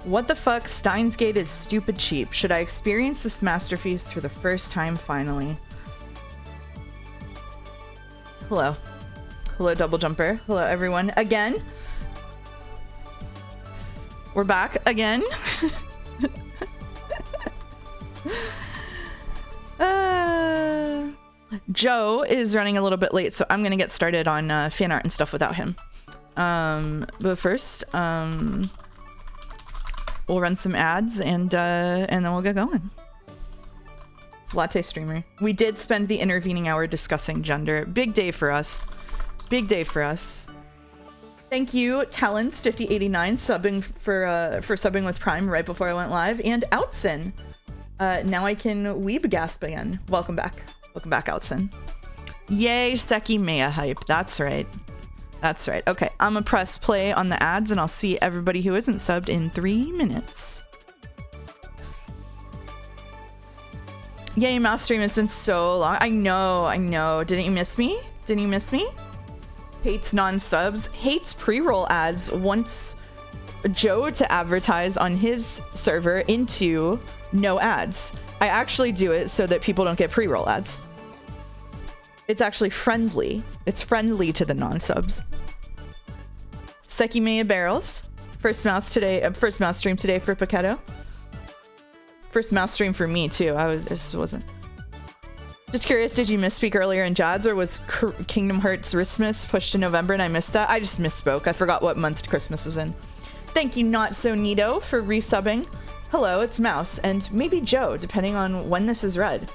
What the fuck? Steins Gate is stupid cheap. Should I experience this masterpiece for the first time finally? Hello. Hello, Double Jumper. Hello, everyone. Again. We're back again. Joe is running a little bit late, so I'm gonna get started on fan art and stuff without him. But first, we'll run some ads and then we'll get going. Latte streamer. We did spend the intervening hour discussing gender. Big day for us. Big day for us. Thank you, Talons 5089 subbing for subbing with Prime right before I went live, and Outson. Now I can weeb gasp again. Welcome back. Welcome back, Outson. Yay, Sekimeiya hype. That's right. That's right. Okay, I'm gonna press play on the ads and I'll see everybody who isn't subbed in 3 minutes. Yay, mouse stream. It's been so long. I know. Didn't you miss me? Didn't you miss me? Hates non-subs. Hates pre-roll ads. Wants Joe to advertise on his server into no ads. I actually do it so that people don't get pre-roll ads. It's actually friendly. It's friendly to the non-subs. Sekimeiya barrels. First mouse stream today for Paquetto. First mouse stream for me too. Just curious, did you misspeak earlier in Jads, or was Kingdom Hearts Christmas pushed to November and I missed that? I just misspoke. I forgot what month Christmas is in. Thank you, Not So Neato, for resubbing. Hello, it's Mouse, and maybe Joe, depending on when this is read.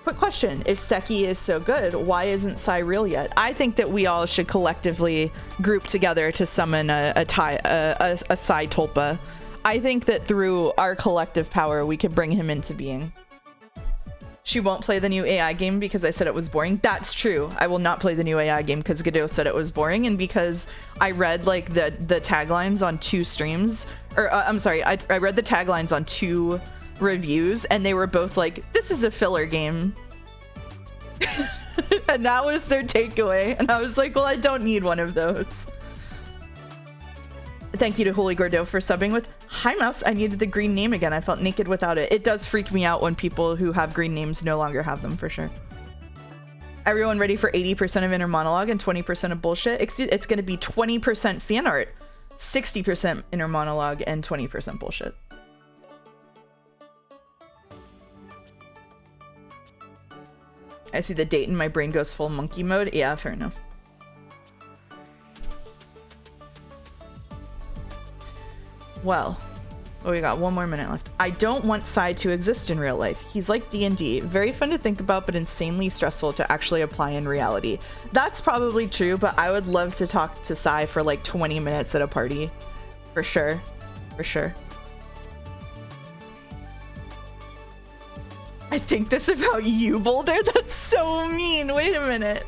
Quick question, if Seki is so good, why isn't Sai real yet? I think that we all should collectively group together to summon a Sai Tulpa. I think that through our collective power, we could bring him into being. She won't play the new AI game because I said it was boring. That's true. I will not play the new AI game because Godot said it was boring, and because I read like the taglines on 2 streams, or I'm sorry, I read the taglines on 2 reviews, and they were both like, this is a filler game. And that was their takeaway. And I was like, well, I don't need one of those. Thank you to Holy Gordo for subbing with Hi Mouse. I needed the green name again. I felt naked without it. It does freak me out when people who have green names no longer have them, for sure. Everyone ready for 80% of inner monologue and 20% of bullshit? It's going to be 20% fan art, 60% inner monologue, and 20% bullshit. I see the date and my brain goes full monkey mode. Yeah, fair enough. Well, we got 1 more minute left. I don't want Sai to exist in real life. He's like D&D. Very fun to think about, but insanely stressful to actually apply in reality. That's probably true, but I would love to talk to Sai for like 20 minutes at a party. For sure. For sure. I think this about you, Boulder? That's so mean. Wait a minute.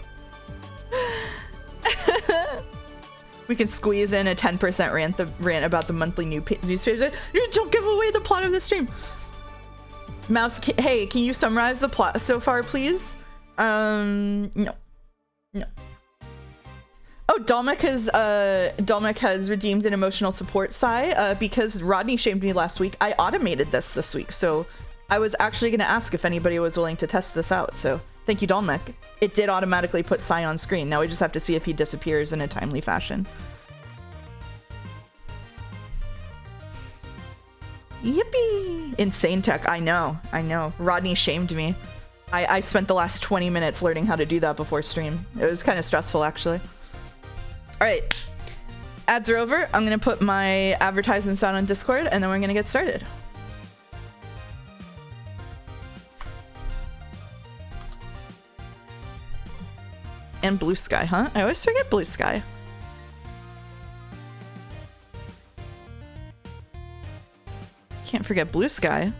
We can squeeze in a 10% rant about the monthly newspapers. Don't give away the plot of the stream. Mouse, hey, can you summarize the plot so far, please? No. Oh, Dolmek has redeemed an emotional support Sai because Rodney shamed me last week. I automated this week, so I was actually going to ask if anybody was willing to test this out. So thank you, Dolmek. It did automatically put Sai on screen. Now we just have to see if he disappears in a timely fashion. Yippee! Insane tech. I know. Rodney shamed me. I spent the last 20 minutes learning how to do that before stream. It was kind of stressful, actually. All right. Ads are over. I'm going to put my advertisements out on Discord, and then we're going to get started. And Blue Sky, huh? I always forget Blue Sky. Can't forget Blue Sky.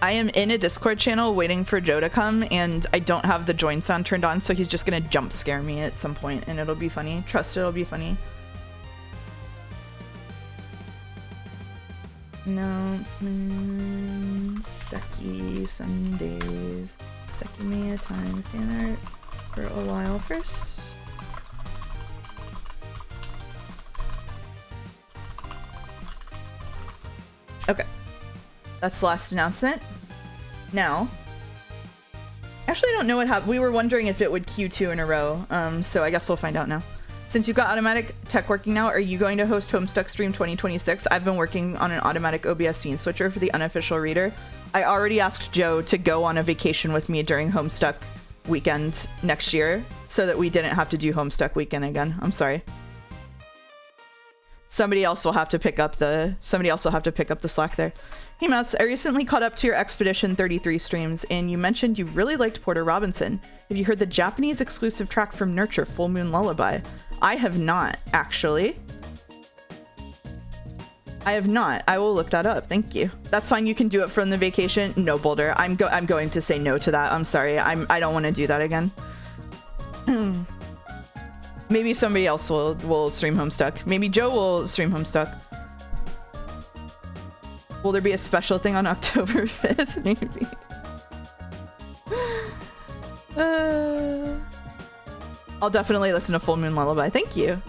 I am in a Discord channel waiting for Joe to come, and I don't have the join sound turned on, so he's just gonna jump scare me at some point, and it'll be funny. Trust it'll be funny. Announcements. Seki Sundays. Sekimeiya time fan art for a while first. Okay. That's the last announcement. Now, actually, I don't know what happened. We were wondering if it would queue 2 in a row, so I guess we'll find out now. Since you've got automatic tech working now, are you going to host Homestuck Stream 2026? I've been working on an automatic OBS scene switcher for the unofficial reader. I already asked Joe to go on a vacation with me during Homestuck weekend next year so that we didn't have to do Homestuck weekend again. I'm sorry. Somebody else will have to pick up the slack there. Hey Mouse, I recently caught up to your Expedition 33 streams and you mentioned you really liked Porter Robinson. Have you heard the Japanese exclusive track from Nurture, Full Moon Lullaby? I have not, actually. I have not. I will look that up. Thank you. That's fine. You can do it from the vacation. No, Boulder. I'm going to say no to that. I'm sorry. I don't want to do that again. Maybe somebody else will stream Homestuck. Maybe Joe will stream Homestuck. Will there be a special thing on October 5th? Maybe. I'll definitely listen to Full Moon Lullaby. Thank you.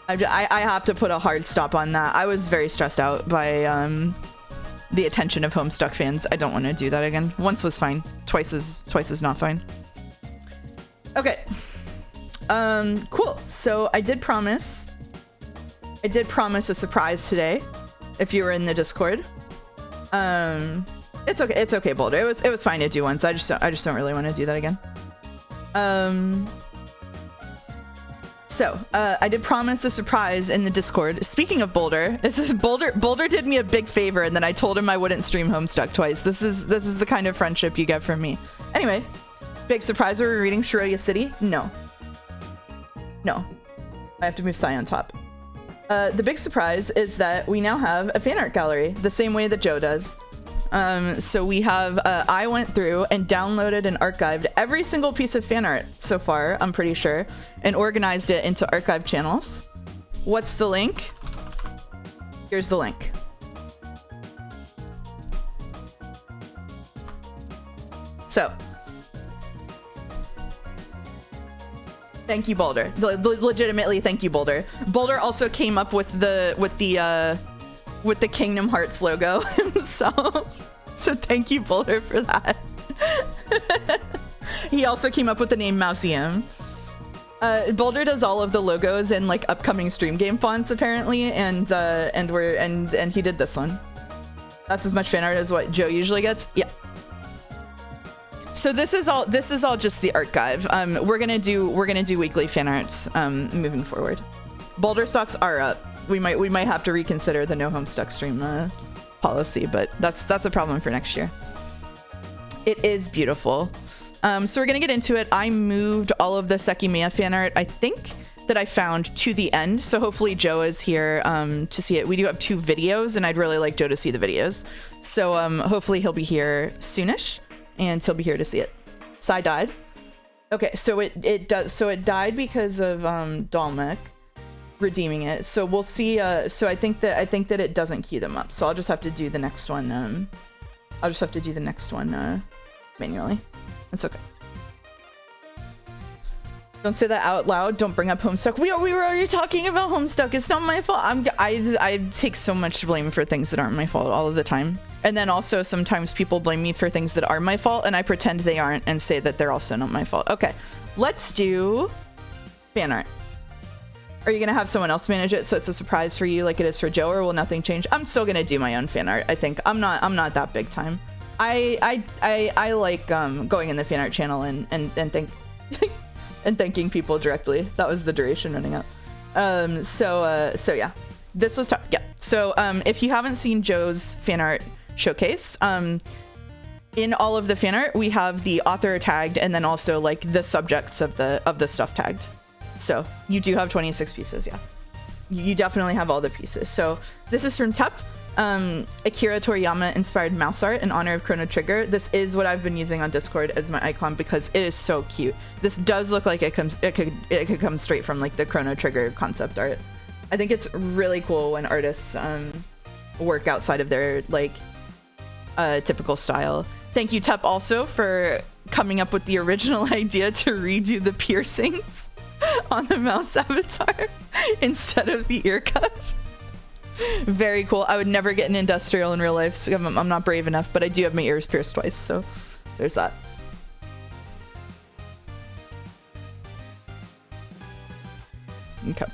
I have to put a hard stop on that. I was very stressed out by the attention of Homestuck fans. I don't want to do that again. Once was fine. Twice is not fine. Okay. Cool. So I did promise a surprise today if you were in the Discord. It's okay, Boulder. It was fine to do once. I just don't really want to do that again. So I did promise a surprise in the Discord. Speaking of Boulder, Boulder did me a big favor, and then I told him I wouldn't stream Homestuck twice. This is the kind of friendship you get from me. Anyway, big surprise. Are we reading Shiroya City? No. I have to move Sai on top. The big surprise is that we now have a fan art gallery, the same way that Joe does. So we have, I went through and downloaded and archived every single piece of fan art so far, I'm pretty sure, and organized it into archive channels. What's the link? Here's the link. So, thank you, Boulder. Legitimately, thank you, Boulder. Boulder also came up with the Kingdom Hearts logo himself. So thank you, Boulder, for that. He also came up with the name Mouseum. Boulder does all of the logos in like upcoming stream game fonts apparently, and he did this one. That's as much fan art as what Joe usually gets. Yeah. So this is all just the archive. We're gonna do weekly fan arts moving forward. Boulder stocks are up. We might have to reconsider the no Homestuck stream policy, but that's a problem for next year. It is beautiful. So we're gonna get into it. I moved all of the Sekimeiya fan art, I think, that I found to the end. So hopefully Joe is here to see it. We do have 2 videos, and I'd really like Joe to see the videos. So hopefully he'll be here soonish, and he'll be here to see it. Sai died. Okay, so it died because of Dalmek redeeming it. So we'll see. So I think that it doesn't queue them up. So I'll just have to do the next one. Manually. It's okay. Don't say that out loud. Don't bring up Homestuck. We were already talking about Homestuck. It's not my fault. I take so much blame for things that aren't my fault all of the time. And then also sometimes people blame me for things that are my fault, and I pretend they aren't and say that they're also not my fault. Okay, let's do fan art. Are you gonna have someone else manage it so it's a surprise for you like it is for Joe, or will nothing change? I'm still gonna do my own fan art. I think I'm not that big time. I like going in the fan art channel and thanking people directly. That was the duration running out. So yeah, this was tough. Yeah. So if you haven't seen Joe's fan art showcase, in all of the fan art we have the author tagged and then also like the subjects of the stuff tagged. So you do have 26 pieces. Yeah, you definitely have all the pieces. So this is from Tep. Akira Toriyama inspired mouse art in honor of Chrono Trigger. This is what I've been using on Discord as my icon because it is so cute. This does look like it could come straight from like the Chrono Trigger concept art. I think it's really cool when artists work outside of their like typical style. Thank you, Tup, also for coming up with the original idea to redo the piercings on the mouse avatar instead of the ear cuff. Very cool. I would never get an industrial in real life, so I'm not brave enough, but I do have my ears pierced twice, so there's that. Okay.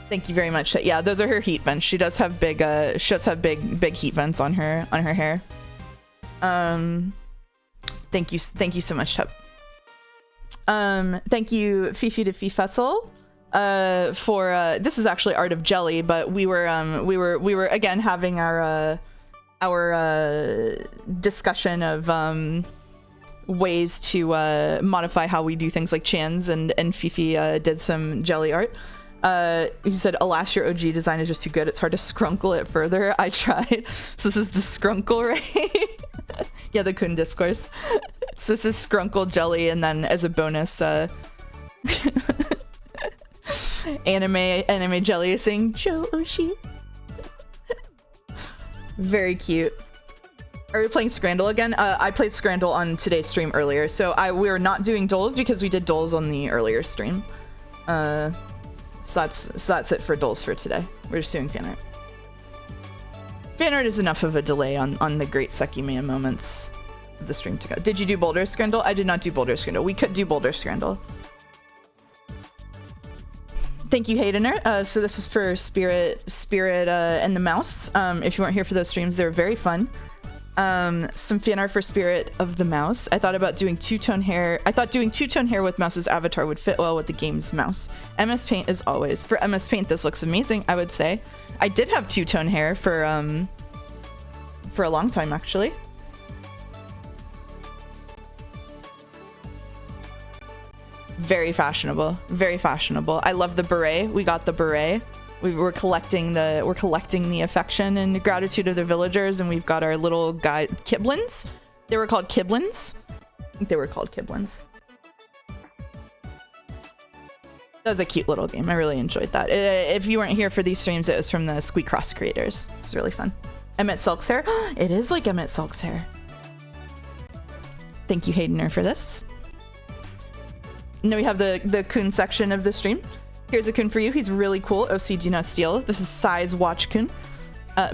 Thank you very much. Yeah, those are her heat vents. She does have big big heat vents on her hair. Thank you so much, Tup. Thank you, Fifi to Fifessel, for this is actually art of jelly, but we were again having our discussion of ways to modify how we do things like chans, and Fifi did some jelly art. He said, alas, your OG design is just too good. It's hard to scrunkle it further. I tried. So this is the scrunkle, right? Yeah, the Kun discourse. So this is scrunkle jelly, and then as a bonus, anime jelly is saying Joe Oshi. Very cute. Are we playing Scrandle again? I played Scrandle on today's stream earlier, so we were not doing Doles because we did Doles on the earlier stream. So that's it for Doles for today. We're just doing Fanart. Fanart is enough of a delay on the great Sekimeiya moments of the stream to go. Did you do Boulder Scrandle? I did not do Boulder Scrandle. We could do Boulder Scrandle. Thank you, Haydener. So this is for Spirit and the Mouse. If you weren't here for those streams, they were very fun. Some fan art for Spirit of the Mouse. I thought about doing two-tone hair. I thought doing two-tone hair with Mouse's avatar would fit well with the game's mouse. MS Paint as always. For MS Paint, this looks amazing, I would say. I did have two-tone hair for a long time, actually. Very fashionable. Very fashionable. I love the beret. We got the beret. We're collecting the affection and gratitude of the villagers, and we've got our little guy Kiblins. They were called Kiblins. I think they were called Kiblins. That was a cute little game. I really enjoyed that. If you weren't here for these streams, it was from the Squeak Cross creators. It's really fun. Emmett Sulk's hair. It is like Emmett Sulk's hair. Thank you, Haydener, for this. And then we have the Kun section of the stream. Here's a Kun for you. He's really cool. OC, do not steal. This is Sai's Watch Kun.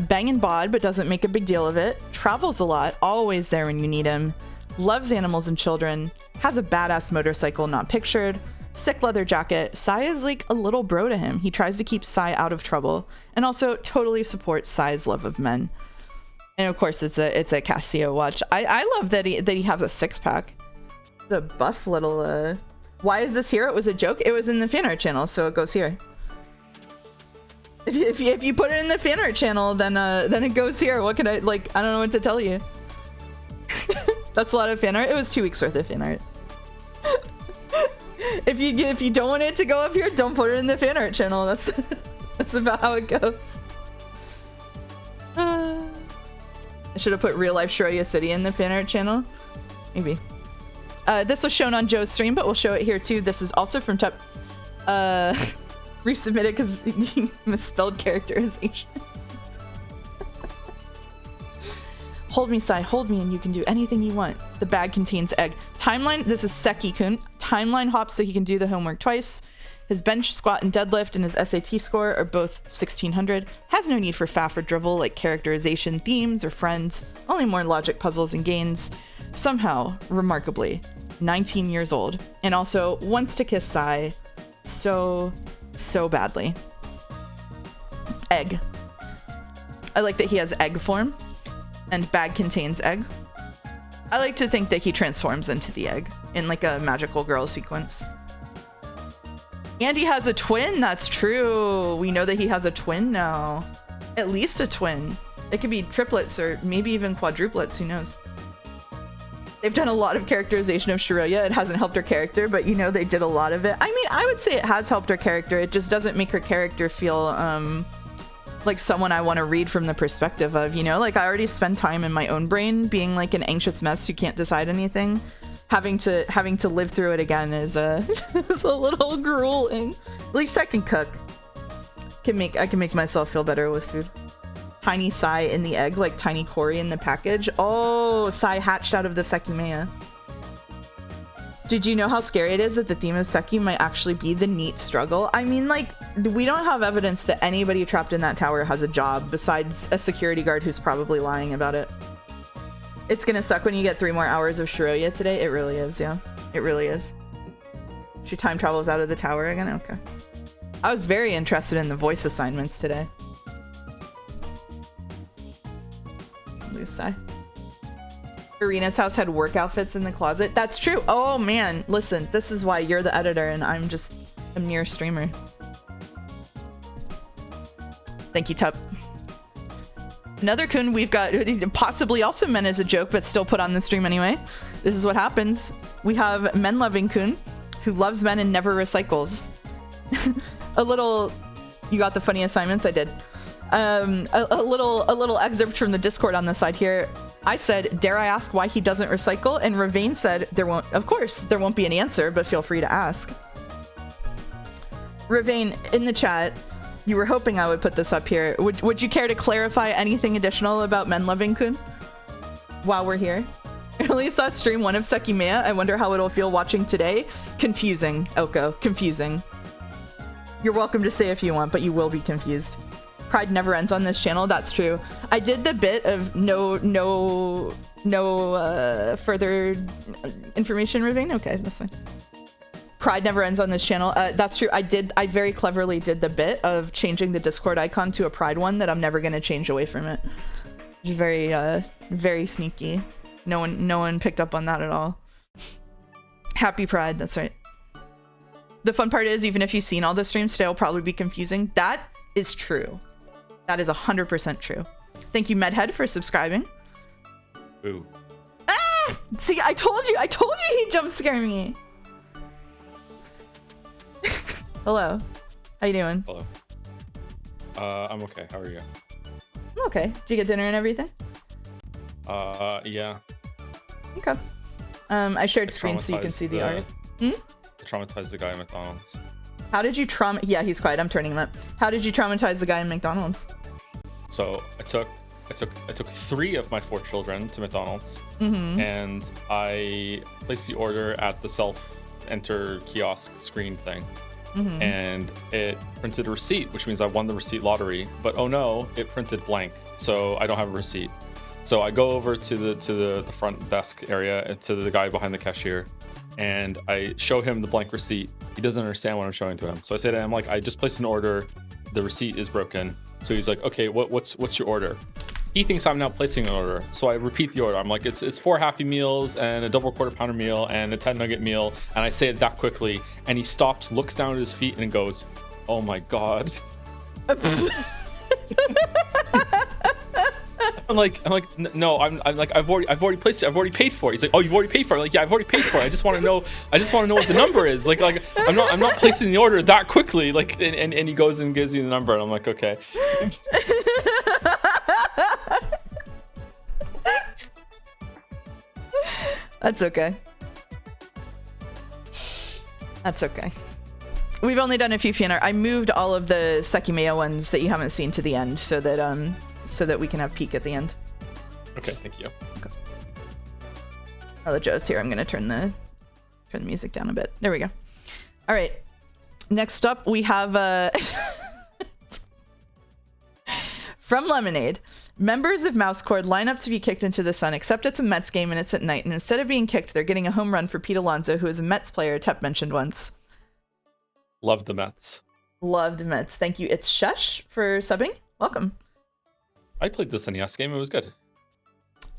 Bang and bod, but doesn't make a big deal of it. Travels a lot. Always there when you need him. Loves animals and children. Has a badass motorcycle not pictured. Sick leather jacket. Sai is like a little bro to him. He tries to keep Sai out of trouble. And also totally supports Sai's love of men. And of course, it's a Casio watch. I love that he has a six-pack. The buff little... Why is this here? It was a joke. It was in the Fanart channel, so it goes here. If you put it in the Fanart channel, then it goes here. What can I like? I don't know what to tell you. That's a lot of Fanart. It was 2 weeks worth of Fanart. If you don't want it to go up here, don't put it in the Fanart channel. That's about how it goes. I should have put real life Shiroya City in the Fanart channel. Maybe. This was shown on Joe's stream, but we'll show it here too. This is also from Tup. Resubmitted because he misspelled characterization. Hold me, Sai. Hold me and you can do anything you want. The bag contains egg. Timeline. This is Seki-kun. Timeline hops so he can do the homework twice. His bench, squat, and deadlift and his SAT score are both 1600. Has no need for faff or drivel like characterization, themes, or friends. Only more logic puzzles and gains. Somehow, remarkably, 19 years old. And also wants to kiss Sai so badly. Egg. I like that he has egg form. And bag contains egg. I like to think that he transforms into the egg in like a magical girl sequence. And he has a twin. That's true. We know that he has a twin now. At least a twin. It could be triplets or maybe even quadruplets. Who knows? They've done a lot of characterization of Shiroya. It hasn't helped her character, but you know they did a lot of it. I mean, I would say it has helped her character. It just doesn't make her character feel like someone I want to read from the perspective of, you know? Like, I already spend time in my own brain being like an anxious mess who can't decide anything. Having to live through it again is a little grueling. At least I can cook I can make myself feel better with food. Tiny Sai in the egg, like tiny Cory in the package. Oh, Sai hatched out of the Sekimeiya. Did you know how scary it is that the theme of Seki might actually be the neat struggle? I mean, like, we don't have evidence that anybody trapped in that tower has a job besides a security guard who's probably lying about it. It's gonna suck when you get 3 more hours of Shiroya today. It really is, yeah. It really is. She time travels out of the tower again? Okay. I was very interested in the voice assignments today. Lose Sai. Arena's house had work outfits in the closet. That's true. Oh man, listen, this is why you're the editor and I'm just a mere streamer. Thank you, Tup. Another kun we've got, possibly also meant as a joke, but still put on the stream anyway. This is what happens. We have men-loving kun who loves men and never recycles. A little, you got the funny assignments? I did. A little excerpt from the Discord on the side here. I said, dare I ask why he doesn't recycle? And Ravane said, of course, there won't be an answer, but feel free to ask. Ravane, in the chat, you were hoping I would put this up here. Would you care to clarify anything additional about men-loving kun while we're here? I only saw stream 1 of Sekimeiya. I wonder how it'll feel watching today. Confusing, Oko. Confusing. You're welcome to say if you want, but you will be confused. Pride never ends on this channel. That's true. I did the bit of no further information, Ravane. Okay, that's fine. Pride never ends on this channel. That's true. I very cleverly did the bit of changing the Discord icon to a Pride one that I'm never going to change away from it. Very, very sneaky. No one picked up on that at all. Happy Pride. That's right. The fun part is, even if you've seen all the streams today, it'll probably be confusing. That is true. That is 100% true. Thank you, Medhead, for subscribing. Ooh. Ah! See, I told you he'd jump scare me. Hello. How you doing? Hello. I'm okay. How are you? I'm okay. Did you get dinner and everything? Yeah. Okay. I shared screen so you can see the art. I traumatized the guy at McDonald's. How did you yeah, he's quiet. I'm turning him up. How did you traumatize the guy in McDonald's? So I took 3 of my 4 children to McDonald's, and I placed the order at the self-enter kiosk screen thing, and it printed a receipt, which means I won the receipt lottery. But oh no, it printed blank, so I don't have a receipt. So I go over to the front desk area, to the guy behind the cashier, and I show him the blank receipt. He doesn't understand what I'm showing to him. So I say to him, like, I just placed an order. The receipt is broken. So he's like, okay, what's your order? He thinks I'm now placing an order. So I repeat the order. I'm like, it's 4 Happy Meals and a double quarter pounder meal and a 10 nugget meal. And I say it that quickly. And he stops, looks down at his feet and goes, oh my God. I'm like, no, I'm like, I've already placed it. I've already paid for it. He's like, oh, you've already paid for it. I'm like, yeah, I've already paid for it. I just want to know what the number is. Like I'm not placing the order that quickly. Like, and he goes and gives me the number, and I'm like, okay. That's okay. That's okay. We've only done a few Fanart. I moved all of the Sekimeiya ones that you haven't seen to the end, so that we can have peek at the end. Okay, thank you. Okay. Now that Joe's here, I'm gonna turn the music down a bit. There we go. All right. Next up, we have from Lemonade. Members of Mousecord line up to be kicked into the sun, except it's a Mets game and it's at night. And instead of being kicked, they're getting a home run for Pete Alonso, who is a Mets player Tep mentioned once. Loved the Mets. Loved Mets. Thank you. It's Shush for subbing. Welcome. I played this NES game. It was good.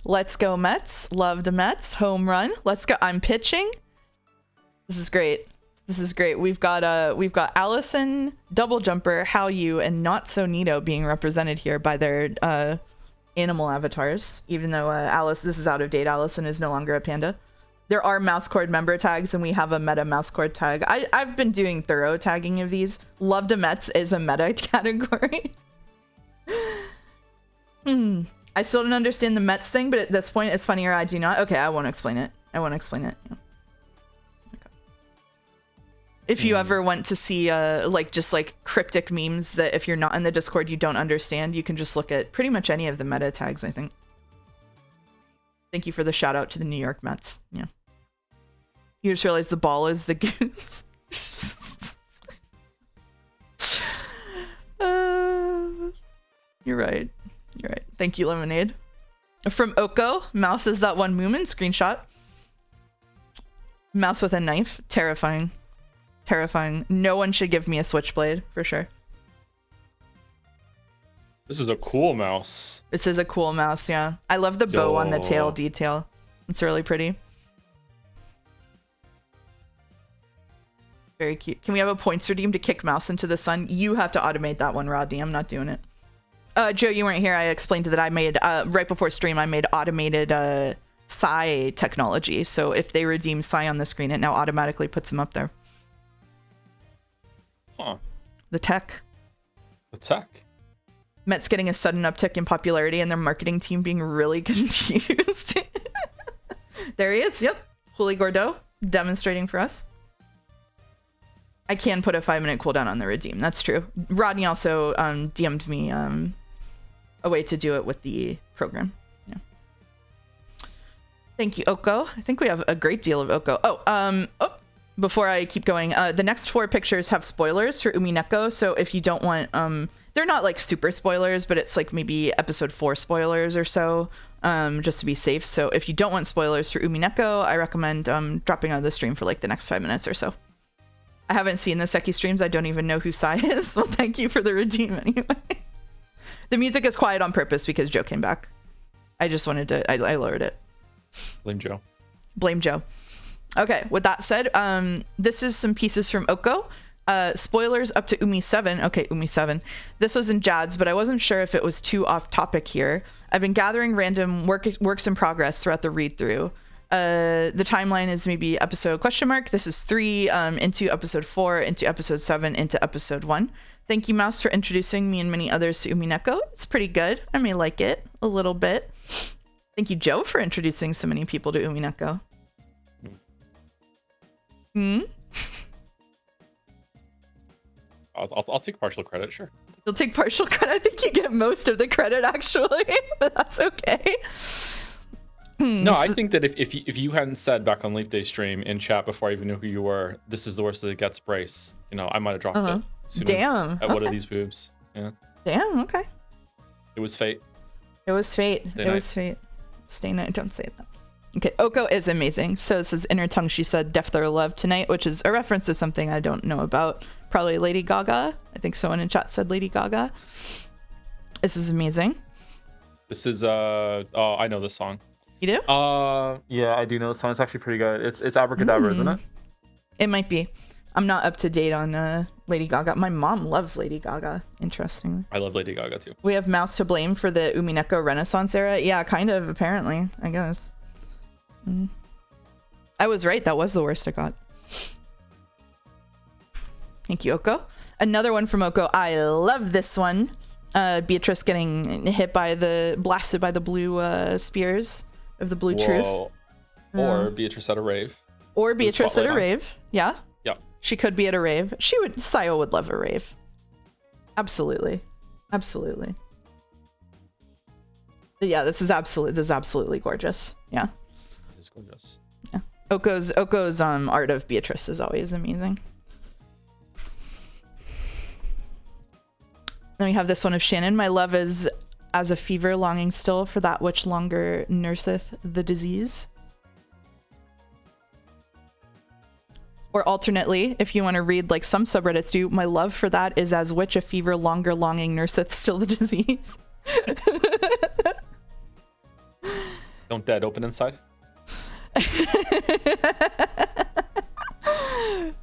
Let's go Mets. Loved Mets. Home run. Let's go. I'm pitching. This is great. This is great. We've got Allison, Double Jumper, How You, and Not So Neato being represented here by their animal avatars. Even though this is out of date. Allison is no longer a panda. There are Mousecord member tags, and we have a meta Mousecord tag. I've been doing thorough tagging of these. Loved Mets is a meta category. I still don't understand the Mets thing, but at this point, it's funnier I do not. Okay, I won't explain it. Yeah. Okay. If you ever want to see like just like cryptic memes that if you're not in the Discord you don't understand, you can just look at pretty much any of the meta tags, I think. Thank you for the shout out to the New York Mets. Yeah. You just realized the ball is the goose. You're right. You're right. Thank you, Lemonade. From Oko, mouse is that one Moomin screenshot. Mouse with a knife. Terrifying. Terrifying. No one should give me a switchblade, for sure. This is a cool mouse. This is a cool mouse, yeah. I love the bow on the tail detail. It's really pretty. Very cute. Can we have a points redeem to kick mouse into the sun? You have to automate that one, Rodney. I'm not doing it. Joe, you weren't here. I explained that I made, right before stream, I made automated Psy technology. So if they redeem Psy on the screen, it now automatically puts them up there. Huh. The tech. The tech. Met's getting a sudden uptick in popularity and their marketing team being really confused. There he is. Yep. Juli Gordeau demonstrating for us. I can put a 5-minute cooldown on the redeem. That's true. Rodney also DM'd me a way to do it with the program. Yeah. Thank you, Oko. I think we have a great deal of Oko. Before I keep going, the next 4 pictures have spoilers for Umineko. So if you don't want, they're not like super spoilers, but it's like maybe episode 4 spoilers or so, just to be safe. So if you don't want spoilers for Umineko, I recommend dropping out of the stream for like the next 5 minutes or so. I haven't seen the Seki streams. I don't even know who Sai is. Well, thank you for the redeem anyway. The music is quiet on purpose because Joe came back. I just wanted to, I lowered it. Blame Joe. Blame Joe. Okay, with that said, this is some pieces from Oko. Spoilers up to Umi 7. Okay, Umi 7. This was in Jad's, but I wasn't sure if it was too off topic here. I've been gathering random works in progress throughout the read through. The timeline is maybe episode ? This is 3 into episode 4 into episode 7 into episode 1. Thank you, Mouse, for introducing me and many others to Umineko. It's pretty good. I may like it a little bit. Thank you, Joe, for introducing so many people to Umineko. I'll take partial credit, sure. You'll take partial credit. I think you get most of the credit, actually, but that's okay. No, I think that if you hadn't said back on Leap Day stream in chat before I even knew who you were, this is the worst that it gets, Brace. You know, I might have dropped it. Damn. At one of these boobs. Yeah. Damn. Okay. It was fate. It was fate. It was fate. Stay night. Don't say that. Okay. Oko is amazing. So this is Inner Tongue. She said Death or Love tonight, which is a reference to something I don't know about. Probably Lady Gaga. I think someone in chat said Lady Gaga. This is amazing. This is oh, I know this song. You do? Yeah, I do know the song. It's actually pretty good. It's Abracadabra, isn't it? It might be. I'm not up to date on Lady Gaga. My mom loves Lady Gaga, interestingly. I love Lady Gaga too. We have Mouse to blame for the Umineko Renaissance era. Yeah, kind of, apparently, I guess. I was right. That was the worst I got. Thank you, Oko. Another one from Oko. I love this one. Beatrice getting blasted by the blue spears of the blue truth. Or Beatrice at a rave. Or Beatrice at a rave. Yeah. Yeah. She could be at a rave. Sayo would love a rave. Absolutely. Absolutely. Yeah, this is absolutely gorgeous. Yeah. It is gorgeous. Yeah. Oko's art of Beatrice is always amazing. Then we have this one of Shannon. My love is as a fever longing still for that which longer nurseth the disease. Or alternately, if you want to read like some subreddits do, my love for that is as which a fever longer longing nurseth still the disease. Don't dead open inside.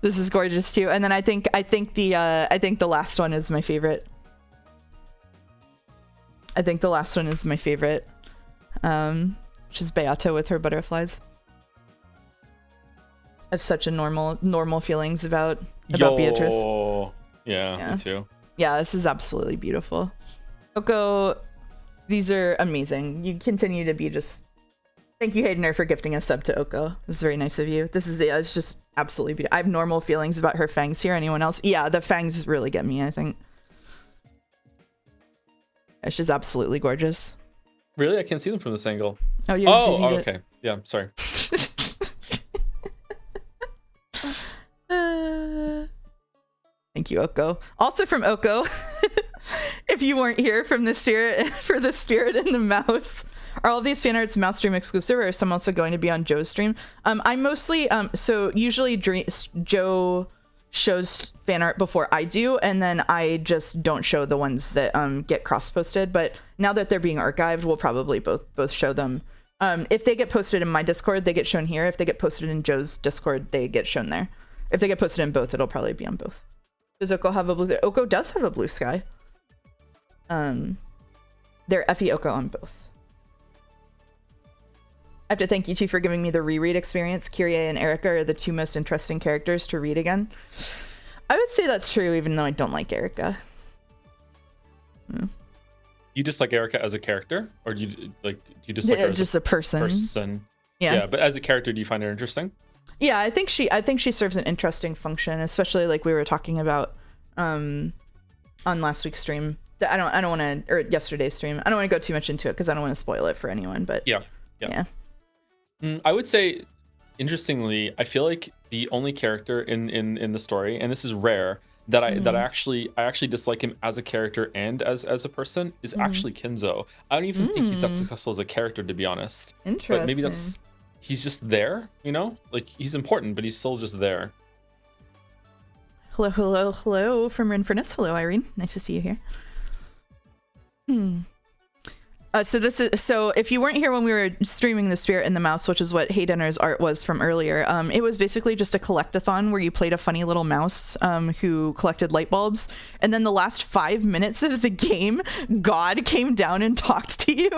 This is gorgeous too. And then I think the last one is my favorite. I think the last one is my favorite, which is Beata with her butterflies. I have such a normal feelings about Beatrice. Yeah, me too. Yeah, this is absolutely beautiful. Oko, these are amazing. You continue to be just. Thank you, Haydener, for gifting a sub to Oko. This is very nice of you. This is it's just absolutely beautiful. I have normal feelings about her fangs here. Anyone else? Yeah, the fangs really get me, I think. Yeah, she's absolutely gorgeous. Really? I can't see them from this angle. Oh, yeah. Okay. Yeah, sorry. Thank you, Oko. Also from Oko, if you weren't here for the spirit and the mouse, are all these fan arts mouse stream exclusive, or is some also going to be on Joe's stream? I mostly so usually Joe shows fan art before I do, and then I just don't show the ones that get cross posted. But now that they're being archived, we'll probably both show them. If they get posted in my Discord, they get shown here. If they get posted in Joe's Discord, they get shown there. If they get posted in both, it'll probably be on both. Does Oko have a blue sky? Oko does have a blue sky. They're Effie Oko on both. I have to thank you two for giving me the reread experience. Kyrie and Erica are the two most interesting characters to read again. I would say that's true, even though I don't like Erica. You dislike Erica as a character, or do you dislike her as just a person? Yeah, but as a character, do you find her interesting? Yeah, I think she serves an interesting function, especially like we were talking about on last week's stream. I don't want to, or yesterday's stream. I don't want to go too much into it because I don't want to spoil it for anyone. But yeah. I would say, interestingly, I feel like the only character in the story, and this is rare, that I actually dislike him as a character and as a person is actually Kinzo. I don't even think he's that successful as a character, to be honest. Interesting. But maybe he's just there, you know? Like, he's important, but he's still just there. Hello from Renfernus. Hello, Irene. Nice to see you here. So if you weren't here when we were streaming The Spirit and the Mouse, which is what Haydenner's art was from earlier, it was basically just a collectathon where you played a funny little mouse who collected light bulbs. And then the last 5 minutes of the game, God came down and talked to you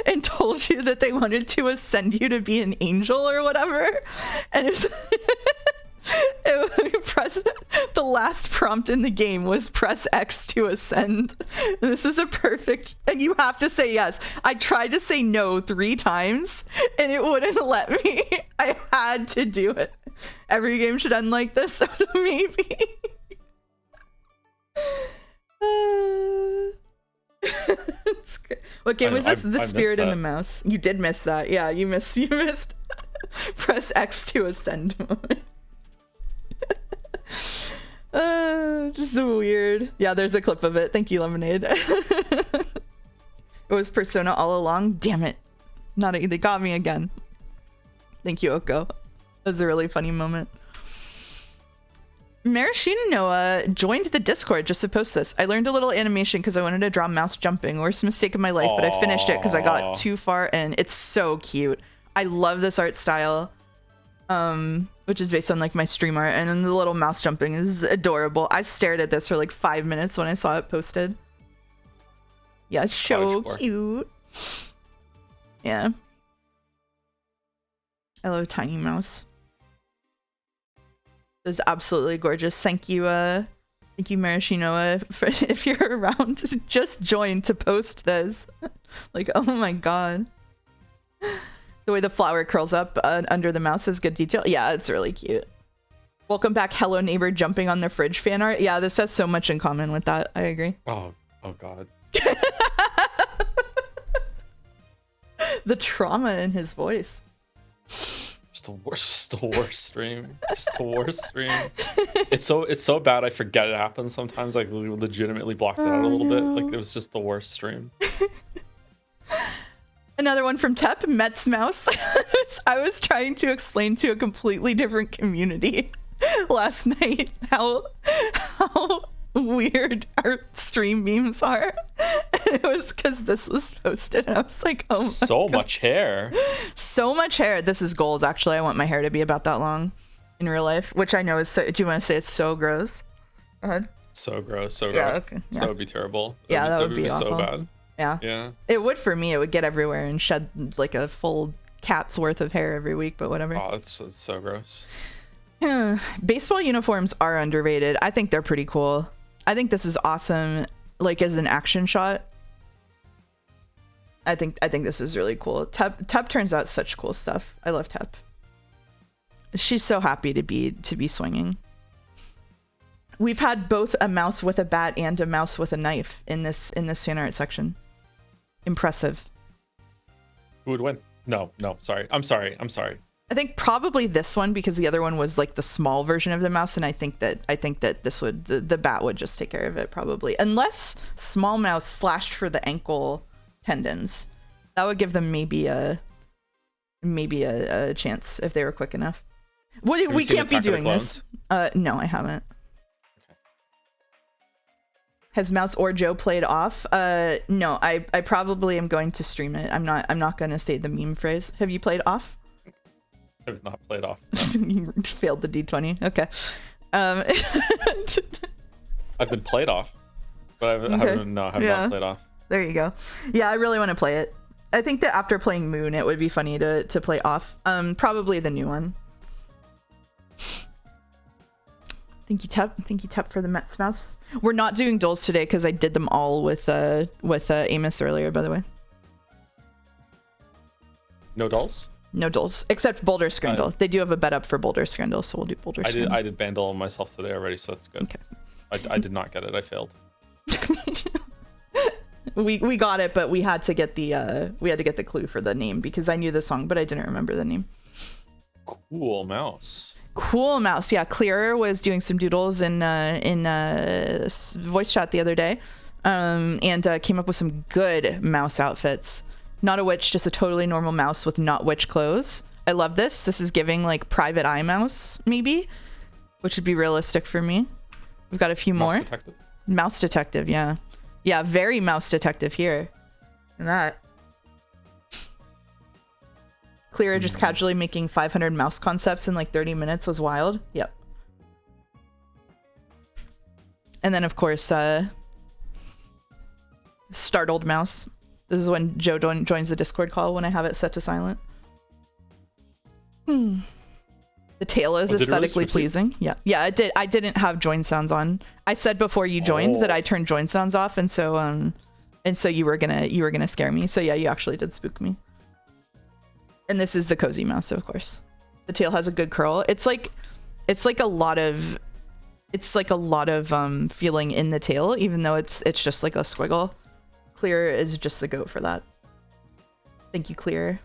and told you that they wanted to ascend you to be an angel or whatever. And it was... the last prompt in the game was press X to ascend. This is a perfect, and you have to say yes. I tried to say no 3 times and it wouldn't let me. I had to do it. Every game should end like this, so maybe. What game was this? The Spirit and the Mouse. You did miss that. Yeah, you missed press X to ascend mode. Just so weird. Yeah, there's a clip of it. Thank you, Lemonade. It was Persona all along. Damn it. They got me again. Thank you, Oko. That was a really funny moment. Marashina Noah joined the Discord just to post this. I learned a little animation because I wanted to draw mouse jumping. Worst mistake of my life, but I finished it because I got too far in. It's so cute. I love this art style. Which is based on like my stream art, and then the little mouse jumping is adorable. I stared at this for like 5 minutes when I saw it posted. Yeah, it's so cute. Yeah. I love Tiny Mouse. It was absolutely gorgeous. Thank you, Marashinoa, if you're around, just join to post this. Like, oh my god. The way the flower curls up under the mouse is good detail. Yeah, it's really cute. Welcome back, Hello Neighbor jumping on the fridge fan art. Yeah, this has so much in common with that. I agree. Oh god. The trauma in his voice. Just the worst stream. Just the worst stream. It's so bad I forget it happened sometimes. Like, legitimately blocked it out a little bit. Like, it was just the worst stream. Another one from Tep, Met's Mouse. I was trying to explain to a completely different community last night how weird our stream memes are. And it was because this was posted and I was like, oh my so God. Much hair. So much hair. This is goals, actually. I want my hair to be about that long in real life, which I know is so, do you want to say it's so gross? Go ahead. So gross. Yeah, okay. Yeah. So that would be terrible. That would be awful. So bad. Yeah. It would for me. It would get everywhere and shed like a full cat's worth of hair every week, but whatever. Oh, it's so gross. Baseball uniforms are underrated. I think they're pretty cool. I think this is awesome, like as an action shot. I think this is really cool. Tep turns out such cool stuff. I love Tep. She's so happy to be swinging. We've had both a mouse with a bat and a mouse with a knife in this fan art section. Impressive. Who would win? No, sorry. I'm sorry. I think probably this one, because the other one was like the small version of the mouse, and I think that this would the bat would just take care of it probably, unless small mouse slashed for the ankle tendons. That would give them maybe a chance if they were quick enough. We can't be doing this. No, I haven't. Okay. Has Mouse or Joe played off? No, I probably am going to stream it. I'm not going to say the meme phrase. Have you played off? I have not played off. No. You failed the D20. Okay. I've been played off, but I have not played off. There you go. Yeah, I really want to play it. I think that after playing Moon, it would be funny to play off. Probably the new one. Thank you, Tep, for the Mets mouse. We're not doing duels today because I did them all with Amos earlier, by the way. No duels? No duels, except Boulder Scrindle. They do have a bet up for Boulder Scrindle, so we'll do Boulder Scrindle. I did Bandle myself today already, so that's good. Okay. I did not get it. I failed. we got it, but we had to get the clue for the name because I knew the song, but I didn't remember the name. Cool mouse. Yeah, Clearer was doing some doodles in voice chat the other day, and came up with some good mouse outfits. Not a witch, just a totally normal mouse with not witch clothes. I love this. This is giving like private eye mouse, maybe, which would be realistic for me. We've got a few more. Detective. Mouse detective, yeah. Yeah, very mouse detective here. And that. Clearer just casually making 500 mouse concepts in like 30 minutes was wild. Yep. And then, of course, startled mouse. This is when Joe joins the Discord call when I have it set to silent. The tail is aesthetically pleasing. Yeah, it did. I didn't have join sounds on. I said before you joined that I turned join sounds off, and so you were gonna scare me. So yeah, you actually did spook me. And this is the cozy mouse, of course. The tail has a good curl. It's like a lot of feeling in the tail, even though it's just like a squiggle. Clear is just the goat for that. Thank you, Clear.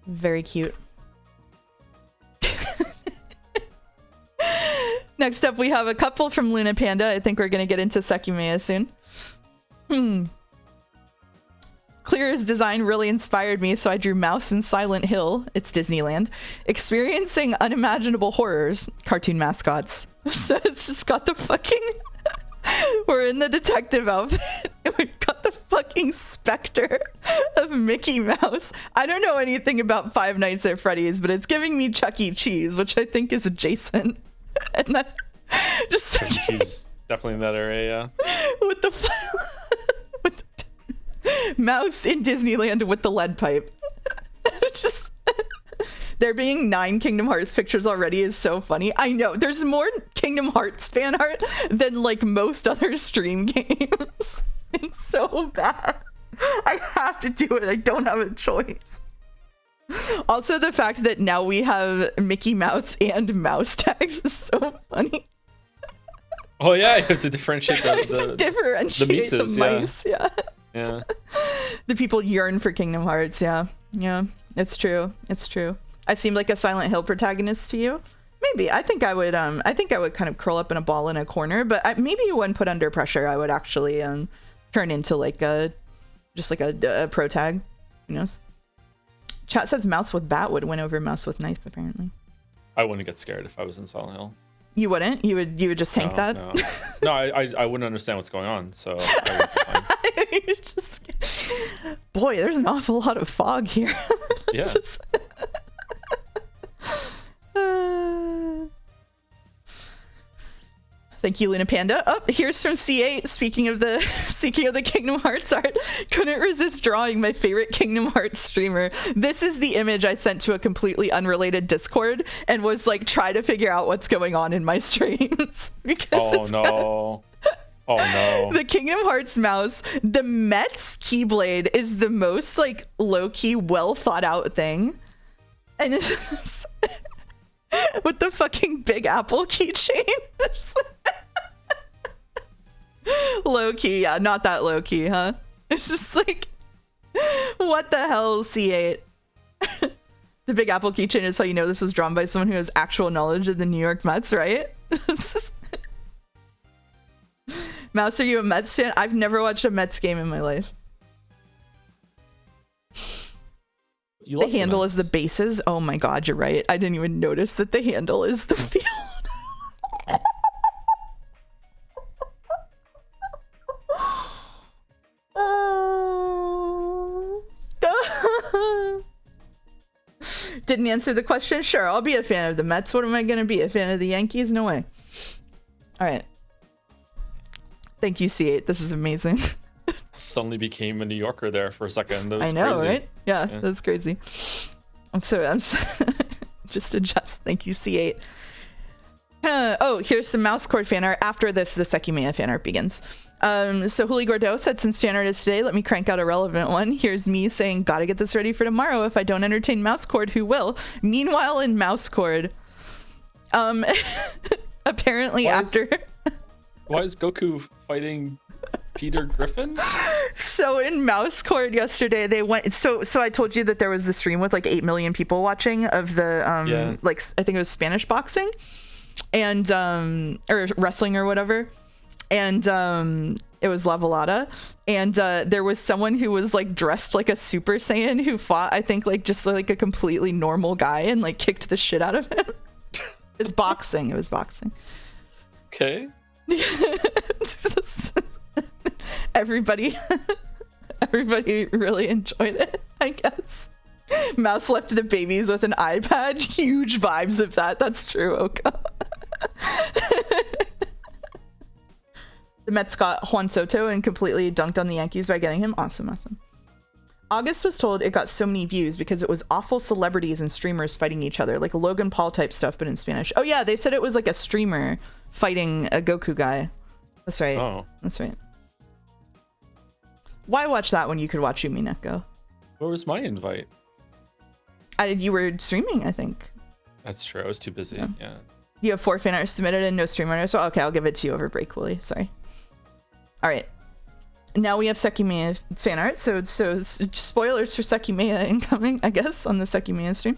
Very cute. Next up, we have a couple from Luna Panda. I think we're going to get into Sekimeiya soon. Clear's design really inspired me, so I drew Mouse in Silent Hill. It's Disneyland. Experiencing unimaginable horrors. Cartoon mascots. So it's just got the fucking... We're in the detective outfit. We've got the fucking specter of Mickey Mouse. I don't know anything about Five Nights at Freddy's, but it's giving me Chuck E. Cheese, which I think is adjacent. And then just Chuck E. Cheese, definitely in that area. With the mouse in Disneyland with the lead pipe. It's just... There being 9 Kingdom Hearts pictures already is so funny. I know, there's more Kingdom Hearts fan art than like most other stream games. It's so bad. I have to do it. I don't have a choice. Also, the fact that now we have Mickey Mouse and mouse tags is so funny. Oh yeah, you have to differentiate the mice. Yeah. The people yearn for Kingdom Hearts. Yeah, it's true. I seemed like a Silent Hill protagonist to you. Maybe. I think I would kind of curl up in a ball in a corner, but maybe when put under pressure, I would actually turn into like a pro tag. Who knows? Chat says mouse with bat would win over mouse with knife, apparently. I wouldn't get scared if I was in Silent Hill. You wouldn't? You would just tank that? No, I wouldn't understand what's going on, so I would be fine. Boy, there's an awful lot of fog here. Yeah. Thank you, Luna Panda. Oh, here's from C8. Speaking of the Kingdom Hearts art, couldn't resist drawing my favorite Kingdom Hearts streamer. This is the image I sent to a completely unrelated Discord and was like, try to figure out what's going on in my streams. Because Oh no. The Kingdom Hearts mouse, the Mets Keyblade is the most like low-key, well thought out thing. And it's just, with the fucking Big Apple keychain. Low key, yeah, not that low key, huh? It's just like, what the hell, C8? The Big Apple keychain is how you know this was drawn by someone who has actual knowledge of the New York Mets, right? Mouse, are you a Mets fan? I've never watched a Mets game in my life. The handle is the bases. Oh my god, you're right. I didn't even notice that the handle is the field. Didn't answer the question? Sure, I'll be a fan of the Mets. What am I going to be? A fan of the Yankees? No way. All right. Thank you, C8. This is amazing. Suddenly became a New Yorker there for a second. That was I know, crazy. right? Yeah, that's crazy. I'm just adjust. Thank you, C8. Oh, here's some mouse cord fan art. After this, the Sekimeiya fan art begins. So Huli Gordo said, since fan art is today, let me crank out a relevant one. Here's me saying, gotta get this ready for tomorrow. If I don't entertain mouse cord, who will? Meanwhile, in mouse cord, apparently why is Goku fighting Peter Griffin? So in mouse cord yesterday, they went. So I told you that there was the stream with like 8 million people watching of the like I think it was Spanish boxing, and or wrestling or whatever. And it was La Velada, and there was someone who was like dressed like a Super Saiyan who fought, I think, like just like a completely normal guy and like kicked the shit out of him. It was boxing. Okay. Everybody really enjoyed it, I guess. Mouse left the babies with an iPad. Huge vibes of that. That's true, Oka. The Mets got Juan Soto and completely dunked on the Yankees by getting him. Awesome. August was told it got so many views because it was awful celebrities and streamers fighting each other, like Logan Paul type stuff, but in Spanish. Oh yeah, they said it was like a streamer fighting a Goku guy. That's right. Oh. That's right. Why watch that when you could watch Yumi Neko? Where was my invite? You were streaming, I think. That's true. I was too busy. Yeah. You have 4 fan art submitted and no stream art. So okay, I'll give it to you over break, Wooly. Sorry. All right. Now we have Sekimeiya fan art. So spoilers for Sekimeiya incoming, I guess, on the Sekimeiya stream.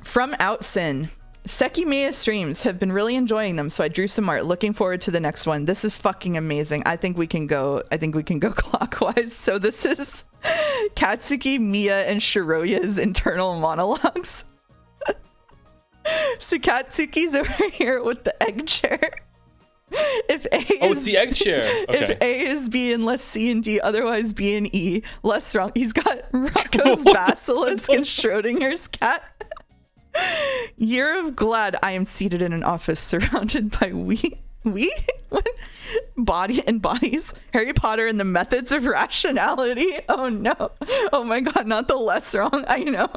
From Outsin. Sekimeiya streams have been really enjoying them, so I drew some art. Looking forward to the next one. This is fucking amazing. I think we can go clockwise. So this is Katsuki, Miya, and Shiroya's internal monologues. So Katsuki's over here with the egg chair. If A it's the egg chair. Okay. If A is B and less C and D, otherwise B and E, less wrong. He's got Rocco's basilisk and Schrodinger's cat. Year of Glad. I am seated in an office surrounded by body and bodies. Harry Potter and the methods of rationality. Oh no. Oh my god, not the less wrong. I know.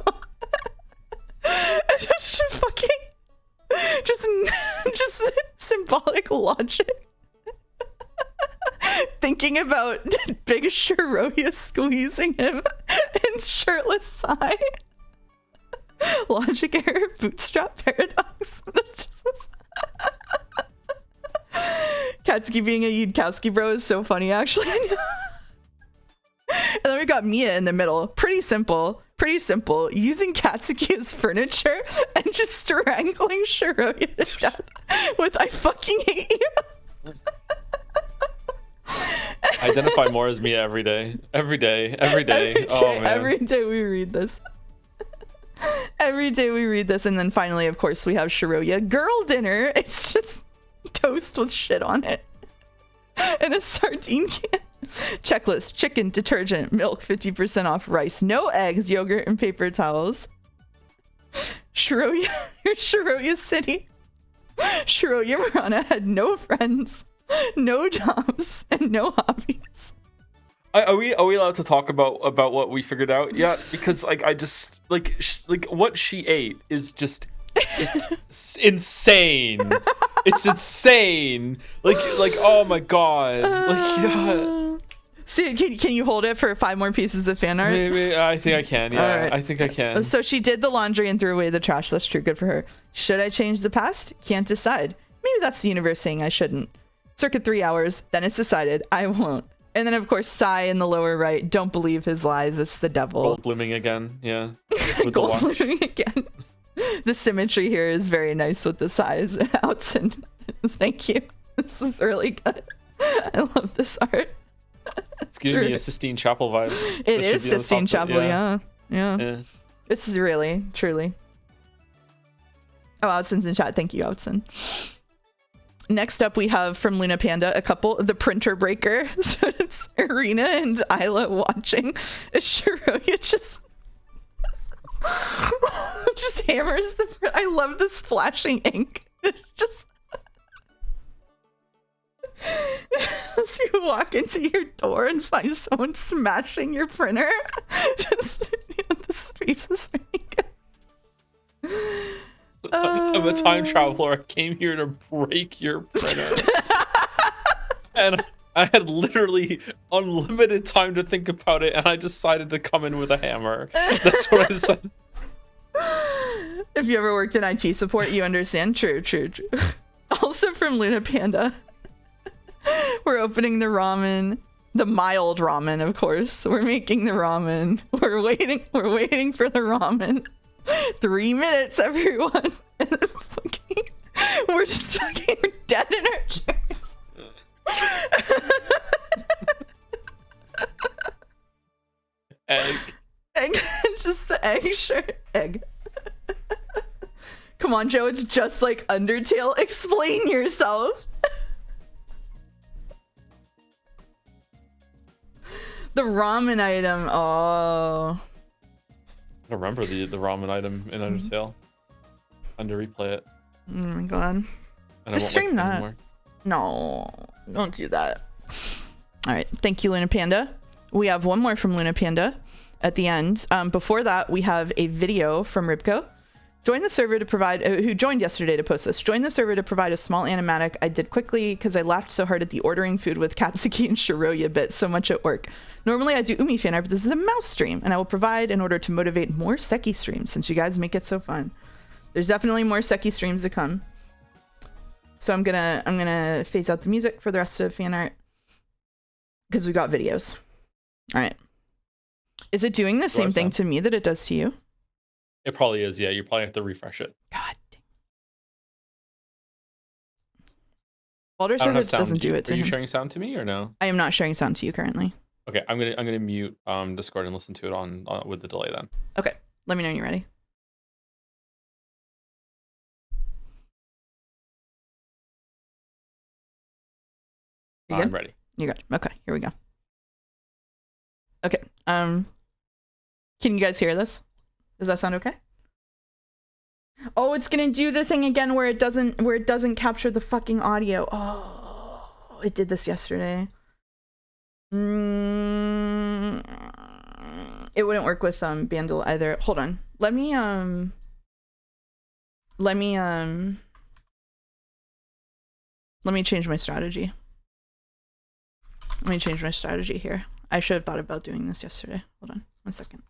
Just fucking just symbolic logic. Thinking about Big Shiroya squeezing him in shirtless sigh. Logic error, bootstrap paradox. Katsuki being a Yudkowski bro is so funny, actually. And then we got Miya in the middle. Pretty simple. Using Katsuki as furniture and just strangling Shiroya to death with "I fucking hate you." Identify more as Miya every day. Every day. Oh man. Every day we read this. And then finally, of course, we have Shiroya girl dinner. It's just toast with shit on it and a sardine can. Checklist: chicken, detergent, milk, 50% off, rice, no eggs, yogurt, and paper towels. Shiroya City. Shiroya Murana had no friends, no jobs, and no hobbies. Are we allowed to talk about what we figured out yet? Because I just what she ate is just insane. It's insane. Like oh my god. See, can you hold it for 5 more pieces of fan art? Maybe I think I can. Yeah, right. I think I can. So she did the laundry and threw away the trash. That's true. Good for her. Should I change the past? Can't decide. Maybe that's the universe saying I shouldn't. Circa 3 hours. Then it's decided I won't. And then of course, Sai in the lower right. Don't believe his lies. It's the devil. Gold blooming again. Yeah. Gold blooming again. The symmetry here is very nice with the size. Outson. Thank you. This is really good. I love this art. It's giving me a Sistine Chapel vibe. It is Sistine Chapel, yeah. This is really, truly. Oh, Outson's in chat. Thank you, Outson. Next up, we have from Luna Panda a couple, the printer breaker. So it's Arena and Isla watching as Shiroya just hammers the. I love the splashing ink. It's just. As you walk into your door and find someone smashing your printer, just the space is really good. I'm a time traveler. I came here to break your printer, and I had literally unlimited time to think about it, and I decided to come in with a hammer. That's what I said. If you ever worked in IT support, you understand. True. Also from Luna Panda. We're opening the ramen, the mild ramen, of course. We're making the ramen. We're waiting for the ramen. 3 minutes, everyone. And then we're just fucking dead in our chairs. Egg. Just the egg, sure. Egg. Come on, Joe. It's just like Undertale. Explain yourself. The ramen item. Oh. I remember the ramen item in Undertale. Under replay it. Oh my god. Just stream that. Anymore. No, don't do that. All right. Thank you, Luna Panda. We have one more from Luna Panda at the end. Before that, we have a video from Ribko. Join the server to provide, who joined yesterday to post this. Join the server to provide a small animatic I did quickly because I laughed so hard at the ordering food with Katsuki and Shiroya bit so much at work. Normally I do Umi fan art, but this is a mouse stream and I will provide in order to motivate more Seki streams since you guys make it so fun. There's definitely more Seki streams to come. So I'm gonna phase out the music for the rest of fan art because we got videos. All right. Is it doing the same thing to me that it does to you? It probably is, yeah. You probably have to refresh it. God. Baldur says it doesn't do it to him. Are you sharing sound to me or no? I am not sharing sound to you currently. Okay, I'm gonna mute Discord and listen to it on with the delay then. Okay, let me know when you're ready. I'm ready. You got it. Okay, here we go. Okay. Can you guys hear this? Does that sound okay? Oh, it's gonna do the thing again where it doesn't capture the fucking audio. Oh, it did this yesterday. It wouldn't work with Bandle either. Hold on. Let me change my strategy. Let me change my strategy here. I should have thought about doing this yesterday. Hold on 1 second.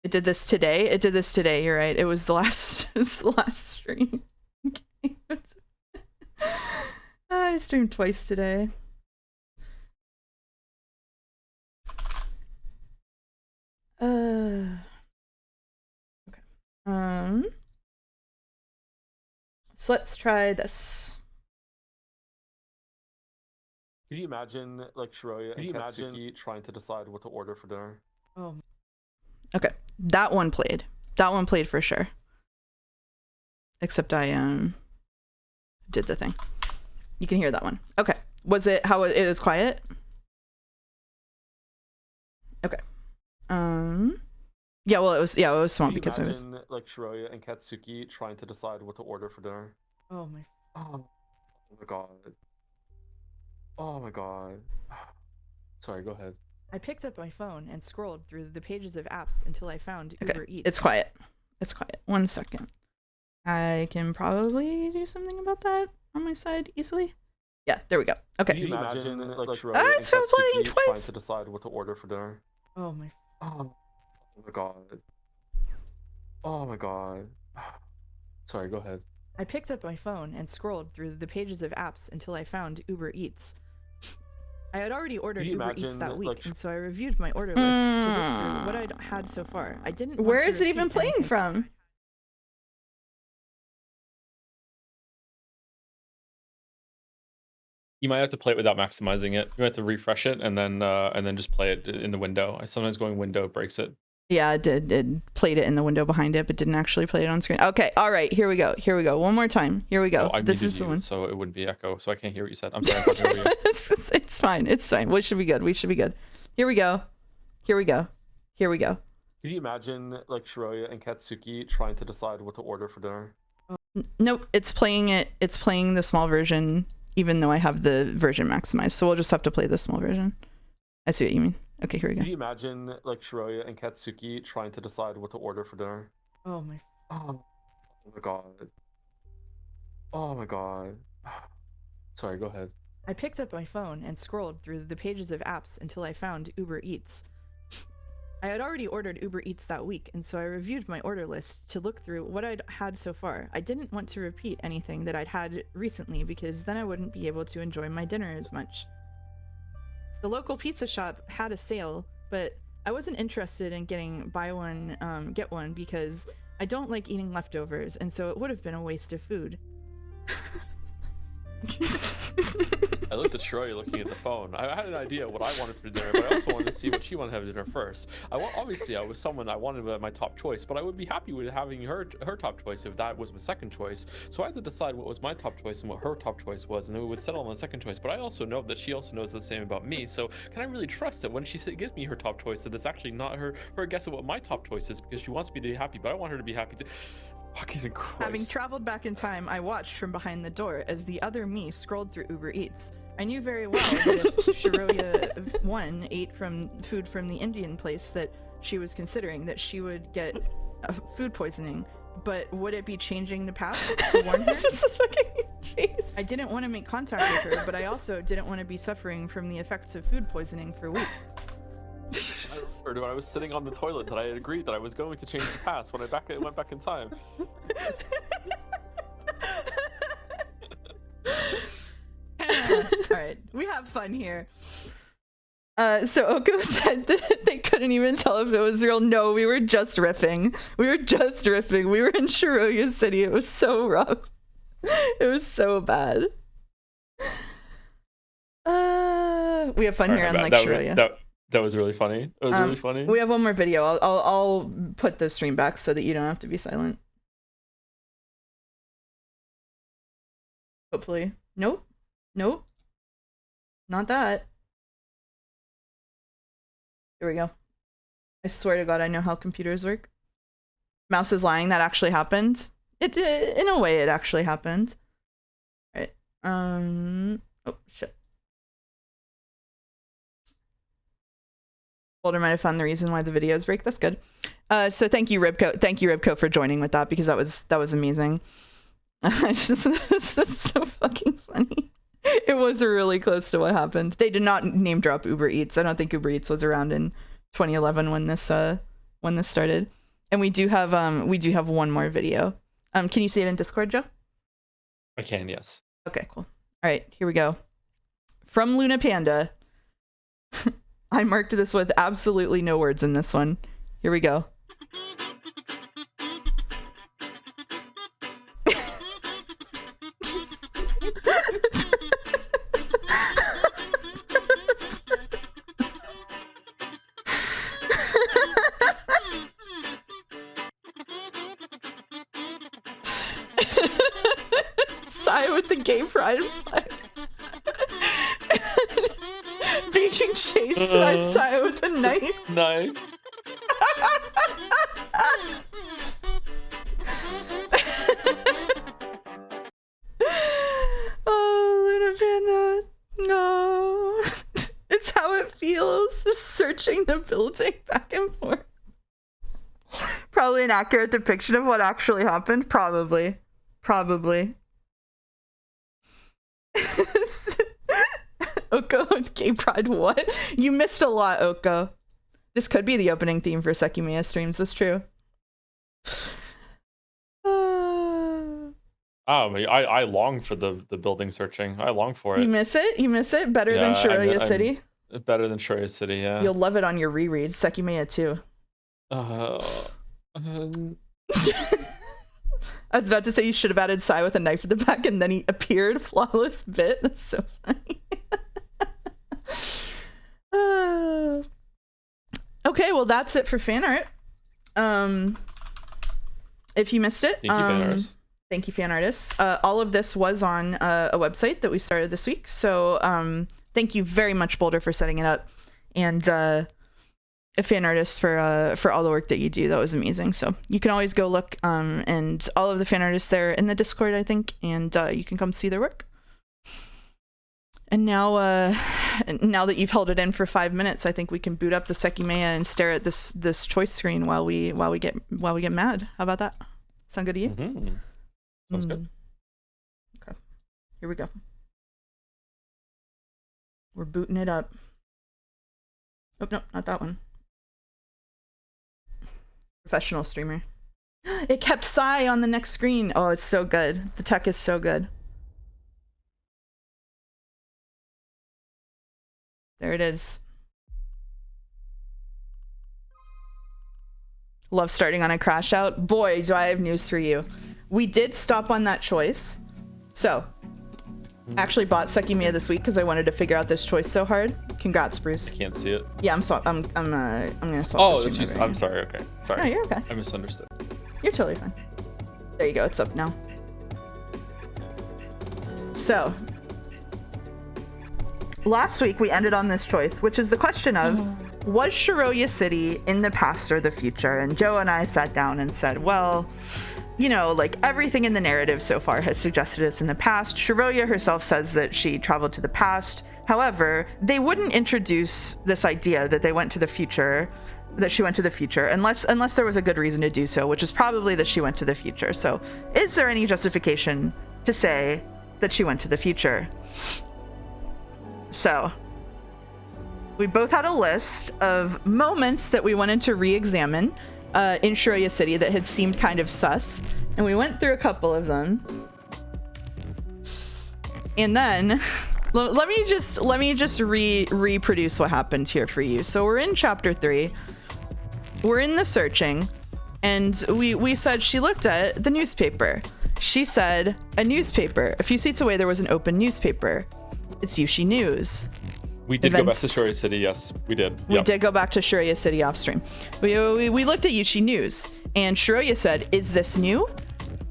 It did this today. It did this today. You're right. It was the last stream. Okay. I streamed twice today. Okay. So let's try this. Could you imagine like Shiroya and Katsuki trying to decide what to order for dinner? Oh. Okay, that one played. That one played for sure. Except I did the thing. You can hear that one. Okay. Was it how it was quiet? Okay. Yeah, well it was small because I was like Shiroya and Katsuki trying to decide what to order for dinner. Oh my god. Oh my god. Sorry, go ahead. I picked up my phone and scrolled through the pages of apps until I found Uber Eats. It's quiet. It's quiet. 1 second. I can probably do something about that on my side easily. Yeah, there we go. Okay. Can you imagine like Shiroi it's still playing trying twice. to decide what to order for dinner? Oh my. Oh my god. Oh my god. Sorry, go ahead. I picked up my phone and scrolled through the pages of apps until I found Uber Eats. I had already ordered Uber Eats that week, and so I reviewed my order list to look through what I'd had so far. I didn't. Where is it even playing from? You might have to play it without maximizing it. You have to refresh it and then just play it in the window. Sometimes going window breaks it. Yeah, it played it in the window behind it, but didn't actually play it on screen. Okay, all right, here we go. One more time. Here we go. This is the one. So it wouldn't be echo, so I can't hear what you said. I'm sorry. I can't hear you. It's fine. It's fine. We should be good. Here we go. Can you imagine like Shiroya and Katsuki trying to decide what to order for dinner? Nope, it's playing the small version, even though I have the version maximized. So we'll just have to play the small version. I see what you mean. Okay, here we go. Can you imagine like Shiroya and Katsuki trying to decide what to order for dinner? Oh my. Oh my god. Oh my god. Sorry, go ahead. I picked up my phone and scrolled through the pages of apps until I found Uber Eats. I had already ordered Uber Eats that week, and so I reviewed my order list to look through what I'd had so far. I didn't want to repeat anything that I'd had recently because then I wouldn't be able to enjoy my dinner as much. The local pizza shop had a sale, but I wasn't interested in getting buy one, get one because I don't like eating leftovers, and so it would have been a waste of food. I looked at Shiroya looking at the phone. I had an idea what I wanted for dinner, but I also wanted to see what she wanted to have for dinner first. Obviously, I was someone I wanted my top choice, but I would be happy with having her top choice if that was my second choice. So I had to decide what was my top choice and what her top choice was, and then we would settle on the second choice. But I also know that she also knows the same about me. So can I really trust that when she gives me her top choice, that it's actually not her guess at what my top choice is, because she wants me to be happy, but I want her to be happy too. Fucking Christ. Having traveled back in time, I watched from behind the door as the other me scrolled through Uber Eats. I knew very well that if Shiroya 1 ate food from the Indian place that she was considering, that she would get food poisoning. But would it be changing the path to warn her? This is fucking jeez. I didn't want to make contact with her, but I also didn't want to be suffering from the effects of food poisoning for weeks. I remembered when I was sitting on the toilet that I had agreed that I was going to change the past when I went back in time. Alright, we have fun here. So Oko said that they couldn't even tell if it was real. No, we were just riffing. We were in Shiroya City. It was so rough. It was so bad. We have fun here, unlike Shiroya. That was really funny. It was really funny. We have one more video. I'll put the stream back so that you don't have to be silent. Hopefully. Nope. Not that. Here we go. I swear to God, I know how computers work. Mouse is lying. That actually happened. It in a way, it actually happened. All right. Oh shit. Boulder might have found the reason why the videos break. That's good. So thank you, Ribco. Thank you, Ribco, for joining with that, because that was amazing. It's just so fucking funny. It was really close to what happened. They did not name drop Uber Eats. I don't think Uber Eats was around in 2011 when this started. And we do have one more video. Can you see it in Discord, Joe? I can, yes. Okay, cool. All right, here we go. From Luna Panda. I marked this with absolutely no words in this one. Here we go. Sigh with the gay pride flag. Being chased by Saya with a knife. Oh, Luna Panda. No. It's how it feels. Just searching the building back and forth. Probably an accurate depiction of what actually happened. Probably. Gay Pride, what? You missed a lot, Oko. This could be the opening theme for Sekimeiya streams, that's true. I long for the building searching. I long for it. You miss it? You miss it? Better than Shiroya City? Better than Shiroya City, yeah. You'll love it on your reread. Sekimeiya 2. I was about to say you should have added Sai with a knife at the back and then he appeared. Flawless bit. That's so funny. Okay, well that's it for fan art. If you missed it, thank you, fan artists. Thank you, fan artists. All of this was on a website that we started this week. So thank you very much, Boulder, for setting it up, and a fan artist for all the work that you do. That was amazing. So you can always go look, and all of the fan artists there in the Discord, I think, and you can come see their work. And now that you've held it in for 5 minutes, I think we can boot up the Sekimeiya and stare at this choice screen while we get mad. How about that? Sound good to you? Mm-hmm. Sounds good. Okay, here we go. We're booting it up. Oh no, not that one. Professional streamer. It kept Sai on the next screen. Oh, it's so good. The tech is so good. There it is. Love starting on a crash out. Boy, do I have news for you. We did stop on that choice. So, I actually bought Sekimeiya this week because I wanted to figure out this choice so hard. Congrats, Bruce. I can't see it. Yeah, I'm gonna swap. Oh, this it's I'm sorry. Okay, sorry. No, you're okay. I misunderstood. You're totally fine. There you go. It's up now. So, last week we ended on this choice, which is the question of, was Shiroya City in the past or the future? And Joe and I sat down and said, well, you know, like everything in the narrative so far has suggested it's in the past. Shiroya herself says that she traveled to the past. However, they wouldn't introduce this idea that they went to the future, that she went to the future, unless there was a good reason to do so, which is probably that she went to the future. So is there any justification to say that she went to the future? So we both had a list of moments that we wanted to re-examine in Shiroya City that had seemed kind of sus, and we went through a couple of them. And then let me just reproduce what happened here for you. So we're in chapter 3. We're in the searching, and we said she looked at the newspaper. She said a newspaper. A few seats away there was an open newspaper. It's Yushi News. We did go back to Shiroya City, yes, we did. We did go back to Shiroya City off stream. We looked at Yushi News, and Shiroya said, is this new?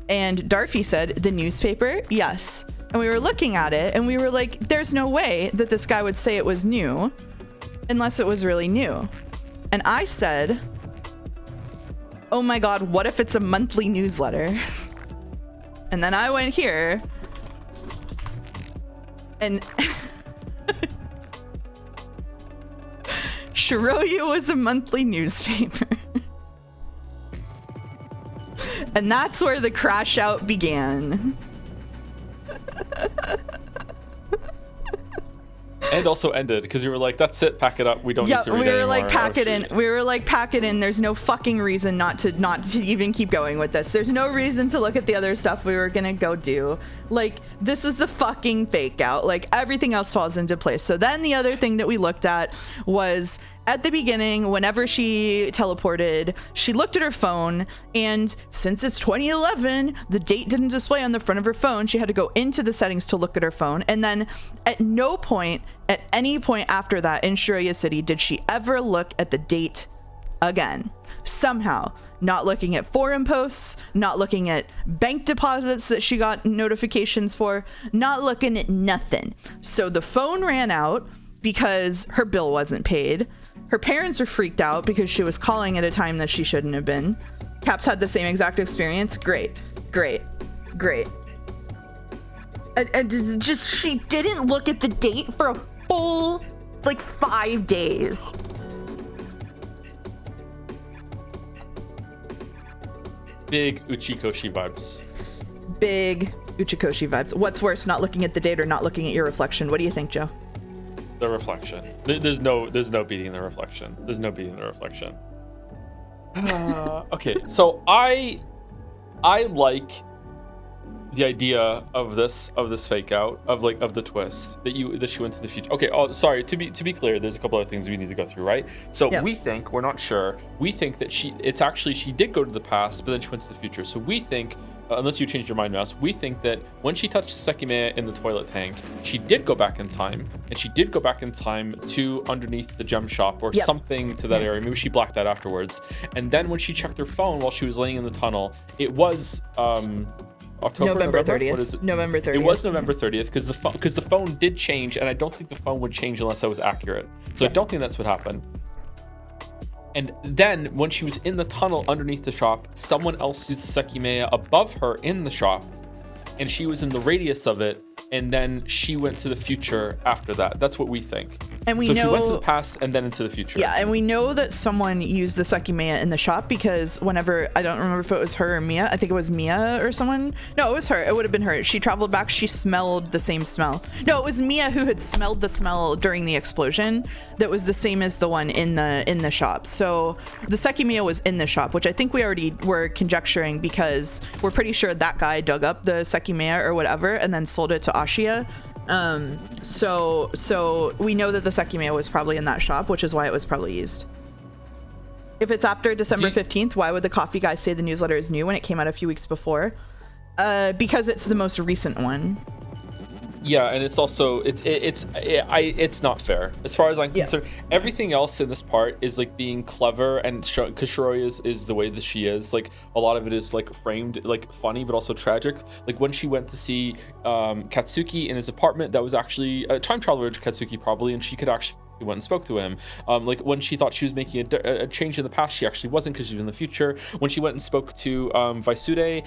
And Darfy said, the newspaper? Yes. And we were looking at it, and we were like, there's no way that this guy would say it was new unless it was really new. And I said, oh my god, what if it's a monthly newsletter? And then I went here, and Shiroya was a monthly newspaper. And that's where the crash out began. And also ended because you were like, that's it, pack it up, we don't need to read we were anymore. like, pack it in. We were like, pack it in. There's no fucking reason not to even keep going with this. There's no reason to look at the other stuff we were gonna go do. Like, this is the fucking fake out. Like, everything else falls into place. So then the other thing that we looked at was, at the beginning, whenever she teleported, she looked at her phone, and since it's 2011, the date didn't display on the front of her phone. She had to go into the settings to look at her phone. And then at no point, at any point after that in Shiroya City, did she ever look at the date again. Somehow, not looking at forum posts, not looking at bank deposits that she got notifications for, not looking at nothing. So the phone ran out because her bill wasn't paid. Her parents are freaked out because she was calling at a time that she shouldn't have been. Caps had the same exact experience. Great. And just, she didn't look at the date for a full, like, 5 days. Big Uchikoshi vibes. Big Uchikoshi vibes. What's worse, not looking at the date or not looking at your reflection? What do you think, Joe? The reflection. There's no beating the reflection. There's no beating the reflection. Okay, so I like the idea of this fake out of the twist that she went to the future. Okay, sorry, to be clear, there's a couple of things we need to go through, right? So we're not sure. We think that she did go to the past, but then she went to the future. So we think, unless you change your mind, Mouse, we think that when she touched Sekimeiya in the toilet tank, she did go back in time, and she did go back in time to underneath the gem shop or something to that area. Maybe she blacked out afterwards. And then when she checked her phone while she was laying in the tunnel, it was November 30th. What is it? November 30th. It was November 30th because the phone did change, and I don't think the phone would change unless I was accurate. So I don't think that's what happened. And then when she was in the tunnel underneath the shop, someone else used Sekimeiya above her in the shop, and she was in the radius of it, and then she went to the future after that. That's what we think. And she went to the past and then into the future. Yeah, and we know that someone used the Sekimeiya in the shop because whenever, I don't remember if it was her or Mia. I think it was Mia or someone. No, it was her. It would have been her. She traveled back. She smelled the same smell. No, it was Mia who had smelled the smell during the explosion that was the same as the one in the shop. So the Sekimeiya was in the shop, which I think we already were conjecturing because we're pretty sure that guy dug up the Sekimeiya or whatever and then sold it to Ashia. So we know that the Sekimeiya was probably in that shop, which is why it was probably used. If it's after December 15th, why would the coffee guy say the newsletter is new when it came out a few weeks before? Because it's the most recent one. Yeah, and it's also it's not fair as far as I'm concerned. Everything else in this part is like being clever, and because Shiroya is the way that she is. Like a lot of it is like framed like funny, but also tragic. Like when she went to see Katsuki in his apartment, that was actually a time traveler to Katsuki probably, and she could actually went and spoke to him. Like when she thought she was making a change in the past, she actually wasn't because she was in the future. When she went and spoke to Vaisude,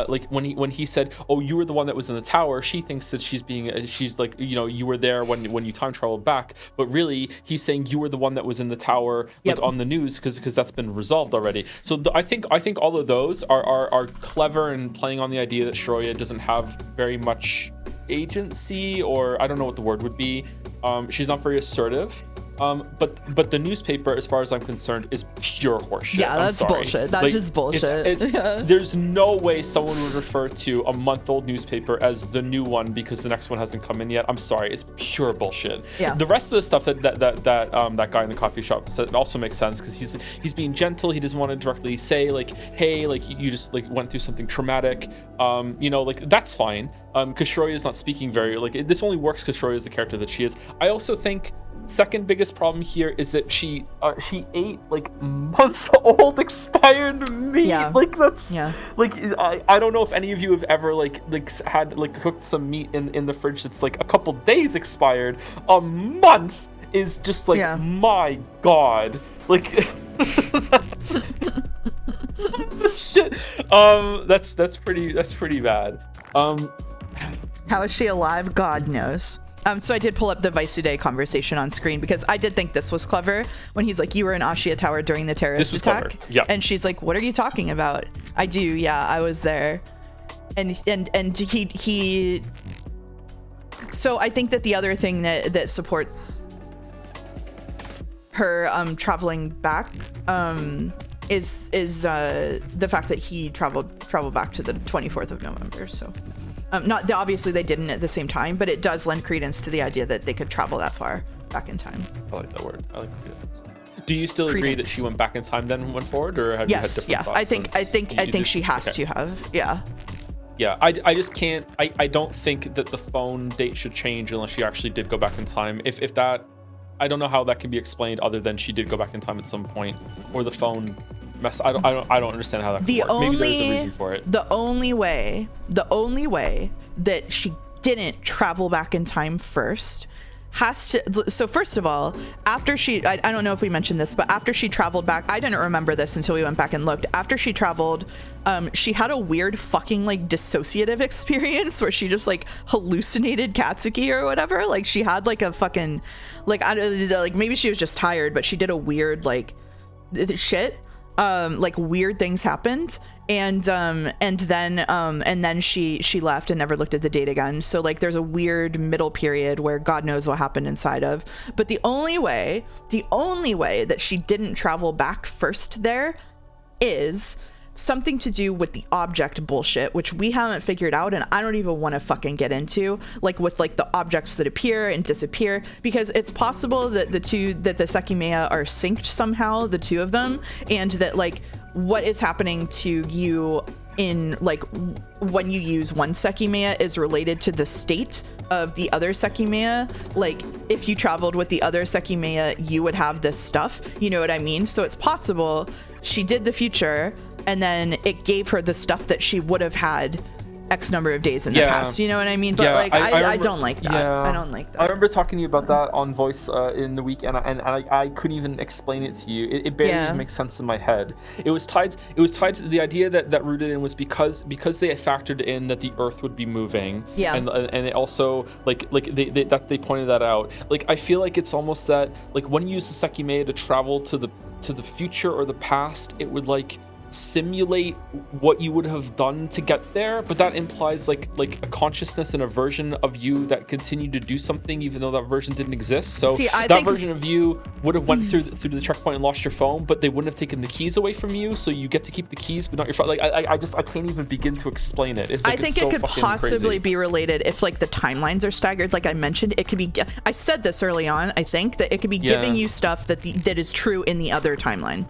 like when he said, "Oh, you were the one that was in the tower," she thinks that she's like, you know, you were there when you time traveled back, but really he's saying you were the one that was in the tower, like on the news, because that's been resolved already. So I think all of those are clever and playing on the idea that Shiroya doesn't have very much agency, or I don't know what the word would be. She's not very assertive. But the newspaper, as far as I'm concerned, is pure horseshit. Yeah, that's bullshit. That's like, just bullshit. There's no way someone would refer to a month-old newspaper as the new one because the next one hasn't come in yet. I'm sorry, it's pure bullshit. Yeah. The rest of the stuff that guy in the coffee shop said also makes sense because he's being gentle. He doesn't want to directly say like, hey, like you just like went through something traumatic. You know, like that's fine. Because Shiroya is not speaking very like this only works because Shiroya is the character that she is. I also think. Second biggest problem here is that she ate like month-old expired meat. Yeah. Like that's like I don't know if any of you have ever like had like cooked some meat in the fridge that's like a couple days expired. A month is just like my god. Like shit. That's pretty bad. How is she alive? God knows. So I did pull up the Vaisude conversation on screen because I did think this was clever when he's like, you were in Ashia Tower during the terrorist attack. Clever. Yeah. And she's like, what are you talking about? I do. Yeah, I was there. And he so I think that the other thing that supports her traveling back is the fact that he traveled back to the 24th of November. So not obviously they didn't at the same time, but it does lend credence to the idea that they could travel that far back in time. I like that word. I like credence. Do you still agree that she went back in time then went forward, or have you had different thoughts? I think she has to have. Yeah. Yeah, I just can't. I don't think that the phone date should change unless she actually did go back in time. If that, I don't know how that can be explained other than she did go back in time at some point, or the phone mess. I don't understand how that can work. Maybe there's a reason for it. The only way that she didn't travel back in time first has to. So first of all, after she, I don't know if we mentioned this, but after she traveled back, I didn't remember this until we went back and looked. After she traveled, she had a weird fucking like dissociative experience where she just like hallucinated Katsuki or whatever. Like she had like a fucking like like maybe she was just tired, but she did a weird like shit. Like weird things happened, and then she left and never looked at the date again. So like there's a weird middle period where God knows what happened inside of. But the only way that she didn't travel back first there is something to do with the object bullshit, which we haven't figured out, and I don't even want to fucking get into, like with like the objects that appear and disappear, because it's possible that the Sekimeiya are synced somehow, the two of them, and that like what is happening to you in like when you use one Sekimeiya is related to the state of the other Sekimeiya. Like if you traveled with the other Sekimeiya, you would have this stuff, you know what I mean? So it's possible she did the future and then it gave her the stuff that she would have had X number of days in the past, you know what I mean? But like I don't like that. I don't like that. I remember talking to you about that on voice in the week, and I couldn't even explain it to you. It barely even makes sense in my head. It was tied to the idea that rooted in was because they had factored in that the Earth would be moving, and it also like they pointed that out. Like I feel like it's almost that like when you use the Sekimeiya to travel to the future or the past, it would like simulate what you would have done to get there, but that implies like a consciousness and a version of you that continued to do something even though that version didn't exist. So that version of you would have went through the checkpoint and lost your phone, but they wouldn't have taken the keys away from you, so you get to keep the keys but not your phone. Like I can't even begin to explain it. It's like, I think it could possibly be related if like the timelines are staggered. Like I mentioned, it could be, I said this early on, I think that it could be giving you stuff that is true in the other timeline.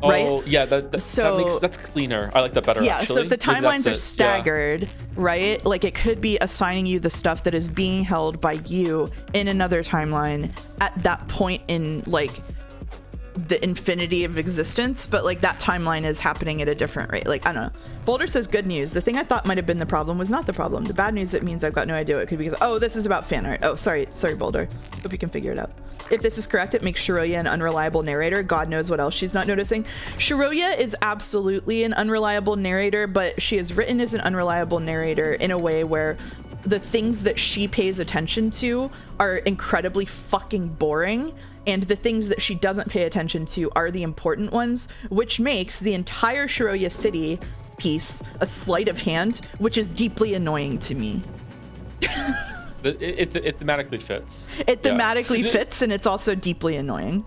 Right? Oh yeah, that's cleaner. I like that better. Yeah, actually. so if the timelines are staggered, right? Like it could be assigning you the stuff that is being held by you in another timeline at that point in like the infinity of existence, but like that timeline is happening at a different rate. Like I don't know. Boulder says good news. The thing I thought might have been the problem was not the problem. The bad news, it means I've got no idea what it could be because this is about fan art. Oh, sorry Boulder. Hope you can figure it out. If this is correct, it makes Shiroya an unreliable narrator. God knows what else she's not noticing. Shiroya is absolutely an unreliable narrator, but she is written as an unreliable narrator in a way where the things that she pays attention to are incredibly fucking boring, and the things that she doesn't pay attention to are the important ones, which makes the entire Shiroya City piece a sleight of hand, which is deeply annoying to me. It thematically fits. It thematically fits, and it's also deeply annoying.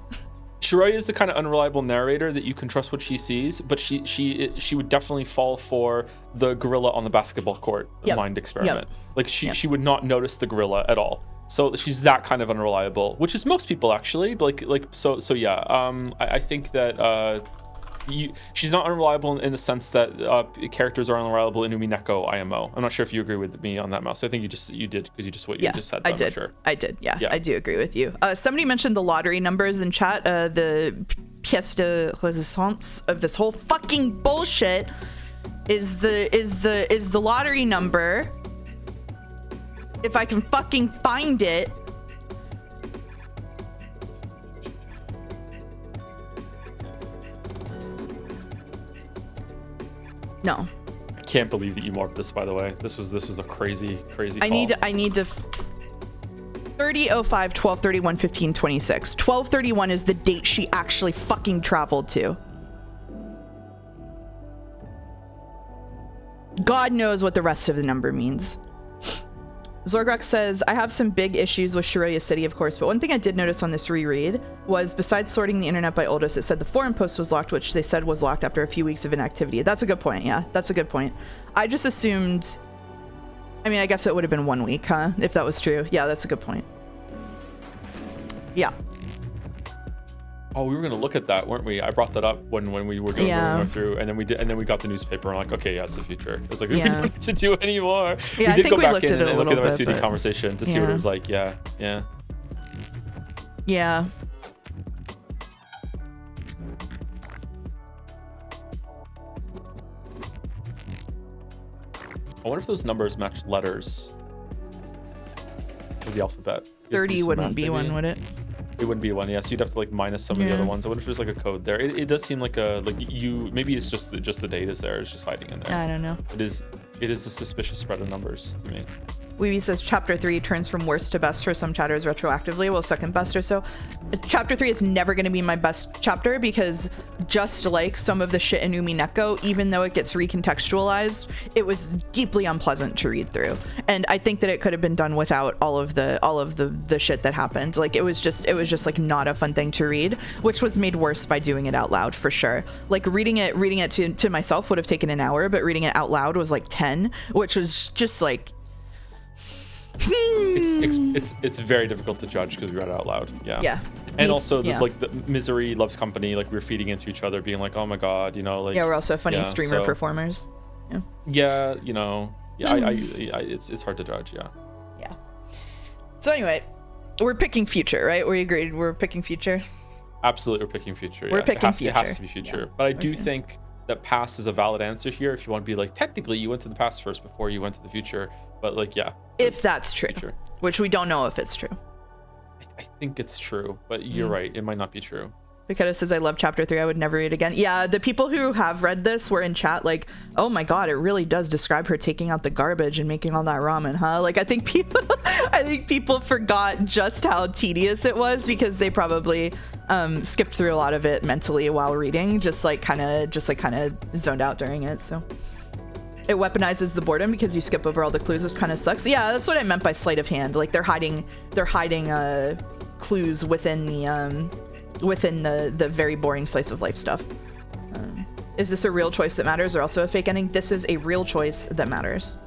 Shiroya is the kind of unreliable narrator that you can trust what she sees, but she would definitely fall for the gorilla on the basketball court mind experiment. Like she would not notice the gorilla at all. So she's that kind of unreliable, which is most people actually. But I think that she's not unreliable in the sense that characters are unreliable in Umineko IMO. I'm not sure if you agree with me on that, Mouse. I think you did because you just you just said. I did. Sure. I did. Yeah, I do agree with you. Somebody mentioned the lottery numbers in chat. The pièce de résistance of this whole fucking bullshit is the lottery number. If I can fucking find it. No. I can't believe that you marked this, by the way. This was a crazy call. I need to 30:05 12:31 15:26. 12:31 is the date she actually fucking traveled to. God knows what the rest of the number means. Zorgrok says, I have some big issues with Shiroya City, of course, but one thing I did notice on this reread was, besides sorting the internet by oldest, it said the forum post was locked, which they said was locked after a few weeks of inactivity. That's a good point. Yeah, that's a good point. I just assumed, I mean, I guess it would have been 1 week, huh? If that was true. Yeah, that's a good point. Yeah. Oh, we were gonna look at that, weren't we? I brought that up when we were going through, and then we got the newspaper. And I'm like, okay, yeah, it's the future. It's like we don't need to do anymore. Yeah, we did I think go back looked in at it and a look at the little SUD bit, conversation to see what it was like. Yeah. Yeah. I wonder if those numbers match letters of the alphabet. 30 wouldn't be one, would it? It wouldn't be one, yeah. So you'd have to like minus some of the other ones. I wonder if there's like a code there. It does seem like maybe it's just the date is there. It's just hiding in there. I don't know. It is a suspicious spread of numbers to me. Weeby says chapter 3 turns from worst to best for some chatters retroactively, well, second best or so. Chapter 3 is never going to be my best chapter because just like some of the shit in Umineko, even though it gets recontextualized, it was deeply unpleasant to read through. And I think that it could have been done without all of the shit that happened. Like it was just like not a fun thing to read, which was made worse by doing it out loud for sure. Like reading it to myself would have taken an hour, but reading it out loud was like 10, which was just like it's very difficult to judge because we read it out loud. Yeah. And also like the misery loves company, like we're feeding into each other, being like, oh my god, you know, like we're also funny streamer performers. You know, it's hard to judge. Yeah. So anyway, we're picking future, right? We agreed we're picking future. Absolutely, we're picking future. We're picking future. It has to be future, but I do think that past is a valid answer here. If you want to be like, technically, you went to the past first before you went to the future, but like, if that's true, which we don't know if it's true. I think it's true, but you're right. It might not be true. Mikado says, I love chapter 3. I would never read again. Yeah, the people who have read this were in chat like, oh my god, it really does describe her taking out the garbage and making all that ramen, huh? Like, I think people forgot just how tedious it was because they probably skipped through a lot of it mentally while reading, just kind of zoned out during it. So it weaponizes the boredom because you skip over all the clues. It kind of sucks. Yeah, that's what I meant by sleight of hand. Like they're hiding clues within the very boring slice of life stuff. Is this a real choice that matters or also a fake ending? This is a real choice that matters.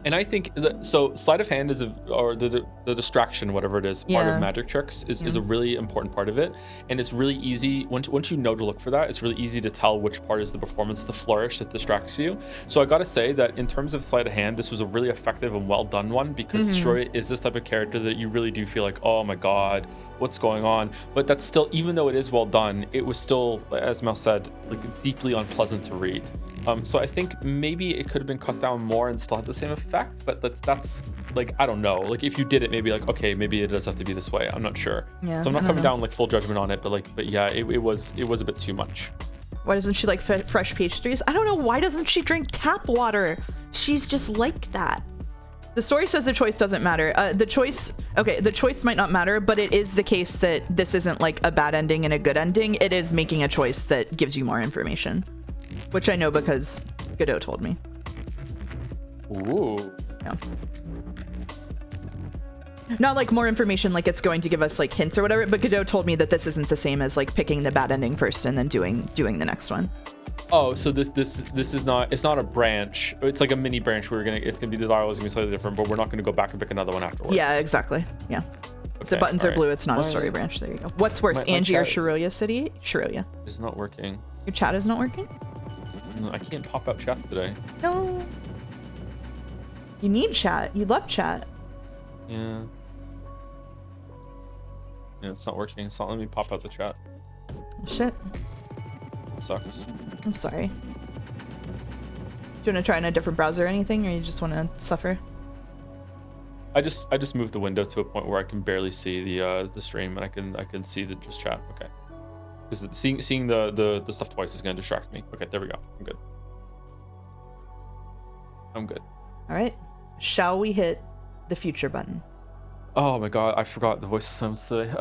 And I think so sleight of hand is the distraction, whatever it is, part of magic tricks is a really important part of it. And it's really easy once you know to look for that, it's really easy to tell which part is the performance, the flourish that distracts you. So I gotta say that in terms of sleight of hand, this was a really effective and well done one because Shiroya is this type of character that you really do feel like, oh my god, what's going on? But that's still, even though it is well done, it was still, as Mel said, like deeply unpleasant to read. So I think maybe it could have been cut down more and still had the same effect, but that's like, I don't know. Like if you did it, maybe like, okay, maybe it does have to be this way. I'm not sure. Yeah, so I'm not coming down like full judgment on it, but yeah, it was a bit too much. Why doesn't she like fresh peach trees? I don't know. Why doesn't she drink tap water? She's just like that. The story says the choice doesn't matter. The choice might not matter, but it is the case that this isn't like a bad ending and a good ending. It is making a choice that gives you more information, which I know because Godot told me. Ooh. Yeah. Not like more information, like it's going to give us like hints or whatever, but Godot told me that this isn't the same as like picking the bad ending first and then doing the next one. Oh, so this is not, it's not a branch. It's like a mini branch where it's gonna be, the dial is gonna be slightly different, but we're not gonna go back and pick another one afterwards. Yeah, exactly. Yeah. Okay, the buttons are blue. It's not a story branch. There you go. What's worse, Angie or Shiroya City? Shiroya. It's not working. Your chat is not working? No, I can't pop up chat today. No. You need chat. You love chat. Yeah. Yeah, it's not working. It's not letting me pop out the chat. Shit. It sucks. I'm sorry. Do you want to try in a different browser or anything, or you just want to suffer? I just moved the window to a point where I can barely see the stream, and I can see the just chat. Okay. Because seeing the stuff twice is gonna distract me. Okay, there we go. I'm good. All right. Shall we hit the future button? Oh my god, I forgot the voice assignments today.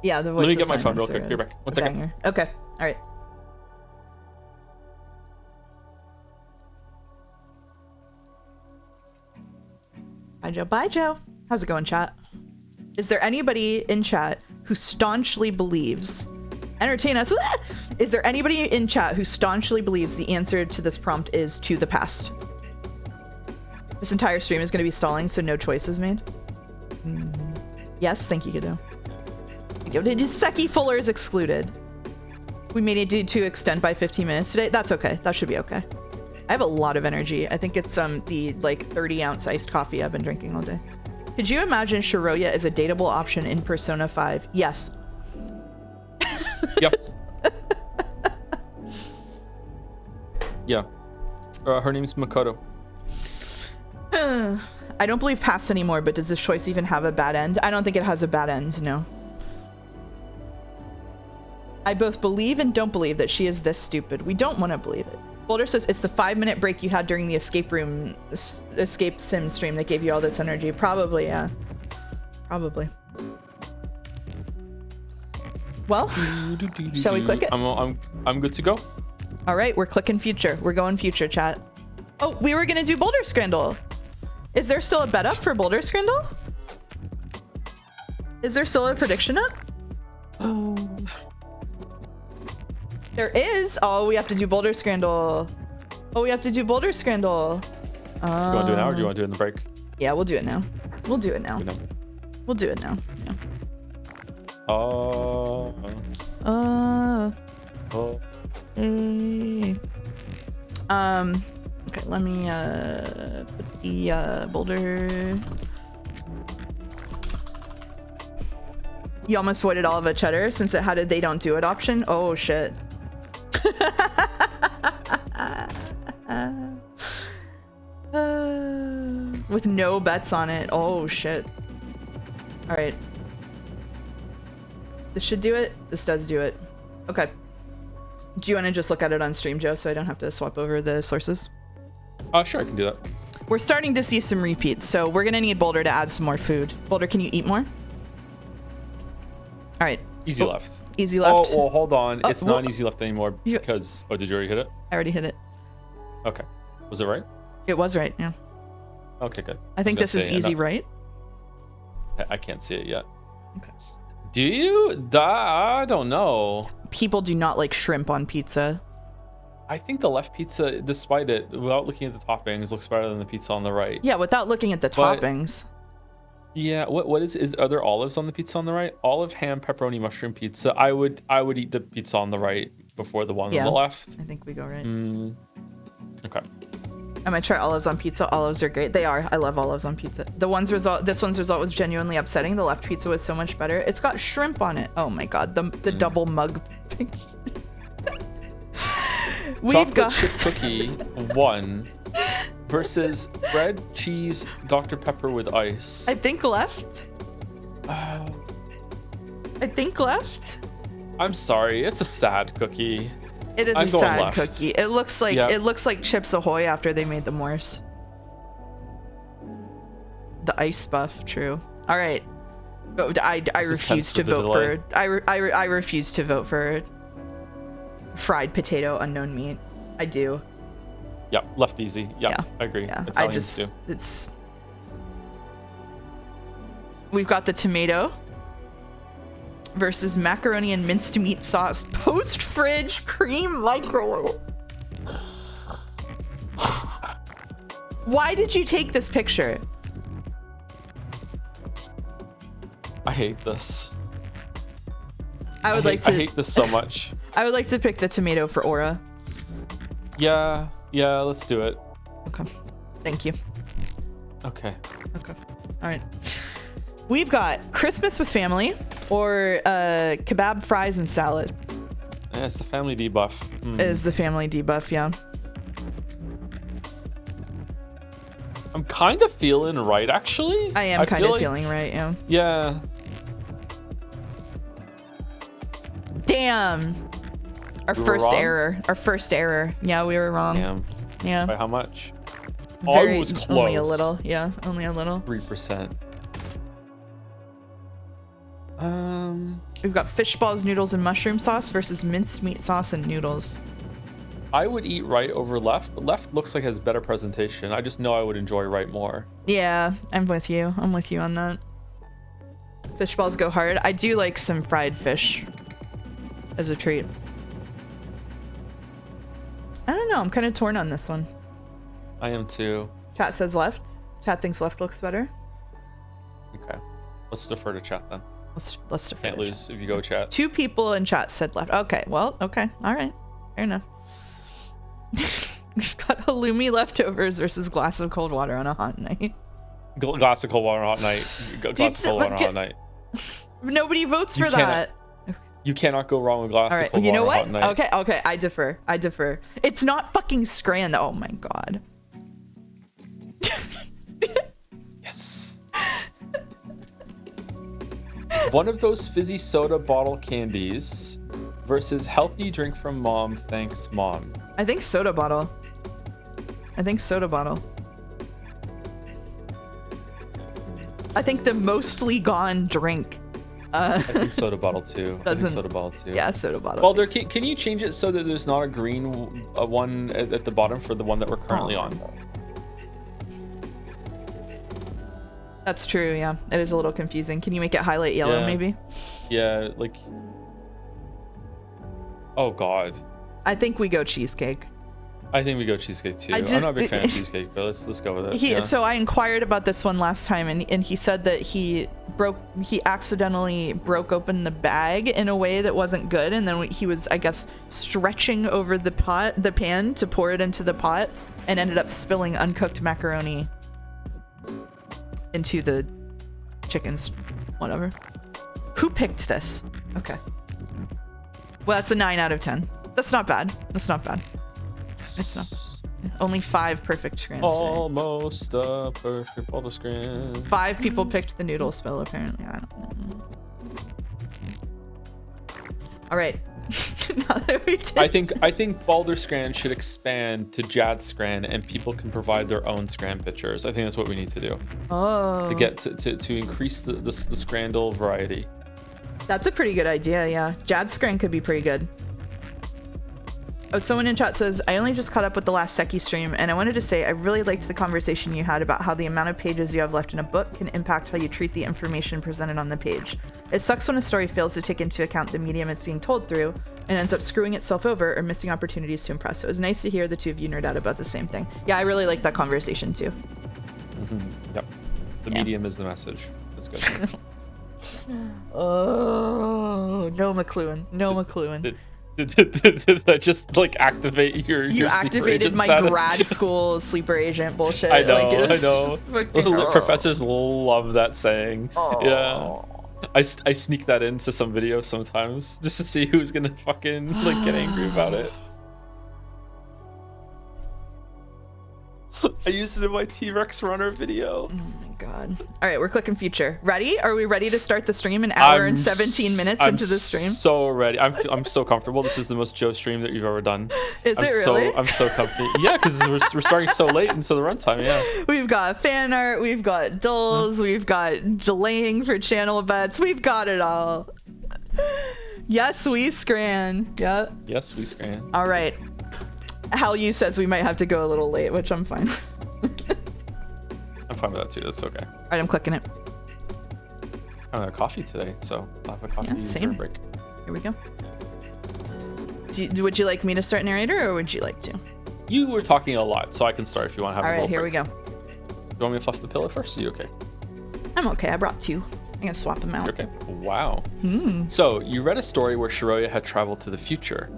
Yeah, the voice. Let me get my phone real quick. Be back. 1 second. Banger. Okay. All right. Bye, Joe. Bye, Joe. How's it going, chat? Is there anybody in chat who staunchly believes... Entertain us. Is there anybody in chat who staunchly believes the answer to this prompt is to the past? This entire stream is going to be stalling, so no choice is made. Yes, thank you, Godot. Seki Fuller is excluded. We may need to extend by 15 minutes today. That's okay. That should be okay. I have a lot of energy. I think it's the like 30-ounce iced coffee I've been drinking all day. Could you imagine Shiroya as a dateable option in Persona 5? Yes. Yep. Yeah. Her name's Makoto. I don't believe past anymore, but does this choice even have a bad end? I don't think it has a bad end, no. I both believe and don't believe that she is this stupid. We don't want to believe it. Boulder says it's the 5-minute break you had during the escape sim stream that gave you all this energy. Probably, yeah. Probably. Well, shall we click it? I'm good to go. All right, we're clicking future. We're going future, chat. Oh, we were gonna do Boulder Scrandle. Is there still a bet up for Boulder Scrandle? Is there still a prediction up? There is. Oh, we have to do Boulder Scrandle. Oh, we have to do Boulder Scrandle. Do you want to do it now, or do you want to do it in the break? Yeah, we'll do it now. We'll do it now. We'll do it now. Yeah. Hey. Okay, let me put the Boulder. You almost voided all of a cheddar since it had a they don't do it option. Oh shit. With no bets on it. Oh shit. All right. This should do it. This does do it. Okay. Do you want to just look at it on stream, Joe, so I don't have to swap over the sources? Sure, I can do that. We're starting to see some repeats, so we're gonna need Boulder to add some more food. Boulder, can you eat more? All right. Easy left. Easy left. Oh, well, hold on. It's not easy left anymore because... Oh, did you already hit it? I already hit it. Okay. Was it right? It was right, yeah. Okay, good. I think this is easy, right? I can't see it yet. Okay. Do you? I don't know. People do not like shrimp on pizza. I think the left pizza, despite it, without looking at the toppings, looks better than the pizza on the right. Yeah, without looking at the toppings. Yeah, what is are there olives on the pizza on the right? Olive, ham, pepperoni, mushroom pizza. I would eat the pizza on the right before the one on the left. I think we go right. Okay. I might try olives on pizza. Olives are great. They are. I love olives on pizza. This one's result was genuinely upsetting. The left pizza was so much better. It's got shrimp on it. Oh my god, the double mug picture. We've got chip cookie 1 versus bread, cheese, Dr. Pepper with ice. I think left. I think left. I'm sorry, it's a sad cookie. It is a sad cookie. It looks like Chips Ahoy after they made them worse. The ice buff, true. All right. I refuse to vote for. I refuse to vote for fried potato unknown meat. I do. Yep, left easy. Yep, yeah, I agree. Yeah, Italians it's. We've got the tomato versus macaroni and minced meat sauce post fridge pre-microwave. Why did you take this picture? I hate this. I hate this so much. I would like to pick the tomato for Aura. Yeah, let's do it. Okay. Thank you. Okay. All right. We've got Christmas with family or kebab, fries, and salad. Yeah, it's the family debuff. It is the family debuff, yeah. I'm kind of feeling right, actually. I am kind of feeling right, yeah. Yeah. Damn. Our first error. Yeah, we were wrong. Damn. Yeah. By how much? Very, it was close. Only a little. Yeah, only a little. 3%. We've got fish balls, noodles, and mushroom sauce versus minced meat sauce and noodles. I would eat right over left, but left looks like it has better presentation. I just know I would enjoy right more. Yeah, I'm with you. I'm with you on that. Fish balls go hard. I do like some fried fish as a treat. I don't know. I'm kind of torn on this one. I am too. Chat says left. Chat thinks left looks better. Okay. Let's defer to chat then. Let's defer. Can't lose if you go chat. 2 people in chat said left. Okay. Well, okay. All right. Fair enough. We've got halloumi leftovers versus glass of cold water on a hot night. Glass of cold water on a hot night. Glass of cold water on a hot night. Nobody votes for that. You cannot go wrong with glass of cold water on a hot night. Okay. I defer. It's not fucking Scran. Oh my god. Yes. One of those fizzy soda bottle candies versus healthy drink from mom. Thanks, mom. I think soda bottle. I think soda bottle. I think the mostly gone drink. I think soda bottle too. I think soda bottle too. Yeah, soda bottle. Well, there can you change it so that there's not a green one at the bottom for the one that we're currently on? That's true, yeah. It is a little confusing. Can you make it highlight yellow, maybe? Yeah, like... Oh, God. I think we go cheesecake. I think we go cheesecake, too. I'm not a big fan of cheesecake, but let's go with it. So I inquired about this one last time, and he said that he accidentally broke open the bag in a way that wasn't good, and then he was, I guess, stretching over the pan to pour it into the pot, and ended up spilling uncooked macaroni into the chickens, whatever. Who picked this? Okay. Well, that's a 9 out of 10. That's not bad. That's not bad. It's not. Only 5 perfect scrans. Almost a perfect Boulder scran. 5 people picked the noodle spill, apparently. I don't know. All right. Now that we did. I think Baldur Scran should expand to Jad Scran, and people can provide their own Scran pictures. I think that's what we need to do. Oh. To get to increase the Scrandle variety. That's a pretty good idea, yeah. Jad Scran could be pretty good. Oh, someone in chat says, I only just caught up with the last Seki stream, and I wanted to say I really liked the conversation you had about how the amount of pages you have left in a book can impact how you treat the information presented on the page. It sucks when a story fails to take into account the medium it's being told through and ends up screwing itself over or missing opportunities to impress. So it was nice to hear the two of you nerd out about the same thing. Yeah, I really liked that conversation too. Yep. The medium is the message. That's good. Oh, no McLuhan. No McLuhan. Did that just like activate your You activated my status? grad school sleeper agent bullshit. I know, like, I know. Professors love that saying. Oh. Yeah. I sneak that into some videos sometimes just to see who's gonna fucking like get angry about it. I used it in my T-Rex runner video. Oh my god. All right, we're clicking future. Ready? Are we ready to start the stream? An hour and 17 minutes into the stream? So ready. I'm so comfortable. This is the most Joe stream that you've ever done. Is it really? I'm so comfy. Yeah, because we're starting so late into the runtime. Yeah. We've got fan art. We've got dulls. We've got delaying for channel bets. We've got it all. Yes, we scran. Yep. Yes, we scran. All right. Hal Yu says we might have to go a little late, which I'm fine. I'm fine with that too. That's okay. All right, I'm clicking it. I don't have coffee today, so I'll have a coffee same. break. Here we go. Would you like me to start narrator, or would you like to? You were talking a lot, so I can start if you want to have All a right, here break. we go. You want me to fluff the pillow first? Are you okay? I'm okay. I brought 2. I can swap them out. You're okay. Wow. So you read a story where Shiroya had traveled to the future.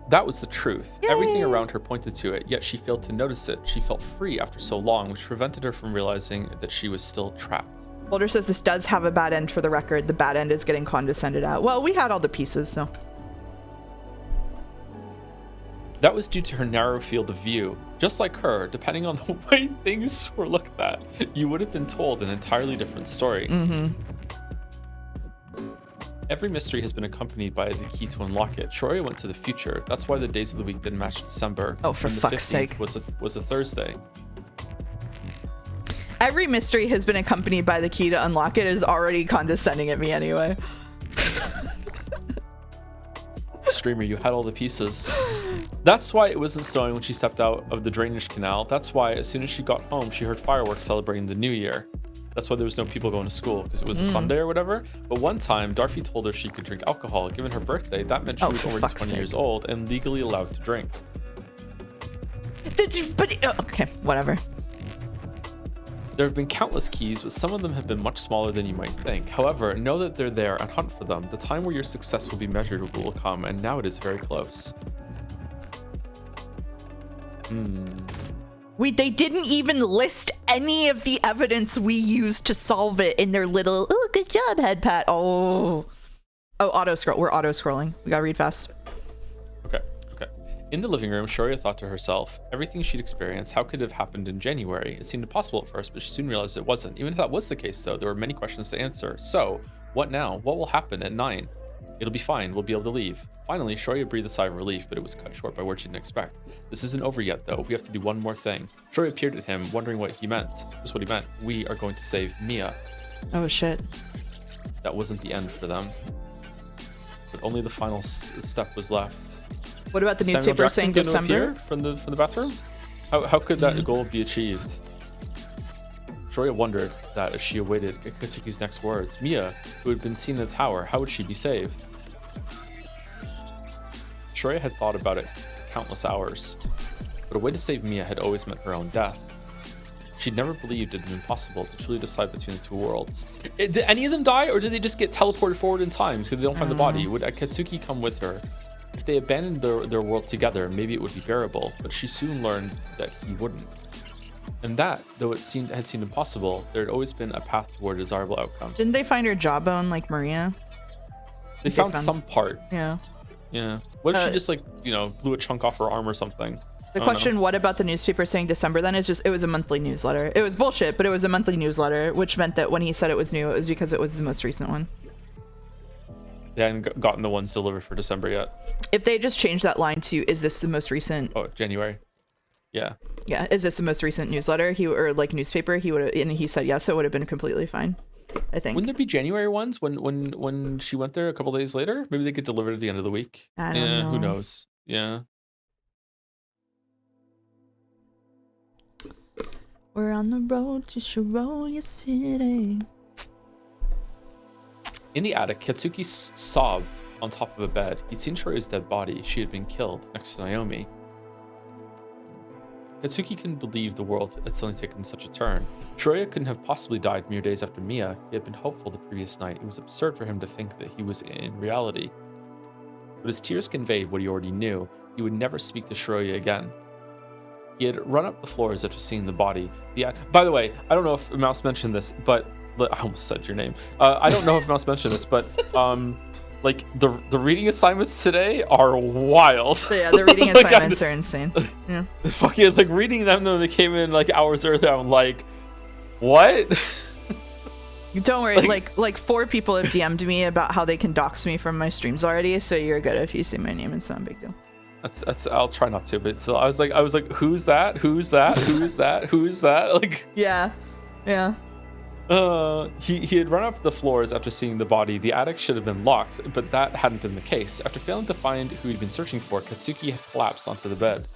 That was the truth. Yay. Everything around her pointed to it, yet she failed to notice it. She felt free after so long, which prevented her from realizing that she was still trapped. Boulder says this does have a bad end for the record. The bad end is getting condescended at. Well, we had all the pieces, so. That was due to her narrow field of view. Just like her, depending on the way things were looked at, you would have been told an entirely different story. Every mystery has been accompanied by the key to unlock it. Shiroya went to the future. That's why the days of the week didn't match December. Oh, for fuck's sake. Was a Thursday. Every mystery has been accompanied by the key to unlock it is already condescending at me anyway. Streamer, you had all the pieces. That's why it wasn't snowing when she stepped out of the drainage canal. That's why as soon as she got home, she heard fireworks celebrating the new year. That's why there was no people going to school, because it was a Sunday or whatever. But one time, Darfy told her she could drink alcohol. Given her birthday, that meant she was already 20 years old and legally allowed to drink. Okay, whatever. There have been countless keys, but some of them have been much smaller than you might think. However, know that they're there and hunt for them. The time where your success will be measured will come, and now it is very close. They didn't even list any of the evidence we used to solve it in their little, oh, good job, head pat. Oh, auto scroll. We're auto scrolling. We gotta read fast. Okay. In the living room, Shiroya thought to herself, everything she'd experienced, how could it have happened in January? It seemed impossible at first, but she soon realized it wasn't. Even if that was the case, though, there were many questions to answer. So, what now? What will happen at 9? It'll be fine. We'll be able to leave. Finally, Shoya breathed a sigh of relief, but it was cut short by words she didn't expect. This isn't over yet, though. We have to do one more thing. Shoya peered at him, wondering what he meant. Just what he meant. We are going to save Mia. Oh, shit. That wasn't the end for them. But only the final step was left. What about the Samuel newspaper Jackson saying gonna December? appear from the bathroom? How could that goal be achieved? Shoya wondered that as she awaited Katsuki's next words. Mia, who had been seen in the tower, how would she be saved? Shoya had thought about it countless hours, but a way to save Mia had always meant her own death. She'd never believed it had been possible to truly decide between the two worlds. Did any of them die, or did they just get teleported forward in time so they don't find the body? Would Katsuki come with her? If they abandoned their world together, maybe it would be bearable, but she soon learned that he wouldn't. And that, though it had seemed impossible, there had always been a path toward a desirable outcome. Didn't they find her jawbone like Maria? They found some part. Yeah. Yeah. What if she just blew a chunk off her arm or something? The question, what about the newspaper saying December then, is just, it was a monthly newsletter. It was bullshit, but it was a monthly newsletter, which meant that when he said it was new, it was because it was the most recent one. They hadn't gotten the ones delivered for December yet. If they just changed that line to, is this the most recent? Oh, January. Yeah. Yeah. Is this the most recent newsletter? Newspaper? He would have, and he said yes, it would have been completely fine, I think. Wouldn't there be January ones when she went there a couple days later? Maybe they get delivered at the end of the week. I don't know. Who knows? Yeah. We're on the road to Shiroya City. In the attic, Katsuki sobbed on top of a bed. He'd seen Shorya's dead body. She had been killed next to Naomi. Katsuki couldn't believe the world had suddenly taken such a turn. Shorya couldn't have possibly died mere days after Mia. He had been hopeful the previous night. It was absurd for him to think that he was in reality. But his tears conveyed what he already knew. He would never speak to Shorya again. He had run up the floors after seeing the body. By the way, I don't know if Mouse mentioned this, but I almost said your name. I don't know if Mouse mentioned this, but like the reading assignments today are wild. Yeah, the reading assignments are insane. Yeah. Fucking like reading them when they came in like hours earlier. I'm like, what? Don't worry, like 4 people have DM'd me about how they can dox me from my streams already, so you're good if you see my name. It's not a big deal. That's I'll try not to, but still, I was like, who's that? Who's that? Who's that? Who's that? Like, yeah. He had run up the floors after seeing the body. The attic should have been locked, but that hadn't been the case. After failing to find who he'd been searching for, Katsuki had collapsed onto the bed.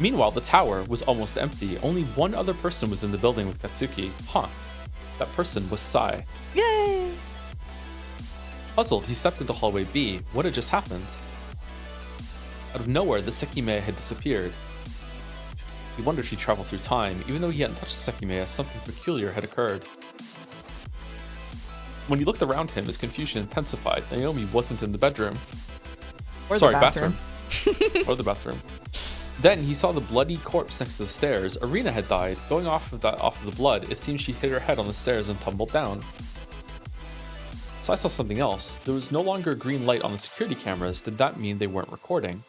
Meanwhile, the tower was almost empty. Only one other person was in the building with Katsuki. That person was Sai. Yay! Puzzled, he stepped into hallway B. What had just happened? Out of nowhere, the Sekimeiya had disappeared. He wondered if he'd traveled through time. Even though he hadn't touched the Sekimeiya, something peculiar had occurred. When he looked around him, his confusion intensified. Naomi wasn't in the bedroom. Or the bathroom. Or the bathroom. Then he saw the bloody corpse next to the stairs. Arena had died. Going off of the blood, it seemed she'd hit her head on the stairs and tumbled down. So I saw something else. There was no longer a green light on the security cameras. Did that mean they weren't recording?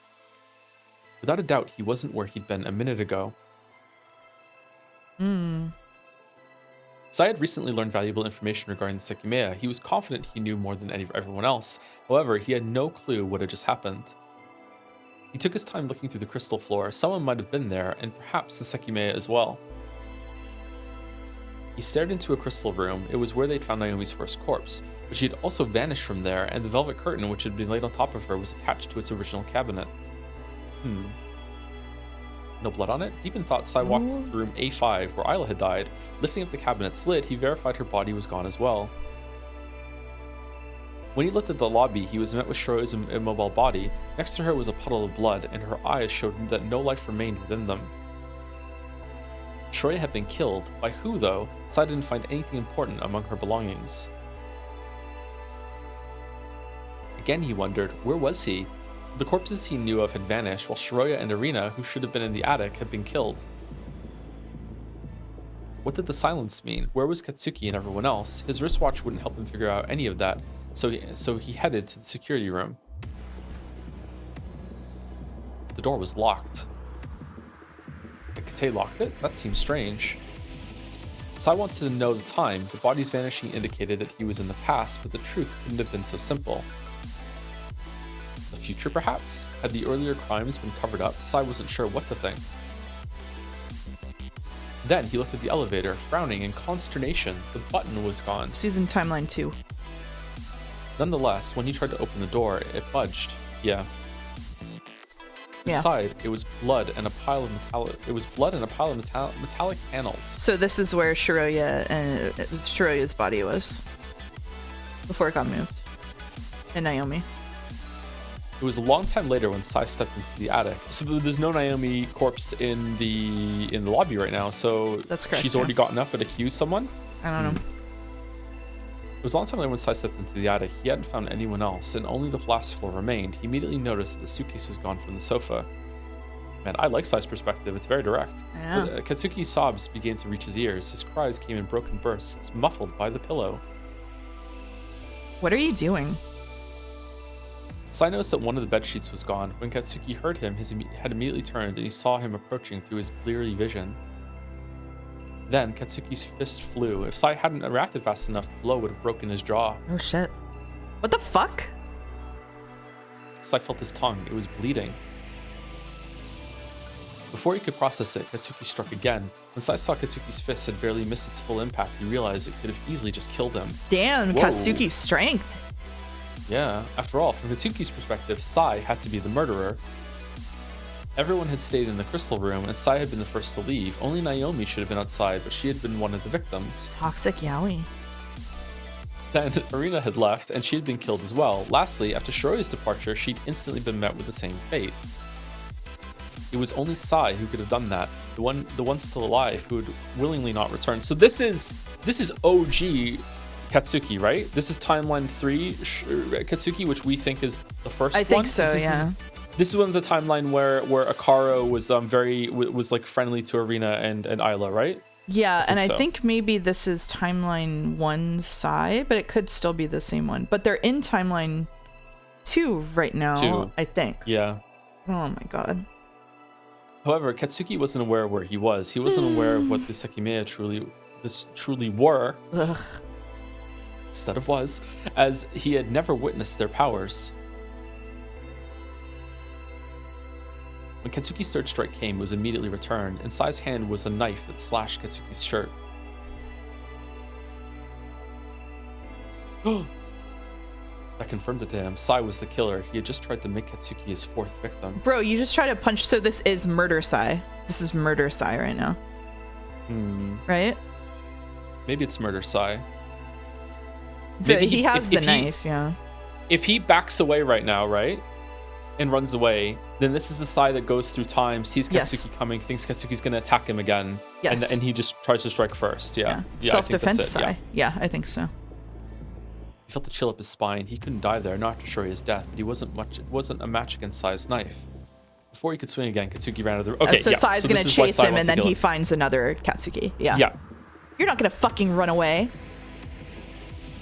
Without a doubt, he wasn't where he'd been a minute ago. Sai had recently learned valuable information regarding the Sekimeiya. He was confident he knew more than everyone else. However, he had no clue what had just happened. He took his time looking through the crystal floor. Someone might have been there, and perhaps the Sekimeiya as well. He stared into a crystal room. It was where they'd found Naomi's first corpse, but she had also vanished from there, and the velvet curtain which had been laid on top of her was attached to its original cabinet. No blood on it? Deep in thought, Sai walked to room A5, where Isla had died. Lifting up the cabinet's lid, he verified her body was gone as well. When he looked at the lobby, he was met with Shorya's immobile body. Next to her was a puddle of blood, and her eyes showed that no life remained within them. Shorya had been killed. By who, though? Sai didn't find anything important among her belongings. Again, he wondered, where was he? The corpses he knew of had vanished, while Shorya and Arena, who should have been in the attic, had been killed. What did the silence mean? Where was Katsuki and everyone else? His wristwatch wouldn't help him figure out any of that, so he headed to the security room. The door was locked. Kate locked it? That seems strange. Sai wanted to know the time. The body's vanishing indicated that he was in the past, but the truth couldn't have been so simple. future, perhaps? Had the earlier crimes been covered up? Sai wasn't sure what to think. Then he looked at the elevator, frowning in consternation. The button was gone. So he's in timeline 2. Nonetheless, when he tried to open the door, it budged. Yeah. Inside, it was blood and a pile of metallic panels. So this is where Shiroya's body was before it got moved. And Naomi. It was a long time later when Sai stepped into the attic. So there's no Naomi corpse in the lobby right now. So that's correct. She's already gotten up and accused someone. I don't know. It was a long time later when Sai stepped into the attic. He hadn't found anyone else, and only the last floor remained. He immediately noticed that the suitcase was gone from the sofa. Man, I like Sai's perspective. It's very direct. Yeah. But, Katsuki's sobs began to reach his ears. His cries came in broken bursts, muffled by the pillow. What are you doing? Sai noticed that one of the bed sheets was gone. When Katsuki heard him, his head immediately turned, and he saw him approaching through his bleary vision. Then, Katsuki's fist flew. If Sai hadn't reacted fast enough, the blow would have broken his jaw. Oh shit. What the fuck? Sai felt his tongue. It was bleeding. Before he could process it, Katsuki struck again. When Sai saw Katsuki's fist had barely missed its full impact, he realized it could have easily just killed him. Damn, Whoa. Katsuki's strength. Yeah, after all, from Katsuki's perspective, Sai had to be the murderer. Everyone had stayed in the crystal room, and Sai had been the first to leave. Only Naomi should have been outside, but she had been one of the victims. Toxic yaoi. Then Arena had left, and she had been killed as well. Lastly, after Shiroya's departure, she'd instantly been met with the same fate. It was only Sai who could have done that, the one still alive who would willingly not return. So this is OG Katsuki, right? This is timeline 3 Katsuki, which we think is the first one. I think so, yeah. This is one of the timeline where Akaro was like friendly to Arena and Isla, right? Yeah, and I think maybe this is timeline 1 Sai, but it could still be the same one. But they're in timeline 2 right now, I think. Yeah. Oh my god. However, Katsuki wasn't aware of where he was. He wasn't aware of what the Sekimeiya truly were. Ugh. Instead of was, as he had never witnessed their powers. When Katsuki's third strike came, it was immediately returned. In Sai's hand was a knife that slashed Katsuki's shirt. That confirmed it to him. Sai was the killer. He had just tried to make Katsuki his fourth victim. Bro, you just try to punch. So this is murder Sai. This is murder Sai right now. Right? Maybe it's murder Sai. So he has the knife, yeah. If he backs away right now, right? And runs away, then this is the Sai that goes through time, sees Katsuki coming, thinks Katsuki's going to attack him again. Yes. And he just tries to strike first. Yeah. Self-defense Sai. Yeah, I think so. He felt a chill up his spine. He couldn't die there, not to show his death, but he wasn't a match against Sai's knife. Before he could swing again, Katsuki ran out of the... Okay, so Sai's going to chase him, and then he finds another Katsuki. Yeah. Yeah. You're not going to fucking run away.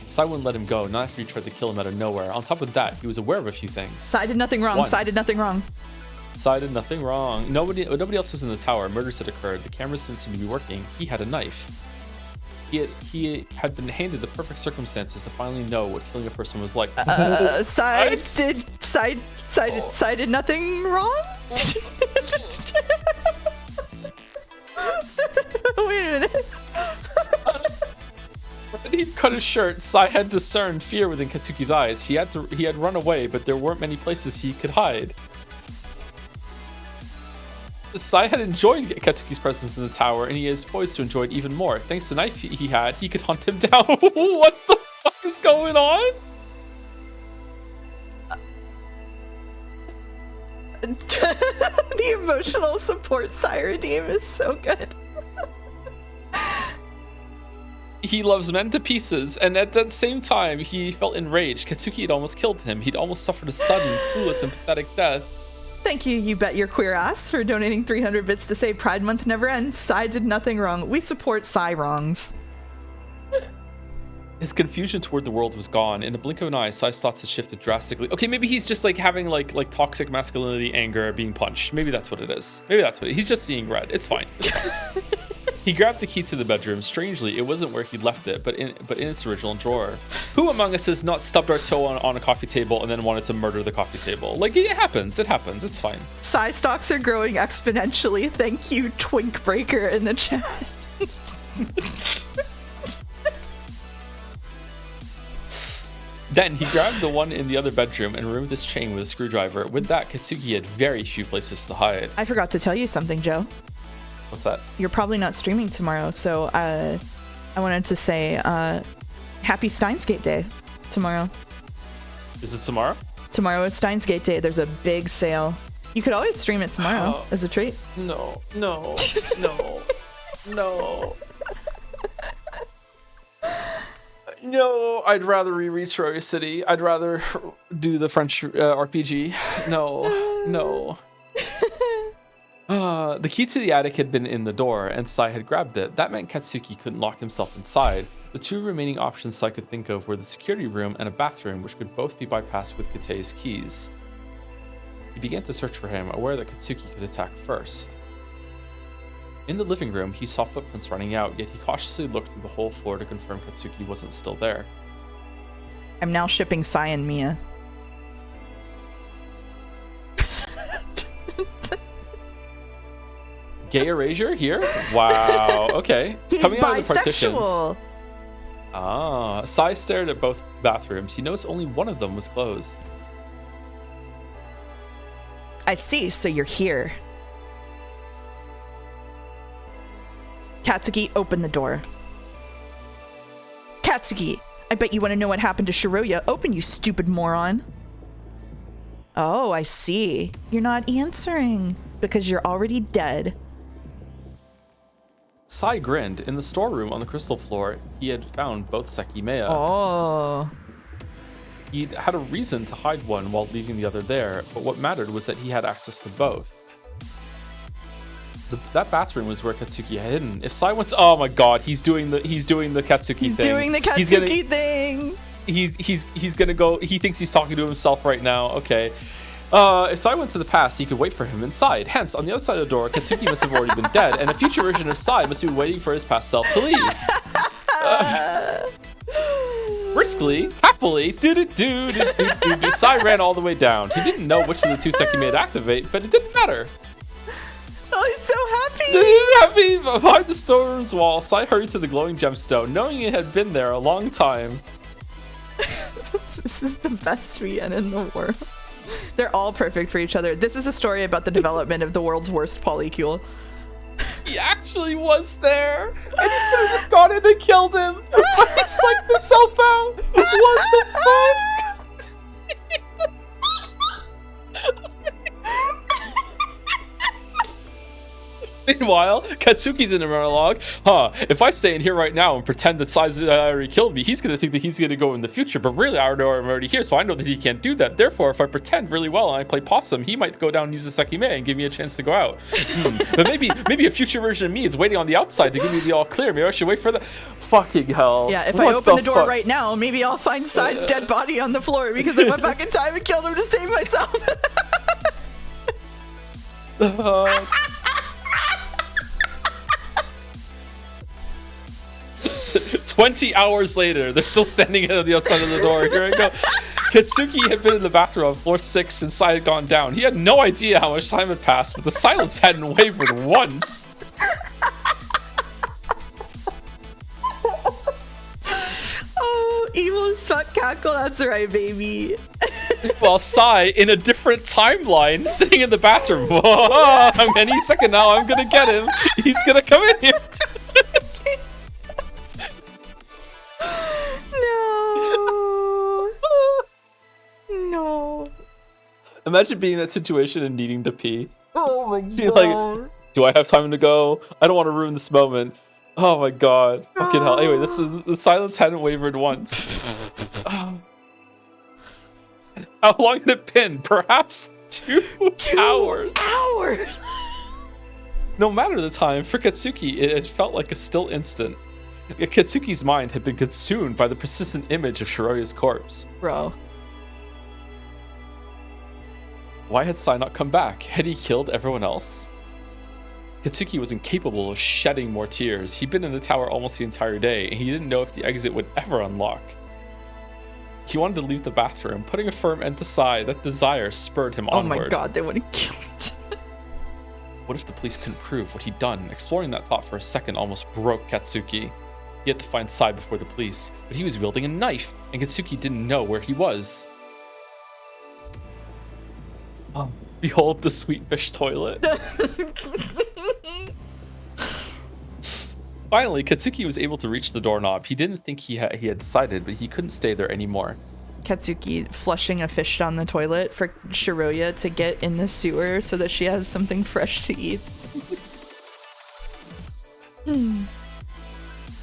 Sai wouldn't let him go, not after he tried to kill him out of nowhere. On top of that, he was aware of a few things. Sai did nothing wrong. Sai did nothing wrong. Sai did nothing wrong. Nobody else was in the tower. Murders had occurred. The cameras didn't seem to be working. He had a knife. He had been handed the perfect circumstances to finally know what killing a person was like. Sai did nothing wrong? Wait a minute. When he'd cut his shirt, Sai had discerned fear within Katsuki's eyes. He had run away, but there weren't many places he could hide. Sai had enjoyed Katsuki's presence in the tower, and he is poised to enjoy it even more. Thanks to the knife he had, he could hunt him down. What the fuck is going on? The emotional support Sai redeem is so good. He loves men to pieces, and at that same time, he felt enraged. Katsuki had almost killed him. He'd almost suffered a sudden, clueless, and pathetic death. Thank you, you bet your queer ass, for donating 300 bits to say Pride Month never ends. Sai did nothing wrong. We support Sai wrongs. His confusion toward the world was gone. In the blink of an eye, Sai's thoughts had shifted drastically. Okay, maybe he's just like having like toxic masculinity, anger, being punched. Maybe that's what it is. Maybe that's what he's just seeing red. It's fine. It's fine. He grabbed the key to the bedroom. Strangely, it wasn't where he'd left it, but in its original drawer. Who among us has not stubbed our toe on a coffee table and then wanted to murder the coffee table? Like, it happens. It happens. It's fine. Psy stocks are growing exponentially. Thank you, Twink Breaker, in the chat. Then he grabbed the one in the other bedroom and removed his chain with a screwdriver. With that, Katsuki had very few places to hide. I forgot to tell you something, Joe. What's that? You're probably not streaming tomorrow, so I wanted to say happy Steins Gate Day tomorrow. Is it tomorrow? Tomorrow is Steins Gate Day. There's a big sale. You could always stream it tomorrow as a treat. No. No. No, I'd rather reread Story City. I'd rather do the French RPG. No. The key to the attic had been in the door, and Sai had grabbed it. That meant Katsuki couldn't lock himself inside. The two remaining options Sai could think of were the security room and a bathroom, which could both be bypassed with Katei's keys. He began to search for him, aware that Katsuki could attack first. In the living room, he saw footprints running out, yet he cautiously looked through the whole floor to confirm Katsuki wasn't still there. I'm now shipping Sai and Mia. Gay erasure here? Wow, okay. He's Coming out of the bisexual. partitions. Sai stared at both bathrooms. He noticed only one of them was closed. I see, so you're here. Katsuki, open the door. Katsuki, I bet you want to know what happened to Shiroya. Open, you stupid moron. Oh, I see. You're not answering because you're already dead. Sai grinned. In the storeroom on the crystal floor, he had found both Sekimeiya. Oh. He'd had a reason to hide one while leaving the other there, but what mattered was that he had access to both. That bathroom was where Katsuki had hidden. If Sai went to, oh my god, he's doing the Katsuki thing. He's doing the Katsuki thing. He's gonna go. He thinks he's talking to himself right now. Okay. If Sai went to the past, he could wait for him inside. Hence, on the other side of the door, Katsuki must have already been dead, and a future version of Sai must be waiting for his past self to leave. Briskly, happily, Sai ran all the way down. He didn't know which of the two Sekimeiya to activate, but it didn't matter. Oh, he's so happy! Behind the storeroom's wall, Sai hurried to the glowing gemstone, knowing it had been there a long time. This is the best VN in the world. They're all perfect for each other. This is a story about the development of the world's worst polycule. He actually was there, and he could have just gone in and killed him, but he psyched himself out. What the fuck? Meanwhile, Katsuki's in the monologue. If I stay in here right now and pretend that Sai already killed me, he's going to think that he's going to go in the future. But really, I know I'm already here, so I know that he can't do that. Therefore, if I pretend really well and I play possum, he might go down and use the Sekimeiya and give me a chance to go out. But maybe a future version of me is waiting on the outside to give me the all clear. Maybe I should wait for that. Fucking hell. Yeah, if I open the door right now, maybe I'll find Sai's dead body on the floor because I went back in time and killed him to save myself. 20 hours later, they're still standing on the outside of the door. Here I go. Katsuki had been in the bathroom on floor 6 and Sai had gone down. He had no idea how much time had passed, but the silence hadn't wavered once. Oh, evil as fuck cackle. That's right, baby. While Sai, in a different timeline, sitting in the bathroom. Any second now, I'm gonna get him. He's gonna come in here. No. Imagine being in that situation and needing to pee. Oh my god. Like, do I have time to go? I don't want to ruin this moment. Oh my god. Fucking hell. Anyway, the silence hadn't wavered once. How long had it been? Perhaps 2 hours. 2 hours. No matter the time, for Katsuki, it felt like a still instant. Katsuki's mind had been consumed by the persistent image of Shiroya's corpse. Bro. Why had Sai not come back? Had he killed everyone else? Katsuki was incapable of shedding more tears. He'd been in the tower almost the entire day, and he didn't know if the exit would ever unlock. He wanted to leave the bathroom, putting a firm end to sigh. That desire spurred him onward. Oh my god, they would have killed him. What if the police couldn't prove what he'd done? Exploring that thought for a second almost broke Katsuki. He had to find Sai before the police, but he was wielding a knife, and Katsuki didn't know where he was. Oh, behold the sweet fish toilet. Finally, Katsuki was able to reach the doorknob. He didn't think he had decided, but he couldn't stay there anymore. Katsuki flushing a fish down the toilet for Shiroya to get in the sewer so that she has something fresh to eat.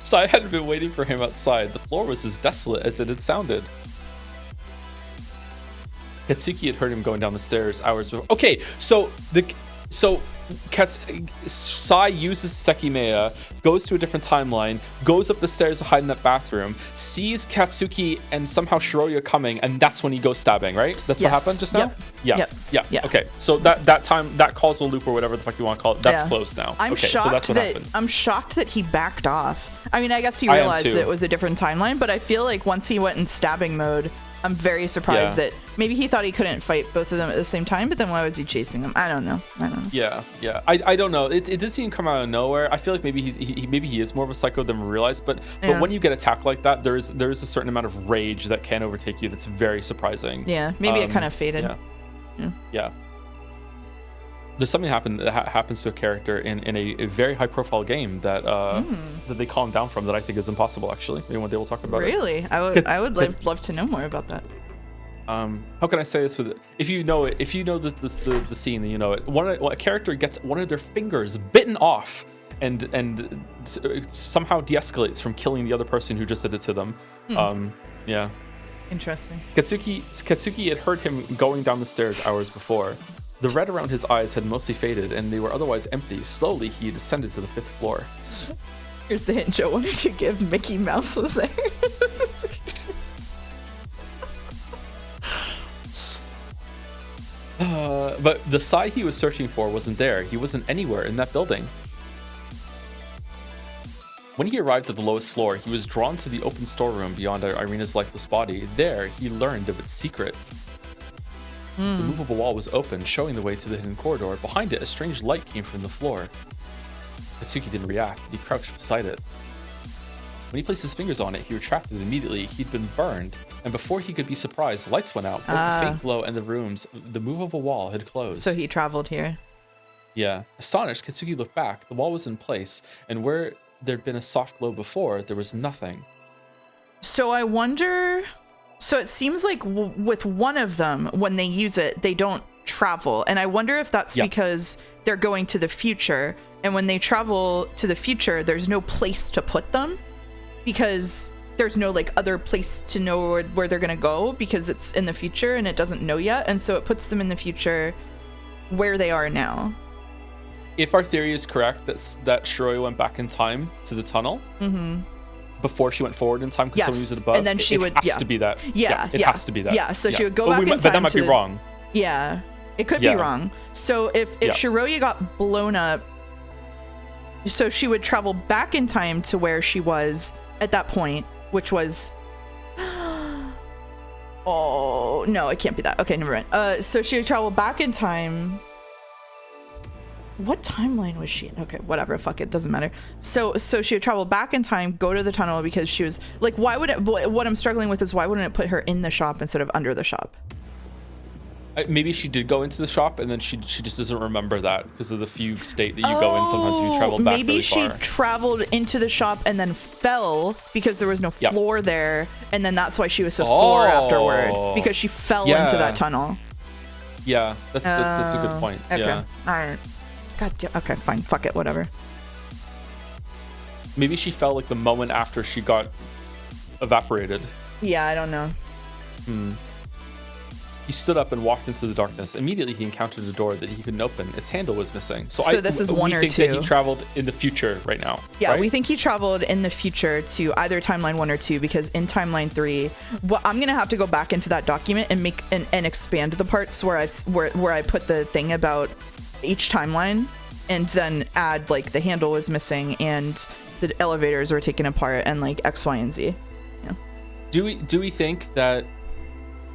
Sai hadn't been waiting for him outside. The floor was as desolate as it had sounded. Katsuki had heard him going down the stairs hours before. Okay, so Sai uses Sekimeiya, goes to a different timeline, goes up the stairs to hide in that bathroom, sees Katsuki and somehow Shiroya coming, and that's when he goes stabbing, right? That's what happened just now? Yep. Yeah. Okay, so that time, that causal loop or whatever the fuck you want to call it, that's closed now. I'm okay, shocked so that's what happened. I'm shocked that he backed off. I mean, I guess he realized that it was a different timeline, but I feel like once he went in stabbing mode, I'm very surprised that maybe he thought he couldn't fight both of them at the same time, but then why was he chasing them? I don't know. Yeah. I don't know. It does seem come out of nowhere. I feel like maybe he is more of a psycho than we realize. But when you get attacked like that, there is a certain amount of rage that can overtake you. That's very surprising. Yeah. Maybe it kind of faded. Yeah. There's something that happens to a character in a very high profile game that that they calm down from that I think is impossible. Actually, maybe one day we'll talk about it. Really, I would love to know more about that. How can I say this with it? If you know the scene, then you know it. A character gets one of their fingers bitten off and somehow de-escalates from killing the other person who just did it to them. Yeah. Interesting. Katsuki had heard him going down the stairs hours before. The red around his eyes had mostly faded, and they were otherwise empty. Slowly, he descended to the 5th floor. Here's the hint Joe wanted to give. Mickey Mouse was there. But the Sai he was searching for wasn't there. He wasn't anywhere in that building. When he arrived at the lowest floor, he was drawn to the open storeroom beyond Irina's lifeless body. There, he learned of its secret. The movable wall was open, showing the way to the hidden corridor. Behind it, a strange light came from the floor. Katsuki didn't react. He crouched beside it. When he placed his fingers on it, he retracted immediately. He'd been burned, and before he could be surprised, the lights went out. Both the faint glow and the movable wall had closed. So he traveled here. Yeah. Astonished, Katsuki looked back. The wall was in place, and where there'd been a soft glow before, there was nothing. So I wonder... So it seems like with one of them, when they use it, they don't travel. And I wonder if that's because they're going to the future. And when they travel to the future, there's no place to put them because there's no like other place to know where they're going to go because it's in the future and it doesn't know yet. And so it puts them in the future where they are now. If our theory is correct, that Shiroya went back in time to the tunnel. Before she went forward in time because someone used it above. And then she would has to be that. It has to be that. Yeah, so she would go back in time. But that might be wrong. Yeah. It could be wrong. So if Shiroya got blown up, so she would travel back in time to where she was at that point, which was oh no, it can't be that. Okay, never mind. So she would travel back in time. What timeline was she in? Okay, whatever, fuck it, doesn't matter. So she would travel back in time, go to the tunnel because she was like, why would it, what I'm struggling with is why wouldn't it put her in the shop instead of under the shop? Maybe she did go into the shop and then she just doesn't remember that because of the fugue state that you go in sometimes if you travel back really far. Maybe she traveled into the shop and then fell because there was no floor there, and then that's why she was so sore afterward because she fell into that tunnel. Yeah, that's a good point. Okay, yeah. All right. God damn. Okay, fine. Fuck it. Whatever. Maybe she fell like the moment after she got evaporated. Yeah, I don't know. He stood up and walked into the darkness. Immediately, he encountered a door that he couldn't open. Its handle was missing. So this is one or two. We think that he traveled in the future right now. Yeah, right? We think he traveled in the future to either timeline 1 or 2 because in timeline 3, well, I'm gonna have to go back into that document and make and expand the parts where I put the thing about each timeline and then add like the handle was missing and the elevators were taken apart and like X, Y, and Z. Yeah. Do we think that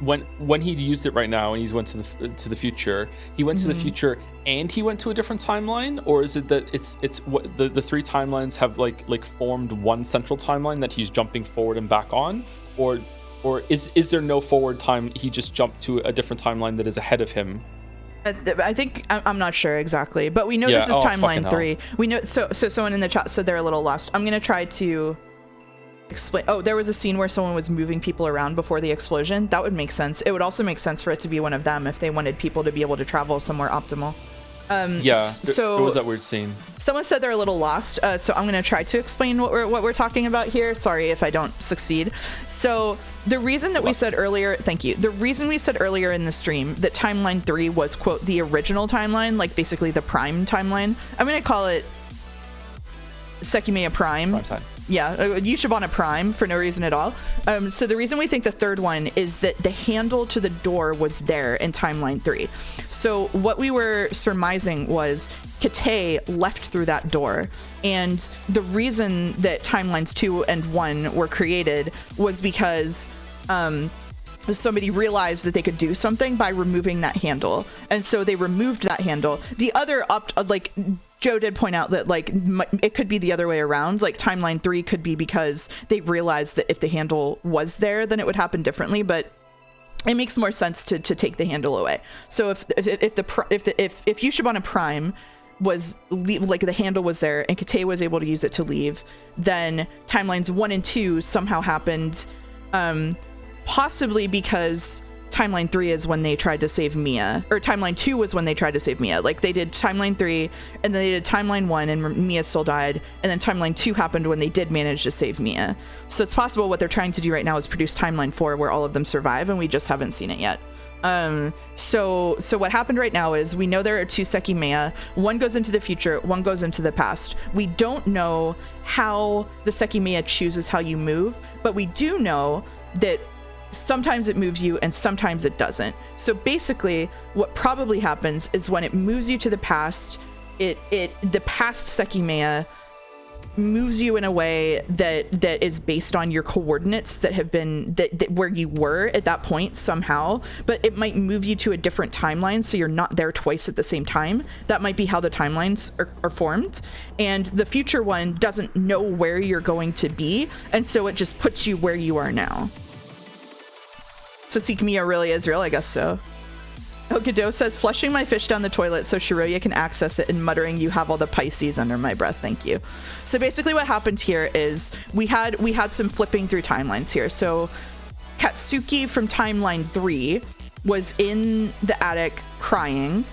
when he used it right now and he went to the future, he went to the future and he went to a different timeline, or is it that it's what the three timelines have like formed one central timeline that he's jumping forward and back on, or is there no forward time? He just jumped to a different timeline that is ahead of him. I think I'm not sure exactly, but we know this is timeline 3. We know so someone in the chat said they're a little lost. I'm gonna try to explain. Oh, there was a scene where someone was moving people around before the explosion. That would make sense. It would also make sense for it to be one of them if they wanted people to be able to travel somewhere optimal. So there was that weird scene. Someone said they're a little lost, so I'm going to try to explain what we're talking about here. Sorry if I don't succeed. So the reason that we said earlier, thank you. The reason we said earlier in the stream that timeline 3 was, quote, the original timeline, like basically the prime timeline. I'm going to call it Sekimeiya Prime. Prime time. Yeah, Yushabana Prime for no reason at all. So the reason we think the third one is that the handle to the door was there in timeline 3. So what we were surmising was Kate left through that door. And the reason that timelines 2 and 1 were created was because somebody realized that they could do something by removing that handle. And so they removed that handle. The other Joe did point out that like it could be the other way around. Like timeline 3 could be because they realized that if the handle was there, then it would happen differently. But it makes more sense to take the handle away. So if Yushabana Prime was like the handle was there and Kate was able to use it to leave, then timelines 1 and 2 somehow happened, possibly because timeline 3 is when they tried to save Mia, or timeline 2 was when they tried to save Mia. Like they did timeline 3 and then they did timeline 1 and Mia still died, and then timeline 2 happened when they did manage to save Mia. So it's possible what they're trying to do right now is produce timeline 4 where all of them survive, and we just haven't seen it yet. So what happened right now is we know there are 2 Sekimeiya. One goes into the future, one goes into the past. We don't know how the Sekimeiya chooses how you move, but we do know that sometimes it moves you and sometimes it doesn't. So basically what probably happens is when it moves you to the past, the past Sekimeiya moves you in a way that is based on your coordinates that have been that where you were at that point somehow, but it might move you to a different timeline so you're not there twice at the same time. That might be how the timelines are formed, and the future one doesn't know where you're going to be, and so it just puts you where you are now. So Sekimeiya really is real? I guess so. Okado says, flushing my fish down the toilet so Shiroya can access it, and muttering, you have all the Pisces under my breath, thank you. So basically what happened here is we had some flipping through timelines here. So Katsuki from timeline 3 was in the attic crying,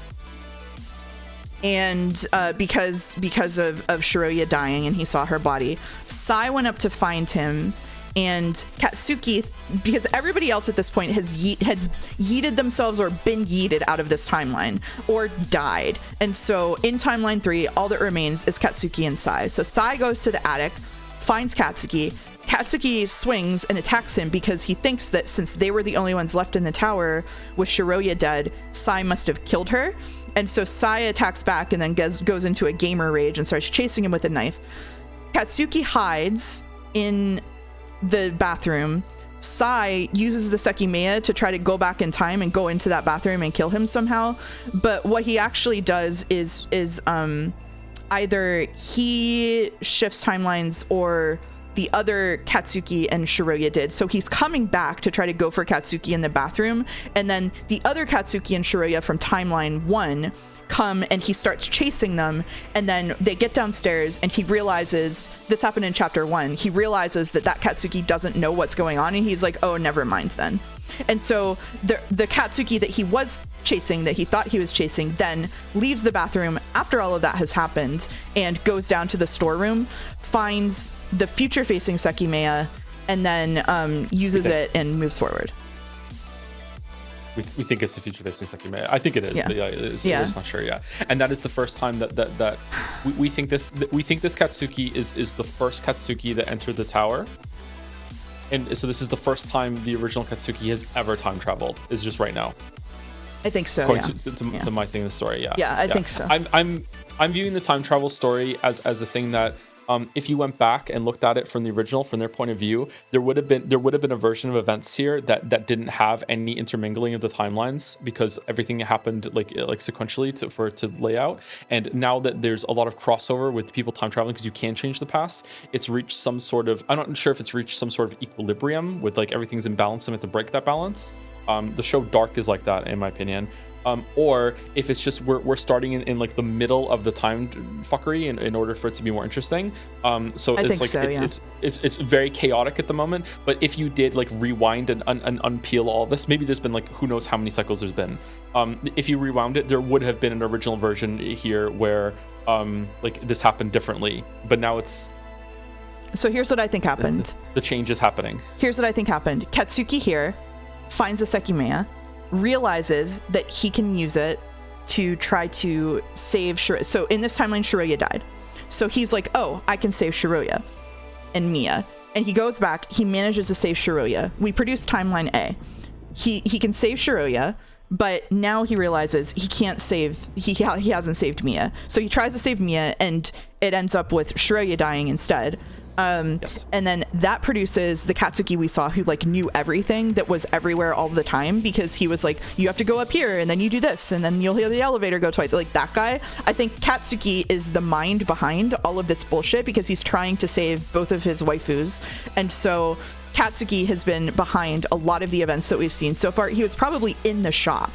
and because of Shiroya dying and he saw her body. Sai went up to find him, and Katsuki, because everybody else at this point has yeeted themselves or been yeeted out of this timeline or died. And so in timeline 3, all that remains is Katsuki and Sai. So Sai goes to the attic, finds Katsuki. Katsuki swings and attacks him because he thinks that since they were the only ones left in the tower with Shiroya dead, Sai must have killed her. And so Sai attacks back and then goes into a gamer rage and starts chasing him with a knife. Katsuki hides in the bathroom. Sai uses the Sekimeiya to try to go back in time and go into that bathroom and kill him somehow. But what he actually does is either he shifts timelines or the other Katsuki and Shiroya did. So he's coming back to try to go for Katsuki in the bathroom, and then the other Katsuki and Shiroya from timeline 1 come and he starts chasing them, and then they get downstairs and he realizes, this happened in chapter 1, he realizes that Katsuki doesn't know what's going on, and he's like, oh, never mind then. And so the Katsuki that he was chasing, that he thought he was chasing, then leaves the bathroom after all of that has happened and goes down to the storeroom, finds the future facing Sekimeiya, and then uses it and moves forward. We think it's the future facing Sekimeiya. I think it is, but it is. Yeah. We're just not sure yet. And that is the first time that we think this Katsuki is the first Katsuki that entered the tower. And so this is the first time the original Katsuki has ever time traveled. Is just right now. I think so. According to my thing in the story, yeah. Yeah, I think so. I'm viewing the time travel story as a thing that if you went back and looked at it from the original, from their point of view, there would have been a version of events here that didn't have any intermingling of the timelines because everything happened like sequentially for it to lay out. And now that there's a lot of crossover with people time traveling because you can change the past, it's reached some sort of, I'm not sure if it's reached some sort of equilibrium with like everything's in balance and we have to break that balance. The show Dark is like that in my opinion. Or if it's just we're starting in like the middle of the time fuckery in order for it to be more interesting. So it's very chaotic at the moment. But if you did like rewind and unpeel all this, maybe there's been like who knows how many cycles there's been. If you rewound it, there would have been an original version here where like this happened differently. But now it's. So here's what I think happened. The change is happening. Here's what I think happened. Katsuki here finds the Sekimeiya, realizes that he can use it to try to save Shiroya. So in this timeline, Shiroya died. So he's like, oh, I can save Shiroya and Mia. And he goes back, he manages to save Shiroya. We produce timeline A. He can save Shiroya, but now he realizes he can't save, he hasn't saved Mia. So he tries to save Mia and it ends up with Shiroya dying instead. Yes. And then that produces the Katsuki we saw who like knew everything that was everywhere all the time because he was like, you have to go up here and then you do this and then you'll hear the elevator go twice. Like that guy, I think Katsuki is the mind behind all of this bullshit because he's trying to save both of his waifus. And so Katsuki has been behind a lot of the events that we've seen so far. He was probably in the shop,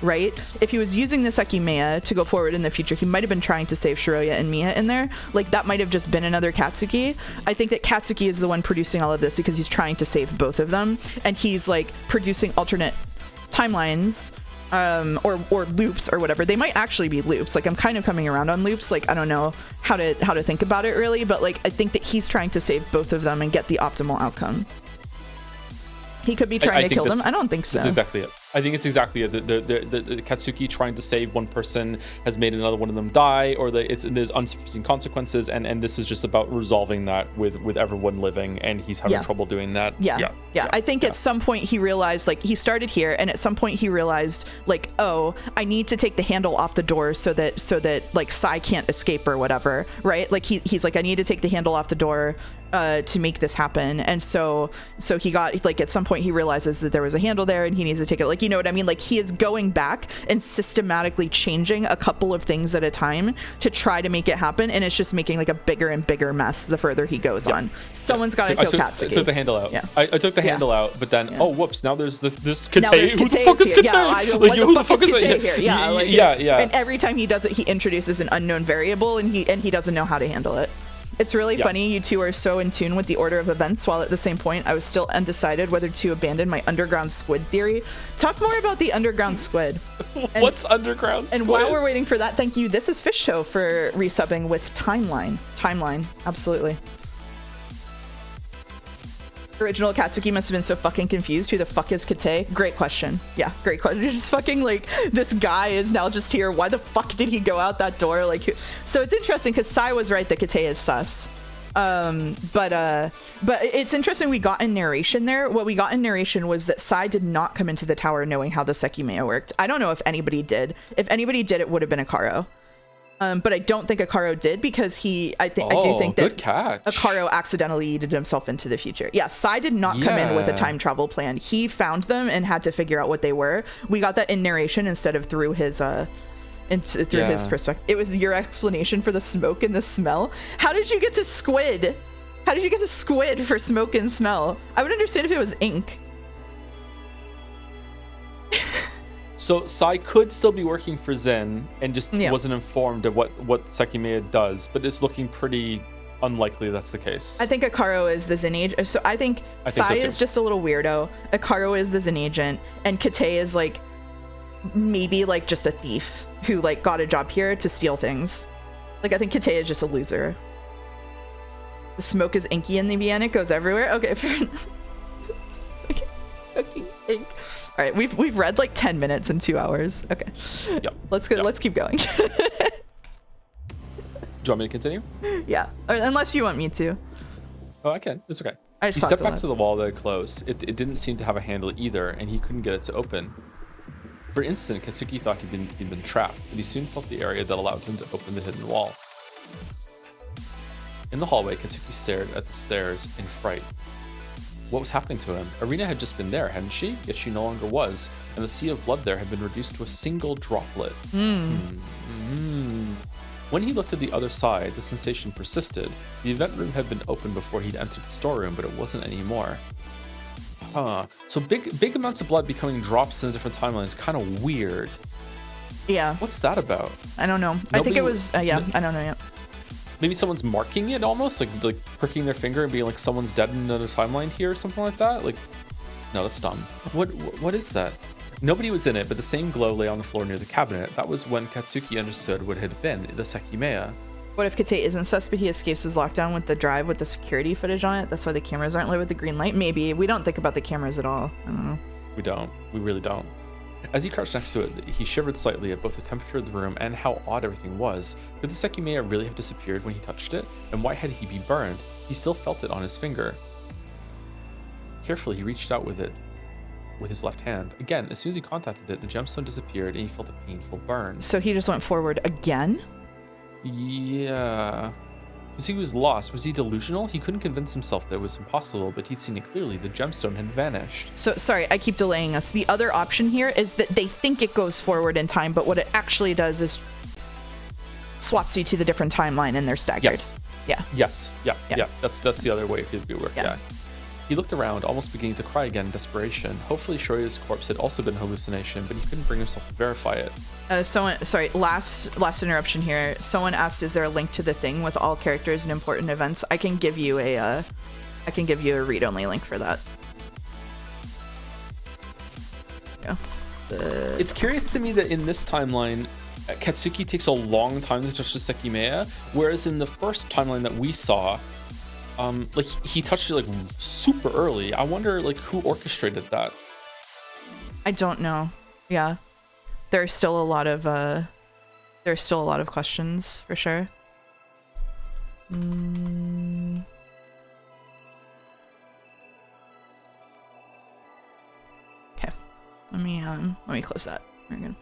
right? If he was using the Sekimeiya to go forward in the future, he might have been trying to save Shiroya and Mia in there. Like that might have just been another Katsuki. I think that Katsuki is the one producing all of this because he's trying to save both of them. And he's like producing alternate timelines or loops or whatever. They might actually be loops. Like I'm kind of coming around on loops. Like I don't know how to think about it really, but like I think that he's trying to save both of them and get the optimal outcome. He could be trying to kill them. I don't think so. That's exactly it. I think it's exactly it. The Katsuki trying to save one person has made another one of them die, or there's unforeseen consequences, and this is just about resolving that with everyone living, and he's having trouble doing that. Yeah. I think at some point he realized, like, he started here, and at some point he realized, like, oh, I need to take the handle off the door so that like Sai can't escape or whatever, right? Like he's like, I need to take the handle off the door to make this happen. And so he got, like, at some point he realizes that there was a handle there and he needs to take it. Like, you know what I mean? Like, he is going back and systematically changing a couple of things at a time to try to make it happen, and it's just making like a bigger and bigger mess the further he goes on. Someone's got to kill Katsuki. I took the handle out. I took the handle out, but then oh whoops, now there's this Kate. Who the fuck is Kate? Who the fuck is Kate here? Yeah. And every time he does it, he introduces an unknown variable, and he doesn't know how to handle it. It's really funny. You two are so in tune with the order of events, while at the same point I was still undecided whether to abandon my underground squid theory. Talk more about the underground squid. What's underground squid? And while we're waiting for that, thank you. This is Fish Show for resubbing with Timeline. Timeline, absolutely. Original Katsuki must have been so fucking confused. Who the fuck is Kate? Great question. Yeah, great question. Just fucking like, this guy is now just here. Why the fuck did he go out that door? Like, so it's interesting because Sai was right that Kate is sus. But it's interesting we got in narration there. What we got in narration was that Sai did not come into the tower knowing how the Sekimeiya worked. I don't know if anybody did. If anybody did, it would have been Akaro. But I don't think Akaro did because I do think that Akaro accidentally yeeted himself into the future. Yeah, Sai did not come in with a time travel plan. He found them and had to figure out what they were. We got that in narration instead of through his his perspective. It was your explanation for the smoke and the smell. How did you get to squid? How did you get to squid for smoke and smell? I would understand if it was ink. So Sai could still be working for Zen and just wasn't informed of what Sekimeiya does, but it's looking pretty unlikely that's the case. I think Akaro is the Zen agent. So I think Sai is just a little weirdo. Akaro is the Zen agent, and Kate is like maybe like just a thief who like got a job here to steal things. Like I think Kate is just a loser. The smoke is inky in the Vienna, it goes everywhere. Okay, fair enough. Fucking ink. All right, we've read like 10 minutes in 2 hours. Okay. Yep. Let's go. Yep. Let's keep going. Do you want me to continue? Yeah, or, unless you want me to. Oh, I can. It's okay. He stepped back to the wall that had closed. It didn't seem to have a handle either, and he couldn't get it to open. For an instant, Katsuki thought he'd been trapped, but he soon felt the area that allowed him to open the hidden wall. In the hallway, Katsuki stared at the stairs in fright. What was happening to him? Irina had just been there, hadn't she? Yet she no longer was, and the sea of blood there had been reduced to a single droplet. When he looked at the other side, the sensation persisted. The event room had been opened before he'd entered the storeroom, but it wasn't anymore. So big amounts of blood becoming drops in different timelines is kind of weird. Yeah. What's that about? I don't know. I think it was, I don't know yet. Maybe someone's marking it almost, like pricking their finger and being like, someone's dead in another timeline here or something like that. Like, no, that's dumb. What is that? Nobody was in it, but the same glow lay on the floor near the cabinet. That was when Katsuki understood what it had been, the Sekimeiya. What if Kate isn't sus, but he escapes his lockdown with the drive with the security footage on it? That's why the cameras aren't lit with the green light? Maybe. We don't think about the cameras at all. I don't know. We don't. We really don't. As he crouched next to it, he shivered slightly at both the temperature of the room and how odd everything was. Could the Sekimeiya really have disappeared when he touched it? And why had he been burned? He still felt it on his finger. Carefully, he reached out with it with his left hand. Again, as soon as he contacted it, the gemstone disappeared and he felt a painful burn. So he just went forward again? Yeah. Because he was lost. Was he delusional? He couldn't convince himself that it was impossible, but he'd seen it clearly. The gemstone had vanished. So, sorry, I keep delaying us. The other option here is that they think it goes forward in time, but what it actually does is swaps you to the different timeline and they're staggered. Yes. Yeah. Yes. Yeah. That's the other way it could work. Yeah. He looked around, almost beginning to cry again in desperation. Hopefully Shoya's corpse had also been a hallucination, but he couldn't bring himself to verify it. Last interruption here. Someone asked, is there a link to the thing with all characters and important events? I can give you a read-only link for that. Yeah. It's curious to me that in this timeline, Katsuki takes a long time to touch the Sekimeiya, whereas in the first timeline that we saw, like he touched it like super early. I wonder like who orchestrated that. I don't know. Yeah, there's still a lot of questions for sure. Okay, let me close that. We're good.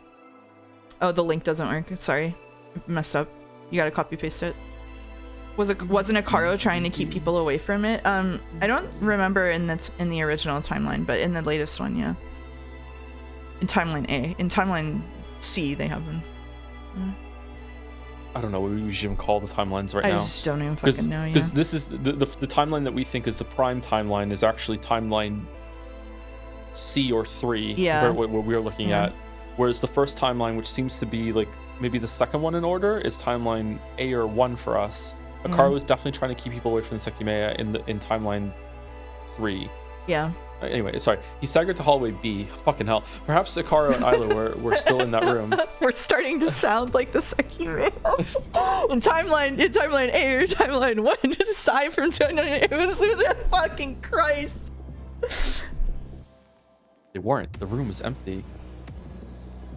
Oh, the link doesn't work. Sorry, messed up. You gotta copy paste it. Wasn't Akaro trying to keep people away from it? I don't remember in the original timeline, but in the latest one, yeah. In timeline A, in timeline C, they have them. I don't know what we should even call the timelines right now. I just don't even fucking know. Because this is the timeline that we think is the prime timeline is actually timeline C or 3. Yeah. What we're looking at. Whereas the first timeline, which seems to be like maybe the second one in order, is timeline A or 1 for us. Akaro was definitely trying to keep people away from the Sekimeiya in timeline 3. Yeah. Anyway, sorry. He staggered to hallway B. Fucking hell. Perhaps Akaro and Isla were still in that room. We're starting to sound like the Sekimeiya. in timeline A or timeline 1, just aside from timeline A. It was fucking Christ. They weren't. The room was empty.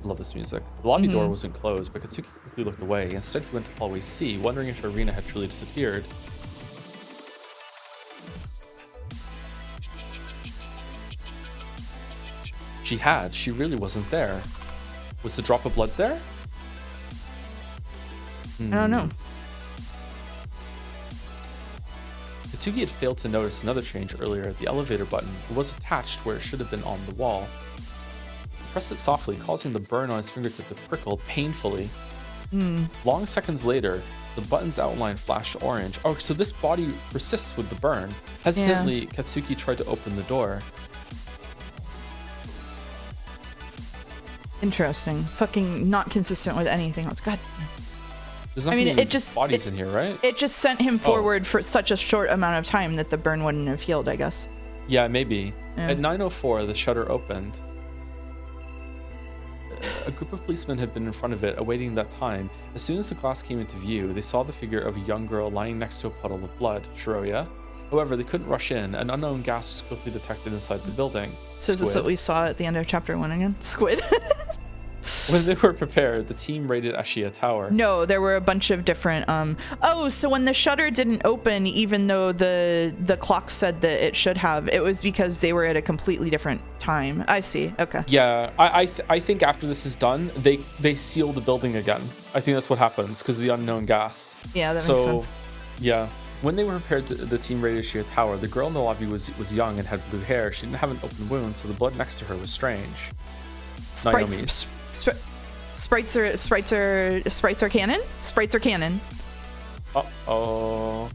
I love this music. The lobby door wasn't closed, but Katsuki quickly looked away. Instead, he went to hallway C, wondering if Irina had truly disappeared. She had. She really wasn't there. Was the drop of blood there? I don't know. Katsuki had failed to notice another change earlier. The elevator button was attached where it should have been on the wall. He pressed it softly, causing the burn on his fingertip to prickle painfully. Long seconds later, the button's outline flashed orange. Oh, so this body persists with the burn. Hesitantly, Katsuki tried to open the door. Interesting. Fucking not consistent with anything else. God. There's not bodies in here, right? It just sent him forward for such a short amount of time that the burn wouldn't have healed, I guess. Yeah, maybe. Yeah. At 9:04, the shutter opened. A group of policemen had been in front of it, awaiting that time. As soon as the glass came into view, they saw the figure of a young girl lying next to a puddle of blood, Shiroya. However, they couldn't rush in. An unknown gas was quickly detected inside the building. So is this what we saw at the end of chapter 1 again? Squid? When they were prepared, the team raided Ashiya Tower. No, there were a bunch of different oh, so when the shutter didn't open, even though the clock said that it should have, it was because they were at a completely different time. I see. Okay. Yeah, I think after this is done, they seal the building again. I think that's what happens because of the unknown gas. Yeah, that makes sense. Yeah. When they were prepared, the team raided Ashiya Tower. The girl in the lobby was young and had blue hair. She didn't have an open wound, so the blood next to her was strange. Sprites are canon? Sprites are canon. Uh-oh.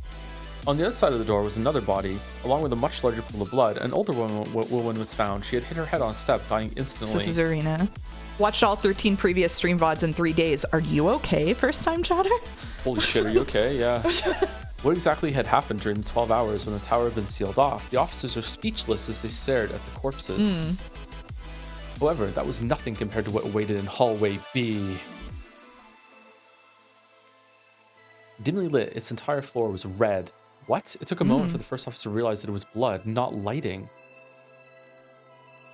On the other side of the door was another body, along with a much larger pool of blood. An older woman was found. She had hit her head on a step, dying instantly. This is Arena. Watched all 13 previous stream VODs in 3 days. Are you okay, first time chatter? Holy shit, are you okay? Yeah. What exactly had happened during the 12 hours when the tower had been sealed off? The officers were speechless as they stared at the corpses. However, that was nothing compared to what awaited in hallway B. Dimly lit, its entire floor was red. What? It took a moment for the first officer to realize that it was blood, not lighting.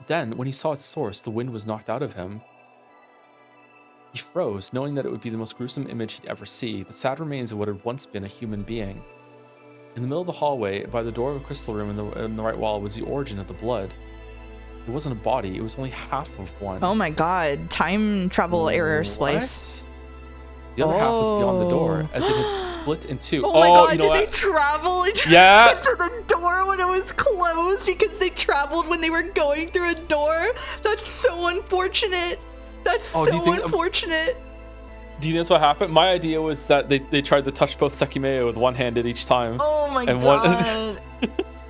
Then, when he saw its source, the wind was knocked out of him. He froze, knowing that it would be the most gruesome image he'd ever see, the sad remains of what had once been a human being. In the middle of the hallway, by the door of a crystal room in the right wall, was the origin of the blood. It wasn't a body, it was only half of one. Oh my god, time travel error splice. The other half was beyond the door, as it had split in two. Oh my god, did they travel into the door when it was closed because they traveled when they were going through a door? That's so unfortunate. That's so unfortunate. Do you think that's what happened? My idea was that they tried to touch both Sekimeiya with one hand at each time. Oh my god.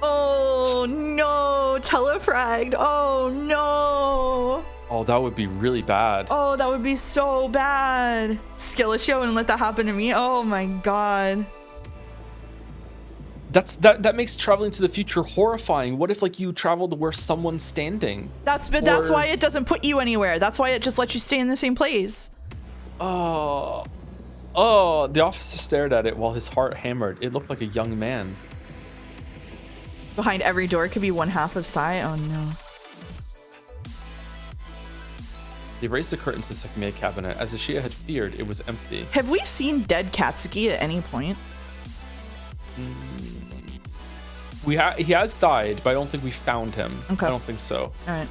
Oh no, telefragged. Oh no. Oh, that would be really bad. Oh, that would be so bad. Skillishio wouldn't let that happen to me. Oh my god. That makes traveling to the future horrifying. What if like you traveled to where someone's standing? That's why it doesn't put you anywhere. That's why it just lets you stay in the same place. Oh, the officer stared at it while his heart hammered. It looked like a young man. Behind every door could be one half of Sai. Oh no. They raised the curtain to the Sekimeiya cabinet. As Ashiya had feared, it was empty. Have we seen dead Katsuki at any point? He has died, but I don't think we found him. Okay. I don't think so. All right.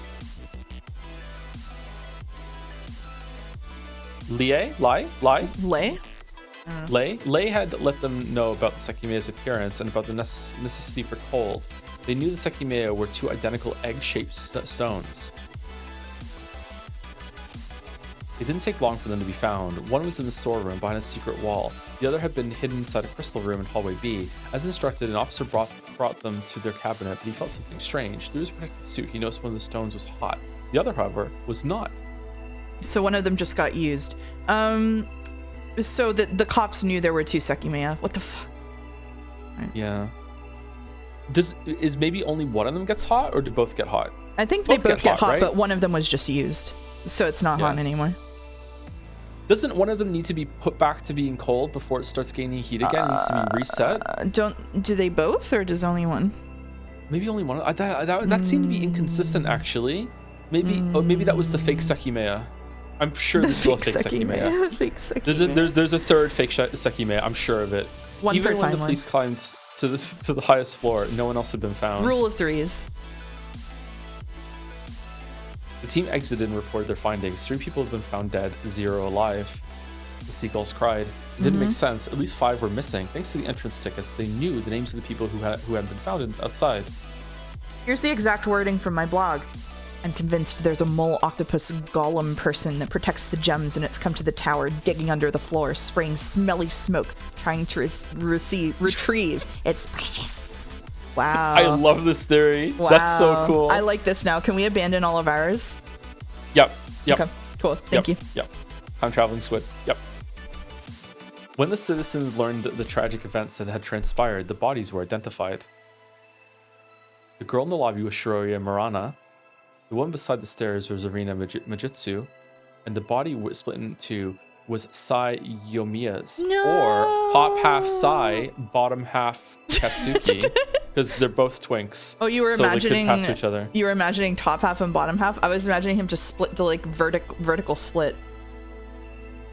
Lei had let them know about the Sekimeiya's appearance and about the necessity for cold. They knew the Sekimeiya were two identical egg-shaped stones. It didn't take long for them to be found. One was in the storeroom behind a secret wall. The other had been hidden inside a crystal room in hallway B. As instructed, an officer brought them to their cabinet, but he felt something strange. Through his protective suit, he noticed one of the stones was hot. The other, however, was not. So one of them just got used. So the cops knew there were two Sekimeiya. What the fuck? Right. Yeah. Is maybe only one of them gets hot, or do both get hot? I think they both get hot, right? but one of them was just used. So it's not hot anymore. Doesn't one of them need to be put back to being cold before it starts gaining heat again? It needs to be reset? Do they both, or does only one? Maybe only one. That seemed to be inconsistent, actually. Maybe that was the fake Sekimeiya. I'm sure there's still a fake Sekimeiya. Fake Sekimeiya. There's a third fake Sekimeiya. I'm sure of it. Even when the police climbed to the highest floor, no one else had been found. Rule of threes. The team exited and reported their findings. 3 people had been found dead, 0 alive. The seagulls cried. It didn't make sense. At least 5 were missing. Thanks to the entrance tickets, they knew the names of the people who had been found outside. Here's the exact wording from my blog. I'm convinced there's a mole octopus golem person that protects the gems, and it's come to the tower, digging under the floor, spraying smelly smoke, trying to retrieve its precious. Wow. I love this theory. Wow. That's so cool. I like this now. Can we abandon all of ours? Yep. Okay, cool. Thank you. Yep. Time traveling squid. Yep. When the citizens learned the tragic events that had transpired, the bodies were identified. The girl in the lobby was Shiroya Murana. The one beside the stairs was Arina Majutsu. And the body split in two was Sai Yomiya's. No. Or top half Sai, bottom half Katsuki. because they're both twinks. Oh, you were so imagining they could pass each other. You were imagining top half and bottom half. I was imagining him to split the like vertical split.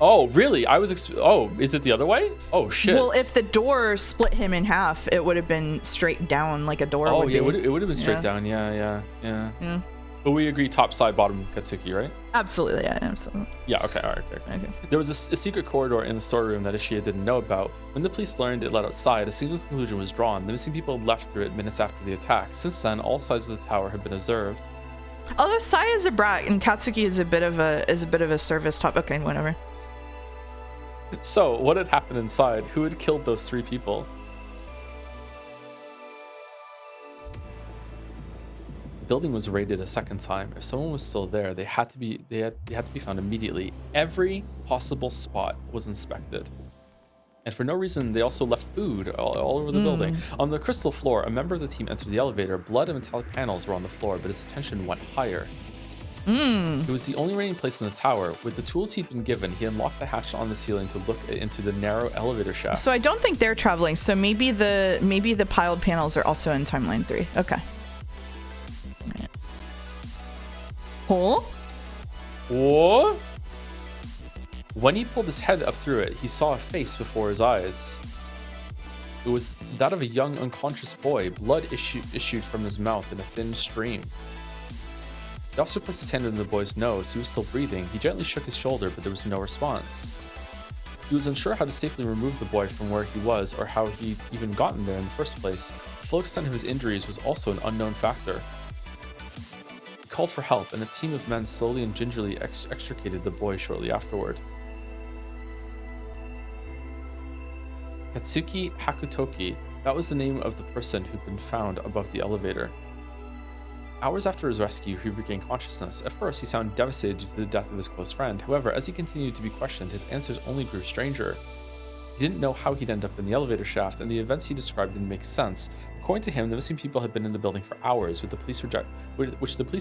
Oh, really? I was. Oh, is it the other way? Oh shit. Well, if the door split him in half, it would have been straight down like a door. Oh would yeah, be. it would have been straight down. Yeah. Yeah. But we agree, top side, bottom Katsuki, right? Absolutely, yeah, absolutely. Yeah. Okay. All right. Okay. There was a secret corridor in the storeroom that Ishia didn't know about. When the police learned it led outside, a single conclusion was drawn: the missing people had left through it minutes after the attack. Since then, all sides of the tower have been observed. Although Sai is a brat and Katsuki is a bit of a service top. Okay, whatever. So, what had happened inside? Who had killed those 3 people? The building was raided a second time. If someone was still there, they had to be found immediately. Every possible spot was inspected. And for no reason, they also left food all over the building. On the crystal floor, a member of the team entered the elevator. Blood and metallic panels were on the floor, but his attention went higher. It was the only remaining place in the tower. With the tools he'd been given, he unlocked the hatch on the ceiling to look into the narrow elevator shaft. So I don't think they're traveling. So maybe the piled panels are also in timeline 3. Okay. Huh? What? When he pulled his head up through it, he saw a face before his eyes. It was that of a young, unconscious boy. Blood issued from his mouth in a thin stream. He also placed his hand on the boy's nose. He was still breathing. He gently shook his shoulder, but there was no response. He was unsure how to safely remove the boy from where he was or how he'd even gotten there in the first place. The full extent of his injuries was also an unknown factor. He called for help, and a team of men slowly and gingerly extricated the boy shortly afterward. Katsuki Hakutoki, that was the name of the person who'd been found above the elevator. Hours after his rescue, he regained consciousness. At first, he sounded devastated due to the death of his close friend. However, as he continued to be questioned, his answers only grew stranger. He didn't know how he'd end up in the elevator shaft, and the events he described didn't make sense. According to him, the missing people had been in the building for hours, which the police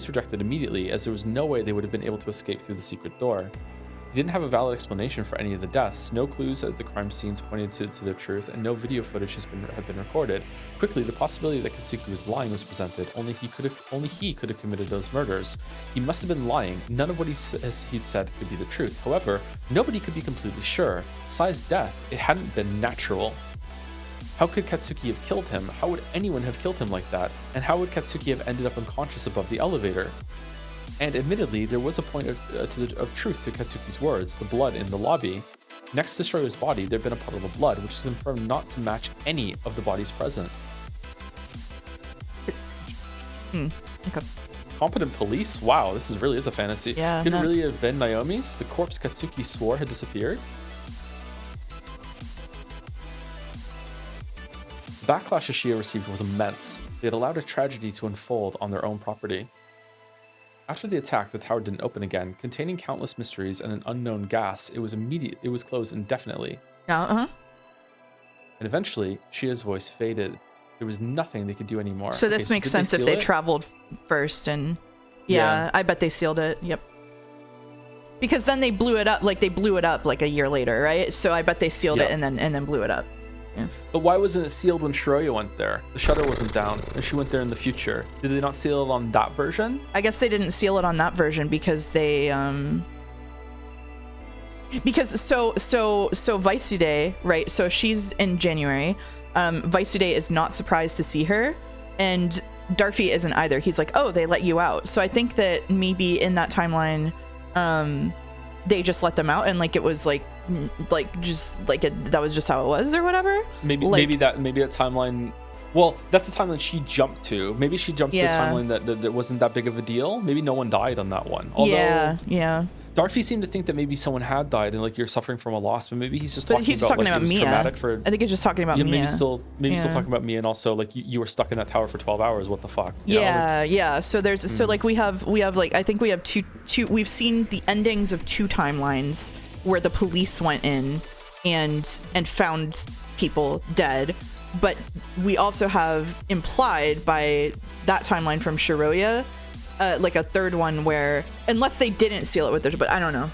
rejected immediately, as there was no way they would have been able to escape through the secret door. He didn't have a valid explanation for any of the deaths. No clues at the crime scenes pointed to their truth, and no video footage had been recorded. Quickly, the possibility that Katsuki was lying was presented. Only he could have committed those murders. He must have been lying. None of what he'd said could be the truth. However, nobody could be completely sure. Sai's death, it hadn't been natural. How could Katsuki have killed him? How would anyone have killed him like that? And how would Katsuki have ended up unconscious above the elevator? And admittedly, there was a point of truth to Katsuki's words. The blood in the lobby. Next to Shoyo's body, there'd been a puddle of blood, which is confirmed not to match any of the bodies present. Okay. Competent police? Wow, this really is a fantasy. Yeah, Could it really have been Naomi's? The corpse Katsuki swore had disappeared? The backlash Ishia received was immense. They had allowed a tragedy to unfold on their own property. After the attack, the tower didn't open again. Containing countless mysteries and an unknown gas, it was closed indefinitely. Uh-huh. And eventually, Shia's voice faded. There was nothing they could do anymore. So this makes sense if they traveled first, and yeah, I bet they sealed it. Yep. Because then they blew it up like a year later, right? So I bet they sealed it and then blew it up. Yeah. But why wasn't it sealed when Shiroya went there? The shutter wasn't down, and she went there in the future. Did they not seal it on that version? I guess they didn't seal it on that version because they because so Vaisude, right? So she's in January. Vaisude is not surprised to see her, and Darfi isn't either. He's like, oh, they let you out. So I think that maybe in that timeline, they just let them out, and like it was that was just how it was or whatever. Maybe that timeline. Well, that's the timeline she jumped to. Maybe she jumped to the timeline that wasn't that big of a deal. Maybe no one died on that one. Although, yeah. Darfi seemed to think that maybe someone had died and like you're suffering from a loss, but maybe he's just talking about Mia. Traumatic for. I think he's just talking about Mia. Maybe still talking about Mia, and also like you were stuck in that tower for 12 hours. What the fuck? Yeah. So there's so like we have like I think we have two. We've seen the endings of 2 timelines where the police went in and found people dead, but we also have implied by that timeline from Shiroya like a third one where, unless they didn't seal it with their, but I don't know.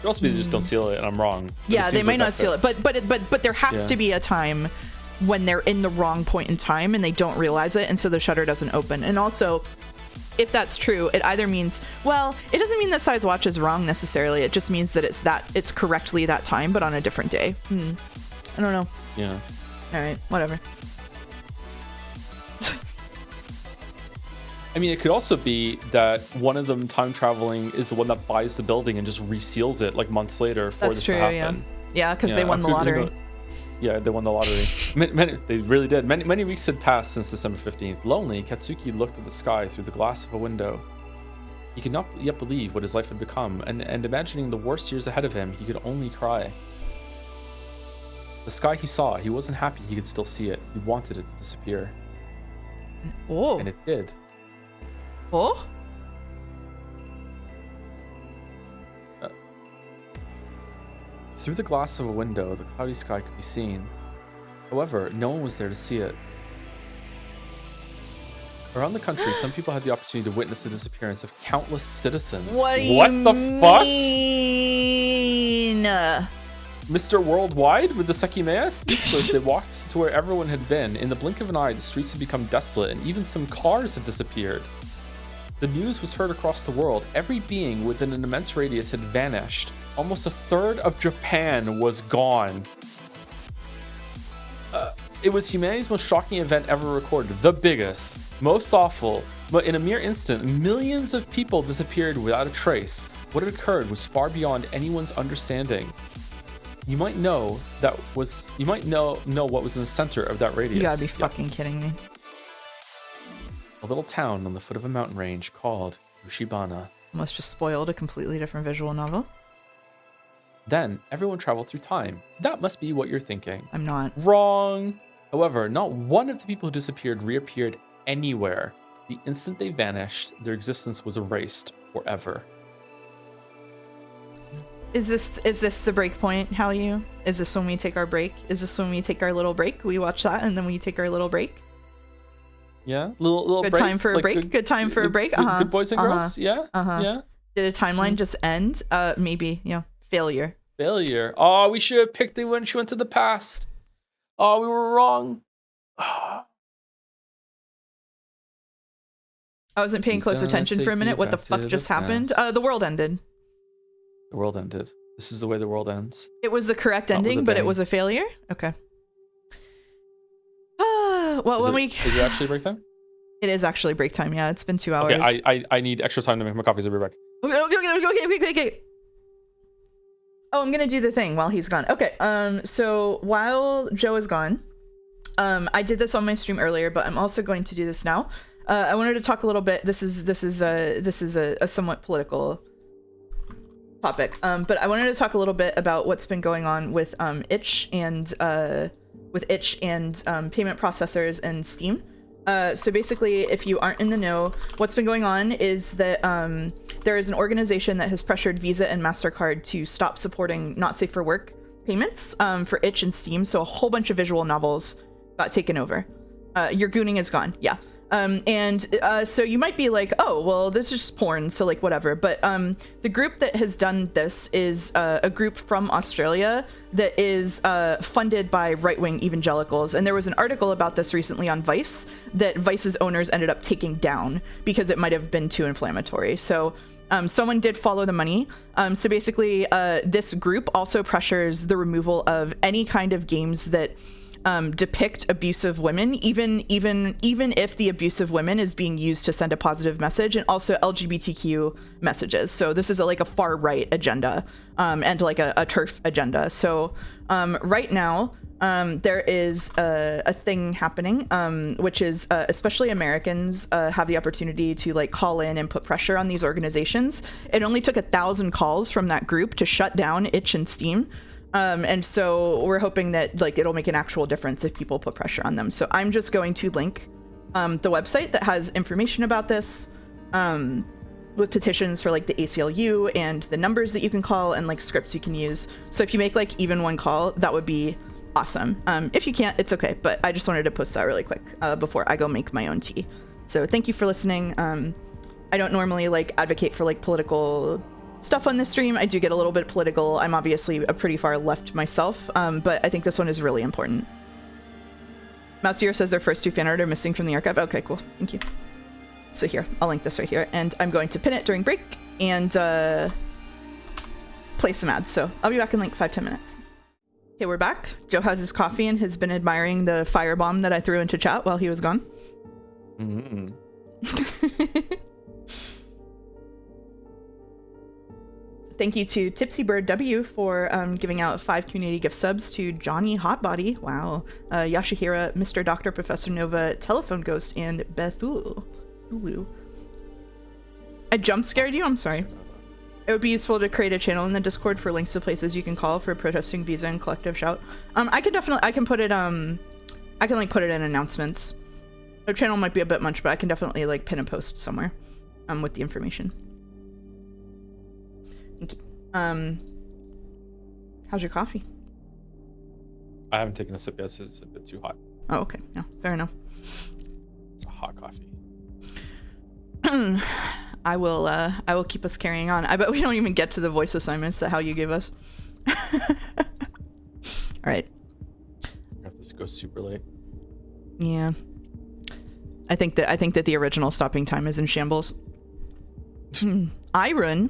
could also be they just don't seal it, and I'm wrong. Yeah, they might not seal it, but there has to be a time when they're in the wrong point in time and they don't realize it, and so the shutter doesn't open. And also, if that's true, it either means, well, it doesn't mean that size watch is wrong necessarily. It just means that it's correctly that time, but on a different day. I don't know. Yeah. All right, whatever. I mean, it could also be that one of them time traveling is the one that buys the building and just reseals it like months later for this to happen. Yeah, because they won the lottery. Yeah, they won the lottery. They really did. Many weeks had passed since December 15th. Lonely, Katsuki looked at the sky through the glass of a window. He could not yet believe what his life had become, and imagining the worst years ahead of him, he could only cry. The sky he saw, he wasn't happy he could still see it. He wanted it to disappear. Oh. And it did. Oh? Through the glass of a window, the cloudy sky could be seen. However, no one was there to see it. Around the country, some people had the opportunity to witness the disappearance of countless citizens. What the fuck? Mean? Mr. Worldwide with the Sekimeiya? Speechless, they walked to where everyone had been. In the blink of an eye, the streets had become desolate, and even some cars had disappeared. The news was heard across the world. Every being within an immense radius had vanished. Almost a third of Japan was gone. It was humanity's most shocking event ever recorded. The biggest, most awful. But in a mere instant, millions of people disappeared without a trace. What had occurred was far beyond anyone's understanding. You might know what was in the center of that radius. You gotta be fucking kidding me. A little town on the foot of a mountain range called Ushibana. Almost just spoiled a completely different visual novel. Then everyone traveled through time. That must be what you're thinking. I'm not. Wrong. However, not one of the people who disappeared reappeared anywhere. The instant they vanished, their existence was erased forever. Is this the break point, Hallyu? Is this when we take our break? Is this when we take our little break? We watch that and then we take our little break? Yeah, little good break. Time for a break. Good time for a break. Good boys and girls. Yeah. Yeah. Did a timeline just end? Maybe. Yeah. Failure. Oh, we should have picked the when she went to the past. Oh, we were wrong. I wasn't paying close attention for a minute. What the fuck just happened? The world ended. The world ended. This is the way the world ends. It was the correct ending, but it was a failure? Okay. Well, is it actually break time? It is actually break time. Yeah, it's been 2 hours. Okay, I need extra time to make my coffee, so I'll be back. Okay. Oh, I'm gonna do the thing while he's gone. Okay. So while Joe is gone, I did this on my stream earlier, but I'm also going to do this now. I wanted to talk a little bit. This is a somewhat political topic. But I wanted to talk a little bit about what's been going on with itch and payment processors and Steam. So basically, if you aren't in the know, what's been going on is that there is an organization that has pressured Visa and MasterCard to stop supporting not safe for work payments for itch and Steam. So a whole bunch of visual novels got taken over. Your gooning is gone. Yeah. So you might be like, oh, well, this is just porn, so like whatever. But the group that has done this is a group from Australia that is funded by right-wing evangelicals. And there was an article about this recently on Vice that Vice's owners ended up taking down because it might have been too inflammatory. So someone did follow the money. So basically, this group also pressures the removal of any kind of games that depict abusive women, even if the abusive women is being used to send a positive message, and also LGBTQ messages. So this is like a far right agenda and like a TERF agenda. So right now there is a thing happening, which is especially Americans have the opportunity to like call in and put pressure on these organizations. It only took 1,000 calls from that group to shut down itch and Steam. And so we're hoping that like it'll make an actual difference if people put pressure on them. So I'm just going to link the website that has information about this with petitions for like the ACLU and the numbers that you can call and like scripts you can use. So if you make like even one call, that would be awesome. If you can't, it's okay. But I just wanted to post that really quick before I go make my own tea. So thank you for listening. I don't normally like advocate for like political stuff on this stream. I do get a little bit political. I'm obviously a pretty far left myself, but I think this one is really important. Mousedeer says their first 2 fan art are missing from the archive. Okay, cool. Thank you. So here, I'll link this right here, and I'm going to pin it during break and play some ads. So I'll be back in like 5-10 minutes. Okay, we're back. Joe has his coffee and has been admiring the firebomb that I threw into chat while he was gone. Mm-hmm. Thank you to Tipsy Bird W for giving out 5 community gift subs to Johnny Hotbody. Wow. Yashihira, Mr. Dr. Professor Nova, Telephone Ghost, and Bethulu. I jump scared you? I'm sorry. It would be useful to create a channel in the Discord for links to places you can call for protesting visa and collective shout. I can put it put it in announcements. The channel might be a bit much, but I can definitely like pin a post somewhere with the information. Thank you. How's your coffee? I haven't taken a sip yet, so it's a bit too hot. Oh, okay. No, fair enough. It's a hot coffee. I will keep us carrying on. I bet we don't even get to the voice assignments that how you gave us. All right. I have to go super late. Yeah. I think that the original stopping time is in shambles. Aaron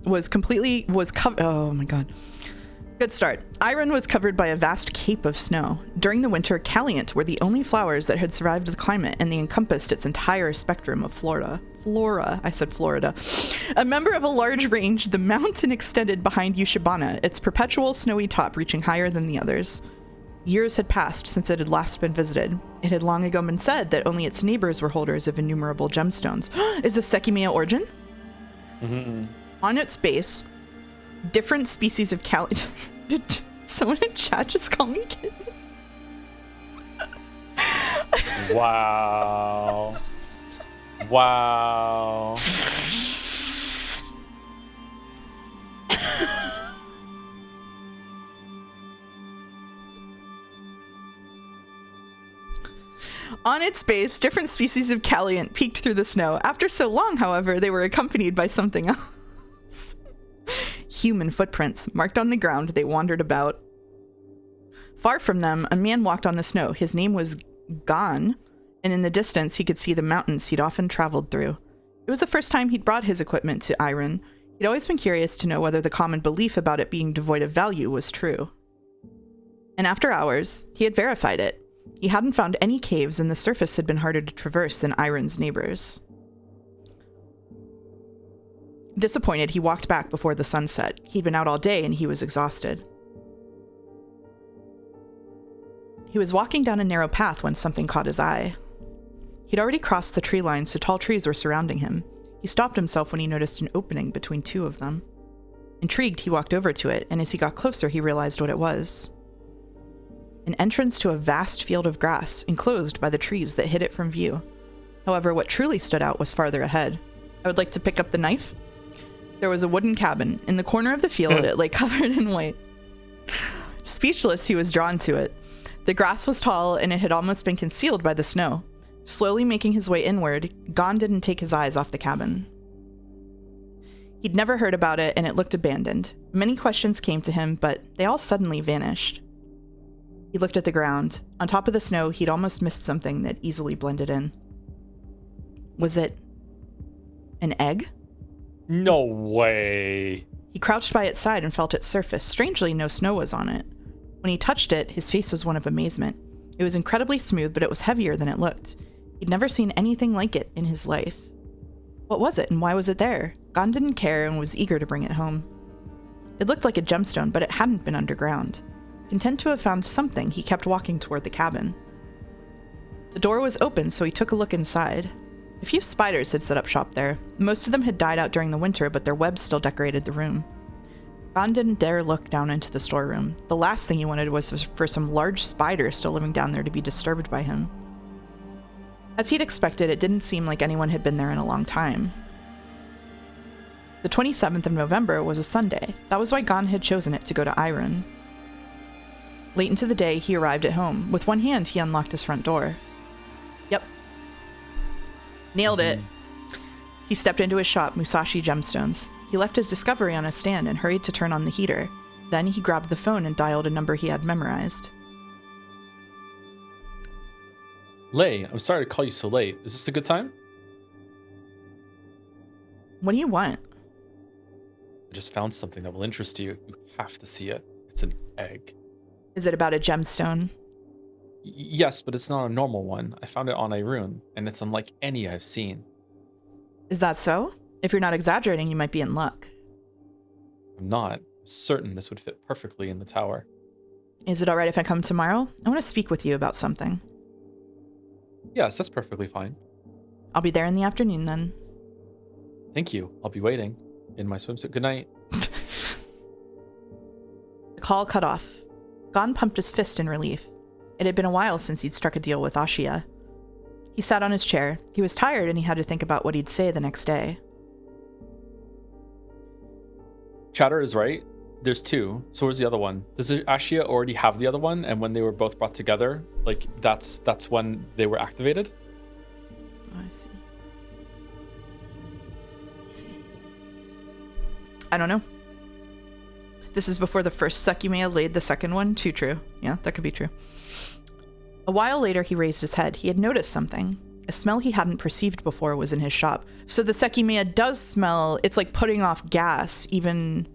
was covered. Oh my god. Good start. Iron was covered by a vast cape of snow. During the winter, Caliant were the only flowers that had survived the climate, and they encompassed its entire spectrum of flora. I said Florida. A member of a large range, the mountain extended behind Yushibana, its perpetual snowy top reaching higher than the others. Years had passed since it had last been visited. It had long ago been said that only its neighbors were holders of innumerable gemstones. Is this Sekimeiya origin? Mm-hmm. On its base, different species of Did someone in chat just call me kitten? Wow. Wow. On its base, different species of Caliant peeked through the snow. After so long, however, they were accompanied by something else. Human footprints marked on the ground. They wandered about. Far from them, a man walked on the snow. His name was Gon, and in the distance he could see the mountains he'd often traveled through. It was the first time he'd brought his equipment to Iron. He'd always been curious to know whether the common belief about it being devoid of value was true. And after hours, he had verified it. He hadn't found any caves, and the surface had been harder to traverse than Iron's neighbors. Disappointed, he walked back before the sun set. He'd been out all day, and he was exhausted. He was walking down a narrow path when something caught his eye. He'd already crossed the tree line, so tall trees were surrounding him. He stopped himself when he noticed an opening between 2 of them. Intrigued, he walked over to it, and as he got closer, he realized what it was. An entrance to a vast field of grass, enclosed by the trees that hid it from view. However, what truly stood out was farther ahead. I would like to pick up the knife. There was a wooden cabin. In the corner of the field, it lay covered in white. Speechless, he was drawn to it. The grass was tall, and it had almost been concealed by the snow. Slowly making his way inward, Gon didn't take his eyes off the cabin. He'd never heard about it, and it looked abandoned. Many questions came to him, but they all suddenly vanished. He looked at the ground. On top of the snow, he'd almost missed something that easily blended in. Was it an egg? No way. He crouched by its side and felt its surface. Strangely, no snow was on it. When he touched it, his face was one of amazement. It was incredibly smooth, but it was heavier than it looked. He'd never seen anything like it in his life. What was it, and why was it there? Gon didn't care and was eager to bring it home. It looked like a gemstone, but it hadn't been underground. Content to have found something, he kept walking toward the cabin. The door was open, so he took a look inside. A few spiders had set up shop there. Most of them had died out during the winter, but their webs still decorated the room. Gon didn't dare look down into the storeroom. The last thing he wanted was for some large spider still living down there to be disturbed by him. As he'd expected, it didn't seem like anyone had been there in a long time. The 27th of November was a Sunday. That was why Gon had chosen it to go to Iron. Late into the day, he arrived at home. With one hand, he unlocked his front door. Yep. Nailed it. He stepped into his shop, Musashi Gemstones. He left his discovery on a stand and hurried to turn on the heater. Then he grabbed the phone and dialed a number he had memorized. Lei, I'm sorry to call you so late. Is this a good time? What do you want? I just found something that will interest you. You have to see it. It's an egg. Is it about a gemstone? Yes, but it's not a normal one. I found it on a rune, and it's unlike any I've seen. Is that so? If you're not exaggerating, you might be in luck. I'm not. I'm certain this would fit perfectly in the tower. Is it all right if I come tomorrow? I want to speak with you about something. Yes, that's perfectly fine. I'll be there in the afternoon then. Thank you. I'll be waiting in my swimsuit. Good night. The call cut off. Gon pumped his fist in relief. It had been a while since he'd struck a deal with Ashia. He sat on his chair. He was tired and he had to think about what he'd say the next day. Chatter is right. There's two. So where's the other one? Does Ashia already have the other one? And when they were both brought together, like that's when they were activated? Oh, I see. I don't know. This is before the first Sekimeiya laid the second one. Too true. Yeah, that could be true. A while later, he raised his head. He had noticed something. A smell he hadn't perceived before was in his shop. So the Sekimeiya does smell. It's like putting off gas, even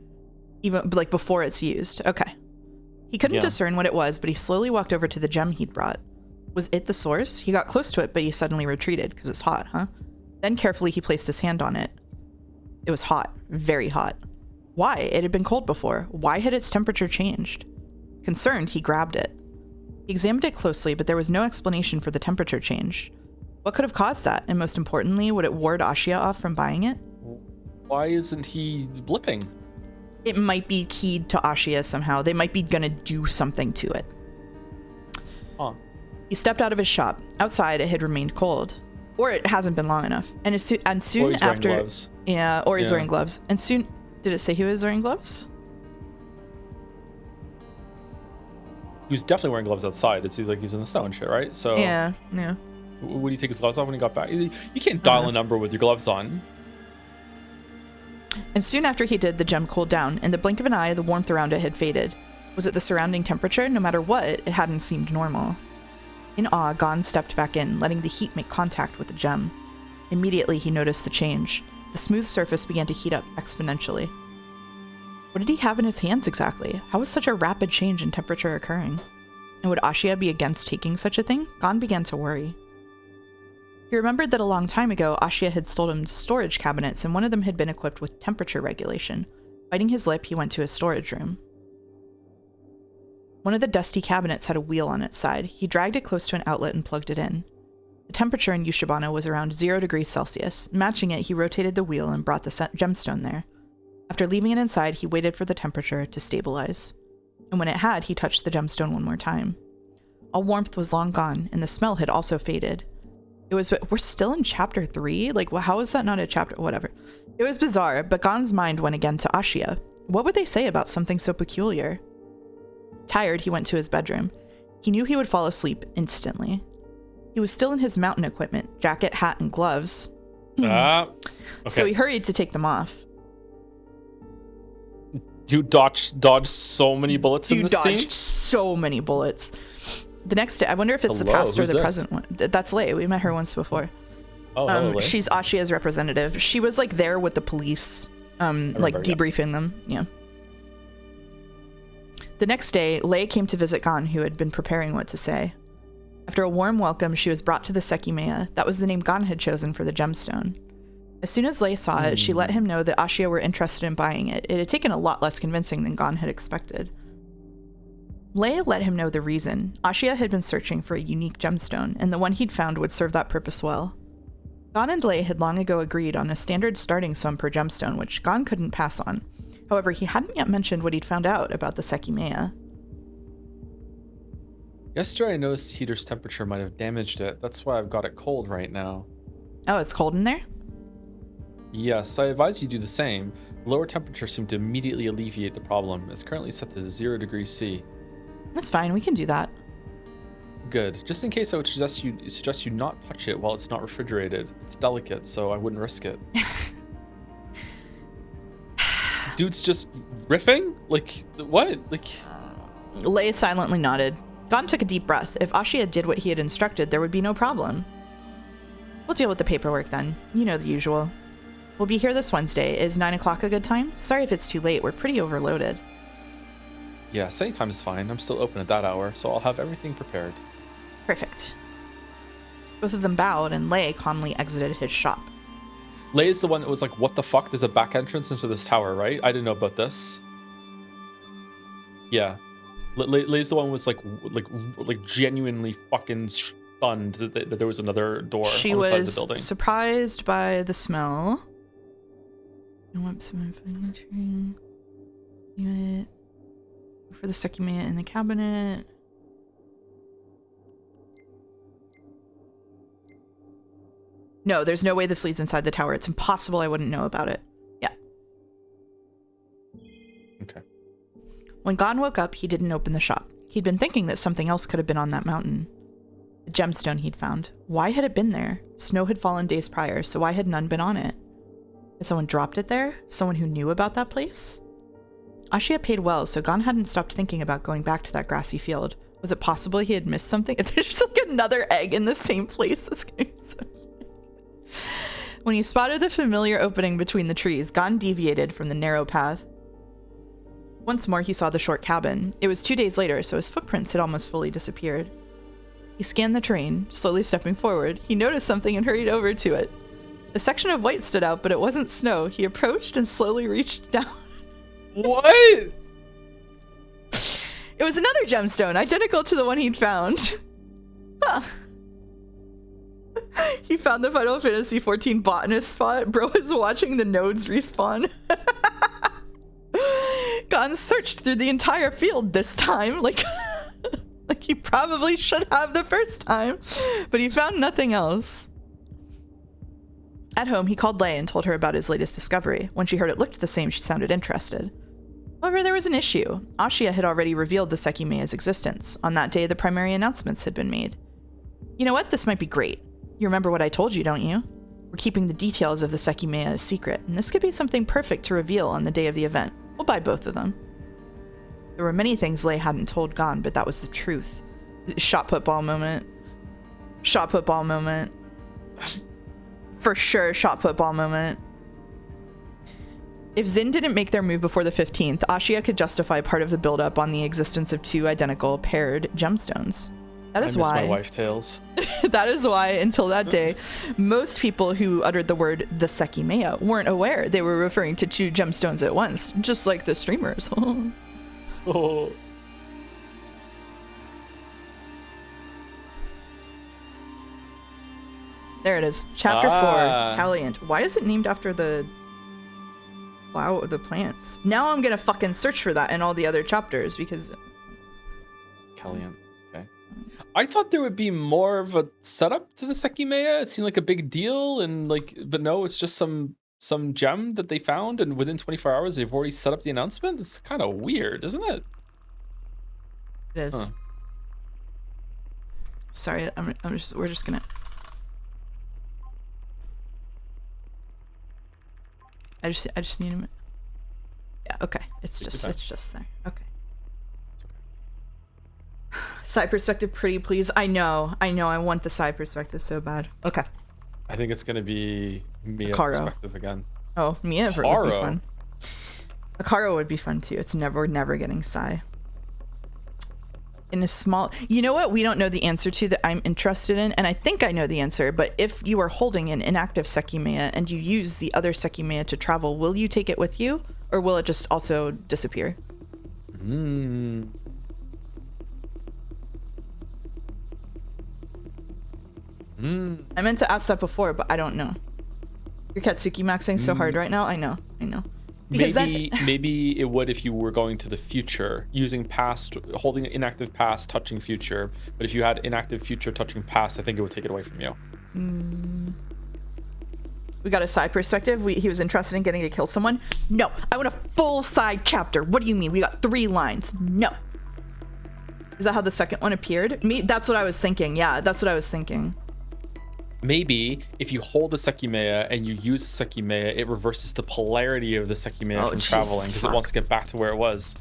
like before it's used. Okay. He couldn't discern what it was, but he slowly walked over to the gem he'd brought. Was it the source? He got close to it, but he suddenly retreated because it's hot, huh? Then carefully he placed his hand on it. It was hot, very hot. Why? It had been cold before. Why had its temperature changed? Concerned, he grabbed it. He examined it closely, but there was no explanation for the temperature change. What could have caused that? And most importantly, would it ward Ashia off from buying it? Why isn't he blipping? It might be keyed to Ashia somehow. They might be gonna do something to it. Huh. He stepped out of his shop. Outside, it had remained cold. Or it hasn't been long enough. And soon after... Gloves. Yeah, or he's wearing gloves. And soon... Did it say he was wearing gloves? He was definitely wearing gloves outside. It seems like he's in the snow and shit, right? So Yeah. Would he take his gloves off when he got back? You can't dial a number with your gloves on. And soon after he did, the gem cooled down. In the blink of an eye, the warmth around it had faded. Was it the surrounding temperature? No matter what, it hadn't seemed normal. In awe, Gon stepped back in, letting the heat make contact with the gem. Immediately, he noticed the change. The smooth surface began to heat up exponentially. What did he have in his hands exactly? How was such a rapid change in temperature occurring? And would Ashia be against taking such a thing? Gon began to worry. He remembered that a long time ago, Ashia had stolen him storage cabinets, and one of them had been equipped with temperature regulation. Biting his lip, he went to his storage room. One of the dusty cabinets had a wheel on its side. He dragged it close to an outlet and plugged it in. The temperature in Yushibana was around 0 degrees Celsius. Matching it, he rotated the wheel and brought the gemstone there. After leaving it inside, he waited for the temperature to stabilize. And when it had, he touched the gemstone one more time. All warmth was long gone, and the smell had also faded. We're still in chapter 3? Like, how is that not a chapter? Whatever. It was bizarre, but Gon's mind went again to Ashia. What would they say about something so peculiar? Tired, he went to his bedroom. He knew he would fall asleep instantly. He was still in his mountain equipment, jacket, hat, and gloves. Okay. So he hurried to take them off. Dude dodged so many bullets in this scene? Dude dodged so many bullets. The next day, I wonder if it's the past or the present one. That's Lei. We met her once before. Lei. She's Ashia's representative. She was like there with the police, debriefing them. Yeah. The next day, Lei came to visit Gon, who had been preparing what to say. After a warm welcome, she was brought to the Sekimeiya. That was the name Gon had chosen for the gemstone. As soon as Lei saw it, she let him know that Ashia were interested in buying it. It had taken a lot less convincing than Gon had expected. Lei let him know the reason. Ashia had been searching for a unique gemstone, and the one he'd found would serve that purpose well. Gon and Lei had long ago agreed on a standard starting sum per gemstone, which Gon couldn't pass on. However, he hadn't yet mentioned what he'd found out about the Sekimeiya. Yesterday I noticed the heater's temperature might have damaged it. That's why I've got it cold right now. Oh, it's cold in there? Yes, I advise you do the same. The lower temperature seemed to immediately alleviate the problem. It's currently set to 0 degrees C. That's fine, we can do that. Good. Just in case, I would suggest you not touch it while it's not refrigerated. It's delicate, so I wouldn't risk it. Dude's just riffing? Like, what? Like... Lei silently nodded. Gon took a deep breath. If Ashia did what he had instructed, there would be no problem. We'll deal with the paperwork then. You know the usual. We'll be here this Wednesday. Is 9 o'clock a good time? Sorry if it's too late. We're pretty overloaded. Yes, anytime is fine. I'm still open at that hour, so I'll have everything prepared. Perfect. Both of them bowed, and Lei calmly exited his shop. Lei is the one that was like, what the fuck? There's a back entrance into this tower, right? I didn't know about this. Yeah. Lei's the one who was like genuinely fucking stunned that there was another door on the side of the building. She was surprised by the smell. For the Sekimeiya in the cabinet. No, there's no way this leads inside the tower. It's impossible I wouldn't know about it. Yeah. Okay. When Gon woke up, he didn't open the shop. He'd been thinking that something else could have been on that mountain. The gemstone he'd found. Why had it been there? Snow had fallen days prior, so why had none been on it? Had someone dropped it there? Someone who knew about that place? Ashia paid well, so Gon hadn't stopped thinking about going back to that grassy field. Was it possible he had missed something? If there's just like another egg in the same place, this game is so... When he spotted the familiar opening between the trees, Gon deviated from the narrow path. Once more, he saw the short cabin. It was 2 days later, so his footprints had almost fully disappeared. He scanned the terrain, slowly stepping forward. He noticed something and hurried over to it. A section of white stood out, but it wasn't snow. He approached and slowly reached down. What? It was another gemstone, identical to the one he'd found. Huh. He found the Final Fantasy XIV botanist spot. Bro is watching the nodes respawn. Gon searched through the entire field this time, like he probably should have the first time, but he found nothing else. At home, he called Lei and told her about his latest discovery. When she heard it looked the same, she sounded interested. However, there was an issue. Ashia had already revealed the Sekimeiya's existence. On that day, the primary announcements had been made. You know what? This might be great. You remember what I told you, don't you? We're keeping the details of the Sekimeiya a secret, and this could be something perfect to reveal on the day of the event. We'll buy both of them. There were many things Lei hadn't told Gon, but that was the truth. Shot put ball moment. Shot put ball moment. For sure, shot put ball moment. If Zin didn't make their move before the 15th, Ashia could justify part of the buildup on the existence of two identical paired gemstones. That is why. I miss my wife tales. That is why, until that day, most people who uttered the word the Sekimeiya weren't aware they were referring to two gemstones at once, just like the streamers. Oh. There it is. Chapter 4, Caliant. Why is it named after the flower, the plants? Now I'm gonna fucking search for that in all the other chapters because... Caliant. Okay. I thought there would be more of a setup to the Sekimeiya. It seemed like a big deal, and like, but no, it's just some gem that they found, and within 24 hours they've already set up the announcement. It's kind of weird, isn't it? It is. Huh. Sorry, we're just gonna... I just need a minute. Yeah, okay. It's just there. Okay. Side perspective, pretty please. I know. I want the side perspective so bad. Okay. I think it's gonna be Mia Akaro. perspective again. Oh, Mia would be fun. Akaro would be fun too. It's never getting Sai. In a small... You know what we don't know the answer to that I'm interested in? And I think I know the answer, but if you are holding an inactive Sekimeiya and you use the other Sekimeiya to travel, will you take it with you? Or will it just also disappear? Hmm. I meant to ask that before, but I don't know. You're Katsuki maxing so hard right now? I know. Because maybe it would if you were going to the future, using past, holding inactive past, touching future. But if you had inactive future touching past, I think it would take it away from you. We got a side perspective. He was interested in getting to kill someone. No, I want a full side chapter. What do you mean? We got 3 lines. No. Is that how the second one appeared? That's what I was thinking. Yeah, that's what I was thinking. Maybe if you hold the Sekimeiya and you use the Sekimeiya, it reverses the polarity of the Sekimeiya from traveling because it wants to get back to where it was.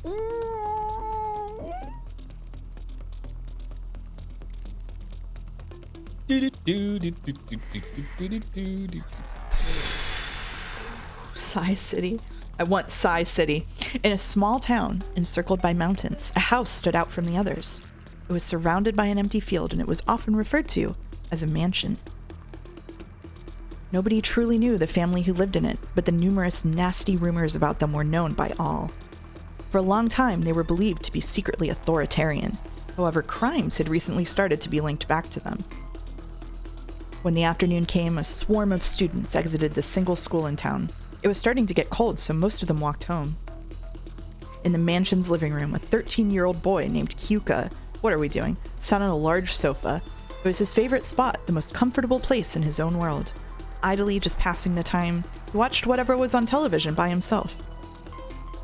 Sai City. I want Sai City. In a small town encircled by mountains, a house stood out from the others. It was surrounded by an empty field, and it was often referred to as a mansion. Nobody truly knew the family who lived in it, but the numerous nasty rumors about them were known by all. For a long time, they were believed to be secretly authoritarian. However, crimes had recently started to be linked back to them. When the afternoon came, a swarm of students exited the single school in town. It was starting to get cold, so most of them walked home. In the mansion's living room, a 13-year-old boy named Kyuka, what are we doing, sat on a large sofa. It was his favorite spot, the most comfortable place in his own world. Idly just passing the time, he watched whatever was on television by himself.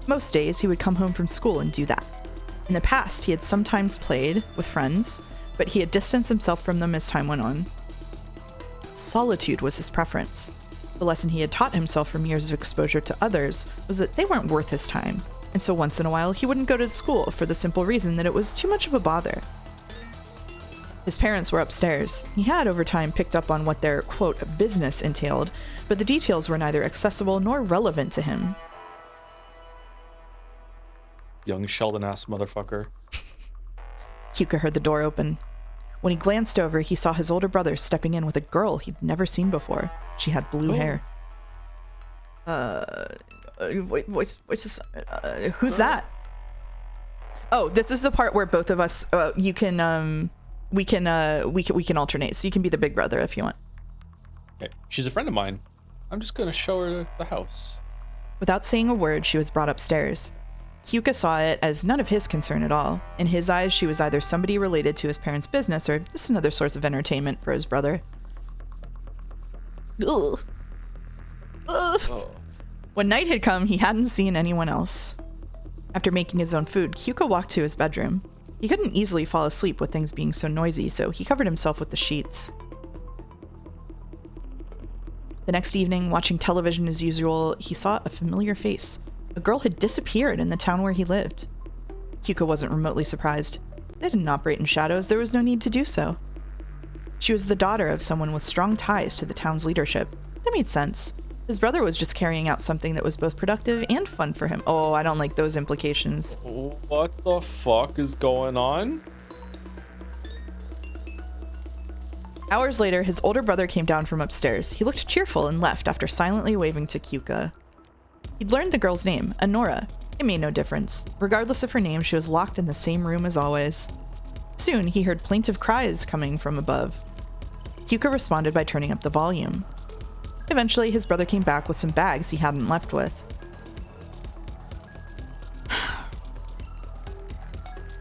Most days, he would come home from school and do that. In the past, he had sometimes played with friends, but he had distanced himself from them as time went on. Solitude was his preference. The lesson he had taught himself from years of exposure to others was that they weren't worth his time, and so once in a while he wouldn't go to school for the simple reason that it was too much of a bother. His parents were upstairs. He had over time picked up on what their, quote, business entailed, but the details were neither accessible nor relevant to him. Young Sheldon-ass motherfucker. Kyuka heard the door open. When he glanced over, he saw his older brother stepping in with a girl he'd never seen before. She had blue hair. What's this? Who's that? Oh, this is the part where both of us, we can alternate. So you can be the big brother if you want. Okay, she's a friend of mine. I'm just gonna show her the house. Without saying a word, she was brought upstairs. Kyuka saw it as none of his concern at all. In his eyes, she was either somebody related to his parents' business or just another source of entertainment for his brother. Ugh. Ugh. Oh. When night had come, he hadn't seen anyone else. After making his own food, Kyuka walked to his bedroom. He couldn't easily fall asleep with things being so noisy, so he covered himself with the sheets. The next evening, watching television as usual, he saw a familiar face. A girl had disappeared in the town where he lived. Kyuka wasn't remotely surprised. They didn't operate in shadows. There was no need to do so. She was the daughter of someone with strong ties to the town's leadership. That made sense. His brother was just carrying out something that was both productive and fun for him. Oh, I don't like those implications. What the fuck is going on? Hours later, his older brother came down from upstairs. He looked cheerful and left after silently waving to Kyuka. He'd learned the girl's name, Anora. It made no difference. Regardless of her name, she was locked in the same room as always. Soon, he heard plaintive cries coming from above. Kyuka responded by turning up the volume. Eventually, his brother came back with some bags he hadn't left with.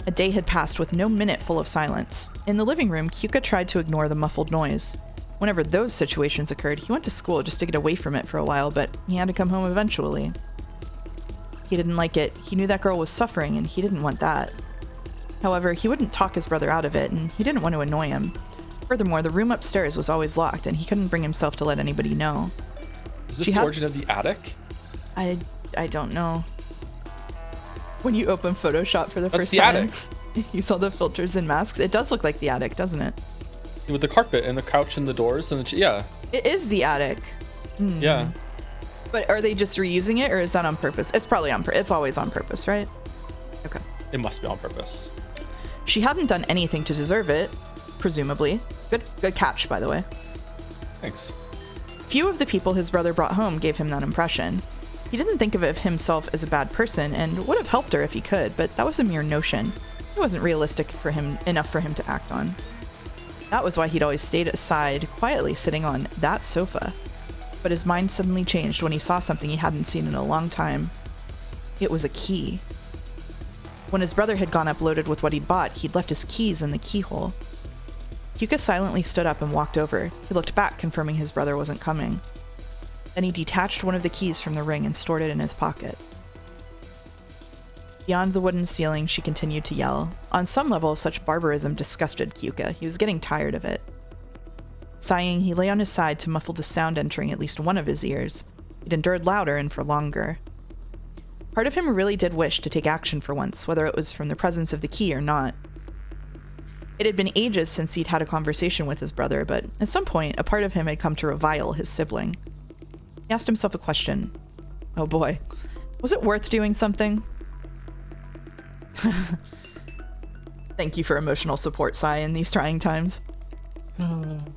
A day had passed with no minute full of silence. In the living room, Kyuka tried to ignore the muffled noise. Whenever those situations occurred, he went to school just to get away from it for a while, but he had to come home eventually. He didn't like it. He knew that girl was suffering, and he didn't want that. However, he wouldn't talk his brother out of it, and he didn't want to annoy him. Furthermore, the room upstairs was always locked, and he couldn't bring himself to let anybody know. Is this the origin of the attic? I don't know. When you open Photoshop for the first time, you saw the filters and masks. It does look like the attic, doesn't it? With the carpet and the couch and the doors and the yeah. It is the attic. Yeah. But are they just reusing it, or is that on purpose? It's probably on purpose. It's always on purpose, right? Okay. It must be on purpose. She hadn't done anything to deserve it, presumably. Good catch, by the way. Thanks. Few of the people his brother brought home gave him that impression. He didn't think of himself as a bad person and would have helped her if he could, but that was a mere notion. It wasn't realistic for him enough for him to act on. That was why he'd always stayed aside, quietly sitting on that sofa. But his mind suddenly changed when he saw something he hadn't seen in a long time. It was a key. When his brother had gone up loaded with what he'd bought, he'd left his keys in the keyhole. Kyuka silently stood up and walked over. He looked back, confirming his brother wasn't coming. Then he detached one of the keys from the ring and stored it in his pocket. Beyond the wooden ceiling, she continued to yell. On some level, such barbarism disgusted Kyuka. He was getting tired of it. Sighing, he lay on his side to muffle the sound entering at least one of his ears. It endured louder and for longer. Part of him really did wish to take action for once, whether it was from the presence of the key or not. It had been ages since he'd had a conversation with his brother, but at some point, a part of him had come to revile his sibling. He asked himself a question. Oh boy. Was it worth doing something? Thank you for emotional support, Sai, in these trying times.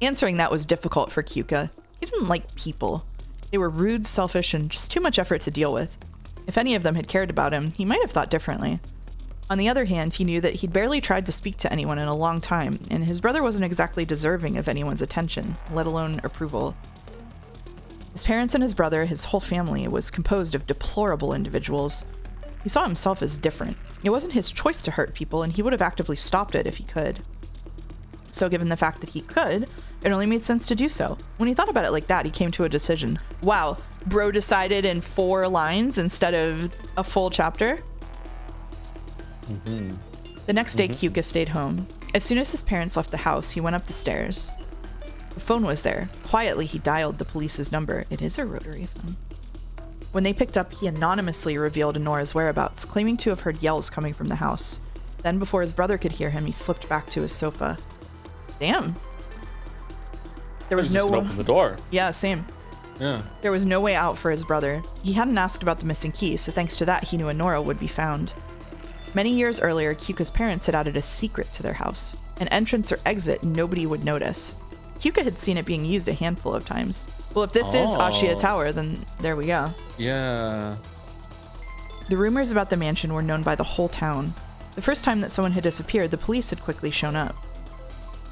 Answering that was difficult for Kyuka. He didn't like people. They were rude, selfish, and just too much effort to deal with. If any of them had cared about him, he might have thought differently. On the other hand, he knew that he'd barely tried to speak to anyone in a long time, and his brother wasn't exactly deserving of anyone's attention, let alone approval. His parents and his brother, his whole family, was composed of deplorable individuals. He saw himself as different. It wasn't his choice to hurt people, and he would have actively stopped it if he could. So given the fact that he could, it only made sense to do so. When he thought about it like that, he came to a decision. Wow, bro decided in 4 lines instead of a full chapter? Mm-hmm. The next day, Kyuka stayed home. As soon as his parents left the house, he went up the stairs. The phone was there. Quietly, he dialed the police's number. It is a rotary phone. When they picked up, he anonymously revealed Nora's whereabouts, claiming to have heard yells coming from the house. Then, before his brother could hear him, he slipped back to his sofa. Damn. There was no... open the door. Yeah, same. Yeah. There was no way out for his brother. He hadn't asked about the missing key, so thanks to that, he knew Nora would be found. Many years earlier, Kyuka's parents had added a secret to their house. An entrance or exit nobody would notice. Kyuka had seen it being used a handful of times. Well, if this is Ashiya Tower, then there we go. Yeah. The rumors about the mansion were known by the whole town. The first time that someone had disappeared, the police had quickly shown up.